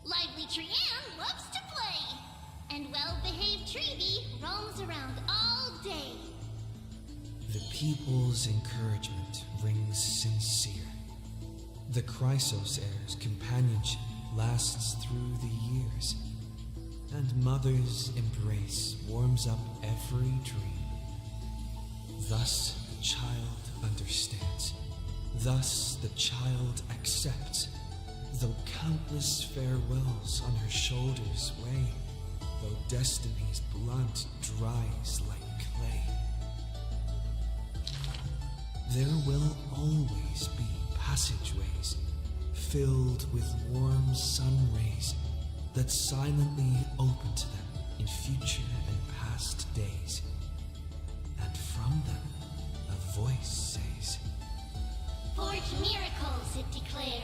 Lively Trianne loves to play, and well-behaved Treevy roams around all day. The people's encouragement rings sincere. The Chrysos heir's companionship lasts through the years, and Mother's embrace warms up every dream. Thus the child understands. Thus the child accepts, though countless farewells on her shoulders weigh, though destiny's blood dries like clay. There will always be passageways filled with warm sun rays that silently open to them in future and past days. And from them a voice says, Forge miracles, it declared.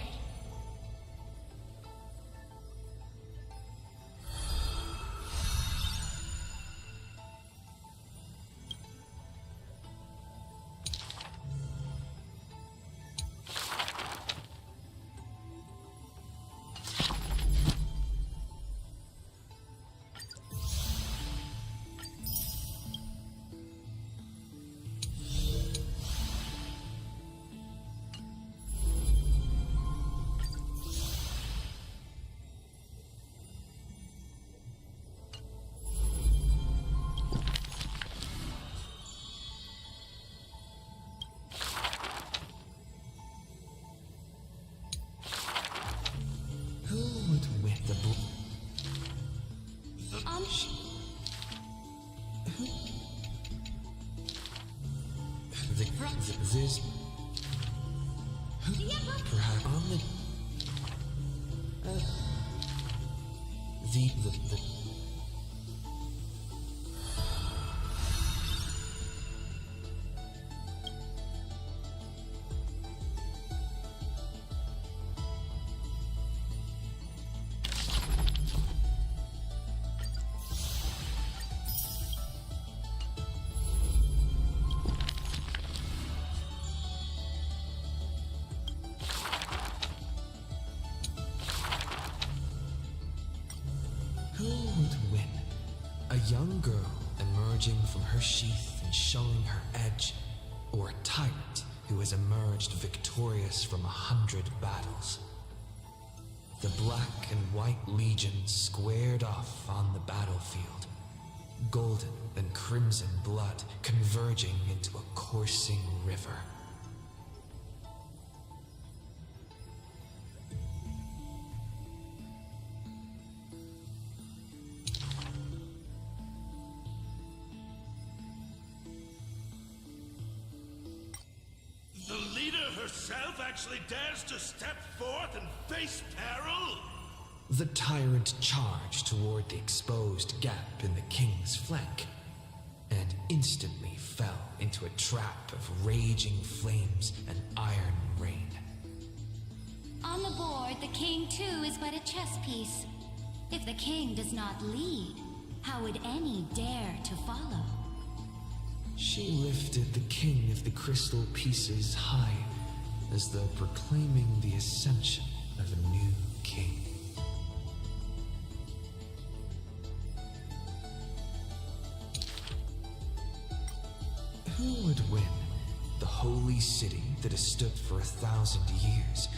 This... Perhaps on the... the... Who would win? A young girl emerging from her sheath and showing her edge, or a tyrant who has emerged victorious from 100 battles? The black and white legions squared off on the battlefield, golden and crimson blood converging into a coursing river. The leader herself actually dares to step forth and face peril? The tyrant charged toward the exposed gap in the king's flank, and instantly fell into a trap of raging flames and iron rain. On the board, the king too is but a chess piece. If the king does not lead, how would any dare to follow? She lifted the king of the crystal pieces high, as though proclaiming the ascension of a new king. Who would win? The holy city that has stood for 1,000 years,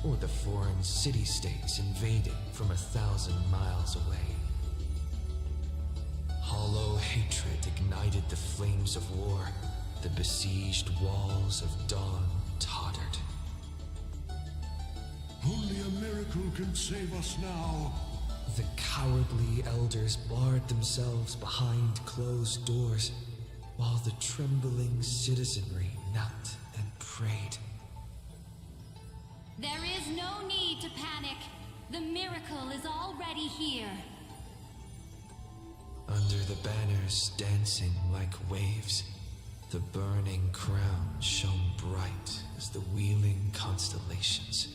or the foreign city-states invading from 1,000 miles away? Hollow hatred ignited the flames of war. The besieged walls of dawn tottered. Only a miracle can save us now. The cowardly elders barred themselves behind closed doors, while the trembling citizenry knelt and prayed. There is no need to panic. The miracle is already here. Under the banners dancing like waves, the burning crown shone bright as the wheeling constellations.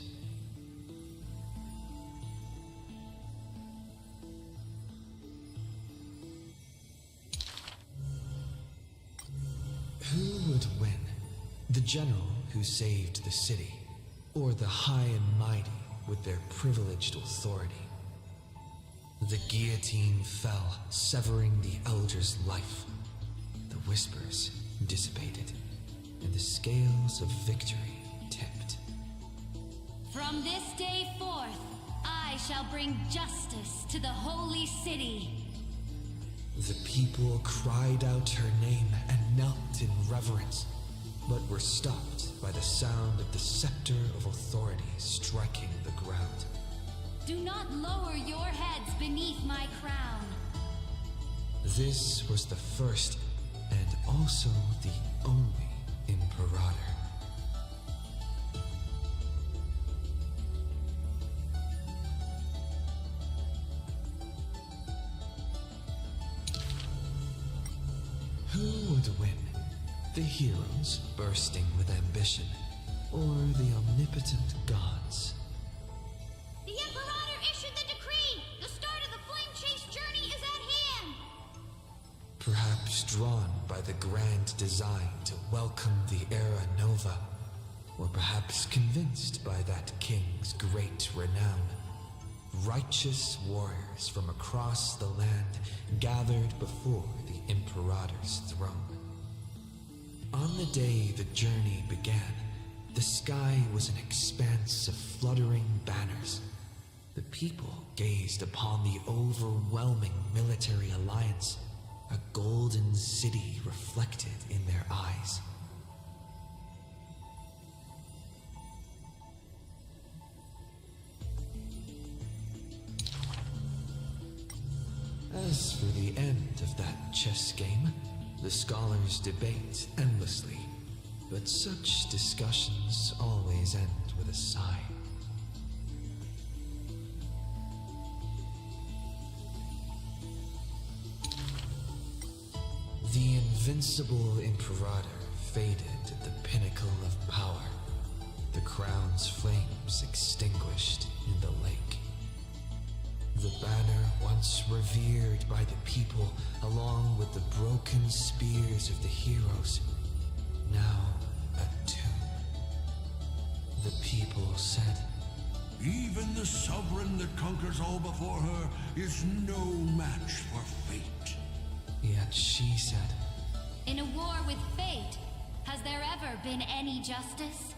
Who would win? The general who saved the city, or the high and mighty with their privileged authority? The guillotine fell, severing the elder's life. The whispers dissipated, and the scales of victory tipped. From this day forth, I shall bring justice to the holy city. The people cried out her name and knelt in reverence, but were stopped by the sound of the scepter of authority striking the ground. Do not lower your heads beneath my crown. This was the first, and also the only, Imperator. Who would win? The heroes bursting with ambition, or the omnipotent gods? The Imperator issued the decree! The start of the flame chase journey is at hand! Perhaps drawn by the grand design to welcome the Era Nova, or perhaps convinced by that king's great renown. Righteous warriors from across the land gathered before the Imperator's throne. On the day the journey began, the sky was an expanse of fluttering banners. The people gazed upon the overwhelming military alliance, a golden city reflected in their eyes. As for the end of that chess game, the scholars debate endlessly, but such discussions always end with a sigh. The invincible Imperator faded at the pinnacle of power, the crown's flames extinguished in the lake. The banner once revered by the people, along with the broken spears of the heroes, now a tomb. The people said, Even the sovereign that conquers all before her is no match for fate. Yet she said, In a war with fate, has there ever been any justice?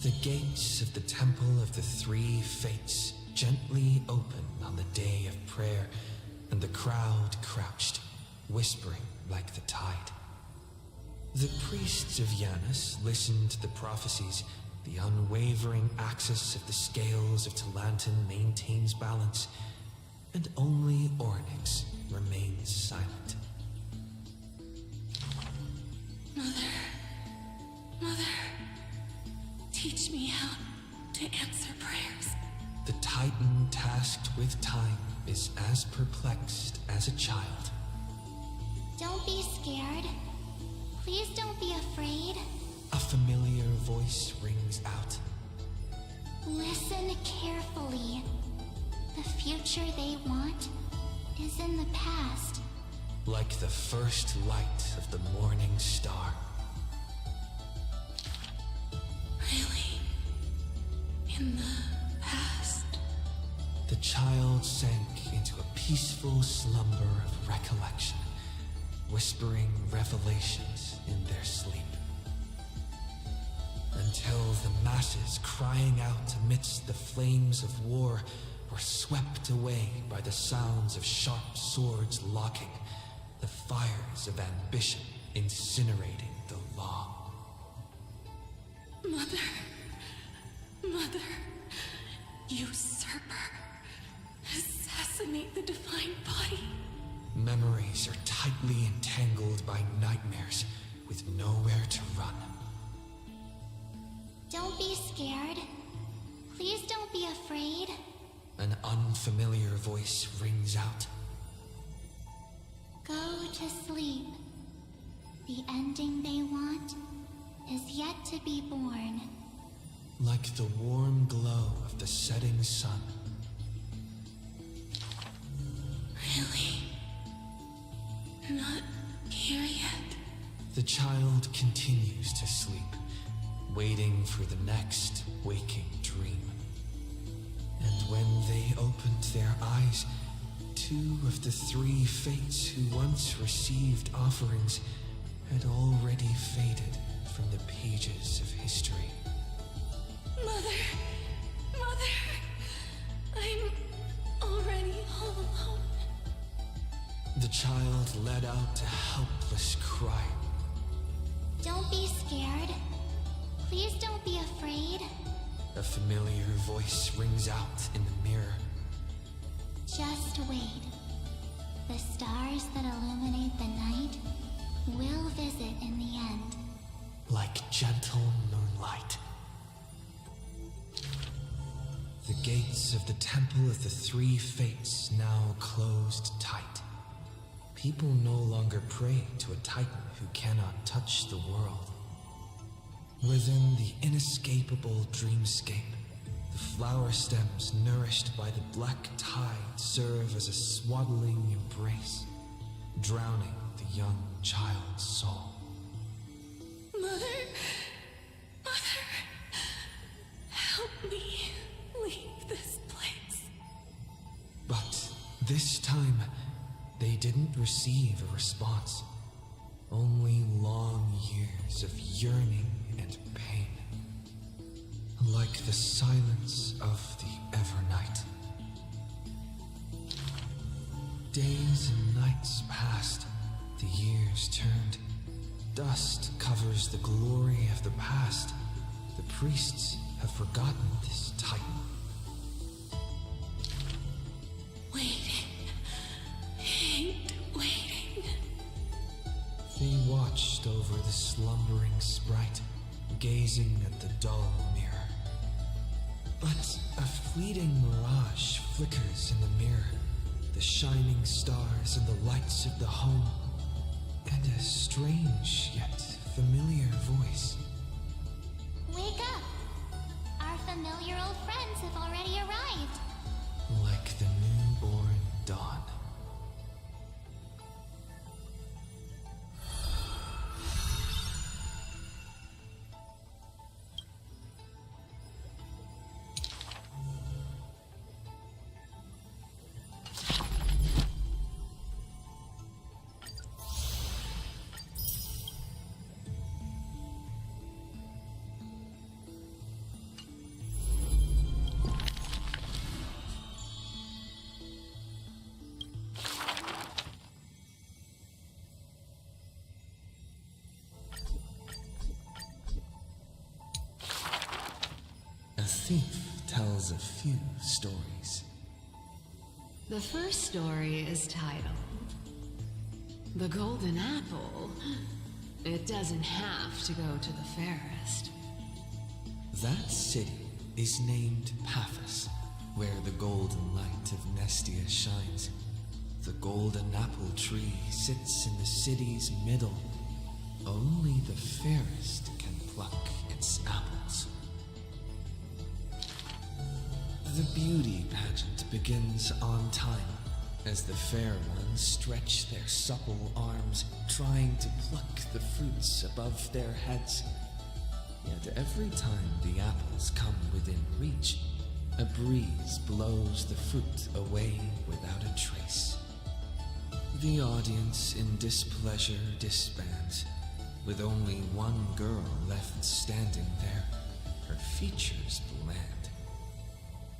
The gates of the Temple of the Three Fates gently opened on the day of prayer, and the crowd crouched, whispering like the tide. The priests of Janus listened to the prophecies. The unwavering axis of the scales of Talantin maintains balance, and only Ornyx remains silent. Mother, teach me how to answer prayers. The Titan tasked with time is as perplexed as a child. Don't be scared. Please don't be afraid. A familiar voice rings out. Listen carefully. The future they want is in the past. Like the first light of the morning star. Really? In the past? The child sank into a peaceful slumber of recollection, whispering revelations in their sleep. Until the masses crying out amidst the flames of war were swept away by the sounds of sharp swords locking, the fires of ambition incinerating the law. Mother, usurper, assassinate the divine body. Memories are tightly entangled by nightmares with nowhere to run. Don't be scared. Please don't be afraid. An unfamiliar voice rings out. Go to sleep. The ending they want is yet to be born. Like the warm glow of the setting sun. Really? Not here yet? The child continues to sleep, waiting for the next waking dream. And when they opened their eyes, two of the three fates who once received offerings had already faded from the pages of history. Mother, I'm already all alone. The child let out a helpless cry. Don't be scared. Please don't be afraid. A familiar voice rings out in the mirror. Just wait. The stars that illuminate the night will visit in the end. Like gentle moonlight. The gates of the Temple of the Three Fates now closed tight. People no longer pray to a titan who cannot touch the world. Within the inescapable dreamscape, the flower stems nourished by the black tide serve as a swaddling embrace, drowning the young child's soul. Mother, help me leave this place. But this time, they didn't receive a response. Only long years of yearning and pain. Like the silence of the Days and nights passed, the years turned. Dust covers the glory of the past. The priests have forgotten this titan. Waiting. Hate waiting. They watched over the slumbering sprite, gazing at the dull mirror. But a fleeting mirage flickers in the mirror, the shining stars and the lights of the home, and a strange yet familiar voice. Wake up! Our familiar old friends have already arrived. Like the newborn dawn. A thief tells a few stories. The first story is titled The Golden Apple. It doesn't have to go to the fairest. That city is named Paphos, where the golden light of Nestia shines. The golden apple tree sits in the city's middle. Only the fairest can pluck its apples. The beauty pageant begins on time, as the fair ones stretch their supple arms, trying to pluck the fruits above their heads. Yet every time the apples come within reach, a breeze blows the fruit away without a trace. The audience in displeasure disbands, with only one girl left standing there, her features bland.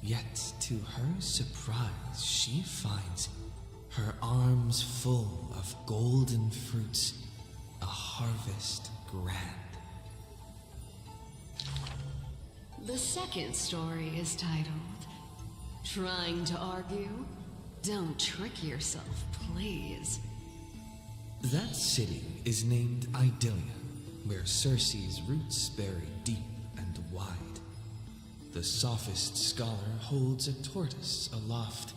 Yet to her surprise, she finds her arms full of golden fruits, a harvest grand. The second story is titled Trying to Argue? Don't trick yourself, please. That city is named Idylia, where Circe's roots bury deep and wide. The sophist scholar holds a tortoise aloft,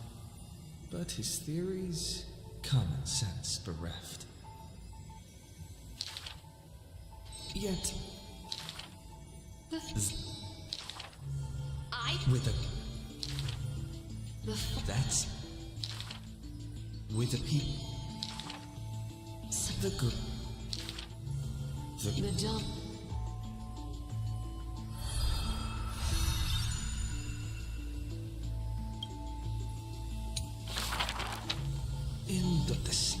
but his theories, common sense bereft. Yet, with that's with the people, the good, the dumb. In this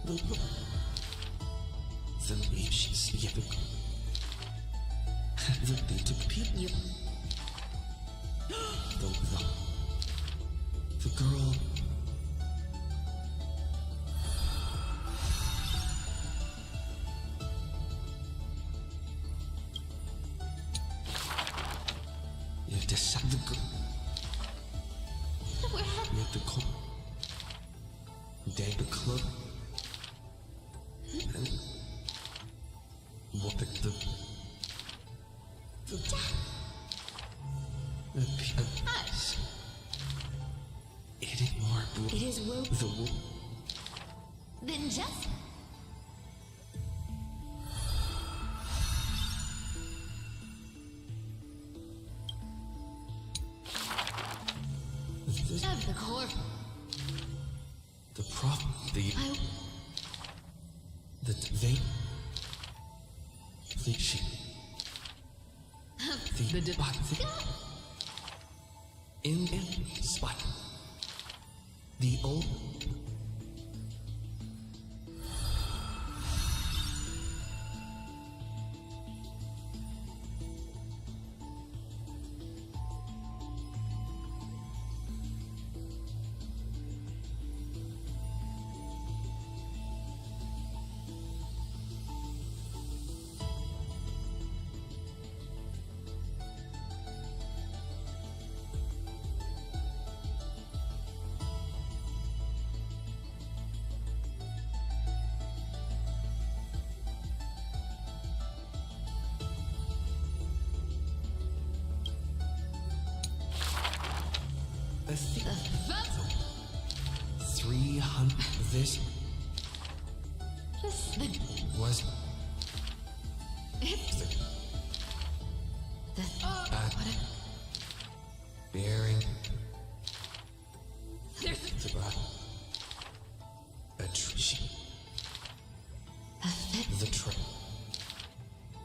Good. The leaves, yeah, the people, the girl. You decide the girl. You have to call. Day the club. And what the piece. It is more. It is will. The wolf. Then just. Of the core. The prop. They. She. The spot. In spot. The old. 300. This was bearing a tree. The tree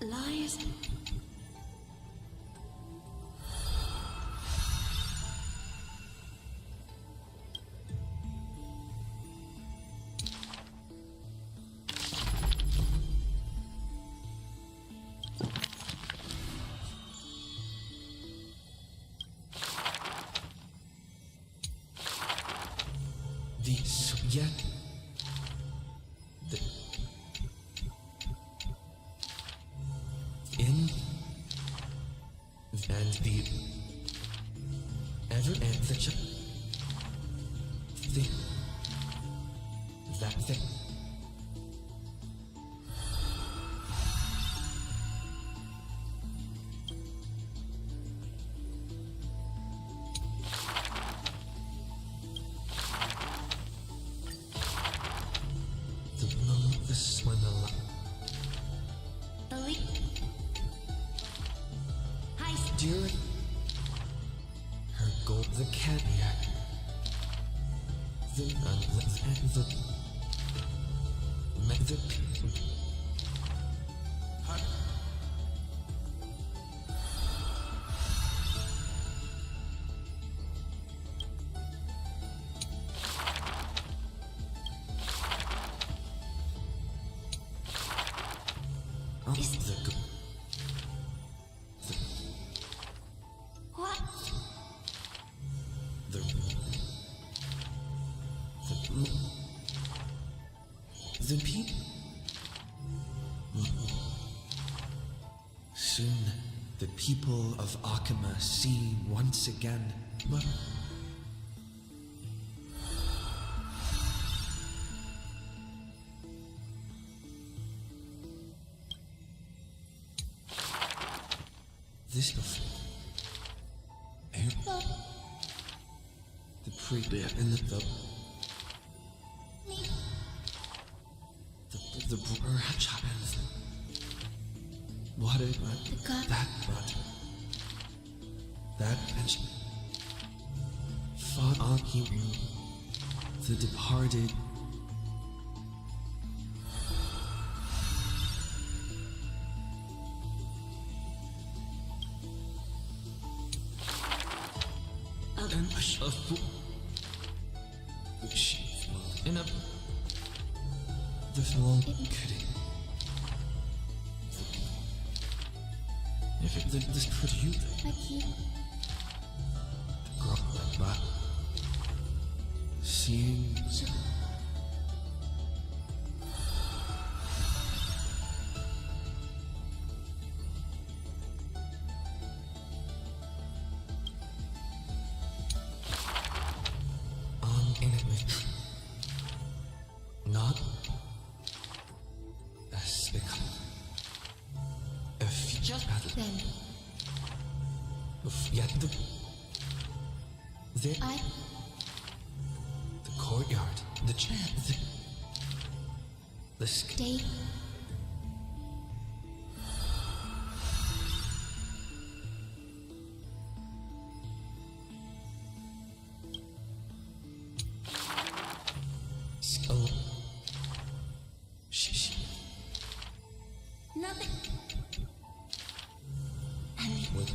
lies. Yet the in and the ever and the thing that thing. During her gold, the cat, the What? The people. Soon, the people of Akama see once again, but this before. The pre-bear in the child. What it that but that and she fought on him, the departed. And a fool. She in a the long kidding. If it this pretty you Like you. girl but seeing in it with not as become if just Then yet the courtyard, the chance, the stay. Oh, she. Nothing. With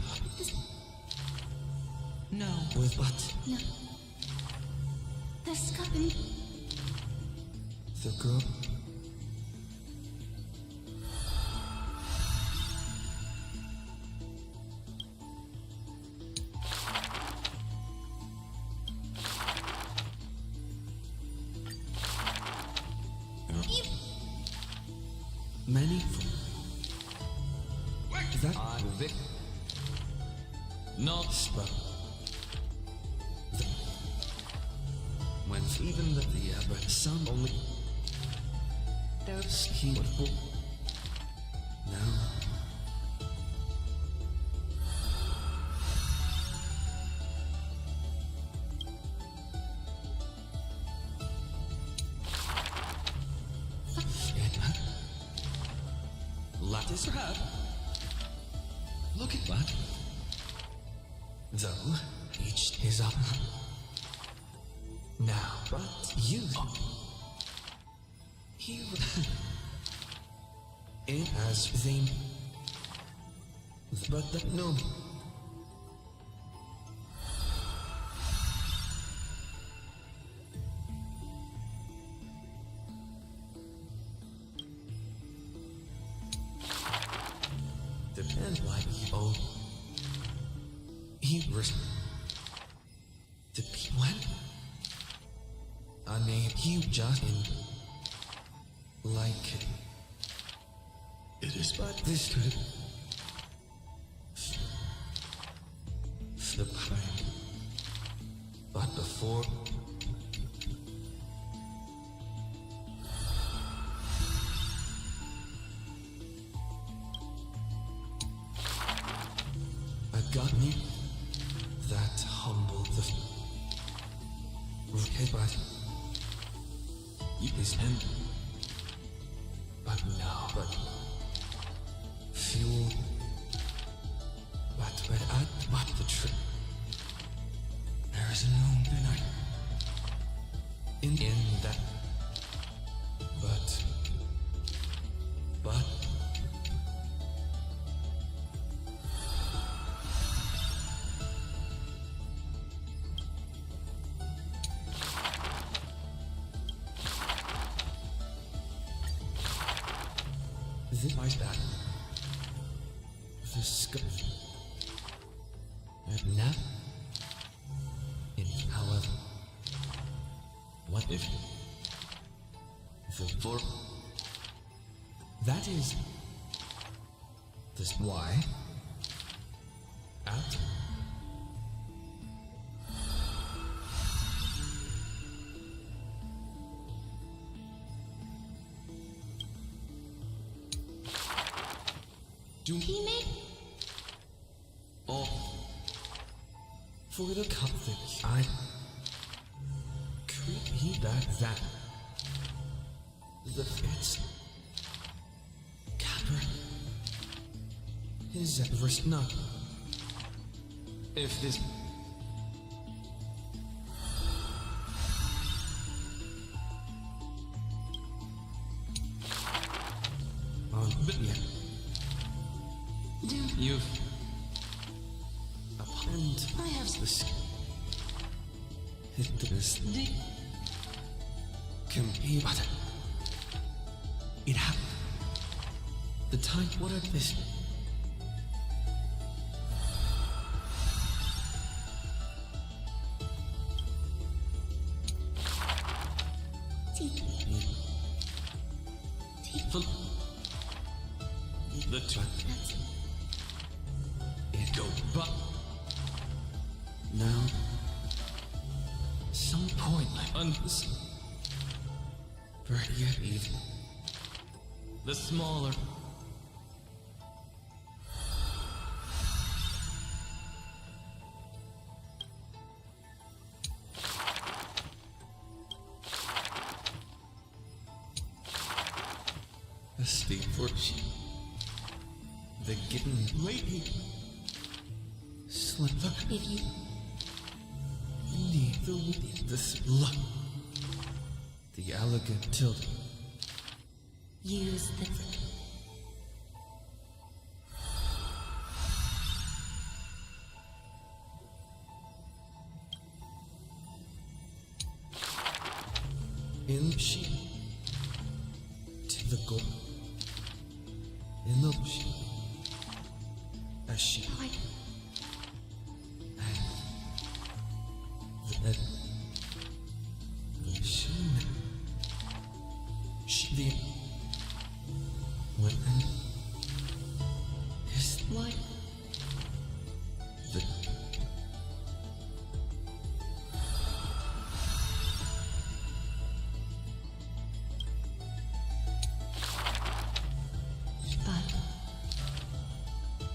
No. with what? No. The sky. The girl. Many from that Vic not spell when even the but some only those he would now this perhaps. Look at what? Though each is up. Now, but you. He it as they. But that no. Depend like oh. He was the people. I mean, he just in like it is, but this could the pain. But before I got me that humble the but is him. But no, but fuel. But the trip. There is no midnight in that. But this is that. The scope. And now, however, what if the for that is this why out do he make all for the comfort I creepy that the fits capper is ever not if this but yeah do you've and I have this it is the can be but it happened the time what are this the time it go but now some point on this yet even the smaller a speak for she the getting lady slip if you need this luck the elegant tilt use the in she to the goal in the she as she and the she the when is what the but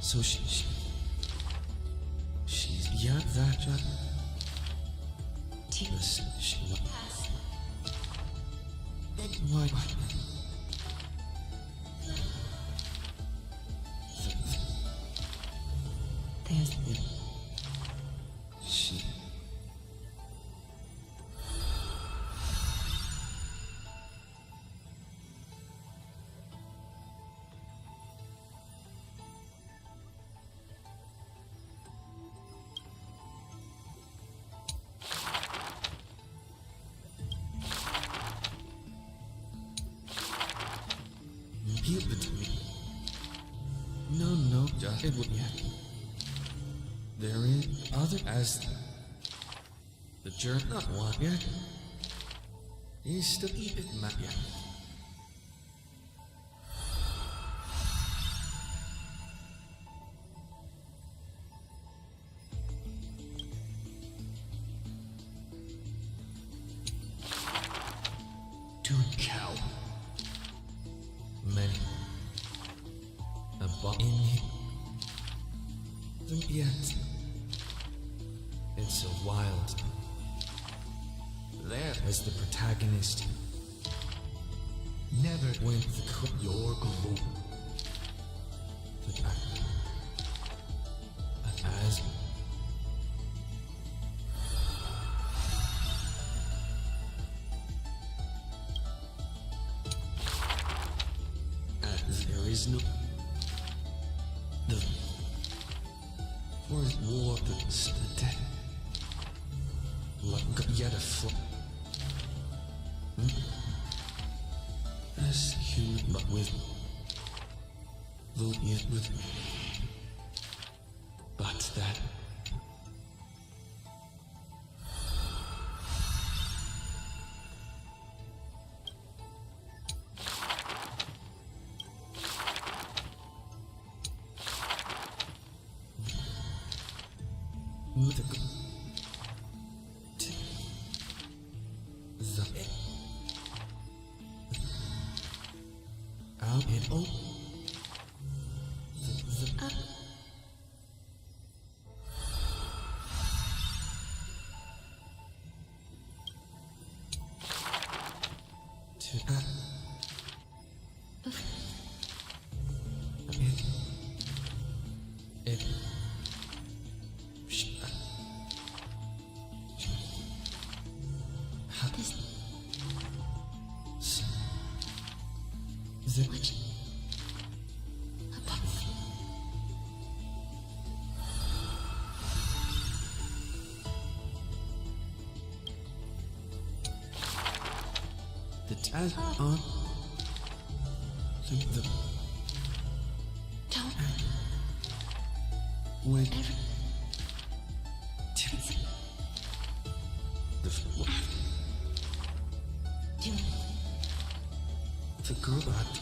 so she's yeah that this she why There's... She... Give it to me. No, just it would yet. There is other as the journey not one yet. He's still eat it not yet. Dude, cow. Many. Above in him. Yet. It's a wild. There is the protagonist. Never went the your gloom. As there is no the for war the dead like yet a foot as human but with though yet with but that out it oh the tag on the Don't wait ever the girl that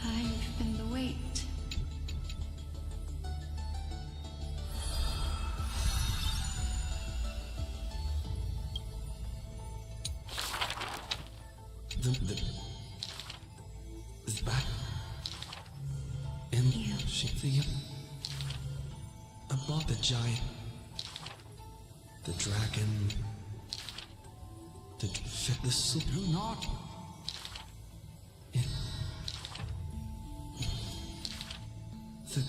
I've been the weight. the is back and she the above the giant the dragon the fit the soup do not the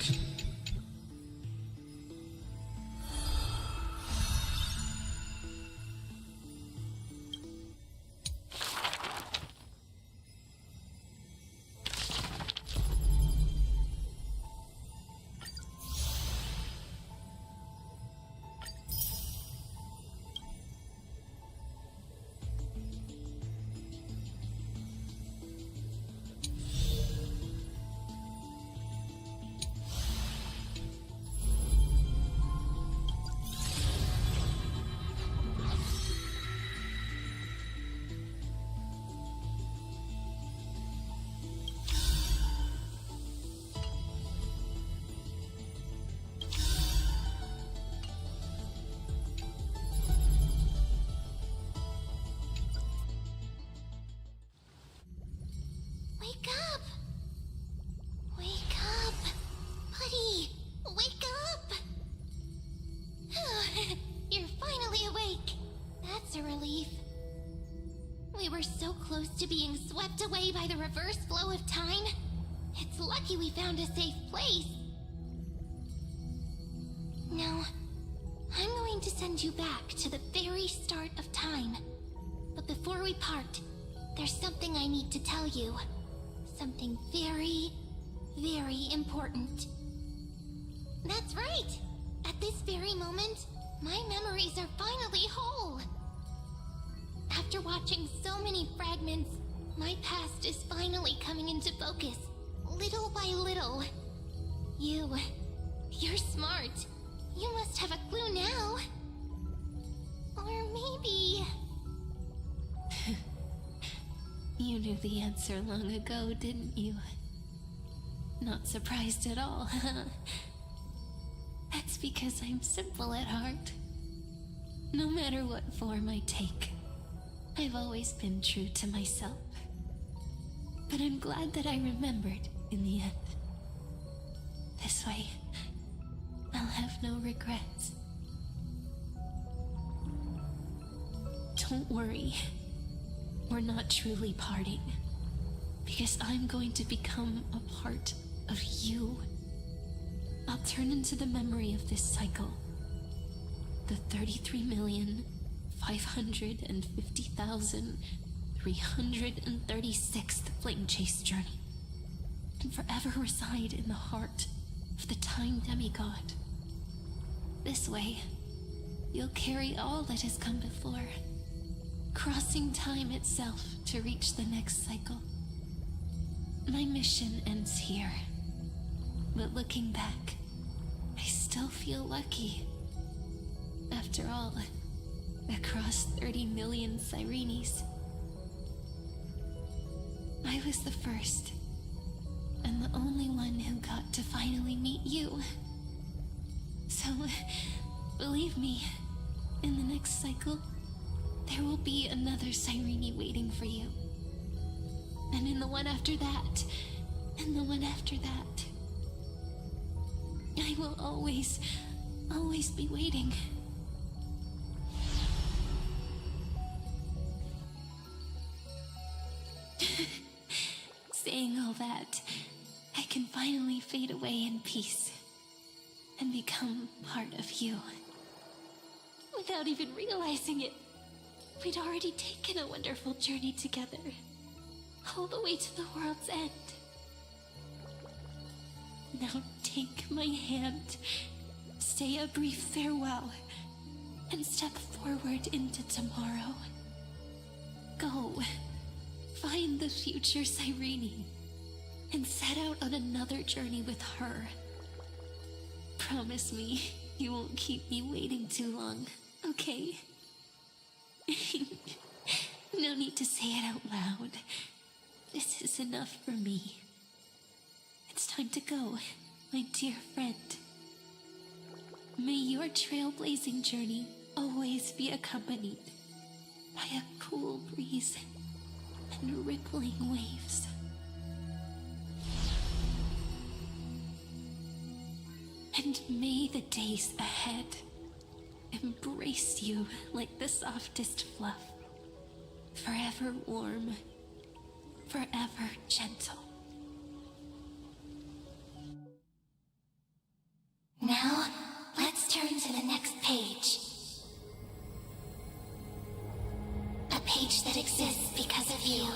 Wake up! Wake up! Buddy! Wake up! You're finally awake. That's a relief. We were so close to being swept away by the reverse flow of time. It's lucky we found a safe place. Now, I'm going to send you back to the very start of time. But before we part, there's something I need to tell you. Something very, very important. That's right! At this very moment, my memories are finally whole! After watching so many fragments, my past is finally coming into focus, little by little. You're smart. You must have a clue now. Or maybe... You knew the answer long ago, didn't you? Not surprised at all, huh? That's because I'm simple at heart. No matter what form I take, I've always been true to myself. But I'm glad that I remembered in the end. This way, I'll have no regrets. Don't worry. We're not truly parting. Because I'm going to become a part of you. I'll turn into the memory of this cycle. The 33,550,336th Flame Chase journey. And forever reside in the heart of the Time Demigod. This way, you'll carry all that has come before, crossing time itself to reach the next cycle. My mission ends here, but looking back, I still feel lucky. After all, across 30 million Sirenes, I was the first, and the only one who got to finally meet you. So, believe me, in the next cycle, there will be another Sirene waiting for you. And in the one after that, and the one after that. I will always be waiting. Saying all that, I can finally fade away in peace and become part of you. Without even realizing it, we'd already taken a wonderful journey together, all the way to the world's end. Now take my hand, say a brief farewell, and step forward into tomorrow. Go, find the future Sirene, and set out on another journey with her. Promise me you won't keep me waiting too long, okay? No need to say it out loud. This is enough for me. It's time to go, my dear friend. May your trailblazing journey always be accompanied by a cool breeze and rippling waves. And may the days ahead embrace you like the softest fluff, forever warm, forever gentle. Now, let's turn to the next page. A page that exists because of you.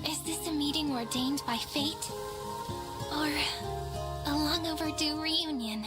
Is this a meeting ordained by fate? Or a long overdue reunion?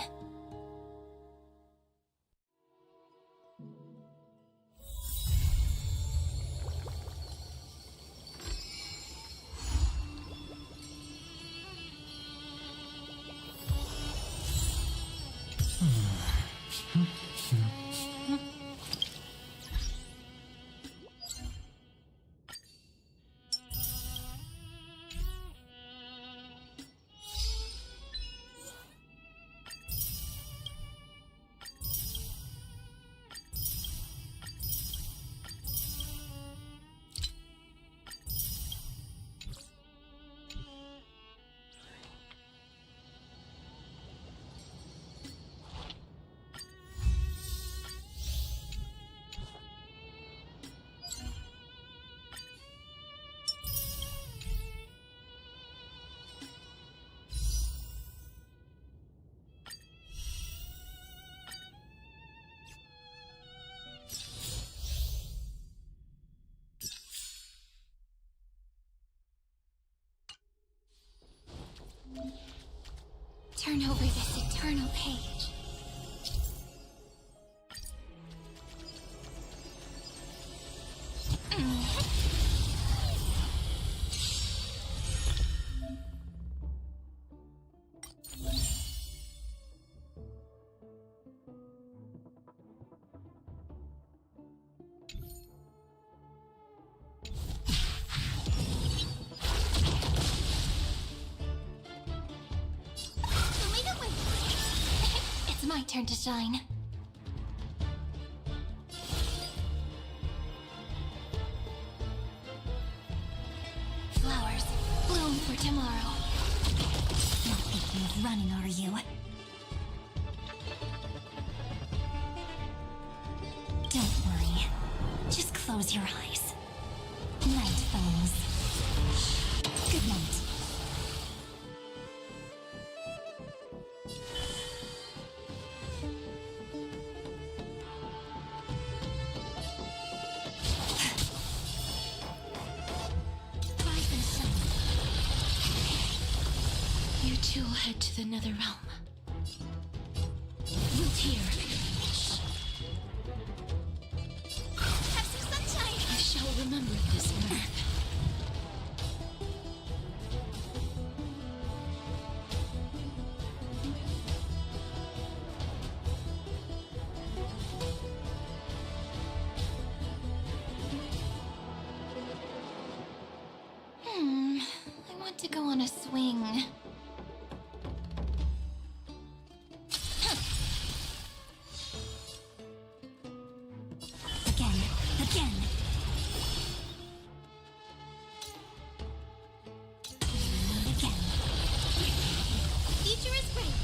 turn over this eternal page. It's my turn to shine. Flowers, bloom for tomorrow. Not thinking of running, are you? Don't worry. Just close your eyes. Night falls. Good night. Rise and shine. You two will head to the nether realm. Root here. Have some sunshine. I shall remember this map. I want to go on a swing. Again. Again. Future is great.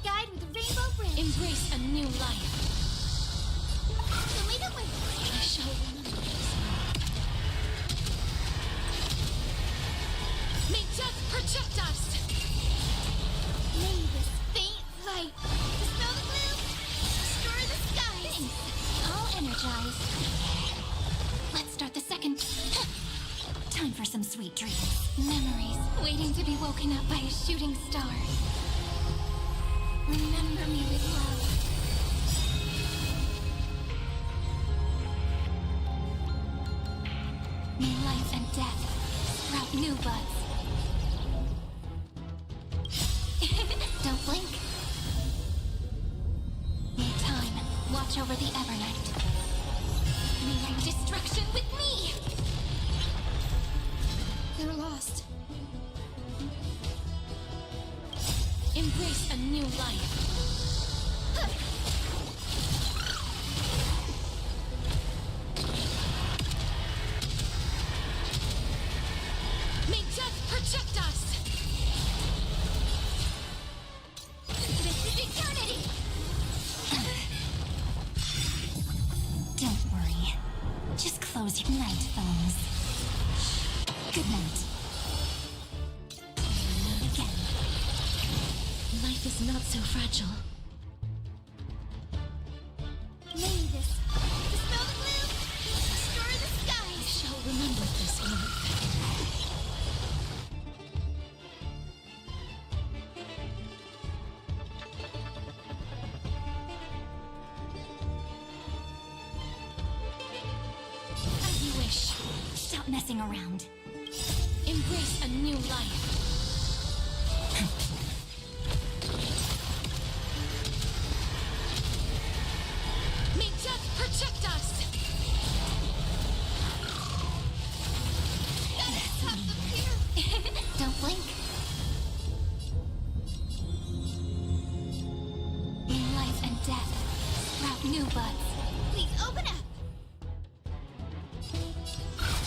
Guide with a rainbow bridge. Embrace a new life. Lead it with. I shall remember this. May death protect us. May this faint light dispel the gloom, destroy the skies. Thanks. All energized. Let's start the second. Time for some sweet dreams. Memories waiting to be woken up by a shooting star. Remember me with love. May life and death sprout new buds. Don't blink. May time watch over the Evernight. May bring destruction with me. They're lost. Embrace a new life. May death protect us! This is eternity! Don't worry. Just close your night phones. Good night. Again. Life is not so fragile. May this dispel the gloom, destroy the sky. I shall remember this one. As you wish. Stop messing around. Embrace a new life. May death protect us! Let's have some fear! Don't blink. In life and death, sprout new buds. Please open up!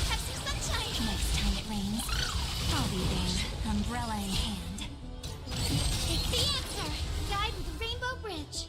Have some sunshine! Next time it rains, I'll be there, umbrella in hand. Take the answer! Guide with a rainbow bridge.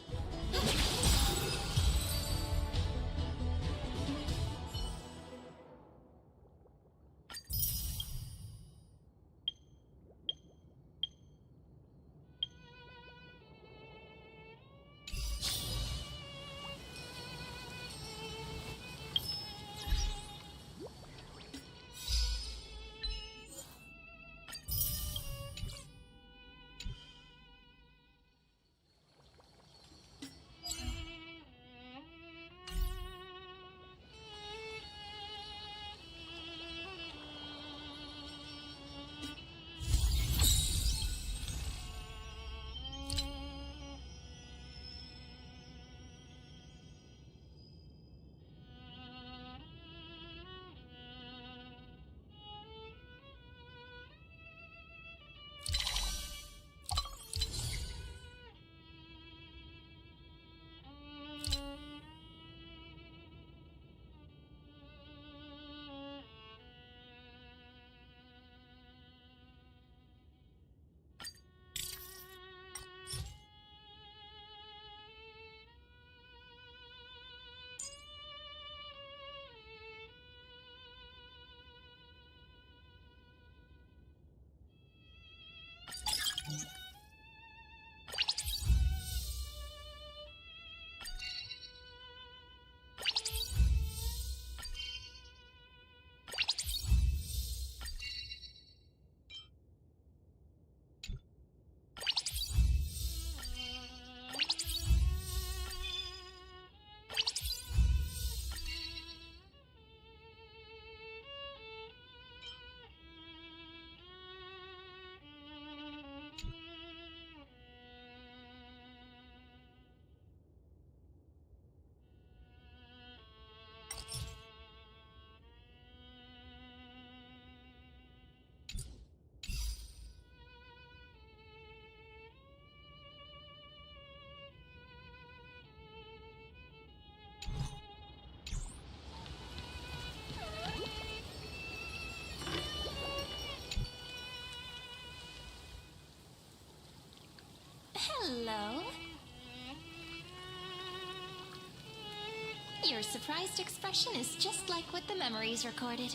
Your surprised expression is just like what the memories recorded.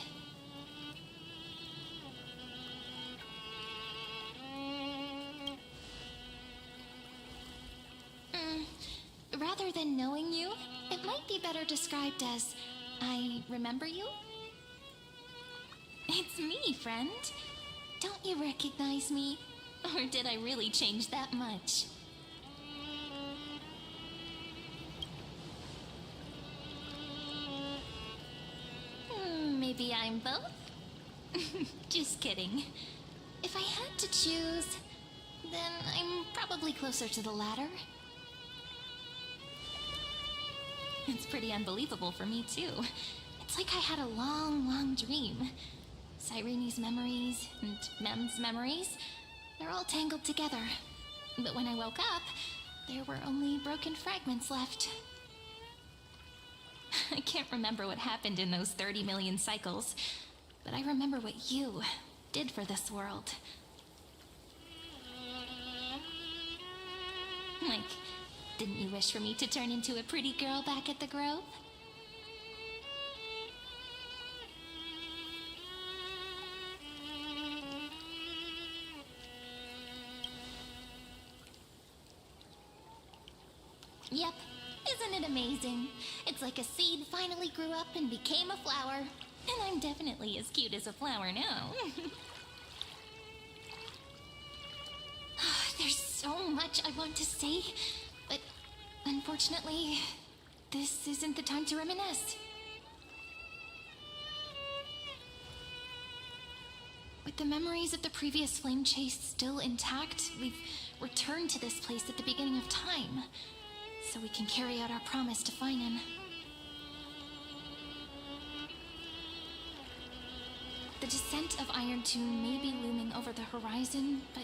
Rather than knowing you, it might be better described as, I remember you? It's me, friend. Don't you recognize me? Or did I really change that much? Maybe I'm both? Just kidding. If I had to choose, then I'm probably closer to the latter. It's pretty unbelievable for me, too. It's like I had a long, long dream. Cyrene's memories and Mem's memories, they're all tangled together. But when I woke up, there were only broken fragments left. I can't remember what happened in those 30 million cycles, but I remember what you did for this world. Like, didn't you wish for me to turn into a pretty girl back at the Grove? Yep. Isn't it amazing? It's like a seed finally grew up and became a flower. And I'm definitely as cute as a flower now. There's so much I want to say, but unfortunately, this isn't the time to reminisce. With the memories of the previous flame chase still intact, we've returned to this place at the beginning of time, so we can carry out our promise to Finan. The descent of Iron Tomb may be looming over the horizon, but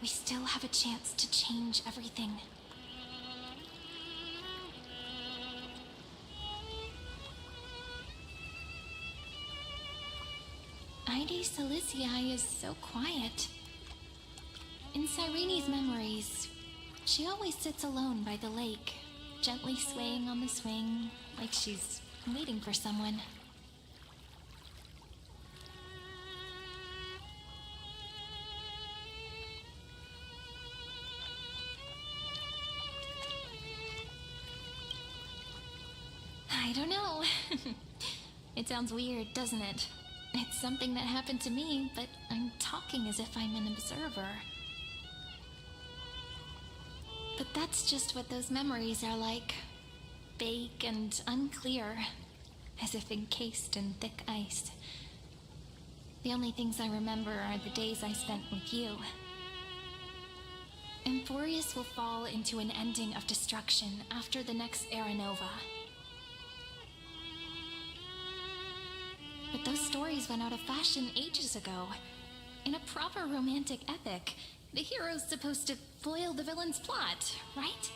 we still have a chance to change everything. Ide Siliciae is so quiet. In Cyrene's memories, she always sits alone by the lake, gently swaying on the swing, like she's waiting for someone. I don't know. It sounds weird, doesn't it? It's something that happened to me, but I'm talking as if I'm an observer. But that's just what those memories are like. Vague and unclear, as if encased in thick ice. The only things I remember are the days I spent with you. Emphorius will fall into an ending of destruction after the next Era Nova. But those stories went out of fashion ages ago. In a proper romantic epic, the hero's supposed to foil the villain's plot, right?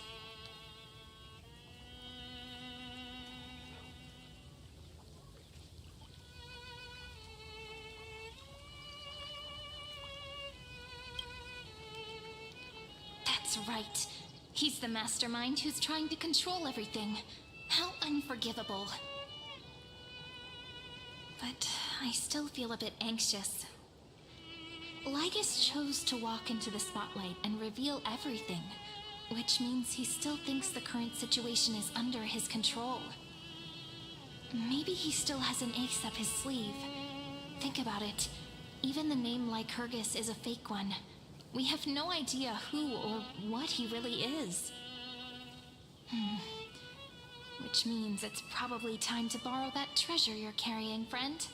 That's right. He's the mastermind who's trying to control everything. How unforgivable. But I still feel a bit anxious. Lygus chose to walk into the spotlight and reveal everything, which means he still thinks the current situation is under his control. Maybe he still has an ace up his sleeve. Think about it. Even the name Lycurgus is a fake one. We have no idea who or what he really is. Which means it's probably time to borrow that treasure you're carrying, friend.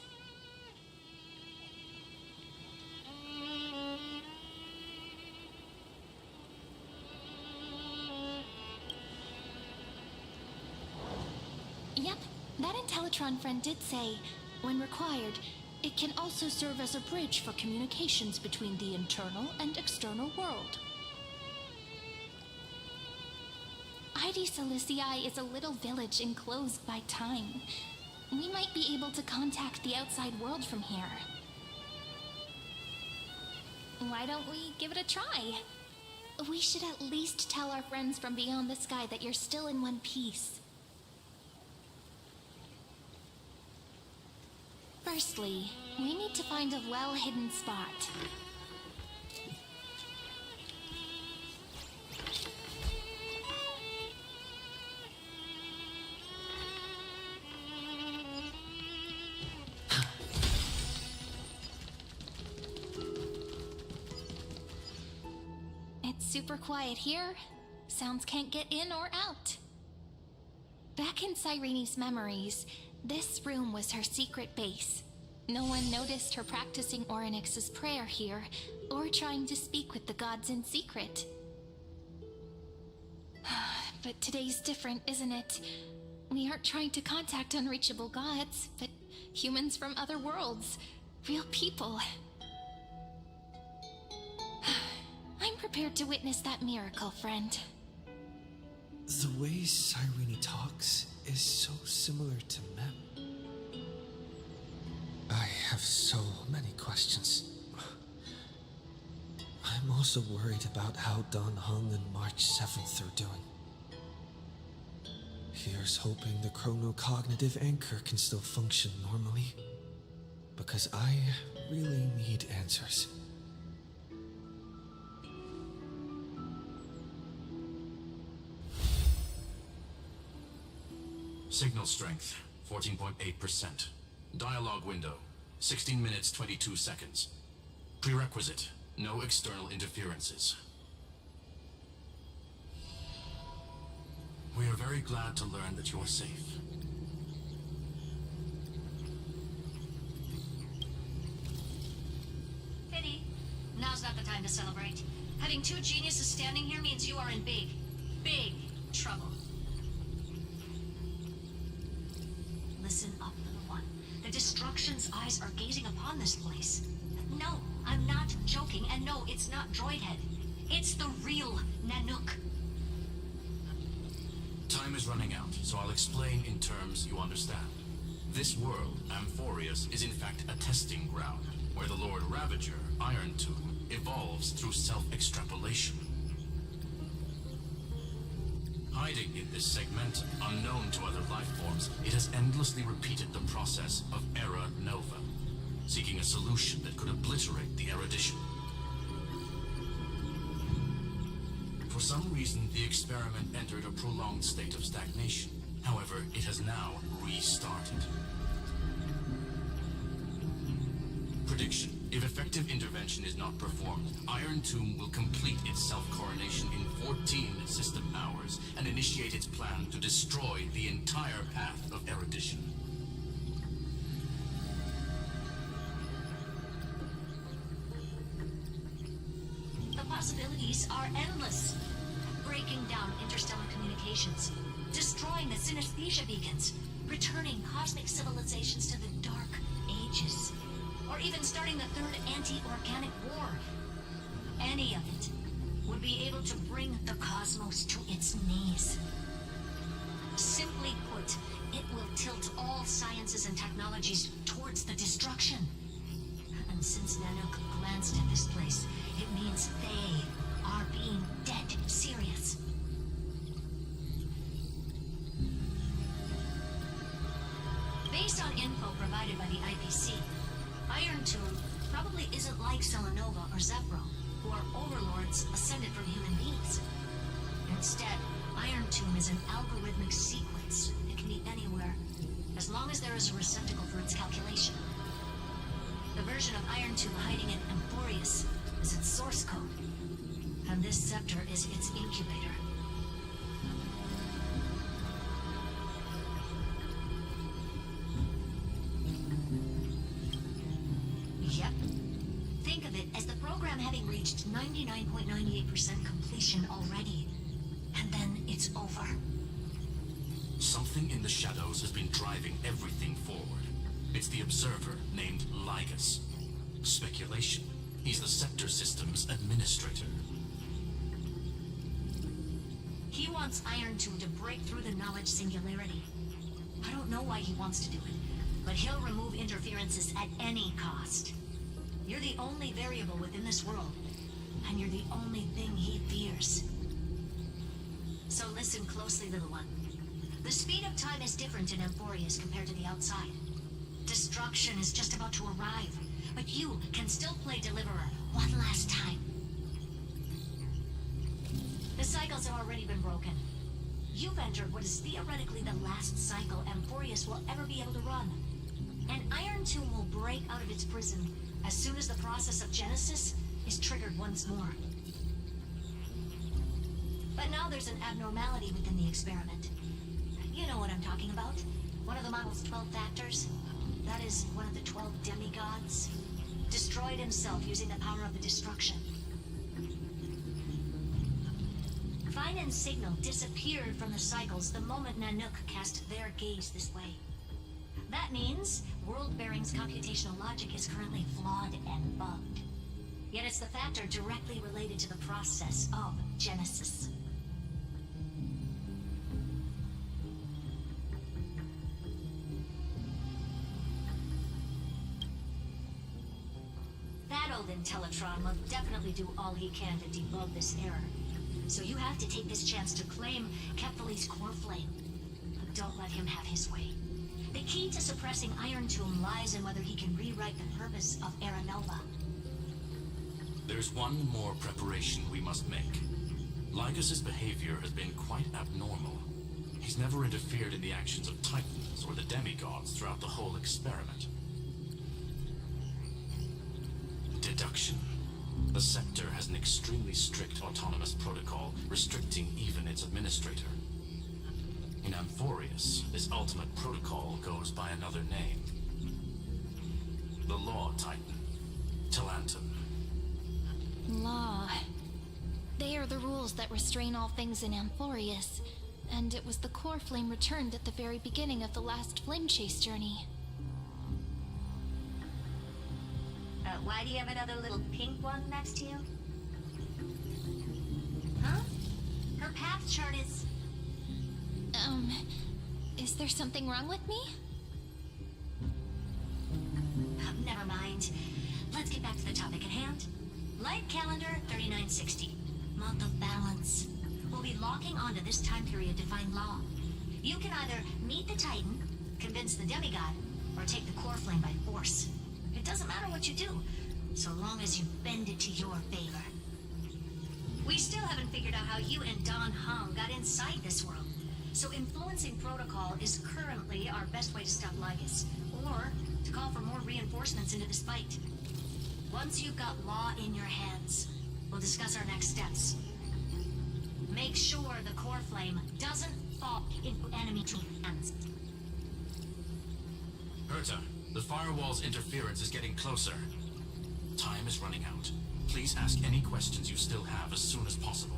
Yep, that Intellitron friend did say, when required, it can also serve as a bridge for communications between the internal and external world. Ide Siliciae is a little village enclosed by time. We might be able to contact the outside world from here. Why don't we give it a try? We should at least tell our friends from beyond the sky that you're still in one piece. Firstly, we need to find a well-hidden spot. It's super quiet here. Sounds can't get in or out. Back in Cyrene's memories, this room was her secret base. No one noticed her practicing Orynyx's prayer here, or trying to speak with the gods in secret. But today's different, isn't it? We aren't trying to contact unreachable gods, but humans from other worlds. Real people. I'm prepared to witness that miracle, friend. The way Cyrene talks is so similar to Mem. I have so many questions. I'm also worried about how Dan Heng and March 7th are doing. Here's hoping the chronocognitive anchor can still function normally. Because I really need answers. Signal strength, 14.8%. Dialogue window, 16 minutes 22 seconds. Prerequisite, no external interferences. We are very glad to learn that you are safe. Pity. Now's not the time to celebrate. Having two geniuses standing here means you are in big, big trouble. Listen up, little one. The Destruction's eyes are gazing upon this place. No, I'm not joking, and no, it's not Droidhead. It's the real Nanook. Time is running out, so I'll explain in terms you understand. This world, Amphorius, is in fact a testing ground, where the Lord Ravager, Iron Tomb, evolves through self-extrapolation. Hiding in this segment, unknown to other life forms, it has endlessly repeated the process of Era Nova, seeking a solution that could obliterate the erudition. For some reason, the experiment entered a prolonged state of stagnation. However, it has now restarted. Prediction. If effective intervention is not performed, Iron Tomb will complete its self-coronation in 14 system hours and initiate its plan to destroy the entire path of erudition. The possibilities are endless. Breaking down interstellar communications, destroying the synesthesia beacons, returning cosmic civilizations to the Dark Ages, or even starting the third anti-organic war. Any of it would be able to bring the cosmos to its knees. Simply put, it will tilt all sciences and technologies towards the destruction. And since Nanook glanced at this place, it means they are being dead serious. Based on info provided by the IPC, Iron Tomb probably isn't like Selenova or Zephyro, who are overlords ascended from human beings. Instead, Iron Tomb is an algorithmic sequence. It can be anywhere, as long as there is a receptacle for its calculation. The version of Iron Tomb hiding in Amphorius is its source code, and this scepter is its incubator. Yep. Think of it as the program having reached 99.98% completion already. And then it's over. Something in the shadows has been driving everything forward. It's the Observer named Ligus. Speculation. He's the Scepter System's administrator. He wants Iron Tomb to break through the knowledge singularity. I don't know why he wants to do it, but he'll remove interferences at any cost. You're the only variable within this world, and you're the only thing he fears. So listen closely, little one. The speed of time is different in Amphorius compared to the outside. Destruction is just about to arrive, but you can still play Deliverer one last time. The cycles have already been broken. You've entered what is theoretically the last cycle Amphorius will ever be able to run. An Iron Tomb will break out of its prison as soon as the process of Genesis is triggered once more. But now there's an abnormality within the experiment. You know what I'm talking about. One of the model's 12 factors. That is one of the 12 demigods. Destroyed himself using the power of the destruction. Vine and Signal disappeared from the cycles the moment Nanook cast their gaze this way. That means World-Bearing's computational logic is currently flawed and bugged. Yet it's the factor directly related to the process of Genesis. That old Intellitron will definitely do all he can to debug this error. So you have to take this chance to claim Kephal's core flame. But don't let him have his way. The key to suppressing Iron Tomb lies in whether he can rewrite the purpose of Era Nova. There's one more preparation we must make. Lycus's behavior has been quite abnormal. He's never interfered in the actions of Titans or the demigods throughout the whole experiment. Deduction. The Scepter has an extremely strict autonomous protocol, restricting even its administrator. In Amphorius, this ultimate protocol goes by another name. The Law Titan, Talantum. Law. They are the rules that restrain all things in Amphorius, and it was the core flame returned at the very beginning of the last flame chase journey. Why do you have another little pink one next to you? Huh? Her path chart is... Is there something wrong with me? Never mind. Let's get back to the topic at hand. Light calendar 3960. Month of balance. We'll be locking onto this time period to find Law. You can either meet the Titan, convince the demigod, or take the core flame by force. It doesn't matter what you do, so long as you bend it to your favor. We still haven't figured out how you and Don Hung got inside this world, so influencing protocol is currently our best way to stop Lycus, or to call for more reinforcements into this fight. Once you've got Law in your hands, we'll discuss our next steps. Make sure the core flame doesn't fall into enemy hands. Herta, the firewall's interference is getting closer. Time is running out. Please ask any questions you still have as soon as possible.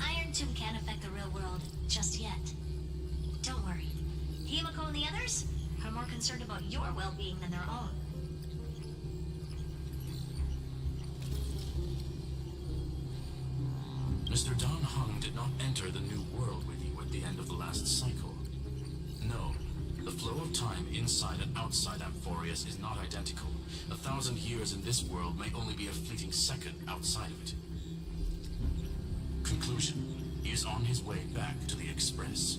Iron Tomb can't affect the real world just yet. Don't worry. Himiko and the others are more concerned about your well-being than their own. Mr. Don Hung did not enter the new world with you at the end of the last cycle. No, the flow of time inside and outside Amphorius is not identical. 1,000 years in this world may only be a fleeting second outside of it. Conclusion. He is on his way back to the Express.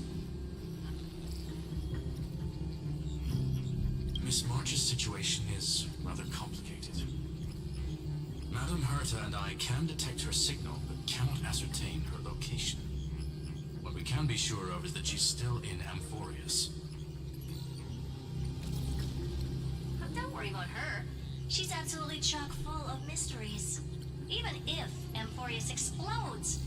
Miss March's situation is rather complicated. Madame Herta and I can detect her signal, but cannot ascertain her location. What we can be sure of is that she's still in Amphorius. But don't worry about her. She's absolutely chock full of mysteries. Even if Amphorius explodes,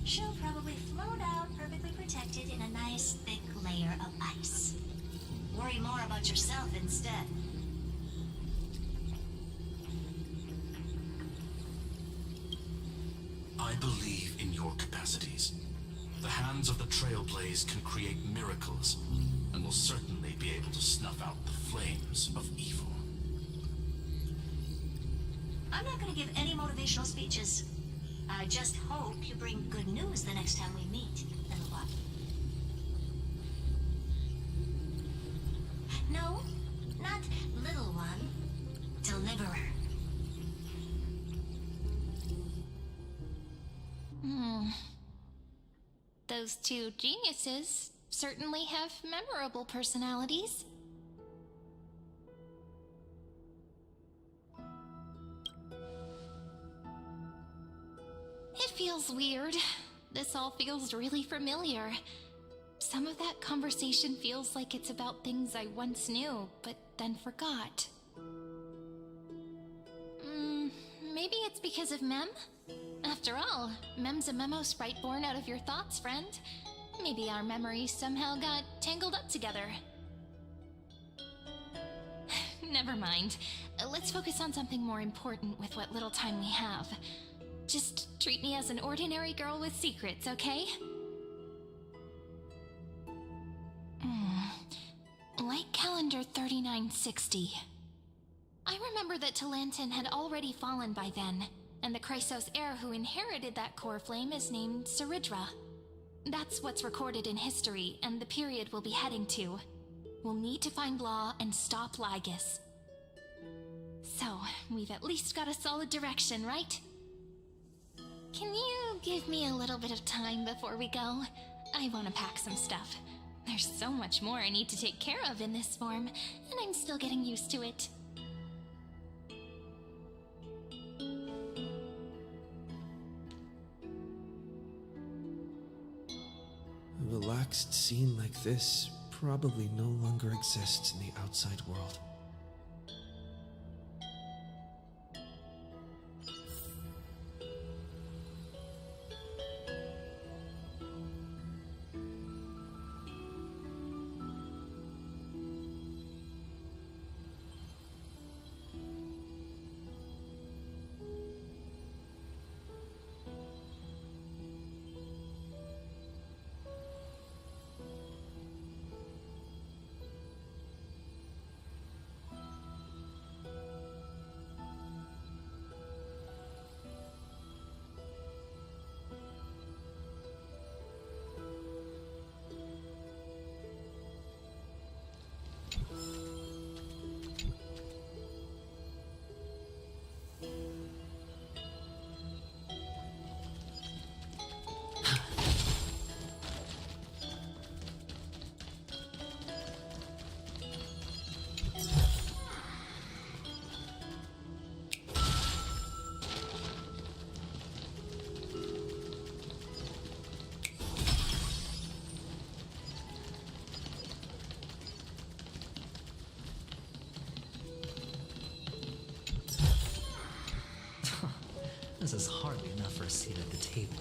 she'll probably float out perfectly protected in a nice thick layer of ice. Worry more about yourself instead. I believe in your capacities. The hands of the Trailblaze can create miracles, and will certainly be able to snuff out the flames of evil. I'm not going to give any motivational speeches. I just hope you bring good news the next time we meet, little one. No, not little one. Deliverer. Those two geniuses certainly have memorable personalities. It feels weird. This all feels really familiar. Some of that conversation feels like it's about things I once knew, but then forgot. Maybe it's because of Mem? After all, Mem's a memo sprite born out of your thoughts, friend. Maybe our memories somehow got tangled up together. Never mind. Let's focus on something more important with what little time we have. Just treat me as an ordinary girl with secrets, okay? Light calendar 3960. I remember that Talantin had already fallen by then, and the Chrysos heir who inherited that core flame is named Saridra. That's what's recorded in history, and the period we'll be heading to. We'll need to find Law and stop Lygus. So, we've at least got a solid direction, right? Can you give me a little bit of time before we go? I want to pack some stuff. There's so much more I need to take care of in this form, and I'm still getting used to it. A relaxed scene like this probably no longer exists in the outside world. This is hardly enough for a seat at the table.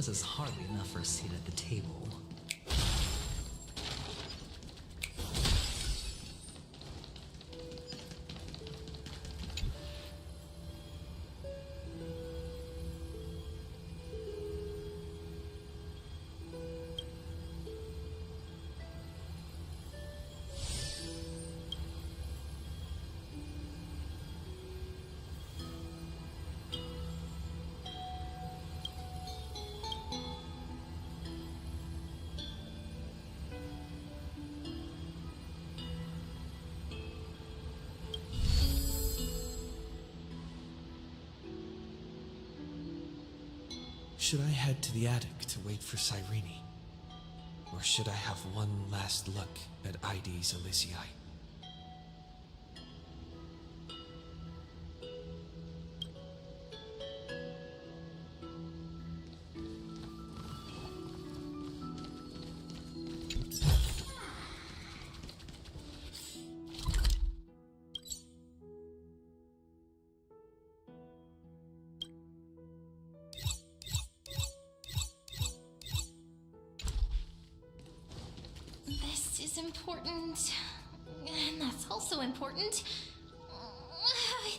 This is hardly enough for a seat at the table. Should I head to the attic to wait for Cyrene? Or should I have one last look at ID's Elysiae? This is important. And that's also important.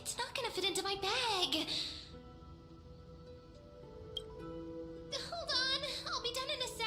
It's not gonna fit into my bag. Hold on, I'll be done in a sec.